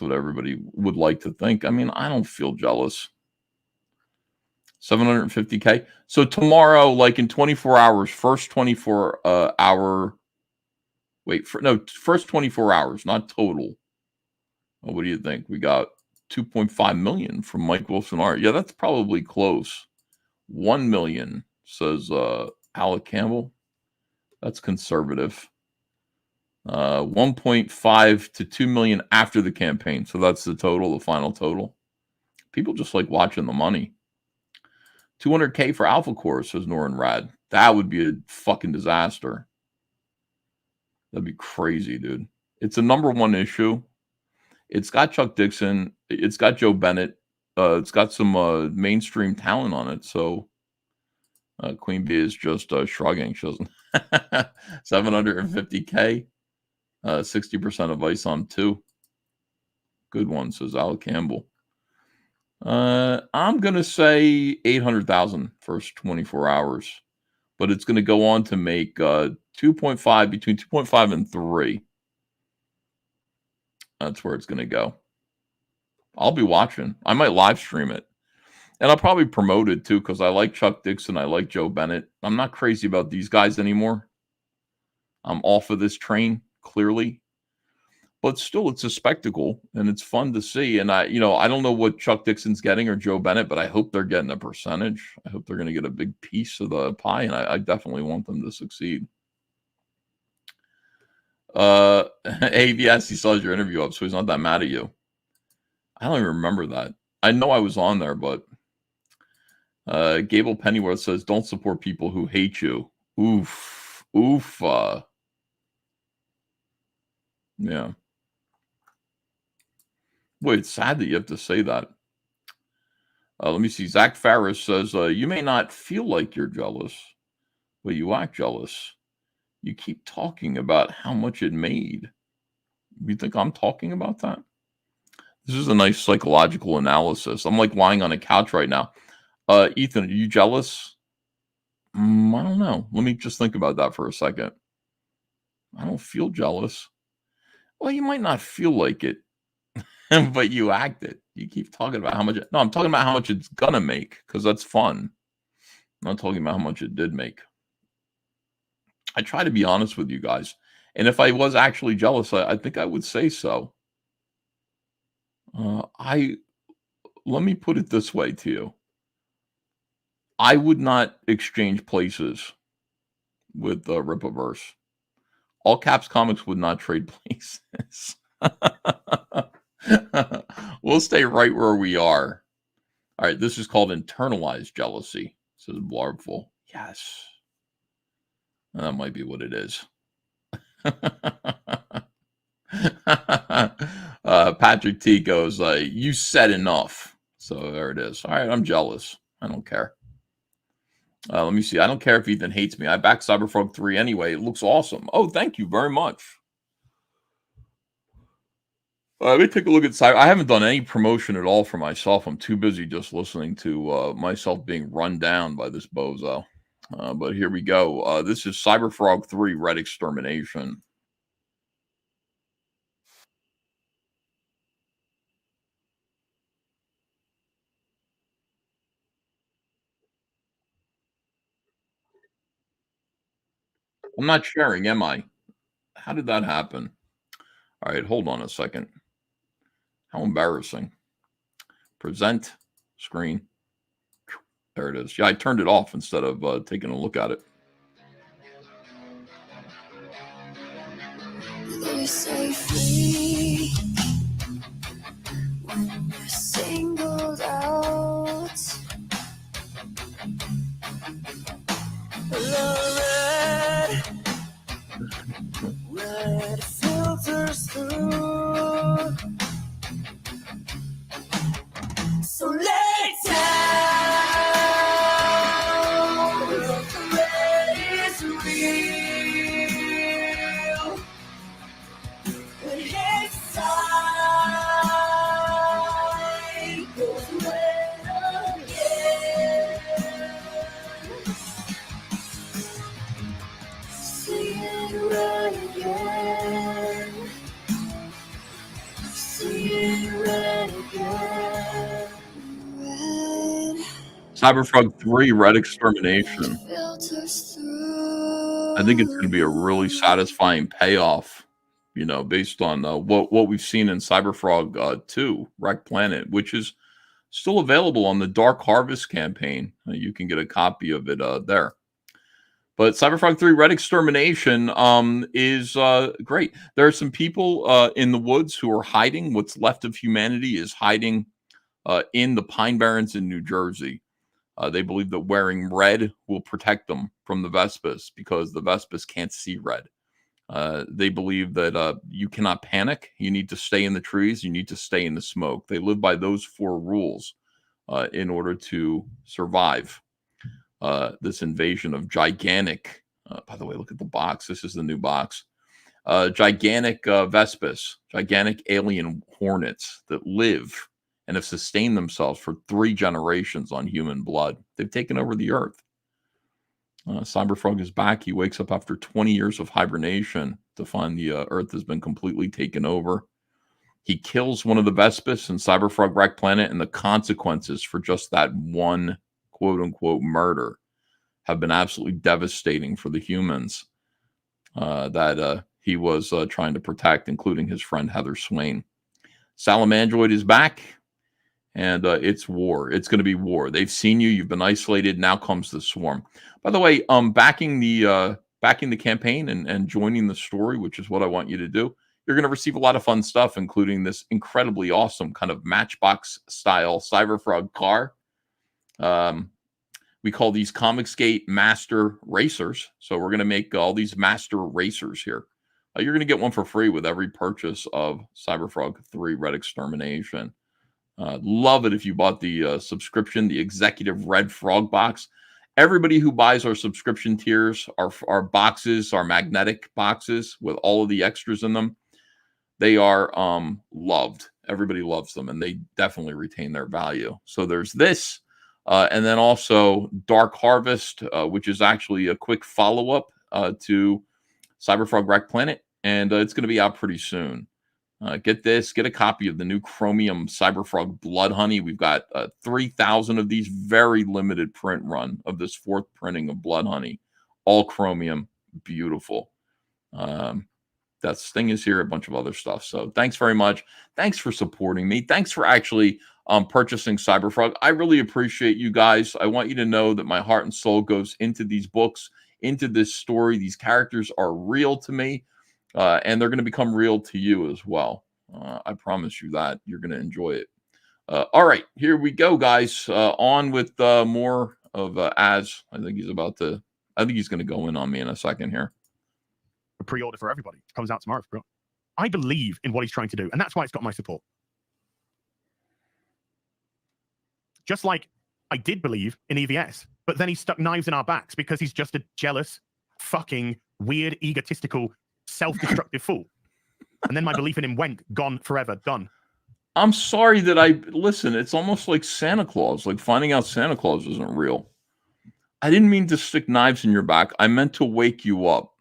what everybody would like to think. I mean, I don't feel jealous. 750K. So tomorrow, like in 24 hours, first 24 first 24 hours, not total. Well, what do you think? We got 2.5 million from Mike Wilson Art. Yeah, that's probably close. 1 million, says Alec Campbell. That's conservative. 1.5 to 2 million after the campaign. So that's the total, the final total. People just like watching the money. 200K for Alpha Core, says Norin Rad. That would be a fucking disaster. That'd be crazy, dude. It's a #1 issue. It's got Chuck Dixon. It's got Joe Bennett. It's got some mainstream talent on it. So Queen Bee is just shrugging. She doesn't. 750K. 60% of ISOM 2. Good one, says Alec Campbell. I'm going to say 800,000 first 24 hours. But it's going to go on to make 2.5, between 2.5 and 3. That's where it's going to go. I'll be watching. I might live stream it. And I'll probably promote it too, because I like Chuck Dixon. I like Joe Bennett. I'm not crazy about these guys anymore. I'm off of this train, clearly. But still, it's a spectacle, and it's fun to see. And I don't know what Chuck Dixon's getting or Joe Bennett, but I hope they're getting a percentage. I hope they're going to get a big piece of the pie, and I definitely want them to succeed. AVS, he saw your interview up, so he's not that mad at you. I don't even remember that. I know I was on there, but Gable Pennyworth says, don't support people who hate you. Oof. Oof. Yeah. Boy, it's sad that you have to say that. Let me see. Zach Farris says, you may not feel like you're jealous, but you act jealous. You keep talking about how much it made. You think I'm talking about that? This is a nice psychological analysis. I'm like lying on a couch right now. Ethan, are you jealous? I don't know. Let me just think about that for a second. I don't feel jealous. Well, you might not feel like it, but you act it. You keep talking about how much. No, I'm talking about how much it's gonna make, because that's fun. I'm not talking about how much it did make. I try to be honest with you guys. And if I was actually jealous, I think I would say so. Let me put it this way to you. I would not exchange places with Rippaverse. All Caps Comics would not trade places. We'll stay right where we are. All right, this is called internalized jealousy, says Blarful. Yes. That might be what it is. Patrick T goes, you said enough. So there it is. All right, I'm jealous. I don't care. Let me see. I don't care if Ethan hates me. I back Cyberfrog 3 anyway. It looks awesome. Oh, thank you very much. Let me take a look at Cyber. I haven't done any promotion at all for myself. I'm too busy just listening to myself being run down by this bozo. But here we go. This is Cyberfrog 3 Red Extermination. I'm not sharing, am I? How did that happen? All right, hold on a second. How embarrassing. Present screen. There it is. Yeah, I turned it off instead of taking a look at it. They say free when you're singled out. The red filters through. So lay down. The red is real. When it's time, goes red again. Seeing red again. Seeing red again. Red Cyberfrog 3 Red Extermination. filters through. I think it's going to be a really satisfying payoff, based on what we've seen in Cyberfrog 2 Wreck Planet, which is still available on the Dark Harvest campaign. You can get a copy of it there. But Cyberfrog 3 Red Extermination is great. There are some people in the woods who are hiding. What's left of humanity is hiding in the Pine Barrens in New Jersey. They believe that wearing red will protect them from the Vespas because the Vespas can't see red. They believe that you cannot panic. You need to stay in the trees. You need to stay in the smoke. They live by those 4 rules in order to survive this invasion of gigantic. By the way, look at the box. This is the new box. Gigantic Vespas, gigantic alien hornets that live and have sustained themselves for 3 generations on human blood. They've taken over the Earth. Cyberfrog is back. He wakes up after 20 years of hibernation to find the Earth has been completely taken over. He kills one of the Vespis in Cyberfrog Wreck Planet, and the consequences for just that one quote-unquote murder have been absolutely devastating for the humans that he was trying to protect, including his friend Heather Swain. Salamandroid is back, and it's war. It's going to be war. They've seen you. You've been isolated. Now comes the swarm. By the way, backing the campaign and joining the story, which is what I want you to do, you're going to receive a lot of fun stuff, including this incredibly awesome kind of Matchbox style Cyberfrog car. We call these Comicsgate Master Racers. So we're going to make all these Master Racers here. You're going to get one for free with every purchase of Cyberfrog 3 Red Extermination. Love it if you bought the subscription, the Executive Red Frog box. Everybody who buys our subscription tiers, our boxes, our magnetic boxes with all of the extras in them, they are loved. Everybody loves them, and they definitely retain their value. So there's this. And then also Dark Harvest, which is actually a quick follow-up to Cyberfrog Wreck Planet, and it's going to be out pretty soon. Get this, get a copy of the new Chromium Cyberfrog Blood Honey. We've got 3,000 of these, very limited print run of this 4th printing of Blood Honey. All Chromium, beautiful. That Sting is here, a bunch of other stuff. So thanks very much. Thanks for supporting me. Thanks for actually purchasing Cyberfrog. I really appreciate you guys. I want you to know that my heart and soul goes into these books, into this story. These characters are real to me, and they're going to become real to you as well. I promise you that. You're going to enjoy it. All right, here we go, guys. On with more of Az. I think he's going to go in on me in a second here. A pre-order for everybody. It comes out tomorrow. I believe in what he's trying to do, and that's why it's got my support. Just like I did believe in EVS, but then he stuck knives in our backs because he's just a jealous, fucking, weird, egotistical, self-destructive fool. And then my belief in him went, gone, forever, done. I'm sorry that listen, it's almost like Santa Claus, like finding out Santa Claus isn't real. I didn't mean to stick knives in your back. I meant to wake you up.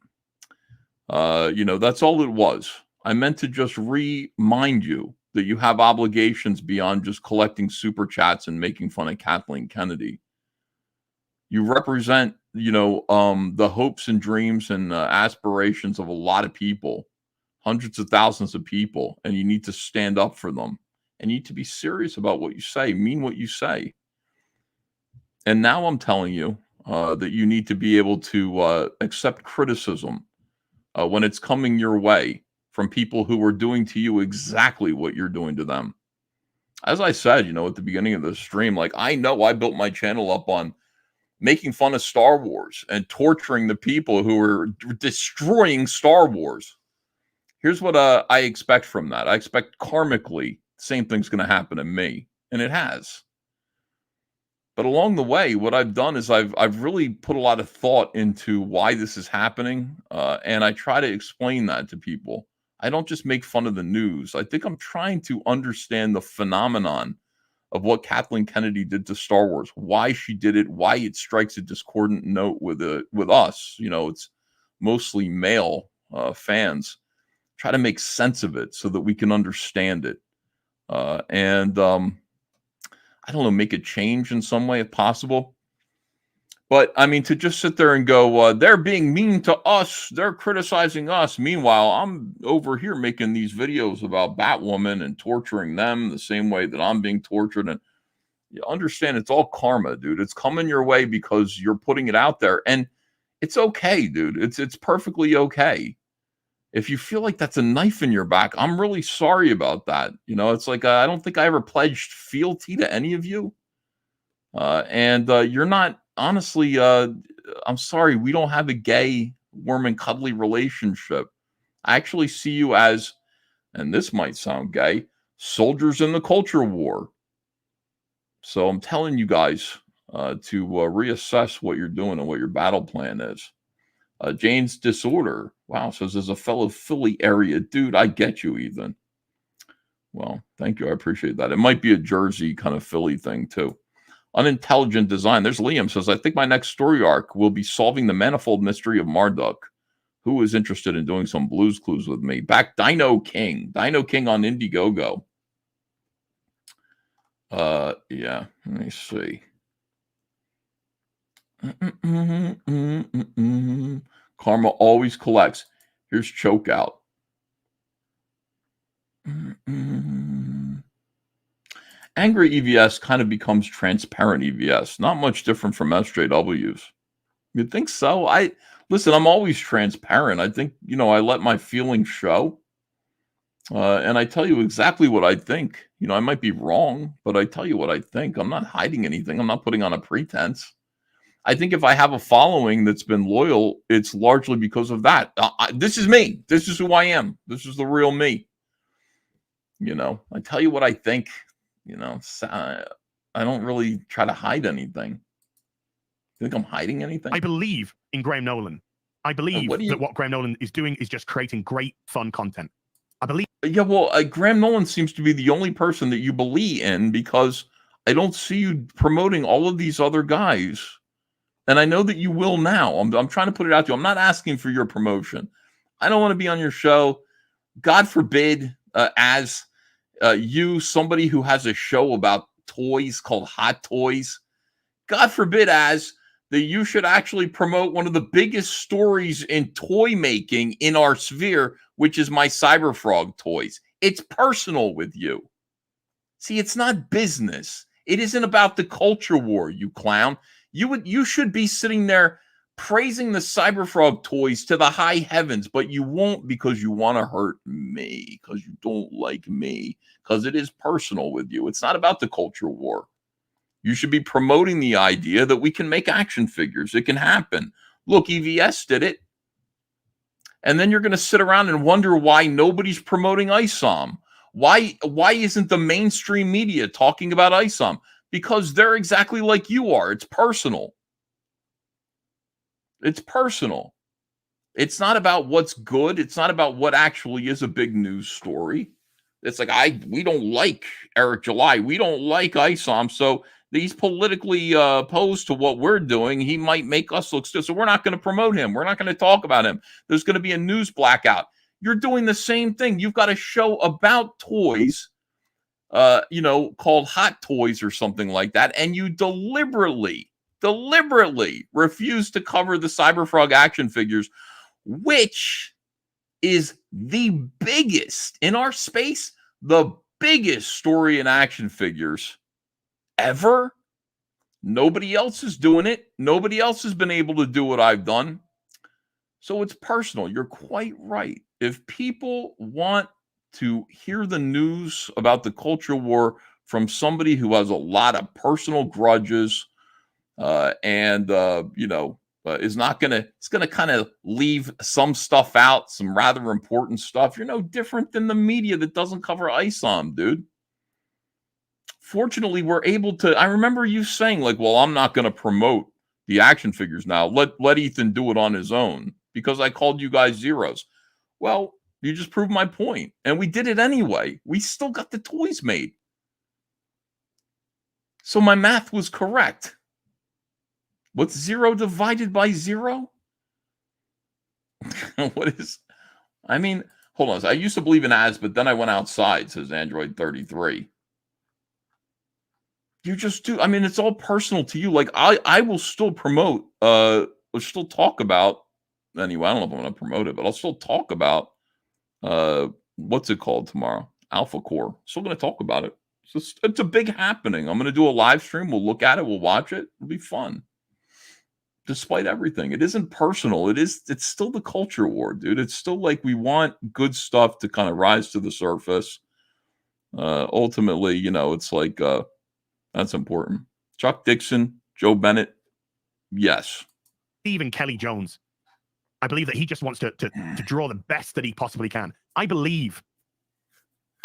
That's all it was. I meant to just remind you that you have obligations beyond just collecting super chats and making fun of Kathleen Kennedy. You represent, the hopes and dreams and aspirations of a lot of people, hundreds of thousands of people, and you need to stand up for them. And you need to be serious about what you say, mean what you say. And now I'm telling you that you need to be able to accept criticism when it's coming your way from people who are doing to you exactly what you're doing to them. As I said, at the beginning of the stream, like, I know I built my channel up on making fun of Star Wars and torturing the people who are destroying Star Wars. Here's what I expect from that. I expect karmically the same thing's going to happen to me, and it has. But along the way, what I've done is I've really put a lot of thought into why this is happening, and I try to explain that to people. I don't just make fun of the news. I think I'm trying to understand the phenomenon of what Kathleen Kennedy did to Star Wars, why she did it, why it strikes a discordant note with us. It's mostly male fans. Try to make sense of it so that we can understand it, and I don't know, make a change in some way if possible. But I mean, to just sit there and go, they're being mean to us, they're criticizing us. Meanwhile, I'm over here making these videos about Batwoman and torturing them the same way that I'm being tortured. And you understand, it's all karma, dude. It's coming your way because you're putting it out there. And it's okay, dude. It's perfectly okay. If you feel like that's a knife in your back, I'm really sorry about that. It's like, I don't think I ever pledged fealty to any of you. And you're not, honestly, I'm sorry, we don't have a gay, warm and cuddly relationship. I actually see you as, and this might sound gay, soldiers in the culture war. So I'm telling you guys to reassess what you're doing and what your battle plan is. Jane's Disorder, wow, says, as a fellow Philly area dude, I get you, Ethan. Well, thank you. I appreciate that. It might be a Jersey kind of Philly thing, too. Unintelligent Design. There's Liam says, I think my next story arc will be solving the manifold mystery of Marduk, who is interested in doing some Blues Clues with me? Back Dino King on Indiegogo. Yeah, let me see. Karma always collects. Here's Choke Out. Angry EVS kind of becomes transparent EVS. Not much different from SJWs. You'd think so? Listen, I'm always transparent. I think, I let my feelings show. And I tell you exactly what I think. I might be wrong, but I tell you what I think. I'm not hiding anything. I'm not putting on a pretense. I think if I have a following that's been loyal, it's largely because of that. This is me. This is who I am. This is the real me. I tell you what I think. I don't really try to hide anything. You think I'm hiding anything? I believe in Graham Nolan. I believe that what Graham Nolan is doing is just creating great, fun content. I believe. Yeah, well, Graham Nolan seems to be the only person that you believe in, because I don't see you promoting all of these other guys. And I know that you will now. I'm trying to put it out to you. I'm not asking for your promotion. I don't want to be on your show. God forbid, as you, somebody who has a show about toys called Hot Toys, God forbid, as that you should actually promote one of the biggest stories in toy making in our sphere, which is my Cyberfrog toys. It's personal with you. See, it's not business. It isn't about the culture war, you clown. You should be sitting there praising the Cyberfrog toys to the high heavens, but you won't, because you want to hurt me, because you don't like me, because it is personal with you. It's not about the culture war. You should be promoting the idea that we can make action figures. It can happen. Look, EVS did it. And then you're going to sit around and wonder why nobody's promoting ISOM. Why isn't the mainstream media talking about ISOM? Because they're exactly like you are. It's personal. It's personal. It's not about what's good. It's not about what actually is a big news story. It's like, we don't like Eric July. We don't like ISOM. So he's politically opposed to what we're doing. He might make us look stupid. So we're not going to promote him. We're not going to talk about him. There's going to be a news blackout. You're doing the same thing. You've got a show about toys, called Hot Toys or something like that. And you deliberately refuse to cover the Cyberfrog action figures, which is the biggest in our space, the biggest story in action figures ever. Nobody else is doing it. Nobody else has been able to do what I've done. So it's personal. You're quite right. If people want to hear the news about the culture war from somebody who has a lot of personal grudges, is not going to, it's going to kind of leave some stuff out, some rather important stuff. You're no different than the media that doesn't cover ISOM, dude. Fortunately, we're able to, I remember you saying, like, well, I'm not going to promote the action figures now. Let Ethan do it on his own, because I called you guys zeros. Well, you just proved my point. And we did it anyway. We still got the toys made. So my math was correct. What's 0 divided by 0? Hold on. I used to believe in ads, but then I went outside, says Android 33. You just do. It's all personal to you. Like, I will still promote, we'll still talk about, anyway, I don't know if I'm going to promote it, but I'll still talk about, what's it called tomorrow? Alpha Core. Still going to talk about it. It's a big happening. I'm going to do a live stream. We'll look at it. We'll watch it. It'll be fun. Despite everything, it isn't personal. It's still the culture war, dude. It's still like we want good stuff to kind of rise to the surface. Ultimately, it's like, that's important. Chuck Dixon, Joe Bennett. Yes. Even Kelly Jones. I believe that he just wants to draw the best that he possibly can. I believe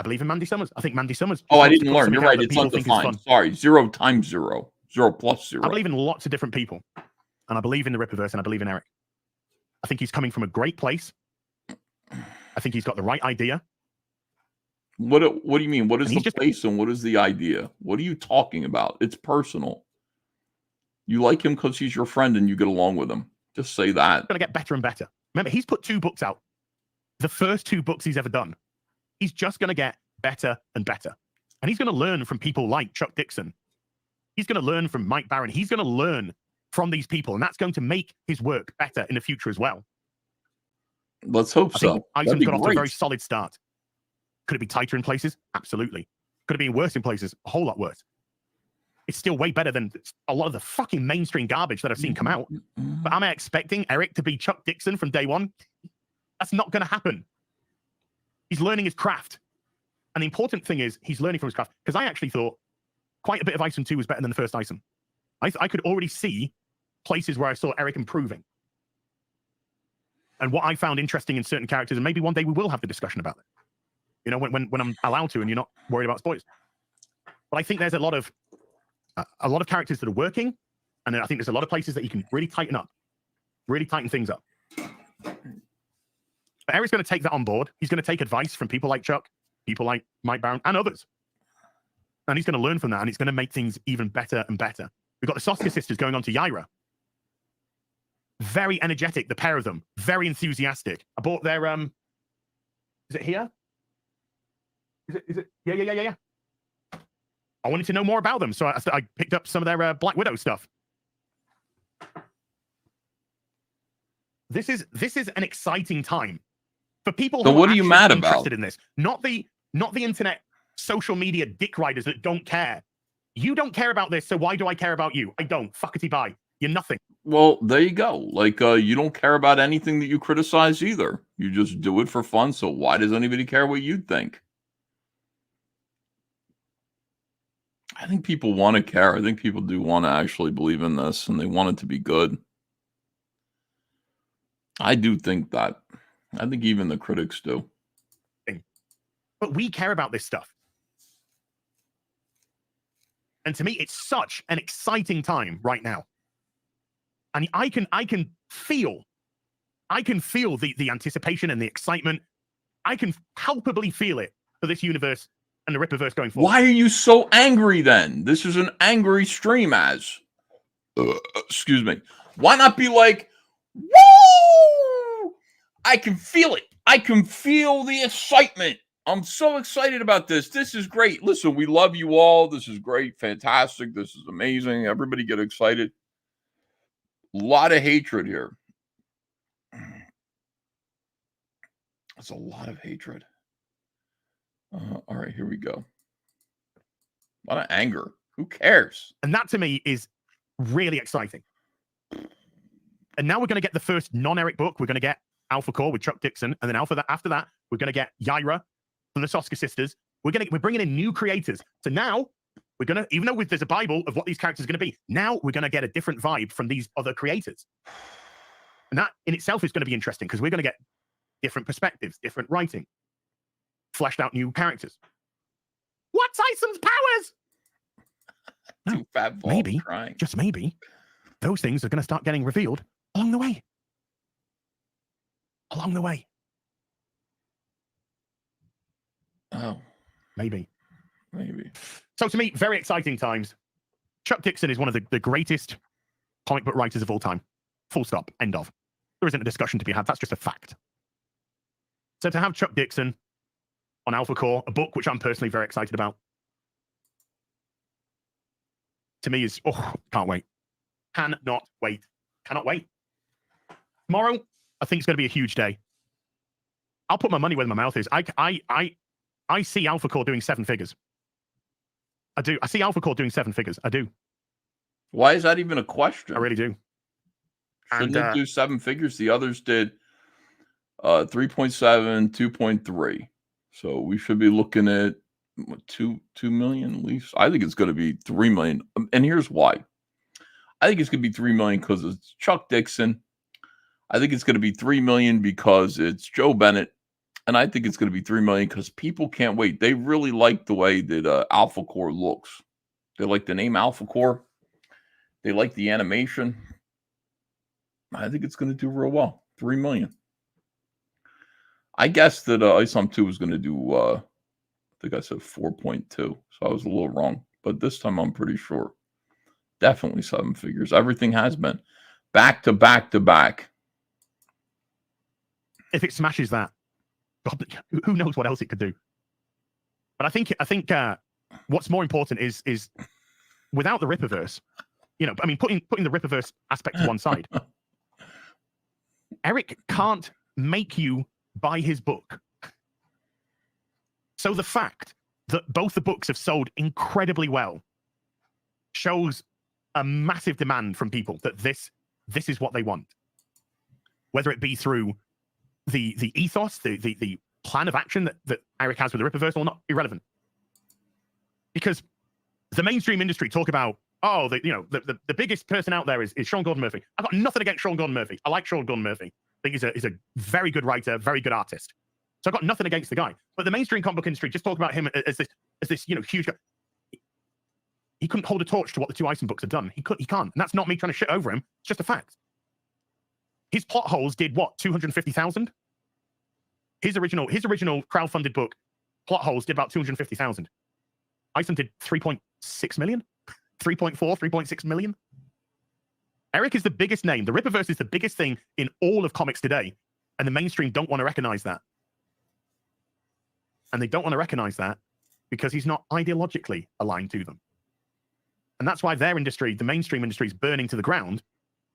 in Mandy Summers. I think Mandy Summers. Oh, I didn't learn. You're right. It's undefined. Sorry. 0 times 0. 0 plus 0. I believe in lots of different people. And I believe in the Ripperverse, and I believe in Eric. I think he's coming from a great place. I think he's got the right idea. What do you mean? What is the place and what is the idea? What are you talking about? It's personal. You like him because he's your friend and you get along with him. Just say that. It's going to get better and better. Remember, he's put 2 books out. The first 2 books he's ever done. He's just going to get better and better. And he's going to learn from people like Chuck Dixon. He's going to learn from Mike Barron. He's going to learn from these people. And that's going to make his work better in the future as well. Let's hope so. ISOM's got off to a very solid start. Could it be tighter in places? Absolutely. Could it be worse in places? A whole lot worse. It's still way better than a lot of the fucking mainstream garbage that I've seen come out. But am I expecting Eric to be Chuck Dixon from day one? That's not going to happen. He's learning his craft. And the important thing is he's learning from his craft. Because I actually thought quite a bit of ISOM 2 was better than the first ISOM. I could already see places where I saw Eric improving. And what I found interesting in certain characters, and maybe one day we will have the discussion about it. You know, when I'm allowed to and you're not worried about spoilers. But I think there's a lot of characters that are working, and I think there's a lot of places that you can really tighten up, really tighten things up. But Eric's going to take that on board. He's going to take advice from people like Chuck, people like Mike Barron, and others. And he's going to learn from that, and it's going to make things even better and better. We've got the Soska sisters going on to Yaira. Very energetic, the pair of them. Very enthusiastic. I bought their, is it here? Is it? Yeah. I wanted to know more about them, so I picked up some of their Black Widow stuff. This is an exciting time for people who what are are you mad interested about? in this. Not the internet, social media dick riders that don't care. You don't care about this, so why do I care about you? I don't. Fuckity bye. You're nothing. Well, there you go. Like, you don't care about anything that you criticize either. You just do it for fun. So why does anybody care what you think? I think people want to care. I think people do want to actually believe in this, and they want it to be good. I do think that. I think even the critics do. But we care about this stuff. And to me, it's such an exciting time right now. And I can feel the anticipation and the excitement. I can palpably feel it for this universe and the Ripperverse going forward. Why are you so angry then? This is an angry stream, excuse me. Why not be like, woo! I can feel it. I can feel the excitement. I'm so excited about this. This is great. Listen, we love you all. This is great. Fantastic. This is amazing. Everybody get excited. A lot of hatred here. That's a lot of hatred. All right, here we go. A lot of anger. Who cares? And that to me is really exciting. And now we're going to get the first non-Eric book. We're going to get Alpha Core with Chuck Dixon. And then after that, we're going to get Yaira from the Soska sisters. We're bringing in new creators. So now we're going to, even though there's a Bible of what these characters are going to be, now we're going to get a different vibe from these other creators. And that in itself is going to be interesting because we're going to get different perspectives, different writing, fleshed out new characters. What's ISOM's powers? Too fat ball Maybe, crying. just maybe, those things are going to start getting revealed along the way. Along the way. Oh, Maybe. So to me, very exciting times. Chuck Dixon is one of the greatest comic book writers of all time. Full stop. End of. There isn't a discussion to be had. That's just a fact. So to have Chuck Dixon on Alpha Core, a book which I'm personally very excited about, to me is, can't wait. Cannot wait. Cannot wait. Tomorrow, I think it's going to be a huge day. I'll put my money where my mouth is. I see Alpha Core doing 7 figures. I do. I see Alpha Core doing 7 figures. I do. why is that even a question? I really do. Shouldn't it do 7 figures? The others did 3.7, 2.3. So we should be looking at what, 2 million at least. I think it's going to be 3 million. And here's why. I think it's going to be 3 million because it's Chuck Dixon. I think it's going to be 3 million because it's Joe Bennett. And I think it's going to be 3 million because people can't wait. They really like the way that Alpha Core looks. They like the name Alpha Core. They like the animation. I think it's going to do real well. 3 million. I guess that ISOM 2 was going to do, I think I said 4.2. So I was a little wrong. But this time I'm pretty sure. Definitely 7 figures. Everything has been. Back to back to back. if it smashes that, God, who knows what else it could do. But I think what's more important is without the Rippaverse, you know, I mean, putting the Rippaverse aspect to one side, Eric can't make you buy his book. So the fact that both the books have sold incredibly well shows a massive demand from people that this is what they want. Whether it be through the ethos, the plan of action that Eric has with the Rippaverse or not, irrelevant. Because the mainstream industry talk about, oh, the biggest person out there is Sean Gordon Murphy. I've got nothing against Sean Gordon Murphy. I like Sean Gordon Murphy. I think he's a very good writer, very good artist. So I've got nothing against the guy. But the mainstream comic book industry just talk about him as this huge guy. He couldn't hold a torch to what the two ISOM books have done. He can't. And that's not me trying to shit over him. It's just a fact. His plot holes did what? 250,000? His original crowdfunded book, plot holes, did about 250,000. ISOM did 3.6 million? 3.4, 3.6 million? Eric is the biggest name. The Rippaverse is the biggest thing in all of comics today. And the mainstream don't want to recognize that. And they don't want to recognize that because he's not ideologically aligned to them. And that's why their industry, the mainstream industry, is burning to the ground.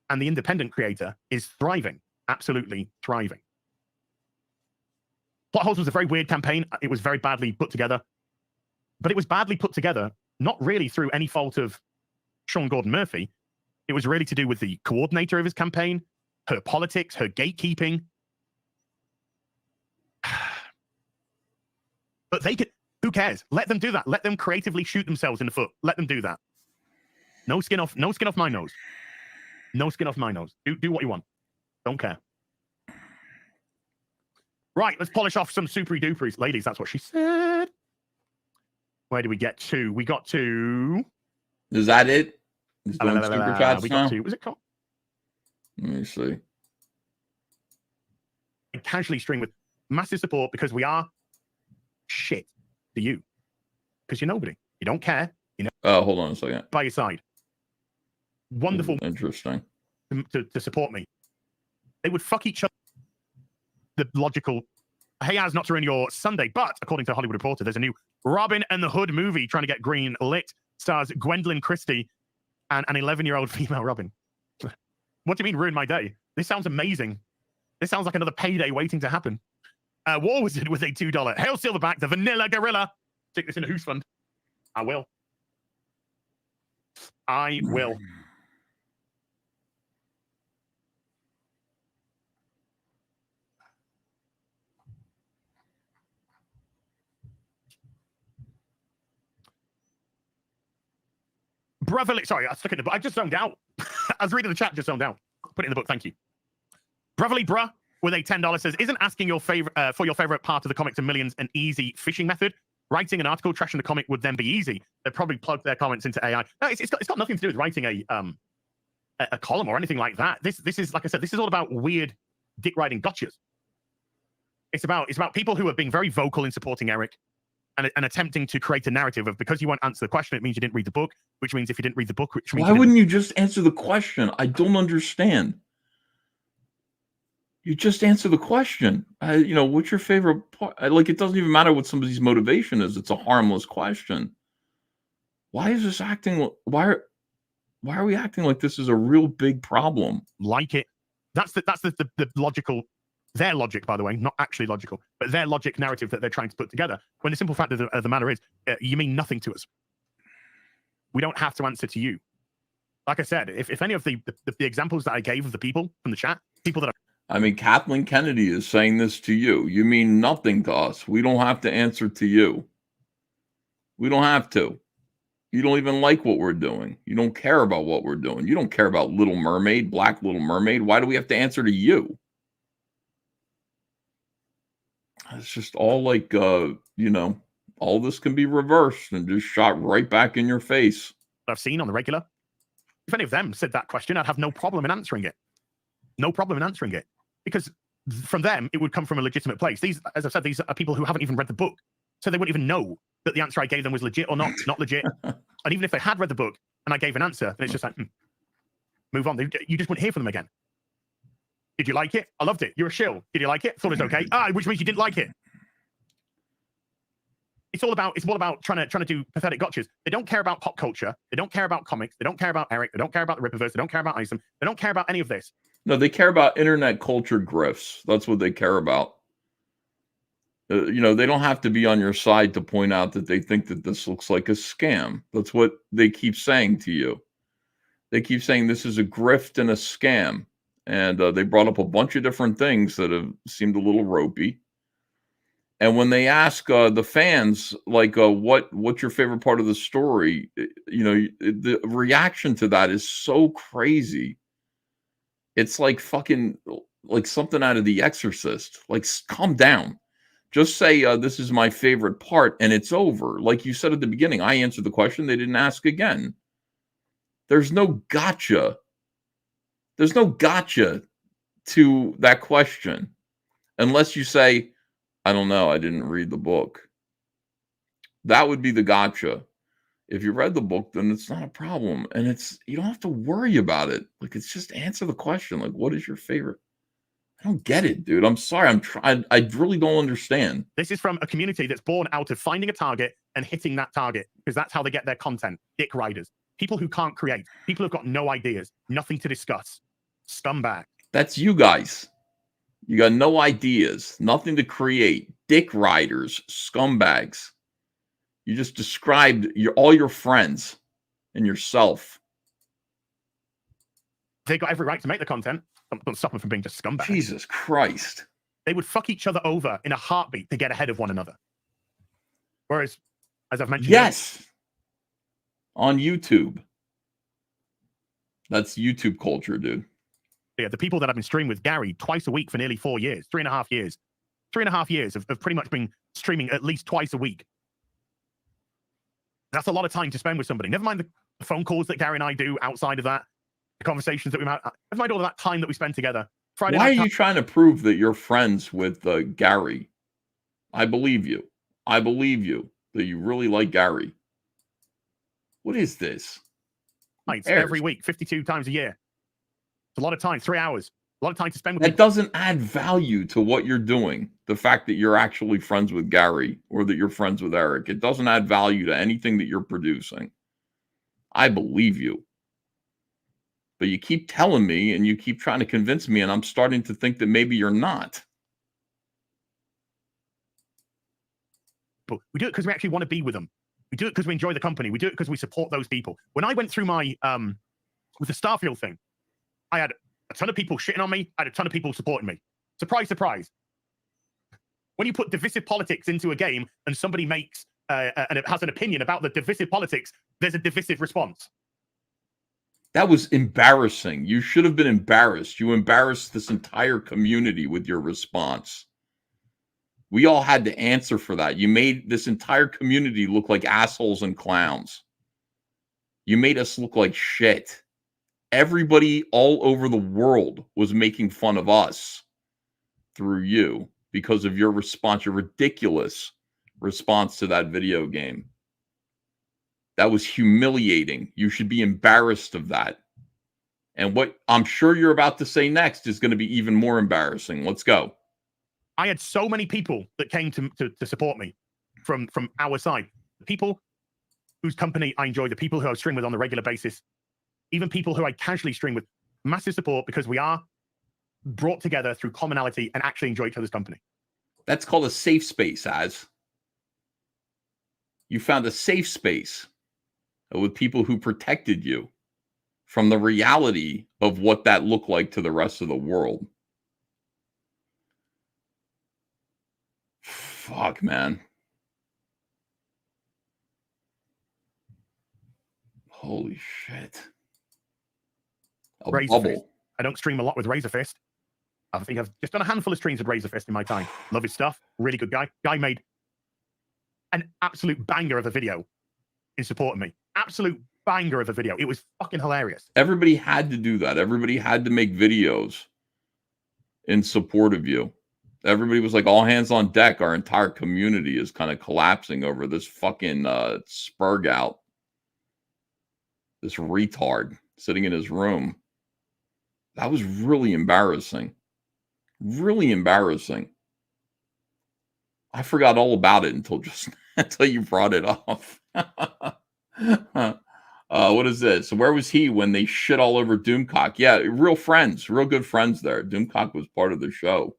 And the independent creator is thriving, absolutely thriving. Plot Holes was a very weird campaign. It was very badly put together. But it was badly put together, not really through any fault of Sean Gordon Murphy. It was really to do with the coordinator of his campaign, her politics, her gatekeeping. But they could, who cares? Let them do that. Let them creatively shoot themselves in the foot. Let them do that. No skin off my nose. No skin off my nose. Do what you want. Don't care. Right, let's polish off some supery duperies. Ladies, that's what she said. Where do we get to? We got to... Is that it? Is doing super chats we now? got to... Was it called? Let me see. Casually string with massive support because we are shit to you. Because you're nobody. You don't care. You know. Oh, hold on a second. By your side. Wonderful. Interesting. To support me. They would fuck each other. The logical... Hey, as not to ruin your Sunday, but according to Hollywood Reporter, there's a new Robin and the Hood movie trying to get green lit. Stars Gwendolyn Christie and an 11-year-old female Robin. What do you mean ruin my day? This sounds amazing. This sounds like another payday waiting to happen. War Wizard with a $2. Hail Silverback, the Vanilla Gorilla. Stick this in a Who's Fund. I will. I will. Brotherly, sorry, I stuck it in the book. I just zoned out. I was reading the chat, just zoned out. Put it in the book, thank you. Brotherly Bruh with a $10 says, isn't asking your favorite for your favorite part of the Comics and Millions an easy fishing method? Writing an article trashing the comic would then be easy. They'd probably plug their comments into AI. No, it's got nothing to do with writing a column or anything like that. This is, like I said, this is all about weird dick riding gotchas. It's about people who are being very vocal in supporting Eric and attempting to create a narrative of because you won't answer the question, it means you didn't read the book, which means if you didn't read the book, which means why wouldn't you just answer the question? I don't understand. You just answer the question. What's your favorite part? Like, it doesn't even matter what somebody's motivation is. It's a harmless question. Why is this acting? Why are we acting like this is a real big problem? Like it. That's the logical. Their logic, by the way, not actually logical, but their logic narrative that they're trying to put together. When the simple fact of the matter is, you mean nothing to us. We don't have to answer to you. Like I said, if any of the examples that I gave of the people from the chat, people that are... I mean, Kathleen Kennedy is saying this to you. You mean nothing to us. We don't have to answer to you. We don't have to. You don't even like what we're doing. You don't care about what we're doing. You don't care about Little Mermaid, Black Little Mermaid. Why do we have to answer to you? It's just all like, all this can be reversed and just shot right back in your face. I've seen on the regular. If any of them said that question, I'd have no problem in answering it. No problem in answering it. Because from them, it would come from a legitimate place. These, as I've said, these are people who haven't even read the book. So they wouldn't even know that the answer I gave them was legit or not legit. And even if they had read the book and I gave an answer, then it's just like, move on. You just wouldn't hear from them again. Did you like it? I loved it. You're a shill. Did you like it? Thought it was okay. Which means you didn't like it. It's all about trying to do pathetic gotchas. They don't care about pop culture. They don't care about comics. They don't care about Eric. They don't care about the Rippaverse. They don't care about ISOM. They don't care about any of this. No, they care about internet culture grifts. That's what they care about. You know, they don't have to be on your side to point out that they think that this looks like a scam. That's what they keep saying to you. They keep saying this is a grift and a scam. And they brought up a bunch of different things that have seemed a little ropey. And when they ask the fans, like, what's your favorite part of the story? You know, the reaction to that is so crazy. It's like fucking, like something out of The Exorcist. Like, calm down. Just say, this is my favorite part, and it's over. Like you said at the beginning, I answered the question. They didn't ask again. There's no gotcha. There's no gotcha to that question. Unless you say, I don't know, I didn't read the book. That would be the gotcha. If you read the book, then it's not a problem. And you don't have to worry about it. Like, it's just answer the question. Like, what is your favorite? I don't get it, dude. I'm sorry. I really don't understand. This is from a community that's born out of finding a target and hitting that target, because that's how they get their content. Dick riders. People who can't create. People who've got no ideas. Nothing to discuss. Scumbag. That's you guys. You got no ideas. Nothing to create. Dick riders. Scumbags. You just described all your friends and yourself. They got every right to make the content. Don't stop them from being just scumbags. Jesus Christ. They would fuck each other over in a heartbeat to get ahead of one another. Whereas, as I've mentioned... Yes. On YouTube. That's YouTube culture, dude. Yeah, the people that I've been streaming with Gary twice a week for nearly 4 years, 3.5 years. 3.5 years of pretty much been streaming at least twice a week. That's a lot of time to spend with somebody. Never mind the phone calls that Gary and I do outside of that. The conversations that we have. Never mind all of that time that we spend together. Friday Why night are you trying to prove that you're friends with Gary? I believe you. I believe you that you really like Gary. What is this? Nights every week, 52 times a year. It's a lot of time, 3 hours. A lot of time to spend with That people. doesn't add value to what you're doing. The fact that you're actually friends with Gary or that you're friends with Eric. It doesn't add value to anything that you're producing. I believe you. But you keep telling me and you keep trying to convince me, and I'm starting to think that maybe you're not. But we do it because we actually want to be with them. We do it because we enjoy the company. We do it because we support those people. When I went through my, with the Starfield thing, I had a ton of people shitting on me. I had a ton of people supporting me. Surprise, surprise. When you put divisive politics into a game and somebody makes, and it has an opinion about the divisive politics, there's a divisive response. That was embarrassing. You should have been embarrassed. You embarrassed this entire community with your response. We all had to answer for that. You made this entire community look like assholes and clowns. You made us look like shit. Everybody all over the world was making fun of us through you because of your response, your ridiculous response to that video game. That was humiliating. You should be embarrassed of that. And what I'm sure you're about to say next is going to be even more embarrassing. Let's go. I had so many people that came to support me from our side. People whose company I enjoy, the people who I stream with on a regular basis, even people who I casually stream with. Massive support because we are brought together through commonality and actually enjoy each other's company. That's called a safe space, Az. You found a safe space with people who protected you from the reality of what that looked like to the rest of the world. Fuck, man. Holy shit. A bubble. I don't stream a lot with Razorfist. I think I've just done a handful of streams with Razorfist in my time. Love his stuff. Really good guy. Guy made an absolute banger of a video in support of me. Absolute banger of a video. It was fucking hilarious. Everybody had to do that. Everybody had to make videos in support of you. Everybody was like, all hands on deck. Our entire community is kind of collapsing over this fucking spurg out. This retard sitting in his room. That was really embarrassing. Really embarrassing. I forgot all about it until you brought it up. What is this? So where was he when they shit all over Doomcock? Yeah, real friends, real good friends there. Doomcock was part of the show.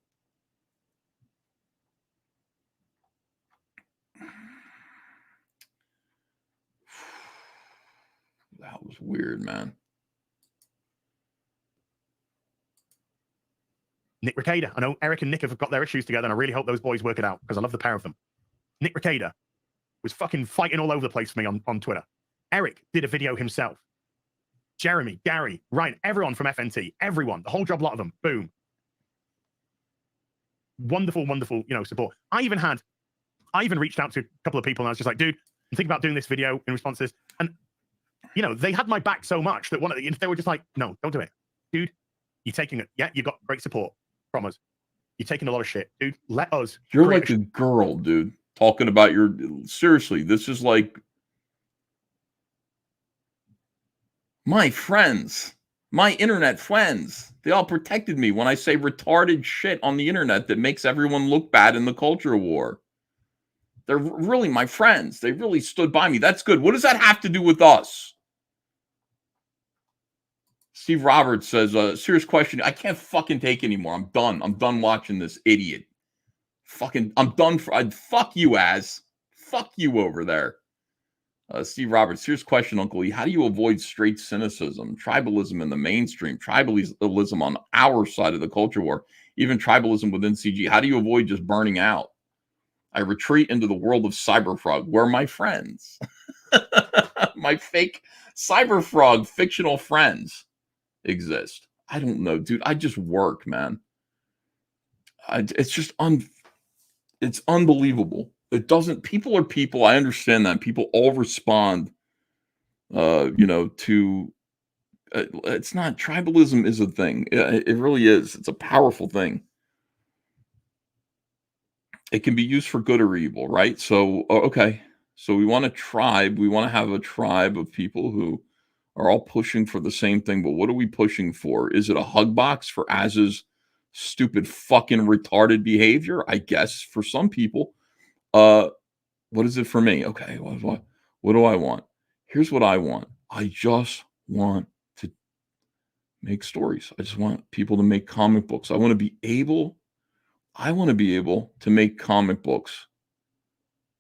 That was weird, man. Nick Recader. I know Eric and Nick have got their issues together, and I really hope those boys work it out because I love the pair of them. Nick Recader was fucking fighting all over the place for me on Twitter. Eric did a video himself. Jeremy, Gary, Ryan, everyone from FNT, everyone, the whole job lot of them, boom. Wonderful, wonderful, support. I even reached out to a couple of people and I was just like, dude, I'm thinking about doing this video in response to this. And, they had my back so much that they were just like, no, don't do it. Dude, you're taking it. Yeah, you got great support from us. You're taking a lot of shit. Dude, let us. You're like a girl, dude, talking about seriously, this is like my friends, my internet friends. They all protected me when I say retarded shit on the internet that makes everyone look bad in the culture war. They're really my friends. They really stood by me. That's good. What does that have to do with us? Steve Roberts says, serious question. I can't fucking take anymore. I'm done. I'm done watching this idiot. I'm done. Fuck you, Az. Fuck you over there. Steve Roberts, serious question, Uncle E. How do you avoid straight cynicism, tribalism in the mainstream, tribalism on our side of the culture war, even tribalism within CG? How do you avoid just burning out? I retreat into the world of Cyberfrog, where my friends, my fake Cyberfrog fictional friends exist. I don't know, dude. I just work, man. It's just it's unbelievable. It doesn't. People are people. I understand that. People all respond, to. It's not tribalism is a thing. It really is. It's a powerful thing. It can be used for good or evil, right? So, okay. So we want a tribe. We want to have a tribe of people who are all pushing for the same thing. But what are we pushing for? Is it a hug box for Az's stupid fucking retarded behavior? I guess for some people. What is it for me? Okay, what do I want? Here's what I want. I just want to make stories. I just want people to make comic books. I want to be able to make comic books.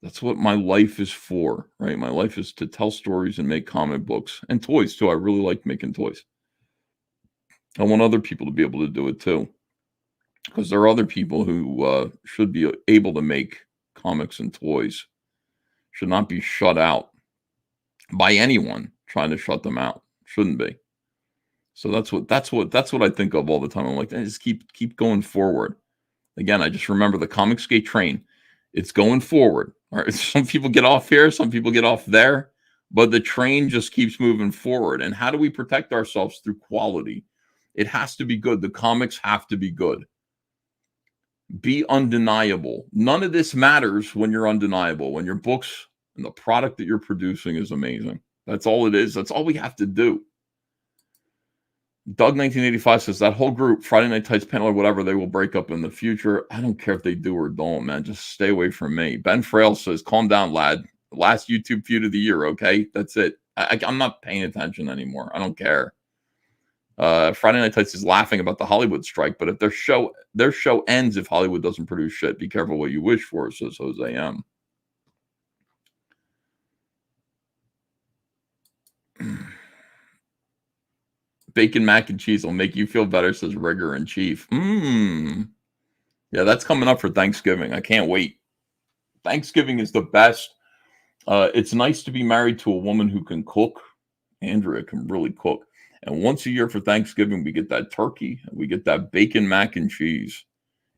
That's what my life is for, right? My life is to tell stories and make comic books and toys too. I really like making toys. I want other people to be able to do it too, because there are other people who should be able to make comics and toys. Should not be shut out by anyone trying to shut them out. Shouldn't be. So that's what I think of all the time. I'm like, just keep going forward. Again, I just remember the Comicsgate train. It's going forward. All right. Some people get off here, some people get off there, but the train just keeps moving forward. And how do we protect ourselves? Through quality. It has to be good. The comics have to be good. Be undeniable. None of this matters when you're undeniable. When your books and the product that you're producing is amazing. That's all it is. That's all we have to do. Doug 1985 says that whole group, Friday Night Tights panel or whatever, they will break up in the future. I don't care if they do or don't, man. Just stay away from me. Ben Frail says, calm down, lad. Last YouTube feud of the year, okay? That's it. I'm not paying attention anymore. I don't care. Friday Night Tights is laughing about the Hollywood strike, but if their show ends if Hollywood doesn't produce shit, be careful what you wish for, says Jose M. Bacon mac and cheese will make you feel better, says Rigger in Chief. Yeah, that's coming up for Thanksgiving. I can't wait. Thanksgiving is the best. It's nice to be married to a woman who can cook. Andrea can really cook. And once a year for Thanksgiving, we get that turkey. We get that bacon mac and cheese.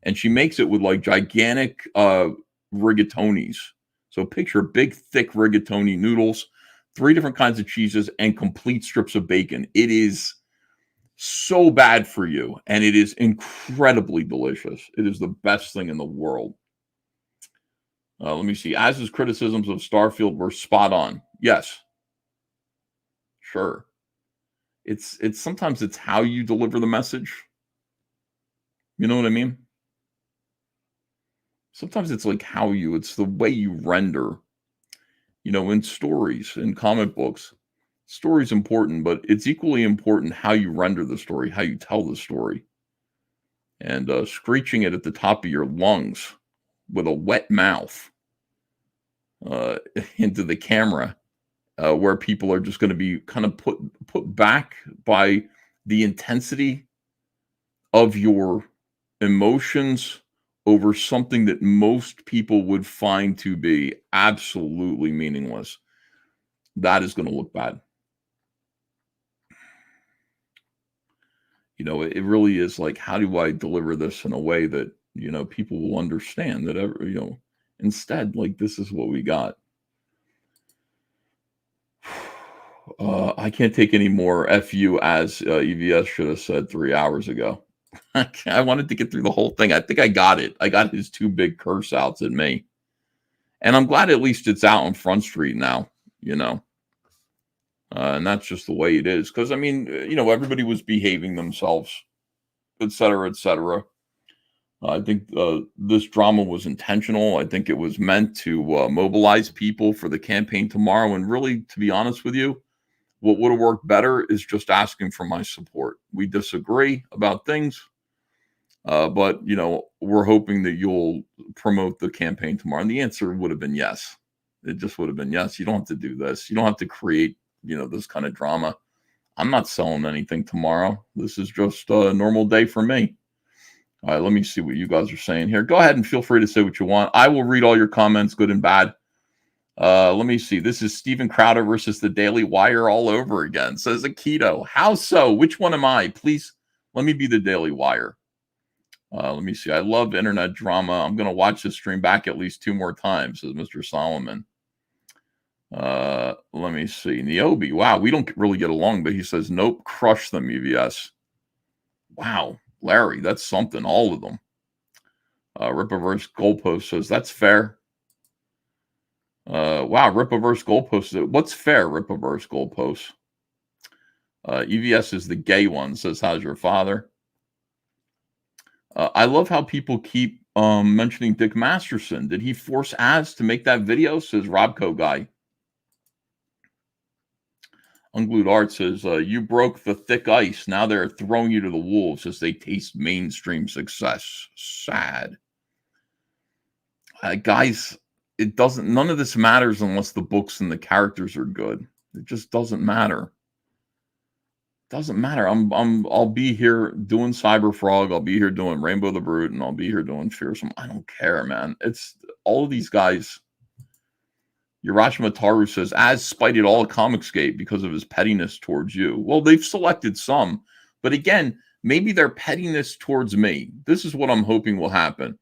And she makes it with like gigantic rigatonis. So picture big, thick rigatoni noodles, 3 different kinds of cheeses, and complete strips of bacon. It is so bad for you, and it is incredibly delicious. It is the best thing in the world. Let me see. Az's criticisms of Starfield were spot on. Yes. Sure. It's sometimes it's how you deliver the message. You know what I mean? Sometimes it's like it's the way you render, in stories, in comic books. Story's important, but it's equally important how you render the story, how you tell the story. And screeching it at the top of your lungs with a wet mouth into the camera, where people are just going to be kind of put back by the intensity of your emotions over something that most people would find to be absolutely meaningless. That is going to look bad. It really is like, how do I deliver this in a way that, people will understand that, instead, like, this is what we got. I can't take any more FU, as EVS should have said 3 hours ago. I wanted to get through the whole thing. I think I got it. I got his 2 big curse outs at me. And I'm glad at least it's out on Front Street now, and that's just the way it is. Because, I mean, everybody was behaving themselves, et cetera, et cetera. I think this drama was intentional. I think it was meant to mobilize people for the campaign tomorrow. And really, to be honest with you, what would have worked better is just asking for my support. We disagree about things, but, we're hoping that you'll promote the campaign tomorrow. And the answer would have been yes. It just would have been yes. You don't have to do this. You don't have to create, this kind of drama. I'm not selling anything tomorrow. This is just a normal day for me. All right, let me see what you guys are saying here. Go ahead and feel free to say what you want. I will read all your comments, good and bad. Let me see. This is Steven Crowder versus the Daily Wire all over again. Says Akito. How so? Which one am I? Please let me be the Daily Wire. Let me see. I love internet drama. I'm going to watch this stream back at least 2 more times, says Mr. Solomon. Let me see. Niobe. Wow, we don't really get along, but he says, nope, crush them, EVS. Wow, Larry, that's something. All of them. Ripaverse Goalpost says, that's fair. Wow, Ripaverse Goalpost says, what's fair, Ripaverse Goalpost? EVS is the gay one, says, how's your father? I love how people keep mentioning Dick Masterson. Did he force Az to make that video, says Robco Guy. Unglued Art says, you broke the thick ice. Now they're throwing you to the wolves as they taste mainstream success. Sad. Guys, none of this matters unless the books and the characters are good. It just doesn't matter. Doesn't matter. I'll be here doing Cyberfrog. I'll be here doing Rainbow the Brute, and I'll be here doing Fearsome. I don't care, man. It's all of these guys. Urashima Taru says, Az spited all of Comicsgate because of his pettiness towards you. Well, they've selected some, but again, maybe their pettiness towards me. This is what I'm hoping will happen.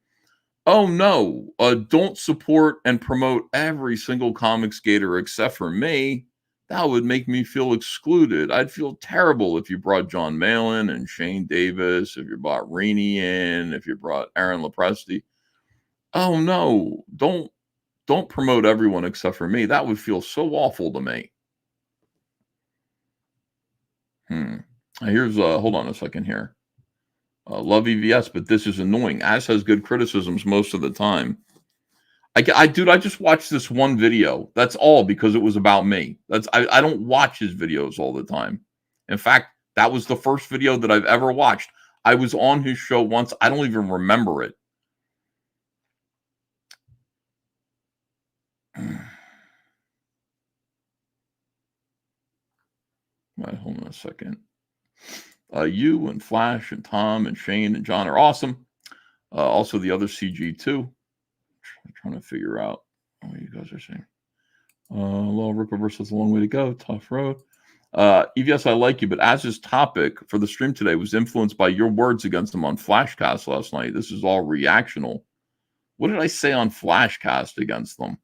Oh no, don't support and promote every single Comicsgater except for me. That would make me feel excluded. I'd feel terrible if you brought John Malin and Shane Davis, if you brought Rainey in, if you brought Aaron Lopresti. Oh no, don't promote everyone except for me. That would feel so awful to me. Here's hold on a second here. Love EVS, but this is annoying. Az has good criticisms most of the time. I just watched this one video. That's all, because it was about me. I don't watch his videos all the time. In fact, that was the first video that I've ever watched. I was on his show once. I don't even remember it. Right, hold on a second. You and Flash and Tom and Shane and John are awesome. Also, the other CG too. I'm trying to figure out what you guys are saying. Low Ripaverse has a long way to go. Tough road. EVS, I like you, but Az's topic for the stream today was influenced by your words against him on Flashcast last night. This is all reactional. What did I say on Flashcast against them?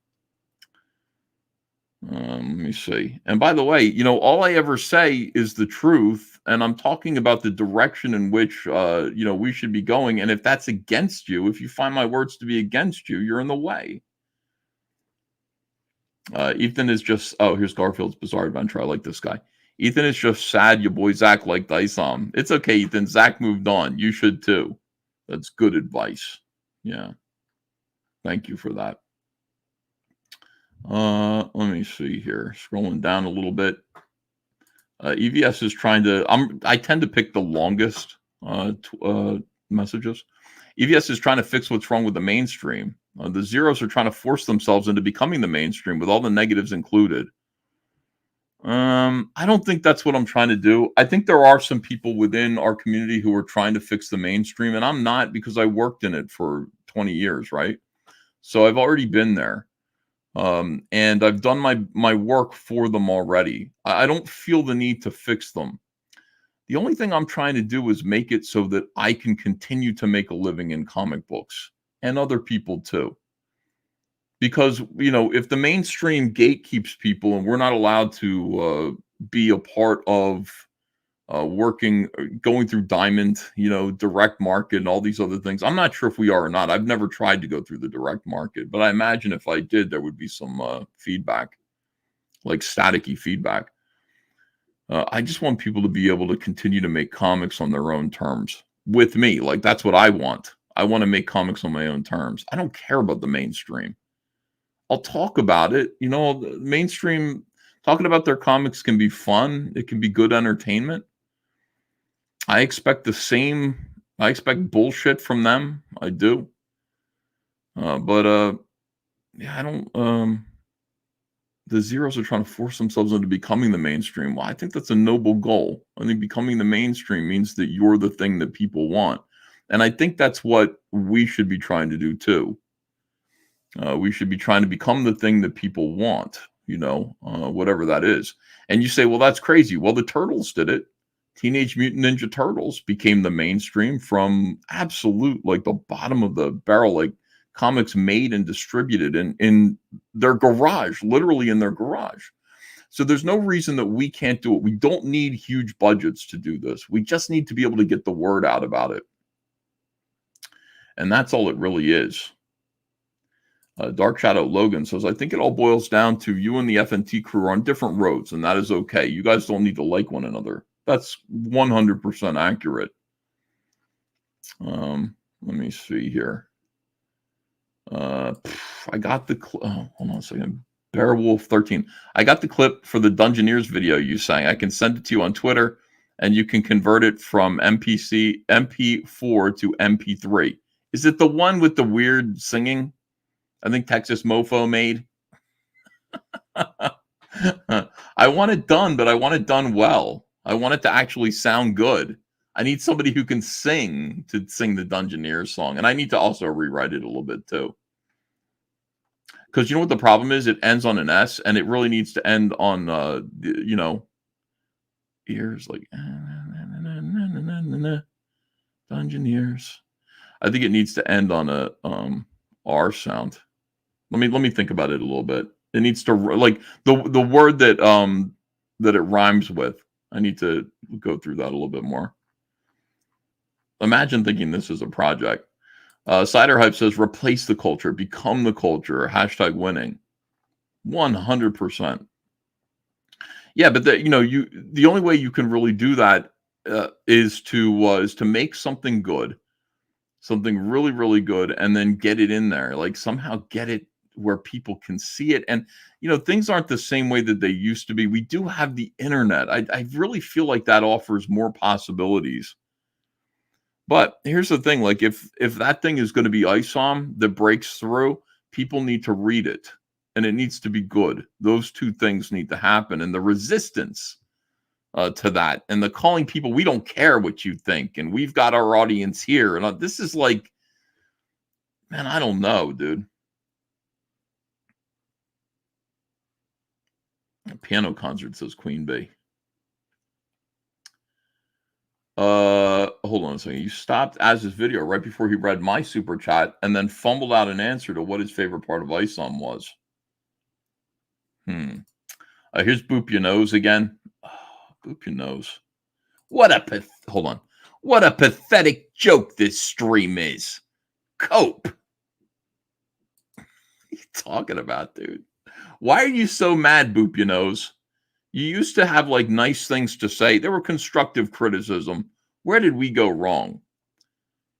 Let me see. And by the way, all I ever say is the truth, and I'm talking about the direction in which, we should be going. And if that's against you, if you find my words to be against you, you're in the way. Ethan is just, here's Garfield's Bizarre Adventure. I like this guy. Ethan is just sad your boy Zach liked ISOM. It's okay, Ethan. Zach moved on. You should too. That's good advice. Yeah. Thank you for that. Let me see here. Scrolling down a little bit. EVS is trying to. I tend to pick the longest messages. EVS is trying to fix what's wrong with the mainstream. The zeros are trying to force themselves into becoming the mainstream with all the negatives included. I don't think that's what I'm trying to do. I think there are some people within our community who are trying to fix the mainstream, and I'm not, because I worked in it for 20 years, right? So I've already been there. And I've done my work for them already. I don't feel the need to fix them. The only thing I'm trying to do is make it so that I can continue to make a living in comic books, and other people too. Because, if the mainstream gatekeeps people and we're not allowed to be a part of going through Diamond, direct market and all these other things. I'm not sure if we are or not. I've never tried to go through the direct market, but I imagine if I did, there would be some feedback, like staticky feedback. I just want people to be able to continue to make comics on their own terms with me. Like, that's what I want. I want to make comics on my own terms. I don't care about the mainstream. I'll talk about it. The mainstream, talking about their comics can be fun. It can be good entertainment. I expect the same. I expect bullshit from them. I do. But I don't. The zeros are trying to force themselves into becoming the mainstream. Well, I think that's a noble goal. I think becoming the mainstream means that you're the thing that people want. And I think that's what we should be trying to do too. We should be trying to become the thing that people want, whatever that is. And you say, well, that's crazy. Well, the Turtles did it. Teenage Mutant Ninja Turtles became the mainstream from absolute, like, the bottom of the barrel, like comics made and distributed in their garage, literally in their garage. So there's no reason that we can't do it. We don't need huge budgets to do this. We just need to be able to get the word out about it. And that's all it really is. Dark Shadow Logan says, I think it all boils down to you and the FNT crew are on different roads, and that is okay. You guys don't need to like one another. That's 100% accurate. Let me see here. I got the hold on a second. Bearwolf 13. I got the clip for the Dungeoneers video you sang. I can send it to you on Twitter, and you can convert it from MP4 to MP3. Is it the one with the weird singing? I think Texas Mofo made. I want it done, but I want it done well. I want it to actually sound good. I need somebody who can sing to sing the Dungeoneers song. And I need to also rewrite it a little bit too. Because you know what the problem is? It ends on an S, and it really needs to end on, ears like Dungeoneers. I think it needs to end on a R sound. Let me think about it a little bit. It needs to, like, the word that it rhymes with. I need to go through that a little bit more. Imagine thinking this is a project. Cider Hype says, replace the culture, become the culture, #winning. 100%. Yeah, but the only way you can really do that is to make something good, something really, really good, and then get it in there. Like, somehow get it where people can see it. And, things aren't the same way that they used to be. We do have the internet. I really feel like that offers more possibilities. But here's the thing, like, if that thing is going to be ISOM that breaks through, people need to read it, and it needs to be good. Those two things need to happen. And the resistance to that, and the calling people, we don't care what you think, and we've got our audience here. And this is like, man, I don't know, dude. A piano concert, says Queen Bee. Hold on a second. You stopped Az's video right before he read my super chat and then fumbled out an answer to what his favorite part of ISOM was. Here's Boop Your Nose again. Boop Your Nose. What a pathetic joke this stream is. Cope. What are you talking about, dude? Why are you so mad, Boop Your Nose? You used to have, like, nice things to say. There were constructive criticism. Where did we go wrong?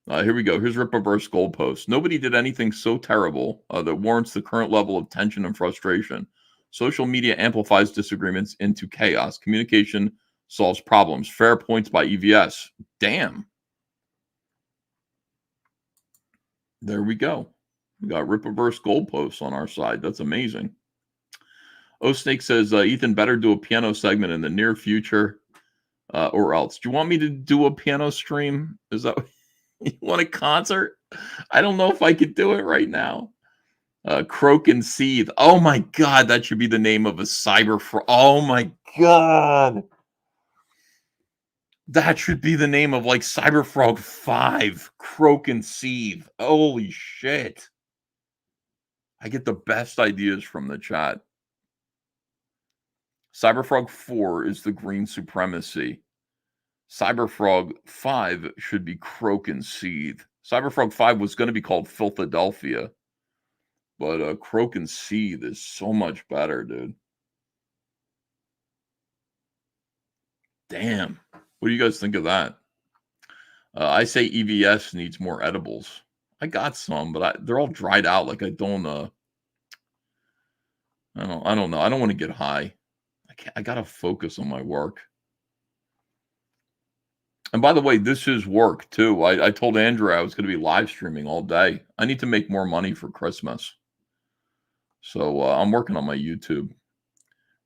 Here we go. Here's Rippaverse Goalpost. Nobody did anything so terrible that warrants the current level of tension and frustration. Social media amplifies disagreements into chaos. Communication solves problems. Fair points by EVS. Damn. There we go. We got Rippaverse Goalposts on our side. That's amazing. Snake says, Ethan, better do a piano segment in the near future or else. Do you want me to do a piano stream? Is that what you want a concert? I don't know if I could do it right now. Croak and Seethe. Oh my God, that should be the name of a cyber fraud. Oh my God. That should be the name of like Cyberfrog 5. Croak and Seethe. Holy shit. I get the best ideas from the chat. Cyberfrog 4 is the green supremacy. Cyberfrog 5 should be Croak and Seethe. Cyberfrog 5 was going to be called Philadelphia. But Croak and Seethe is so much better, dude. Damn. What do you guys think of that? I say EVS needs more edibles. I got some, but they're all dried out. Like I don't know. I don't know. I don't want to get high. I gotta focus on my work. And by the way, this is work too. I told Andrew I was going to be live streaming all day. I need to make more money for Christmas. So I'm working on my YouTube.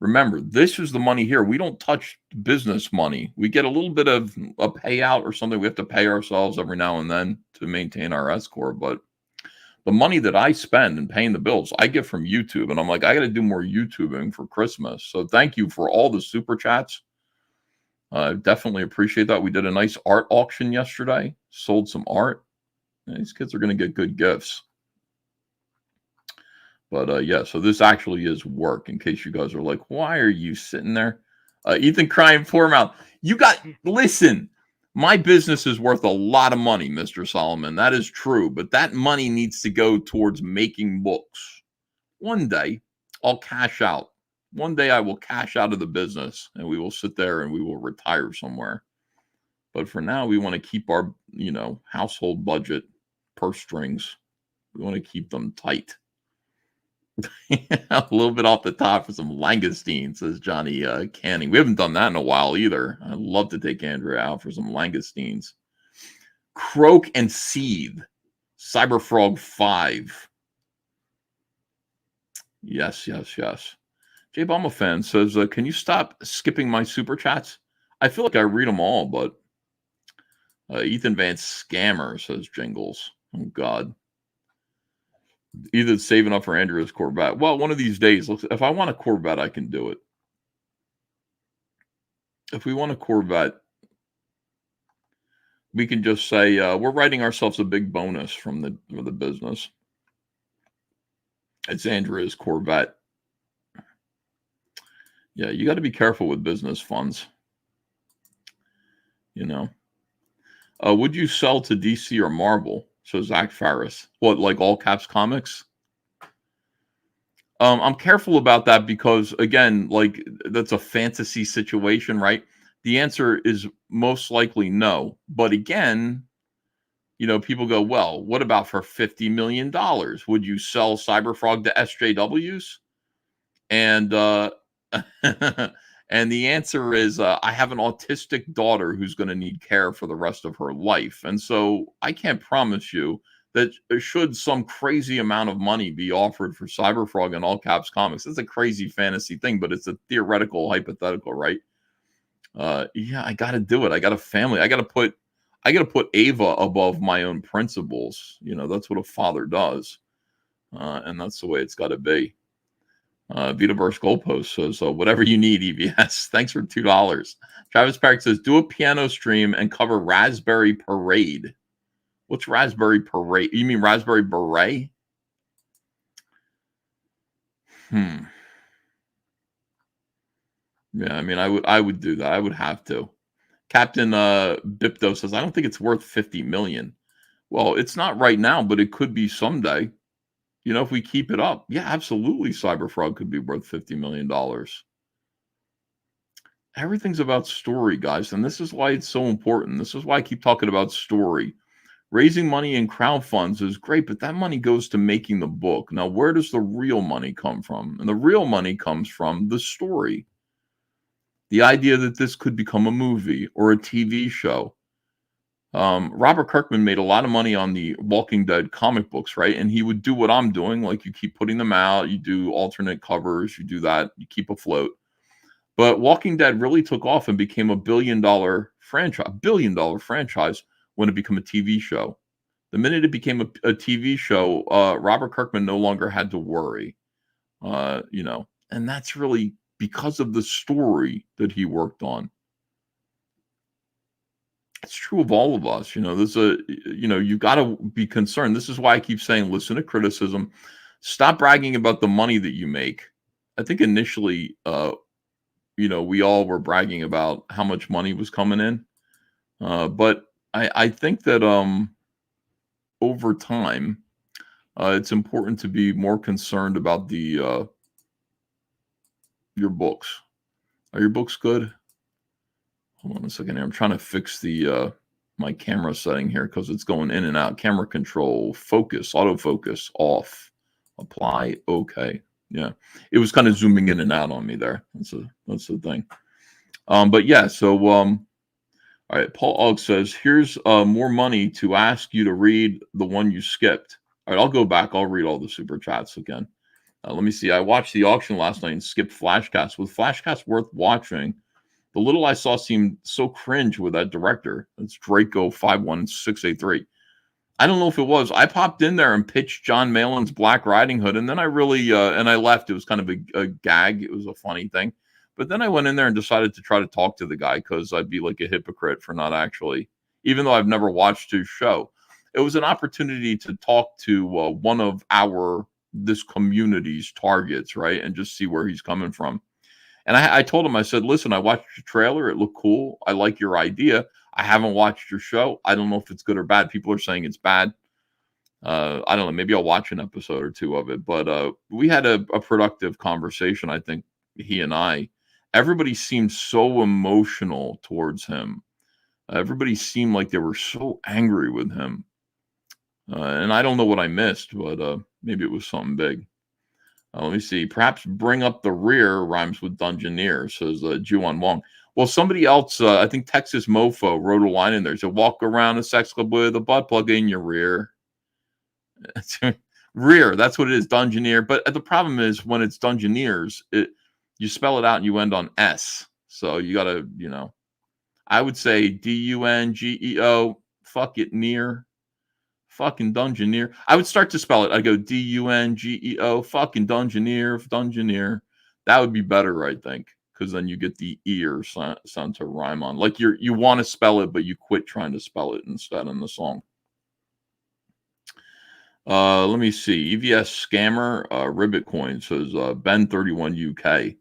Remember, this is the money here. We don't touch business money. We get a little bit of a payout or something. We have to pay ourselves every now and then to maintain our S-Corp. But the money that I spend in paying the bills, I get from YouTube. And I'm like, I got to do more YouTubing for Christmas. So thank you for all the super chats. I definitely appreciate that. We did a nice art auction yesterday. Sold some art. These kids are going to get good gifts. But yeah, so this actually is work, in case you guys are like, why are you sitting there? Ethan crying poor mouth. Listen, my business is worth a lot of money, Mr. Solomon. That is true. But that money needs to go towards making books. One day, I'll cash out. One day I will cash out of the business and we will sit there and we will retire somewhere. But for now, we want to keep our, household budget, purse strings. We want to keep them tight. A little bit off the top for some langoustine, says Johnny Canning. We haven't done that in a while either. I'd love to take Andrea out for some langoustines. Croak and Seethe. Cyberfrog 5. Yes. J Bomba fan says, can you stop skipping my super chats? I feel like I read them all, but Ethan Vance scammer, says Jingles. Oh, God. Either saving up for Andrea's Corvette. Well, one of these days, if I want a Corvette, I can do it. If we want a Corvette, we can just say we're writing ourselves a big bonus from the business. It's Andrea's Corvette. Yeah, you got to be careful with business funds. Would you sell to DC or Marvel? So Zach Farris. What, like all caps comics? I'm careful about that because, again, like that's a fantasy situation, right? The answer is most likely no. But again, people go, well, what about for $50 million? Would you sell Cyberfrog to SJWs? And and the answer is I have an autistic daughter who's going to need care for the rest of her life. And so I can't promise you that should some crazy amount of money be offered for Cyberfrog and all caps comics. It's a crazy fantasy thing, but it's a theoretical, hypothetical, right? Yeah, I got to do it. I got a family. I got to put Ava above my own principles. That's what a father does. And that's the way it's got to be. Vitaverse Goalpost says, whatever you need, EVS. Thanks for $2. Travis Park says, do a piano stream and cover Raspberry Parade. What's Raspberry Parade? You mean Raspberry Beret? Yeah, I mean, I would do that. I would have to. Captain Bipto says, I don't think it's worth $50 million. Well, it's not right now, but it could be someday. If we keep it up, yeah, absolutely. Cyberfrog could be worth $50 million. Everything's about story, guys. And this is why it's so important. This is why I keep talking about story. Raising money in crowdfunds is great, but that money goes to making the book. Now, where does the real money come from? And the real money comes from the story. The idea that this could become a movie or a TV show. Robert Kirkman made a lot of money on the Walking Dead comic books, right? And he would do what I'm doing, like you keep putting them out, you do alternate covers, you do that, you keep afloat. But Walking Dead really took off and became a billion-dollar franchise when it became a TV show. The minute it became a TV show, Robert Kirkman no longer had to worry, and that's really because of the story that he worked on. It's true of all of us. You've got to be concerned. This is why I keep saying, listen to criticism. Stop bragging about the money that you make. I think initially, we all were bragging about how much money was coming in. But I think that over time, it's important to be more concerned about your books. Are your books good? Hold on a second here. I'm trying to fix the my camera setting here because it's going in and out. Camera control, focus, autofocus, off, apply, okay. Yeah, it was kind of zooming in and out on me there. That's the thing. But yeah, so all right. Paul Ogg says, "Here's more money to ask you to read the one you skipped." All right, I'll go back. I'll read all the super chats again. Let me see. I watched the auction last night and skipped Flashcast. Was Flashcast worth watching? The little I saw seemed so cringe with that director. It's Draco 51683. I don't know if it was. I popped in there and pitched John Malin's Black Riding Hood, and then I really and I left. It was kind of a gag. It was a funny thing. But then I went in there and decided to try to talk to the guy because I'd be like a hypocrite for not actually, even though I've never watched his show. It was an opportunity to talk to one of this community's targets, right? And just see where he's coming from. And I told him, I said, listen, I watched your trailer. It looked cool. I like your idea. I haven't watched your show. I don't know if it's good or bad. People are saying it's bad. I don't know. Maybe I'll watch an episode or two of it. But we had a productive conversation, I think, he and I. Everybody seemed so emotional towards him. Everybody seemed like they were so angry with him. And I don't know what I missed, but maybe it was something big. Let me see. Perhaps bring up the rear rhymes with Dungeoneer, says Juan Wong. Well, somebody else, I think Texas Mofo wrote a line in there. He said, walk around a sex club with a butt plug in your rear. Rear, that's what it is, Dungeoneer. But the problem is when it's Dungeoneers, you spell it out and you end on S. So you got to, I would say D-U-N-G-E-O, fuck it, near. Fucking Dungeoneer. I would start to spell it. I'd go D-U-N-G-E-O, fucking Dungeoneer. That would be better, I think, because then you get the ear sound to rhyme on. Like you want to spell it, but you quit trying to spell it instead in the song. Let me see. EVS Scammer, Ribbit Coin says, Ben31 UK.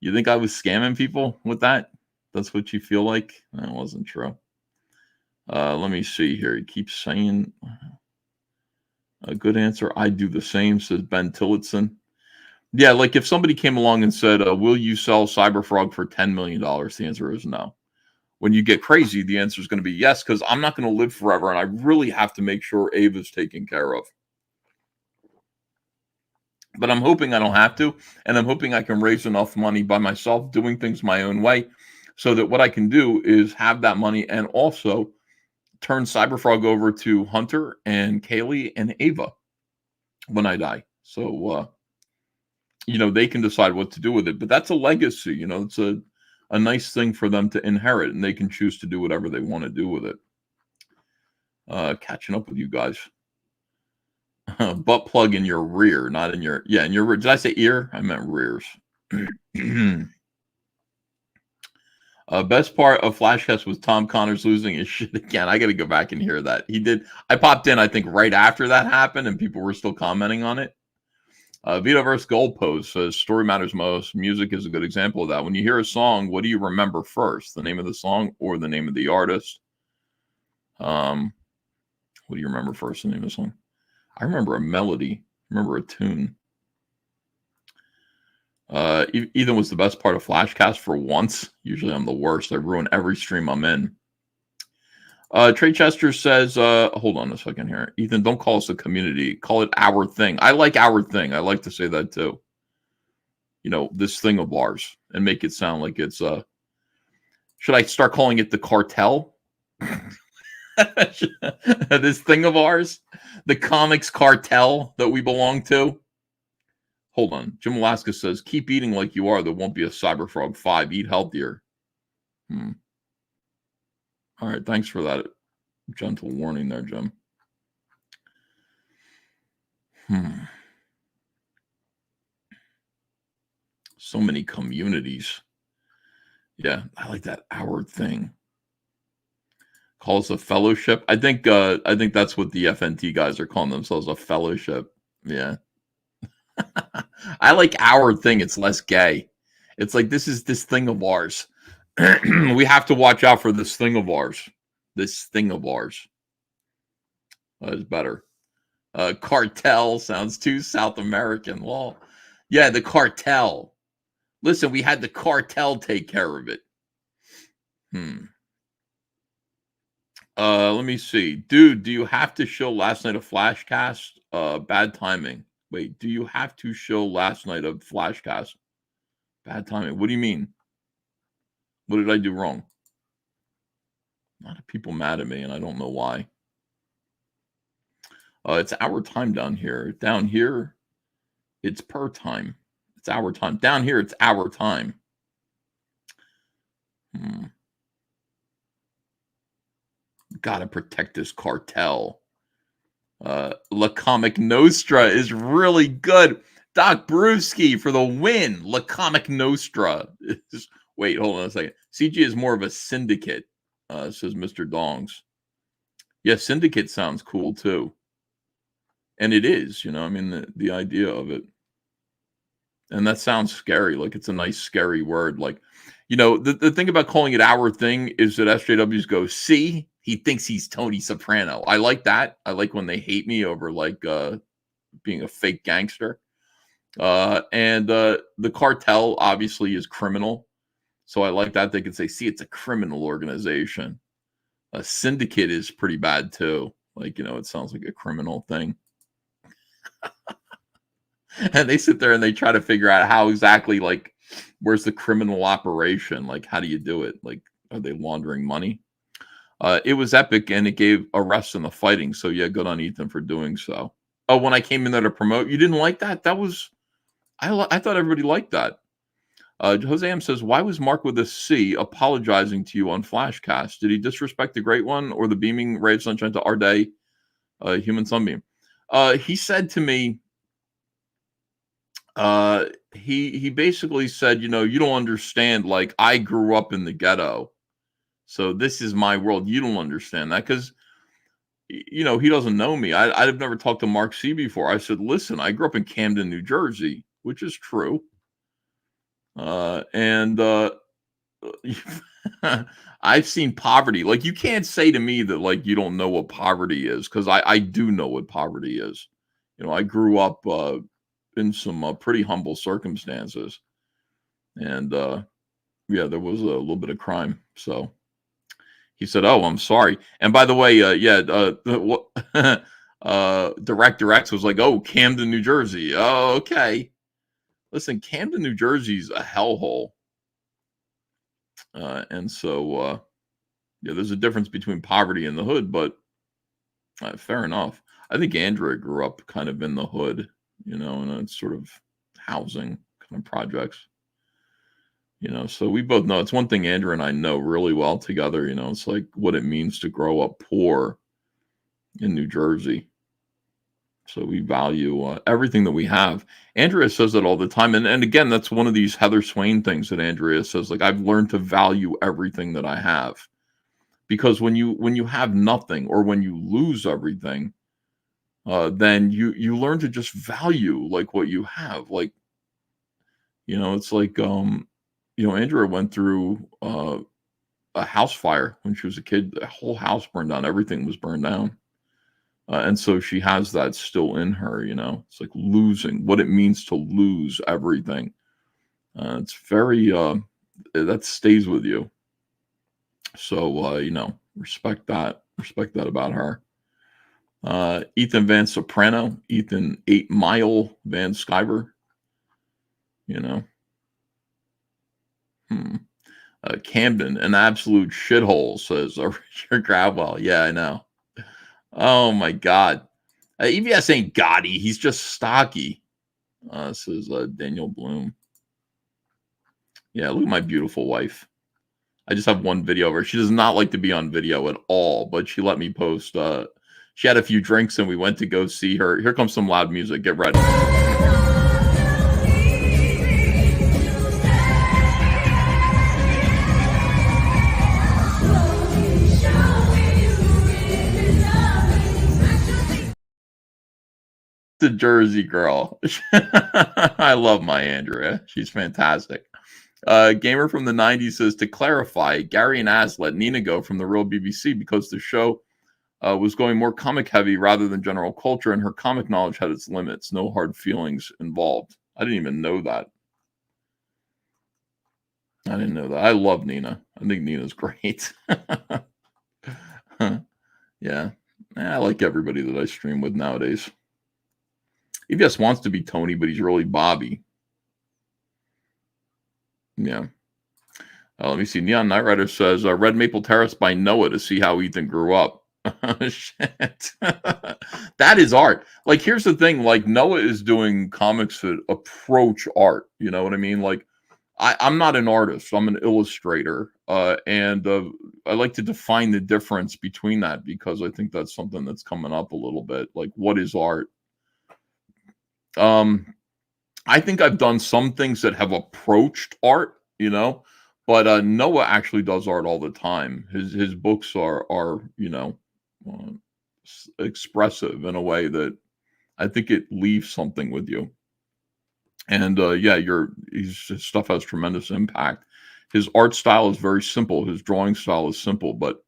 You think I was scamming people with that? That's what you feel like? That wasn't true. Let me see here. He keeps saying a good answer. I do the same, says Ben Tillotson. Yeah, like if somebody came along and said, will you sell Cyberfrog for $10 million? The answer is no. When you get crazy, the answer is going to be yes, because I'm not going to live forever, and I really have to make sure Ava's taken care of. But I'm hoping I don't have to, and I'm hoping I can raise enough money by myself, doing things my own way, so that what I can do is have that money and also turn Cyberfrog over to Hunter and Kaylee and Ava when I die. So, they can decide what to do with it. But that's a legacy. It's a nice thing for them to inherit, and they can choose to do whatever they want to do with it. Catching up with you guys. Butt plug in your rear, not in your... Yeah, in your rear. Did I say ear? I meant rears. Best part of Flashcast was Tom Connors losing his shit again. I got to go back and hear that. He did. I popped in, I think, right after that happened, and people were still commenting on it. Vitoverse Goldpost says, story matters most. Music is a good example of that. When you hear a song, what do you remember first? The name of the song or the name of the artist? What do you remember first? The name of the song? I remember a melody. I remember a tune. Ethan was the best part of Flashcast for once. Usually I'm the worst. I ruin every stream I'm in. Trey Chester says, hold on a second here. Ethan, don't call us a community. Call it our thing. I like our thing. I like to say that too. You know, this thing of ours, and make it sound like it's should I start calling it the cartel? This thing of ours, the comics cartel that we belong to. Hold on. Jim Alaska says, keep eating like you are. There won't be a Cyberfrog 5. Eat healthier. All right. Thanks for that gentle warning there, Jim. So many communities. Yeah, I like that our thing. Call us a fellowship. I think that's what the FNT guys are calling themselves, a fellowship. Yeah. I like our thing. It's less gay. It's like this is this thing of ours. We have to watch out for this thing of ours. This thing of ours. Is better. Cartel sounds too South American. Well, yeah, the cartel. Listen, we had the cartel take care of it. Let me see. Dude, do you have to show last night a flashcast? Bad timing. Wait, do you have to show last night a flashcast? Bad timing. What do you mean? What did I do wrong? A lot of people mad at me, and I don't know why. It's our time down here. Down here, it's per time. It's our time. Down here, it's our time. Gotta protect this cartel. La Comic Nostra is really good. Doc Brewski for the win. La Comic Nostra. Wait, hold on a second. CG is more of a syndicate, says Mr. Dongs. Yeah, syndicate sounds cool too. And it is, you know, I mean, the idea of it. And that sounds scary. Like it's a nice, scary word. Like, you know, the thing about calling it our thing is that SJWs go, see, he thinks he's Tony Soprano. I like that. I like when they hate me over like being a fake gangster. And the cartel obviously is criminal. So I like that. They can say, see, it's a criminal organization. A syndicate is pretty bad too. Like, you know, it sounds like a criminal thing. And they sit there and they try to figure out how exactly, like, where's the criminal operation? Like, how do you do it? Like, are they laundering money? It was epic, and it gave arrests in the fighting. So, yeah, good on Ethan for doing so. Oh, when I came in there to promote, you didn't like that? That was, I thought everybody liked that. Jose M says, why was Mark with a C apologizing to you on Flashcast? Did he disrespect the Great One or the beaming ray of sunshine to our day, human sunbeam? He said to me, he basically said, you know, you don't understand. Like, I grew up in the ghetto, so this is my world. You don't understand that because, you know, he doesn't know me. I've never talked to Mark C before. I said, listen, I grew up in Camden, New Jersey, which is true. And I've seen poverty. Like, you can't say to me that, like, you don't know what poverty is, because I do know what poverty is. You know, I grew up in some pretty humble circumstances. And, yeah, there was a little bit of crime. So he said, oh, I'm sorry. And by the way, Director X was like, oh, Camden, New Jersey. Oh, okay. Listen, Camden, New Jersey's a hellhole. And so, yeah, there's a difference between poverty and the hood, but fair enough. I think Andrea grew up kind of in the hood, you know, and it's sort of housing kind of projects, you know. So we both know it's one thing Andrea and I know really well together, you know, it's like what it means to grow up poor in New Jersey. So we value everything that we have. Andrea says that all the time. And again, that's one of these Heather Swain things that Andrea says, like, I've learned to value everything that I have. Because when you have nothing, or when you lose everything, then you learn to just value like what you have. Like, you know, it's like, you know, Andrea went through a house fire when she was a kid. The whole house burned down. Everything was burned down. And so she has that still in her, you know. It's like losing, what it means to lose everything. It's very, that stays with you. So, you know, respect that. Respect that about her. Ethan Van Soprano, Ethan 8 Mile Van Skyber. You know. Camden, an absolute shithole, says Richard Gradwell. Yeah, I know. Oh my God. EVS ain't gaudy. He's just stocky. Says Daniel Bloom. Yeah, look at my beautiful wife. I just have one video of her. She does not like to be on video at all, but she let me post. She had a few drinks and we went to go see her. Here comes some loud music. Get ready. The Jersey girl. I love my Andrea. She's fantastic. Gamer from the 90s says, to clarify, Gary and Az let Nina go from the real BBC because the show was going more comic heavy rather than general culture, and her comic knowledge had its limits. No hard feelings involved. I didn't even know that. I didn't know that. I love Nina. I think Nina's great. Yeah. I like everybody that I stream with nowadays. He just wants to be Tony, but he's really Bobby. Yeah. Let me see. Neon Knight Rider says, Red Maple Terrace by Noah to see how Ethan grew up. Shit. That is art. Like, here's the thing. Like, Noah is doing comics that approach art. You know what I mean? Like, I'm not an artist. I'm an illustrator. And I like to define the difference between that because I think that's something that's coming up a little bit. Like, what is art? I think I've done some things that have approached art, you know, but Noah actually does art all the time. His books are you know, expressive in a way that I think it leaves something with you. And yeah, his stuff has tremendous impact. His art style is very simple. His drawing style is simple, but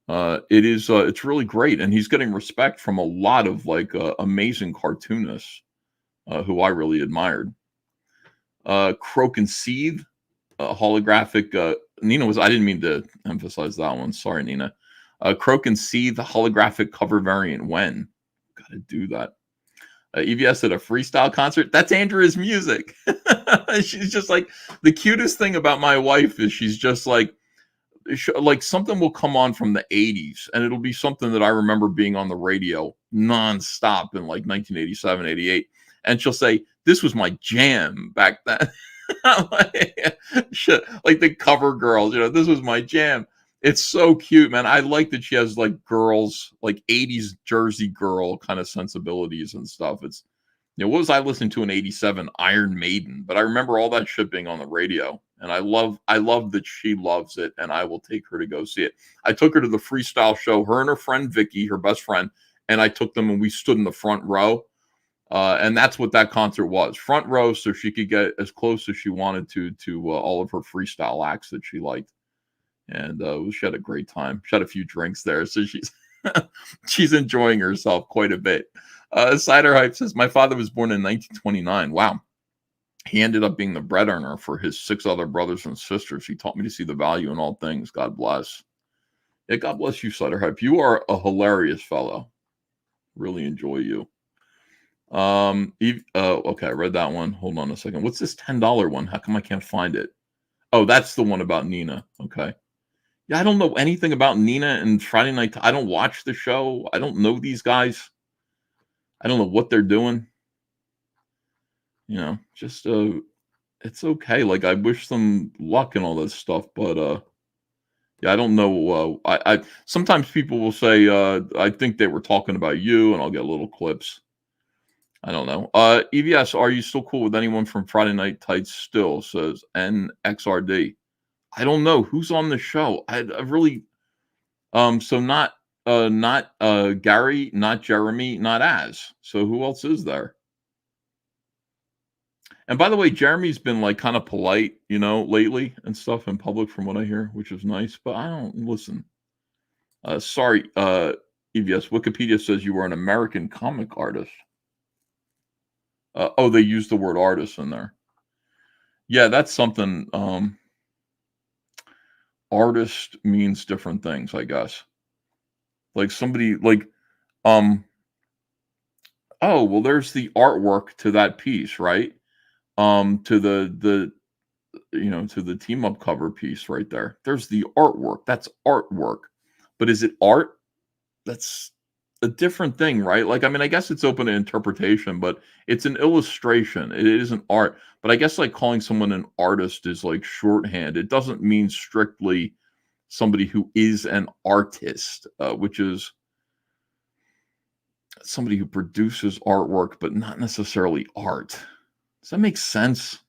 it's really great. And he's getting respect from a lot of like amazing cartoonists. Who I really admired. Croak and Seethe, holographic. Nina was, I didn't mean to emphasize that one. Sorry, Nina. Croak and Seethe, holographic cover variant. When? Gotta do that. EVS at a freestyle concert. That's Andrea's music. She's just like, the cutest thing about my wife is she's just like something will come on from the 80s and it'll be something that I remember being on the radio nonstop in like 1987, 88. And she'll say, this was my jam back then. Like the cover girls, you know, this was my jam. It's so cute, man. I like that she has like girls, like 80s Jersey girl kind of sensibilities and stuff. It's, you know, what was I listening to in 87? Iron Maiden. But I remember all that shit being on the radio. And I love that she loves it. And I will take her to go see it. I took her to the freestyle show, her and her friend Vicky, her best friend. And I took them and we stood in the front row. And that's what that concert was. Front row, so she could get as close as she wanted to all of her freestyle acts that she liked. And she had a great time. She had a few drinks there, so she's she's enjoying herself quite a bit. Cider Hype says, my father was born in 1929. Wow. He ended up being the bread earner for his 6 other brothers and sisters. He taught me to see the value in all things. God bless. Yeah, God bless you, Cider Hype. You are a hilarious fellow. Really enjoy you. Okay, I read that one. Hold on a second. What's this $10 one? How come I can't find it? Oh, that's the one about Nina. Okay. Yeah, I don't know anything about Nina and Friday Night. I don't watch the show. I don't know these guys. I don't know what they're doing. You know, just it's okay. Like, I wish them luck and all this stuff, but yeah, I don't know. I sometimes people will say, I think they were talking about you, and I'll get little clips. I don't know. EVS, are you still cool with anyone from Friday Night Tights still? Says NXRD. I don't know who's on the show. I really so not Gary, not Jeremy, not Az. So who else is there? And by the way, Jeremy's been like kind of polite, you know, lately and stuff in public from what I hear, which is nice, but I don't listen. Sorry, EVS. Wikipedia says you were an American comic artist. Oh, they use the word artist in there. Yeah, that's something. Artist means different things, I guess. Like somebody like, oh, well, there's the artwork to that piece, right? To the to the team up cover piece right there. There's the artwork. That's artwork. But is it art? That's a different thing, right? Like, I mean, I guess it's open to interpretation, but it's an illustration. It isn't art. But I guess like calling someone an artist is like shorthand. It doesn't mean strictly somebody who is an artist, which is somebody who produces artwork, but not necessarily art. Does that make sense?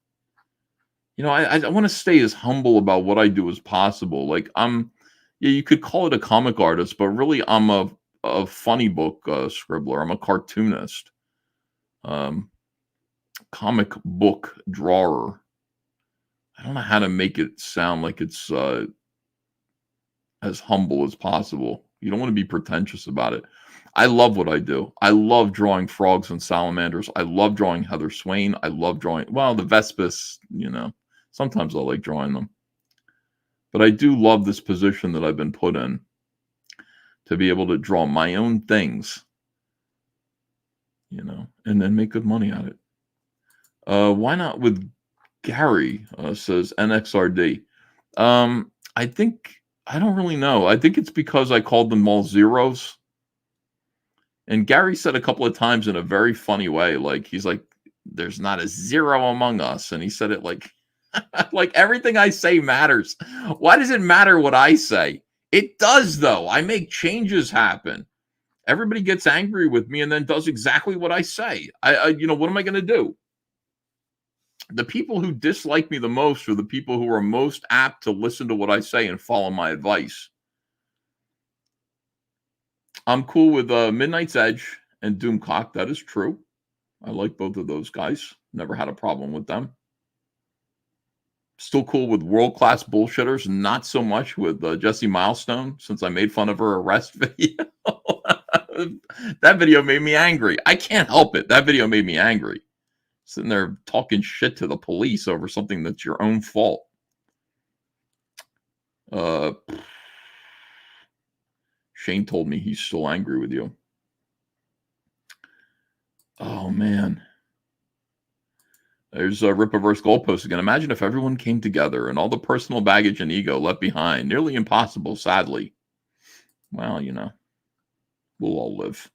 I want to stay as humble about what I do as possible. Like yeah, you could call it a comic artist, but really I'm a funny book scribbler. I'm a cartoonist, comic book drawer. I don't know how to make it sound like it's as humble as possible. You don't want to be pretentious about it. I love what I do. I love drawing frogs and salamanders. I love drawing Heather Swain. I love drawing, well, the Vespis, sometimes I like drawing them. But I do love this position that I've been put in to be able to draw my own things, and then make good money at it. Why not with Gary, says NXRD. I don't really know. I think it's because I called them all zeros. And Gary said a couple of times in a very funny way, like, he's like, there's not a zero among us. And he said it like, like everything I say matters. Why does it matter what I say? It does, though. I make changes happen. Everybody gets angry with me and then does exactly what I say. What am I going to do? The people who dislike me the most are the people who are most apt to listen to what I say and follow my advice. I'm cool with Midnight's Edge and Doomcock. That is true. I like both of those guys. Never had a problem with them. Still cool with world-class bullshitters. Not so much with Jessie Milestone, since I made fun of her arrest video. That video made me angry. I can't help it. That video made me angry. Sitting there talking shit to the police over something that's your own fault. Shane told me he's still angry with you. Oh, man. There's a Rippaverse goalpost again. Imagine if everyone came together and all the personal baggage and ego left behind. Nearly impossible, sadly. Well, we'll all live.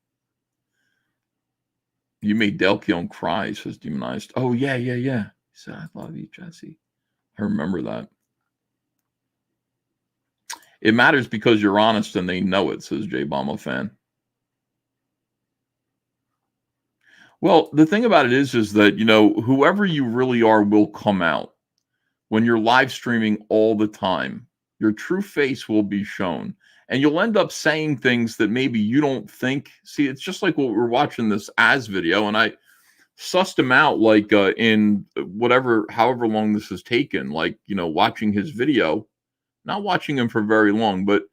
You made Dale Keown cry, says Demonized. Oh, yeah. He said, I love you, Jesse. I remember that. It matters because you're honest and they know it, says J Bomba fan. Well, the thing about it is that, whoever you really are will come out. When you're live streaming all the time, your true face will be shown. And you'll end up saying things that maybe you don't think. See, it's just like what we're watching this as video. And I sussed him out like in however long this has taken, like, watching his video. Not watching him for very long, but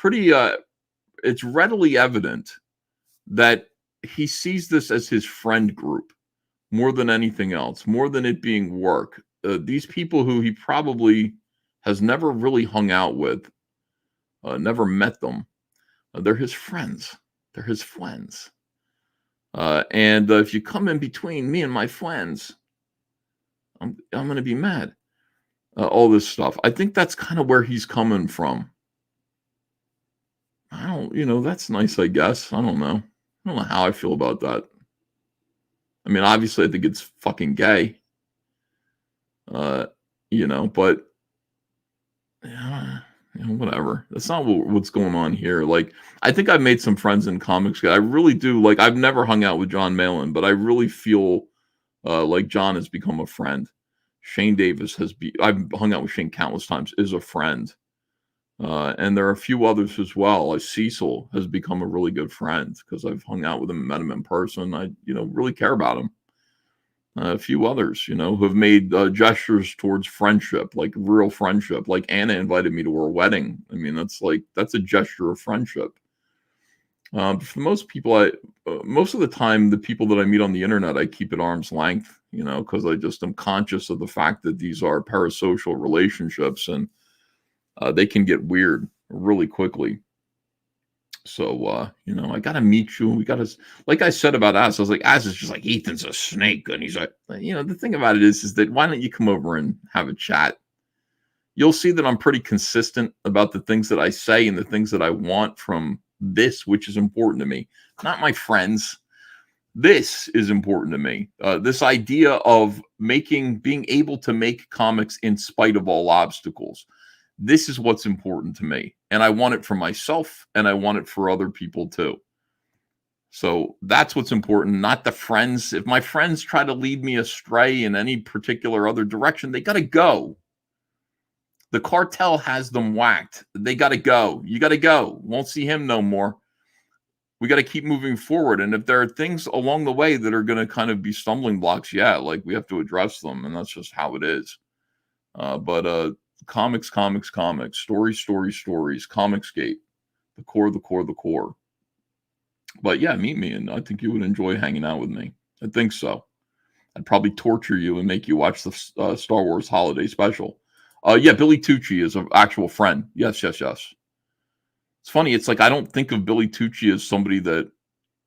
it's readily evident that he sees this as his friend group more than anything else, more than it being work. These people who he probably has never really hung out with, never met them. They're his friends. They're his friends. And if you come in between me and my friends, I'm going to be mad. All this stuff. I think that's kind of where he's coming from. I don't, that's nice, I guess. I don't know. I don't know how I feel about that. I mean, obviously, I think it's fucking gay. But whatever. That's not what's going on here. Like, I think I've made some friends in comics. I really do. Like, I've never hung out with John Malin, but I really feel like John has become a friend. Shane Davis I've hung out with Shane countless times, is a friend. And there are a few others as well. Like Cecil has become a really good friend because I've hung out with him and met him in person. I, really care about him. A few others, who have made gestures towards friendship, like real friendship. Like Anna invited me to her wedding. I mean, that's a gesture of friendship. For most people, most of the time, the people that I meet on the internet, I keep at arm's length, because I just am conscious of the fact that these are parasocial relationships and they can get weird really quickly. So, I got to meet you. We got to, like I said about Az, I was like, Az is just like, Ethan's a snake. And he's like, the thing about it is that why don't you come over and have a chat? You'll see that I'm pretty consistent about the things that I say and the things that I want from this, which is important to me, not my friends. This is important to me. This idea of being able to make comics in spite of all obstacles. This is what's important to me. And I want it for myself and I want it for other people too. So that's what's important, not the friends. If my friends try to lead me astray in any particular other direction, they got to go. The cartel has them whacked. They got to go. You got to go. Won't see him no more. We got to keep moving forward. And if there are things along the way that are going to kind of be stumbling blocks, yeah, like we have to address them. And that's just how it is. But comics, stories, Comicsgate, the core. But yeah, meet me. And I think you would enjoy hanging out with me. I think so. I'd probably torture you and make you watch the Star Wars holiday special. Yeah, Billy Tucci is an actual friend. Yes. It's funny. It's like I don't think of Billy Tucci as somebody that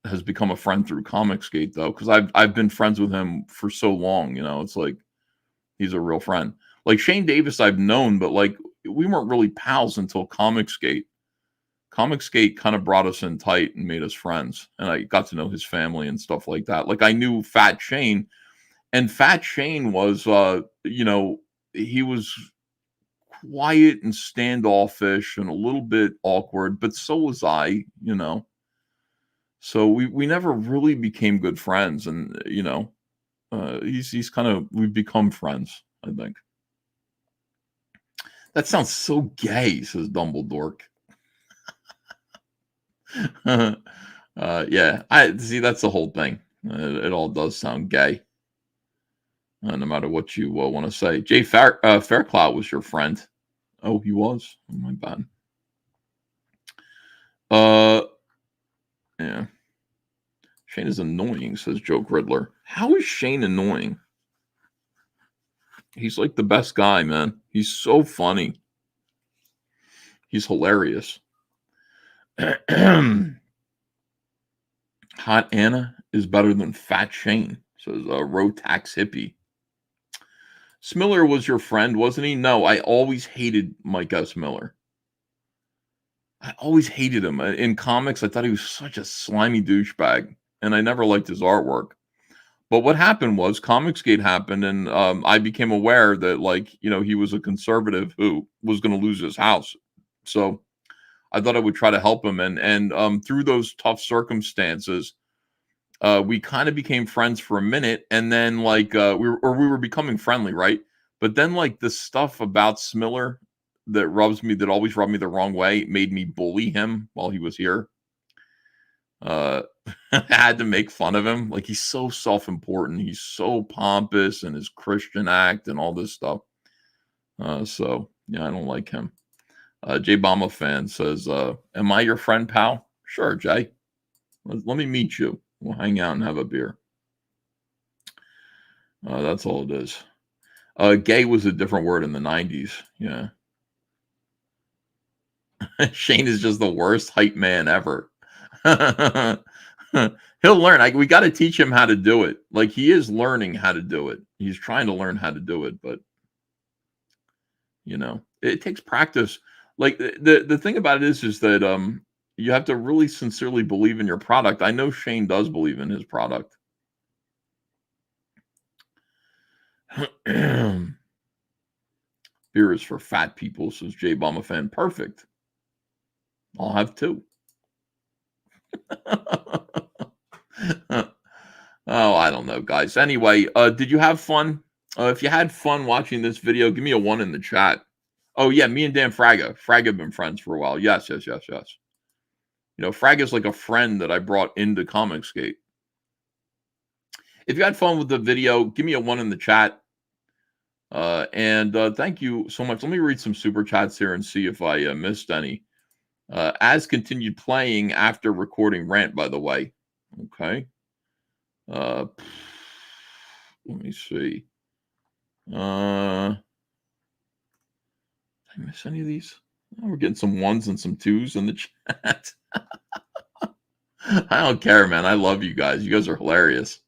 has become a friend through Comicsgate, though, because I've been friends with him for so long. It's like he's a real friend. Like Shane Davis, I've known, but like we weren't really pals until Comicsgate. Comicsgate kind of brought us in tight and made us friends, and I got to know his family and stuff like that. Like I knew Fat Shane, and Fat Shane was, he was quiet and standoffish and a little bit awkward, but so was I, So we never really became good friends, and he's kind of we've become friends, I think. That sounds so gay, says Dumbledore. Yeah, I see. That's the whole thing. It all does sound gay, no matter what you want to say. Jay Fairclough was your friend. Oh, he was. Oh my bad. Yeah. Shane is annoying, says Joe Riddler. How is Shane annoying? He's like the best guy, man. He's so funny. He's hilarious. Hot Anna is better than Fat Shane, says Rotax Hippie. Smiller was your friend, wasn't he? No, I always hated Mike S. Miller. I always hated him. In comics, I thought he was such a slimy douchebag, and I never liked his artwork. But what happened was Comicsgate happened, and I became aware that, he was a conservative who was going to lose his house. So I thought I would try to help him. And through those tough circumstances, we kind of became friends for a minute. And then, we were becoming friendly, right? But then, the stuff about Smiller that always rubbed me the wrong way, made me bully him while he was here. I had to make fun of him. Like, he's so self-important. He's so pompous in his Christian act and all this stuff. So, yeah, I don't like him. Jay Bama fan says, am I your friend, pal? Sure, Jay. Let me meet you. We'll hang out and have a beer. That's all it is. Gay was a different word in the 90s. Yeah. Shane is just the worst hype man ever. He'll learn. We got to teach him how to do it. Like, he is learning how to do it. He's trying to learn how to do it, but it takes practice. Like, the thing about it is that you have to really sincerely believe in your product. I know Shane does believe in his product. Beer is for fat people, says Jay Bama fan. Perfect. I'll have two. Oh, I don't know, guys. Anyway, did you have fun? If you had fun watching this video, give me a 1 in the chat. Oh, yeah, me and Dan Fraga. Fraga have been friends for a while. Yes. Fraga's like a friend that I brought into Comicsgate. If you had fun with the video, give me a 1 in the chat. And thank you so much. Let me read some super chats here and see if I missed any. As continued playing after recording rant, by the way. Okay. Let me see. Did I miss any of these? We're getting some ones and some twos in the chat. I don't care, man. I love you guys. You guys are hilarious.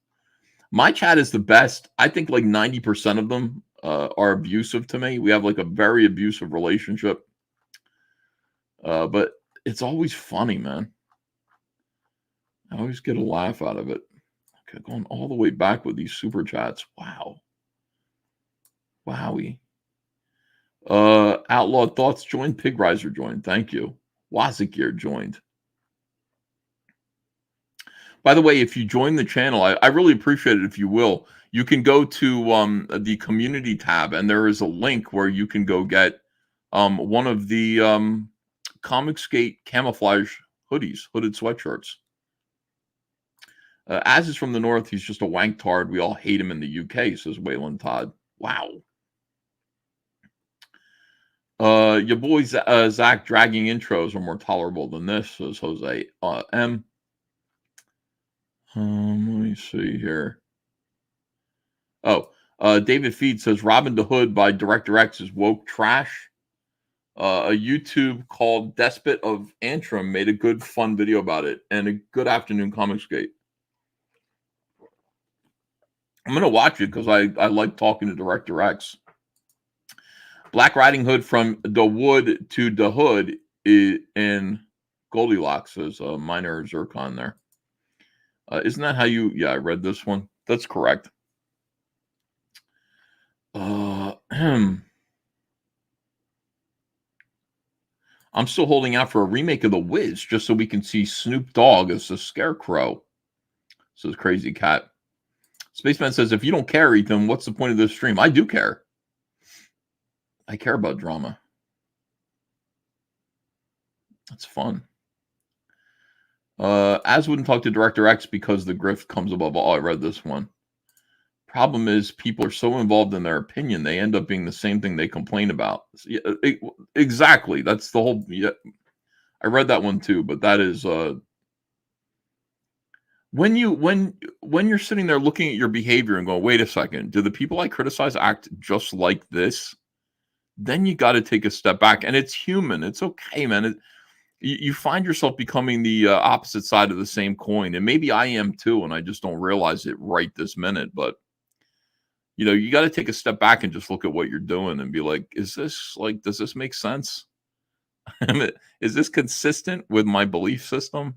My chat is the best. I think like 90% of them are abusive to me. We have like a very abusive relationship. But it's always funny, man. I always get a laugh out of it. Okay, going all the way back with these super chats. Wow. Wowie. Outlaw Thoughts joined. Pig Riser joined. Thank you. Wazakir joined. By the way, if you join the channel, I really appreciate it if you will. You can go to the community tab, and there is a link where you can go get one of the Comicsgate camouflage hoodies, hooded sweatshirts. As is from the north, he's just a wanktard. We all hate him in the UK, says Waylon Todd. Wow. Your boy Zach dragging intros are more tolerable than this, says Jose M. Let me see here. Oh, David Feed says Robin the Hood by Director X is woke trash. A YouTube called Despot of Antrim made a good, fun video about it, and a good afternoon Comicsgate. I'm going to watch it because I like talking to Director X. Black Riding Hood from the Wood to the Hood in Goldilocks is a minor zircon there. Isn't that how you... Yeah, I read this one. That's correct. I'm still holding out for a remake of The Wiz just so we can see Snoop Dogg as the Scarecrow, says Crazy Cat. Spaceman says, if you don't care, Ethan, what's the point of this stream? I do care. I care about drama. That's fun. As wouldn't talk to Director X because the grift comes above all. I read this one. Problem is, people are so involved in their opinion, they end up being the same thing they complain about. Yeah, exactly. That's the whole... Yeah, I read that one too, but that is... When you're sitting there looking at your behavior and going, wait a second, do the people I criticize act just like this? Then you got to take a step back, and it's human. It's okay, man. You find yourself becoming the opposite side of the same coin, and maybe I am too, and I just don't realize it right this minute. But you know, you got to take a step back and just look at what you're doing and be like, is this like, does this make sense? Is this consistent with my belief system,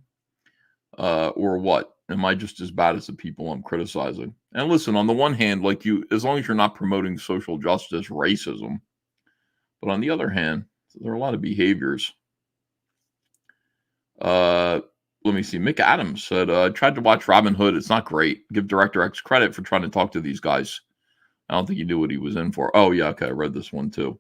or what? Am I just as bad as the people I'm criticizing? And listen, on the one hand, like as long as you're not promoting social justice, racism. But on the other hand, there are a lot of behaviors. Let me see. Mick Adams said, I tried to watch Robin Hood. It's not great. Give Director X credit for trying to talk to these guys. I don't think he knew what he was in for. Oh, yeah. Okay. I read this one too.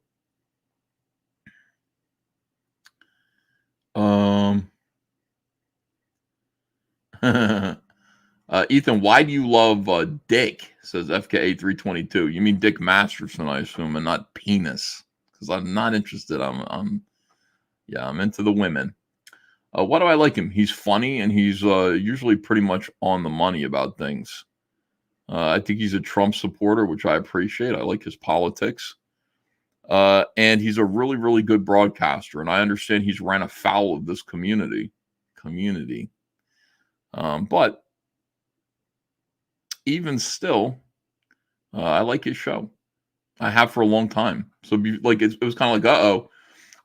Ethan, why do you love Dick? Says FKA322. You mean Dick Masterson, I assume, and not penis. Because I'm not interested. I'm into the women. Why do I like him? He's funny, and he's usually pretty much on the money about things. I think he's a Trump supporter, which I appreciate. I like his politics. And he's a really, really good broadcaster. And I understand he's ran afoul of this community. But even still, I like his show. I have for a long time. So it was kind of like, uh-oh.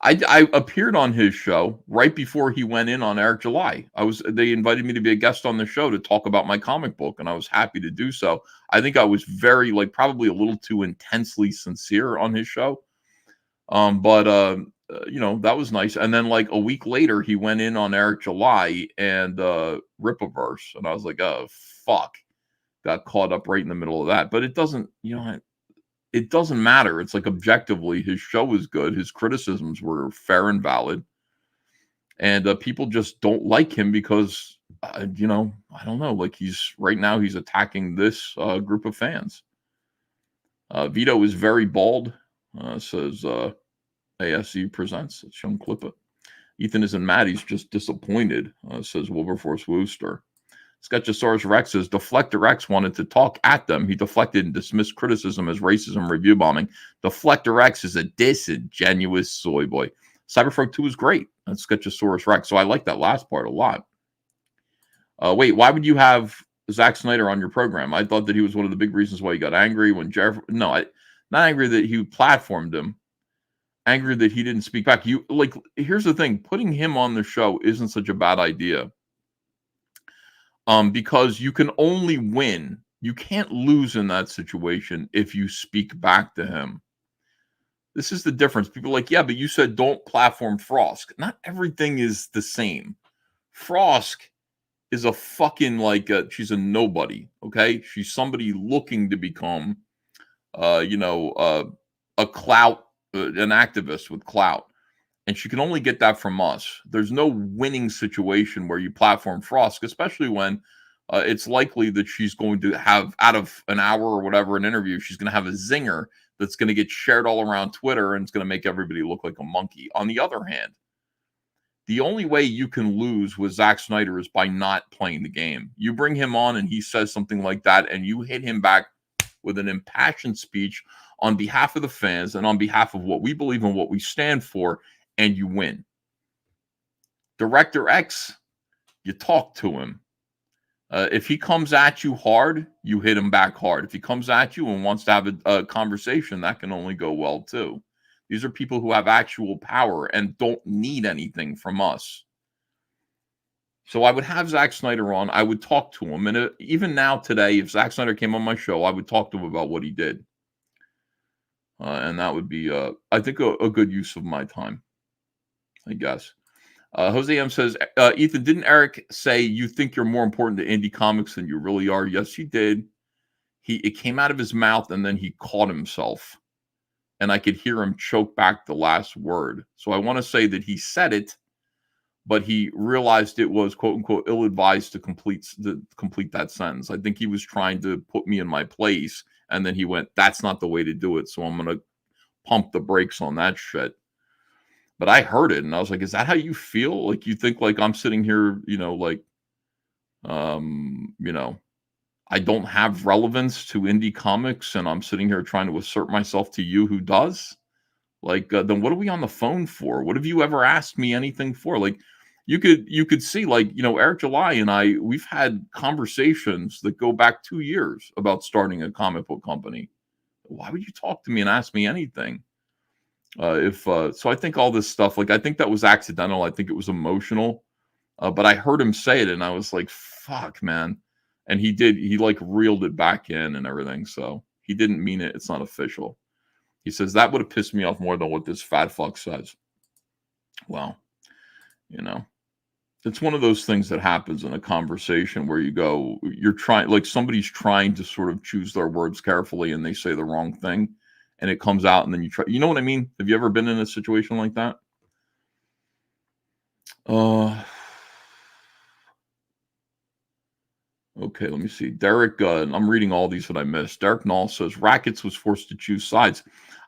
I appeared on his show right before he went in on Eric July. They invited me to be a guest on the show to talk about my comic book, and I was happy to do so. I think I was very, probably a little too intensely sincere on his show. But that was nice. And then a week later, he went in on Eric July and Rippaverse, and I was like, oh, fuck. Got caught up right in the middle of that. But it doesn't, it doesn't matter. It's objectively, his show was good. His criticisms were fair and valid. And people just don't like him because, I don't know. Right now he's attacking this group of fans. Vito is very bald, says ASC Presents. It's Young Clippa. Ethan isn't mad. He's just disappointed, says Wilberforce Wooster. Sketchosaurus Rex says Deflector X wanted to talk at them. He deflected and dismissed criticism as racism review bombing. Deflector X is a disingenuous soy boy. Cyberfrog 2 is great. That's Sketchosaurus Rex. So I like that last part a lot. Wait, why would you have Zack Snyder on your program? I thought that he was one of the big reasons why he got angry when Jeff. No, not angry that he platformed him. Angry that he didn't speak back. Here's the thing: putting him on the show isn't such a bad idea. Because you can only win. You can't lose in that situation if you speak back to him. This is the difference. People are like, yeah, but you said don't platform Frosk. Not everything is the same. Frosk is a fucking she's a nobody. Okay, she's somebody looking to become, a clout, an activist with clout, and she can only get that from us. There's no winning situation where you platform Frosk, especially when it's likely that she's going to have, out of an hour or whatever, an interview, she's going to have a zinger that's going to get shared all around Twitter and it's going to make everybody look like a monkey. On the other hand, the only way you can lose with Zack Snyder is by not playing the game. You bring him on and he says something like that and you hit him back with an impassioned speech on behalf of the fans and on behalf of what we believe and what we stand for, and you win. Director X, you talk to him. If he comes at you hard, you hit him back hard. If he comes at you and wants to have a conversation, that can only go well too. These are people who have actual power and don't need anything from us. So I would have Zack Snyder on. I would talk to him. And even now today, if Zack Snyder came on my show, I would talk to him about what he did. And that would be, I think, a good use of my time, I guess. Jose M says, Ethan, didn't Eric say you think you're more important to indie comics than you really are? Yes, he did. It came out of his mouth and then he caught himself. And I could hear him choke back the last word. So I want to say that he said it, but he realized it was, quote unquote, ill-advised to complete that sentence. I think he was trying to put me in my place. And then he went, that's not the way to do it. So I'm going to pump the brakes on that shit. But I heard it and I was like, is that how you feel? Like, you think like I'm sitting here, I don't have relevance to indie comics and I'm sitting here trying to assert myself to you who does? Like, then what are we on the phone for? What have you ever asked me anything for? Like, you could see, like, Eric July and I, we've had conversations that go back 2 years about starting a comic book company. Why would you talk to me and ask me anything? So I think all this stuff, like, I think that was accidental. I think it was emotional. But I heard him say it and I was like, fuck, man. And he like reeled it back in and everything. So he didn't mean it. It's not official. He says that would have pissed me off more than what this fat fuck says. Well, it's one of those things that happens in a conversation where you're trying, like somebody's trying to sort of choose their words carefully and they say the wrong thing and it comes out and then you know what I mean? Have you ever been in a situation like that? Okay, let me see. Derek, I'm reading all these that I missed. Derek Knoll says, Rackets was forced to choose sides.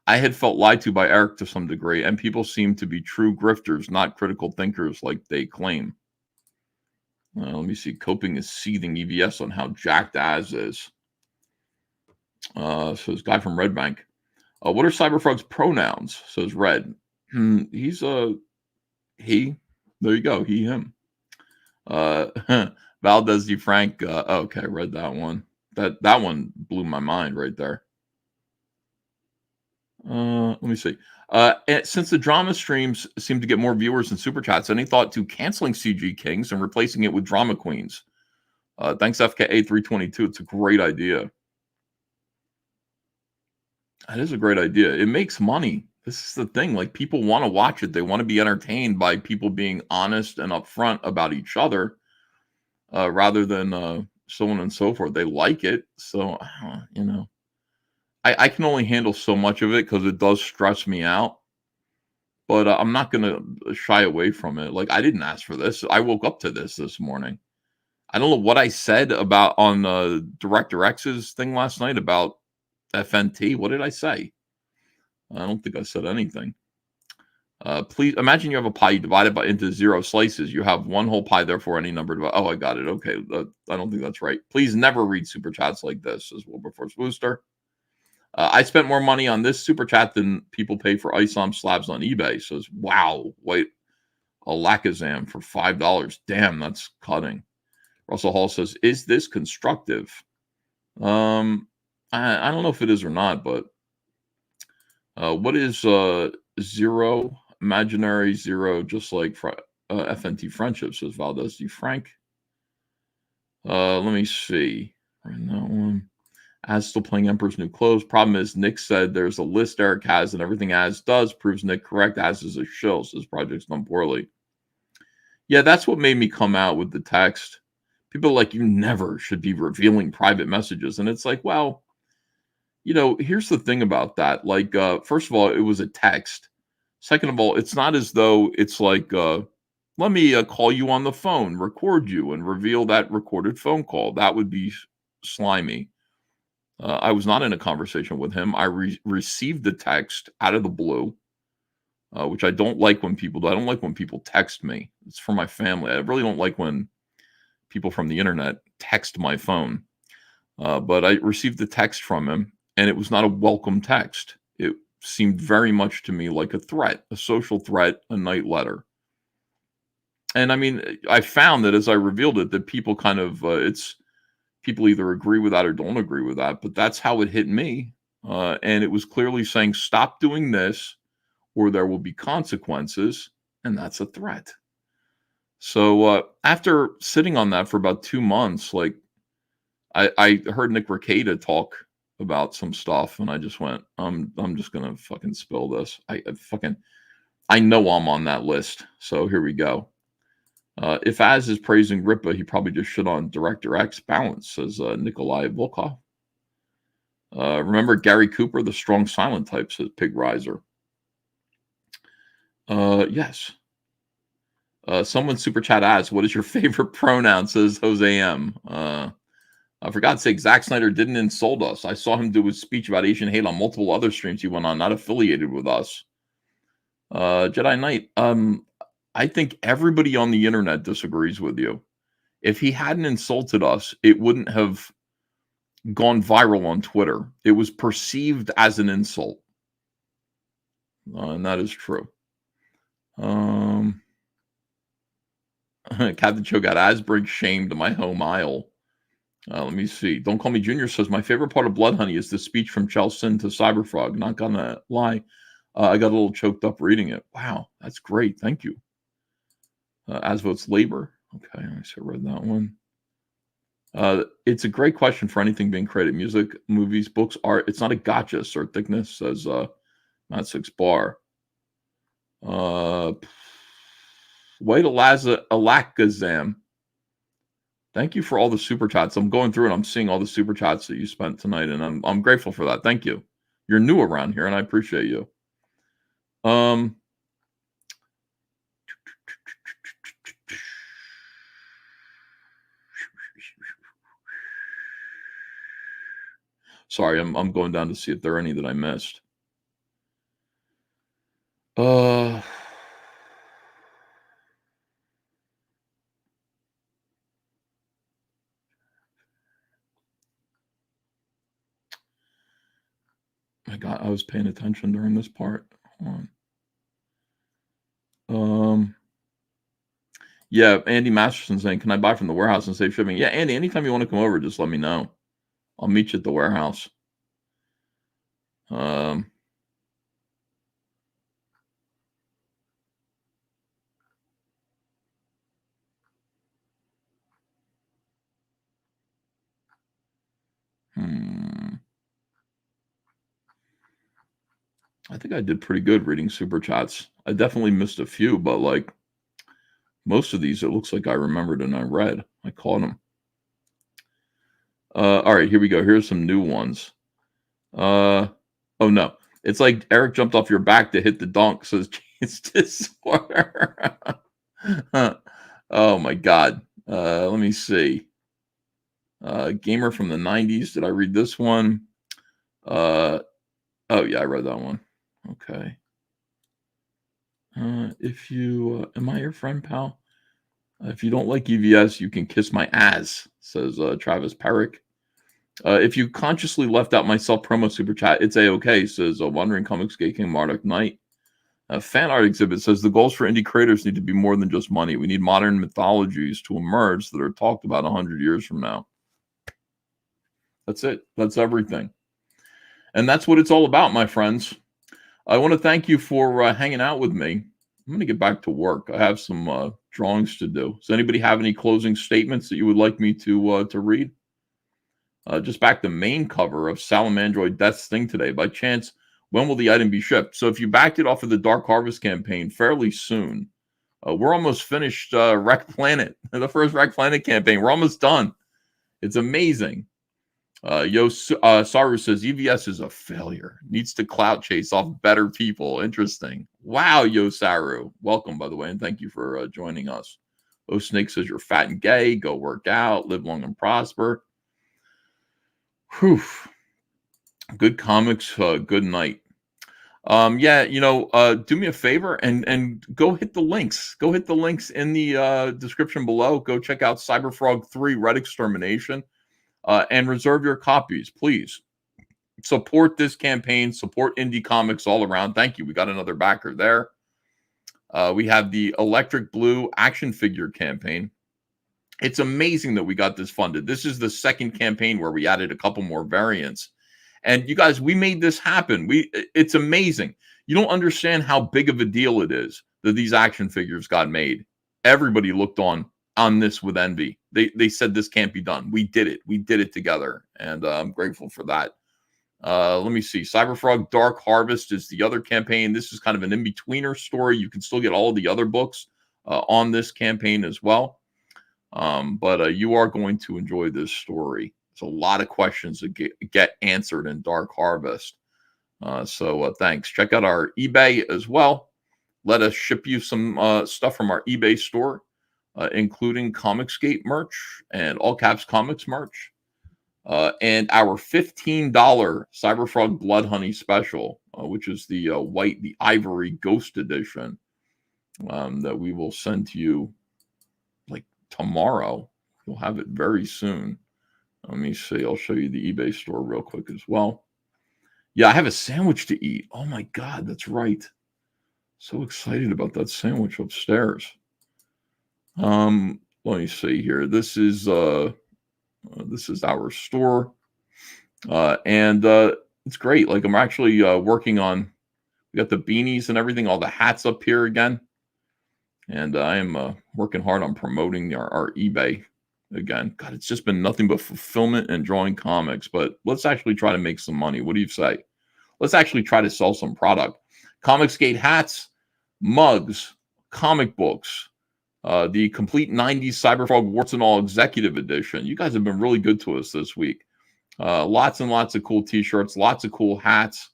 I had felt lied to by Eric to some degree, and people seem to be true grifters, not critical thinkers like they claim. Let me see. Coping is seething EVS on how jacked Az is. Says guy from Red Bank. What are Cyberfrog's pronouns? Says Red. He's he. There you go. He, him. Valdez DeFrank. Okay, I read that one. That one blew my mind right there. Let me see. Since the drama streams seem to get more viewers than super chats, any thought to canceling CG Kings and replacing it with drama queens? Thanks, FKA322. It's a great idea. That is a great idea. It makes money. This is the thing. Like, people want to watch it. They want to be entertained by people being honest and upfront about each other, rather than so on and so forth. They like it. So, I can only handle so much of it because it does stress me out. But I'm not going to shy away from it. Like, I didn't ask for this. I woke up to this morning. I don't know what I said about on Director X's thing last night about FNT. What did I say? I don't think I said anything. Please imagine you have a pie, you divide it into 0 slices. You have one whole pie, therefore any number. Oh, I got it. Okay. I don't think that's right. Please never read super chats like this, as Wilberforce Booster. I spent more money on this super chat than people pay for ISOM slabs on eBay. Says, wow, wait, a Lakazam for $5. Damn, that's cutting. Russell Hall says, is this constructive? I don't know if it is or not, but what is zero? Imaginary zero, just like FNT friendship, says Valdez D. Frank. Let me see. Right, that one. Az still playing Emperor's New Clothes. Problem is, Nick said there's a list Eric has, and everything Az does proves Nick correct. Az is a shill, says project's done poorly. Yeah, that's what made me come out with the text. People are like, you never should be revealing private messages. And it's like, well, you know, here's the thing about that. Like, first of all, it was a text. Second of all, it's not as though it's like, let me call you on the phone, record you, and reveal that recorded phone call. That would be slimy. I was not in a conversation with him. I received the text out of the blue, which I don't like when people do. I don't like when people text me. It's for my family. I really don't like when people from the internet text my phone. But I received the text from him, and it was not a welcome text. It seemed very much to me like a threat, a social threat, a night letter. And I mean, I found that as I revealed it, that people kind of, people either agree with that or don't agree with that, but that's how it hit me. And it was clearly saying, stop doing this or there will be consequences. And that's a threat. So after sitting on that for about 2 months, like I heard Nick Rekieta talk about some stuff, and I just went, I'm just gonna fucking spill this. I know I'm on that list. So here we go. If Az is praising Ripa, he probably just shit on Director X Balance, says Nikolai Volkov. Remember Gary Cooper, the strong silent type, says Pig Riser. Yes. Someone super chat asks, what is your favorite pronoun, says Jose M. For God's sake, Zack Snyder didn't insult us. I saw him do his speech about Asian hate on multiple other streams he went on, not affiliated with us. Jedi Knight, I think everybody on the internet disagrees with you. If he hadn't insulted us, it wouldn't have gone viral on Twitter. It was perceived as an insult. And that is true. Captain Cho got Asbrig shamed my home aisle. Let me see. Don't Call Me Junior says, my favorite part of Blood Honey is the speech from Chelson to Cyberfrog. Not gonna lie. I got a little choked up reading it. Wow, that's great. Thank you. As votes labor. Okay, I read that one. It's a great question for anything being created. Music, movies, books, art. It's not a gotcha, Sir Thickness, says Matt 6 Bar. Wait, Alakazam. Thank you for all the super chats. I'm going through and I'm seeing all the super chats that you spent tonight, and I'm grateful for that. Thank you. You're new around here, and I appreciate you. Sorry, I'm going down to see if there are any that I missed. My God, I was paying attention during this part. Hold on. Yeah, Andy Masterson saying, can I buy from the warehouse and save shipping? Yeah, Andy, anytime you want to come over, just let me know. I'll meet you at the warehouse. I think I did pretty good reading super chats. I definitely missed a few, but like most of these, it looks like I remembered and I read. I caught them. All right, here we go. Here's some new ones. Oh no, it's like Eric jumped off your back to hit the dunk, says James Disorder. Oh my God. Let me see. Gamer from the 90s. Did I read this one? Oh yeah, I read that one. Okay. If you am I your friend, pal? If you don't like EVS, you can kiss my ass, says Travis Perrick. If you consciously left out my self-promo super chat, it's a-okay, says Wandering Comics Gay King Marduk Knight. Fan art exhibit says the goals for indie creators need to be more than just money. We need modern mythologies to emerge that are talked about 100 years from now. That's it. That's everything. And that's what it's all about, my friends. I want to thank you for hanging out with me. I'm going to get back to work. I have some drawings to do. Does anybody have any closing statements that you would like me to read? Just back the main cover of Salamandroid Death's Thing today. By chance, when will the item be shipped? So if you backed it off of the Dark Harvest campaign fairly soon, we're almost finished Wreck Planet, the first Wreck Planet campaign. We're almost done. It's amazing. Saru says EVS is a failure. Needs to clout chase off better people. Interesting. Wow, Saru. Welcome, by the way, and thank you for joining us. Snake says you're fat and gay. Go work out. Live long and prosper. Whew. Good comics. Good night. Yeah, do me a favor and go hit the links. Go hit the links in the description below. Go check out Cyberfrog 3 Red Extermination and reserve your copies, please. Support this campaign. Support indie comics all around. Thank you. We got another backer there. We have the Electric Blue action figure campaign. It's amazing that we got this funded. This is the second campaign where we added a couple more variants. And you guys, we made this happen. It's amazing. You don't understand how big of a deal it is that these action figures got made. Everybody looked on this with envy. They said this can't be done. We did it. We did it together. And I'm grateful for that. Let me see. Cyberfrog Dark Harvest is the other campaign. This is kind of an in-betweener story. You can still get all the other books on this campaign as well. But you are going to enjoy this story. There's a lot of questions that get answered in Dark Harvest. So thanks. Check out our eBay as well. Let us ship you some stuff from our eBay store, including Comicsgate merch and All Caps Comics merch. And our $15 Cyberfrog Blood Honey special, which is the ivory ghost edition that we will send to you like tomorrow. You'll have it very soon. Let me see. I'll show you the eBay store real quick as well. Yeah, I have a sandwich to eat. Oh my God, that's right. So excited about that sandwich upstairs. Let me see here. This is our store. And it's great. Like I'm actually working on, we got the beanies and everything, all the hats up here again. And I am working hard on promoting our eBay again. God, it's just been nothing but fulfillment and drawing comics, but let's actually try to make some money. What do you say? Let's actually try to sell some product. Comicsgate hats, mugs, comic books, the complete 90s Cyberfrog Warts and All Executive Edition. You guys have been really good to us this week. Lots and lots of cool t-shirts, lots of cool hats.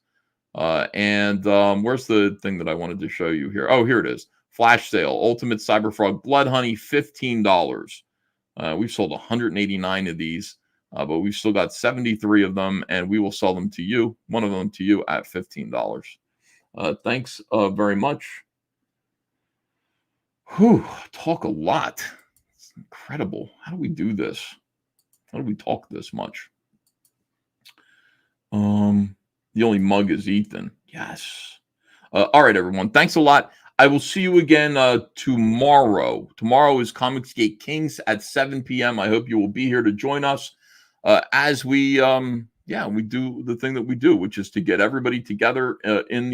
And where's the thing that I wanted to show you here? Oh, here it is. Flash sale, Ultimate Cyberfrog Blood Honey, $15. We've sold 189 of these, but we've still got 73 of them, and we will sell them to you, one of them to you at $15. Thanks very much. Whew, talk a lot. It's incredible. How do we do this? How do we talk this much? The only mug is Ethan. Yes. All right, everyone. Thanks a lot. I will see you again tomorrow. Tomorrow is Comicsgate Kings at 7 p.m. I hope you will be here to join us as we do the thing that we do, which is to get everybody together in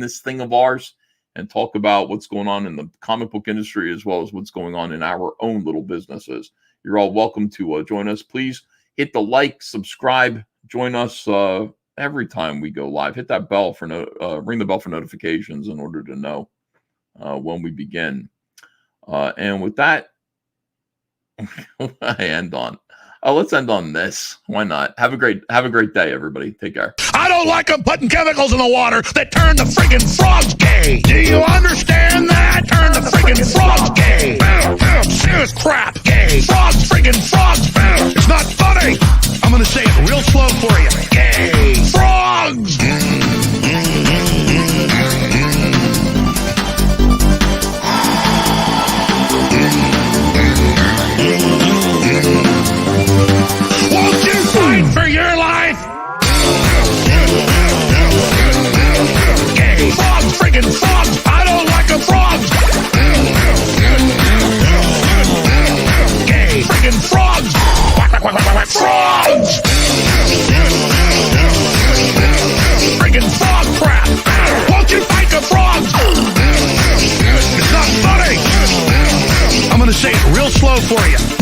this thing of ours and talk about what's going on in the comic book industry as well as what's going on in our own little businesses. You're all welcome to join us. Please hit the like, subscribe, join us every time we go live. Hit that bell for ring the bell for notifications in order to know when we begin. And with that, I end on. Let's end on this. Why not? Have a great day, everybody. Take care. I don't like them putting chemicals in the water that turn the friggin' frogs gay. Do you understand that? Turn the friggin' frogs gay. Serious crap. Gay. Frogs, friggin' frogs. It's not funny. I'm gonna say it real slow for you. Gay. Frogs. Won't you fight for your Friggin' frogs! I don't like a frog! Gay friggin' frogs! Frogs! Friggin' frog crap! Won't you fight the frogs? It's not funny! I'm gonna say it real slow for you.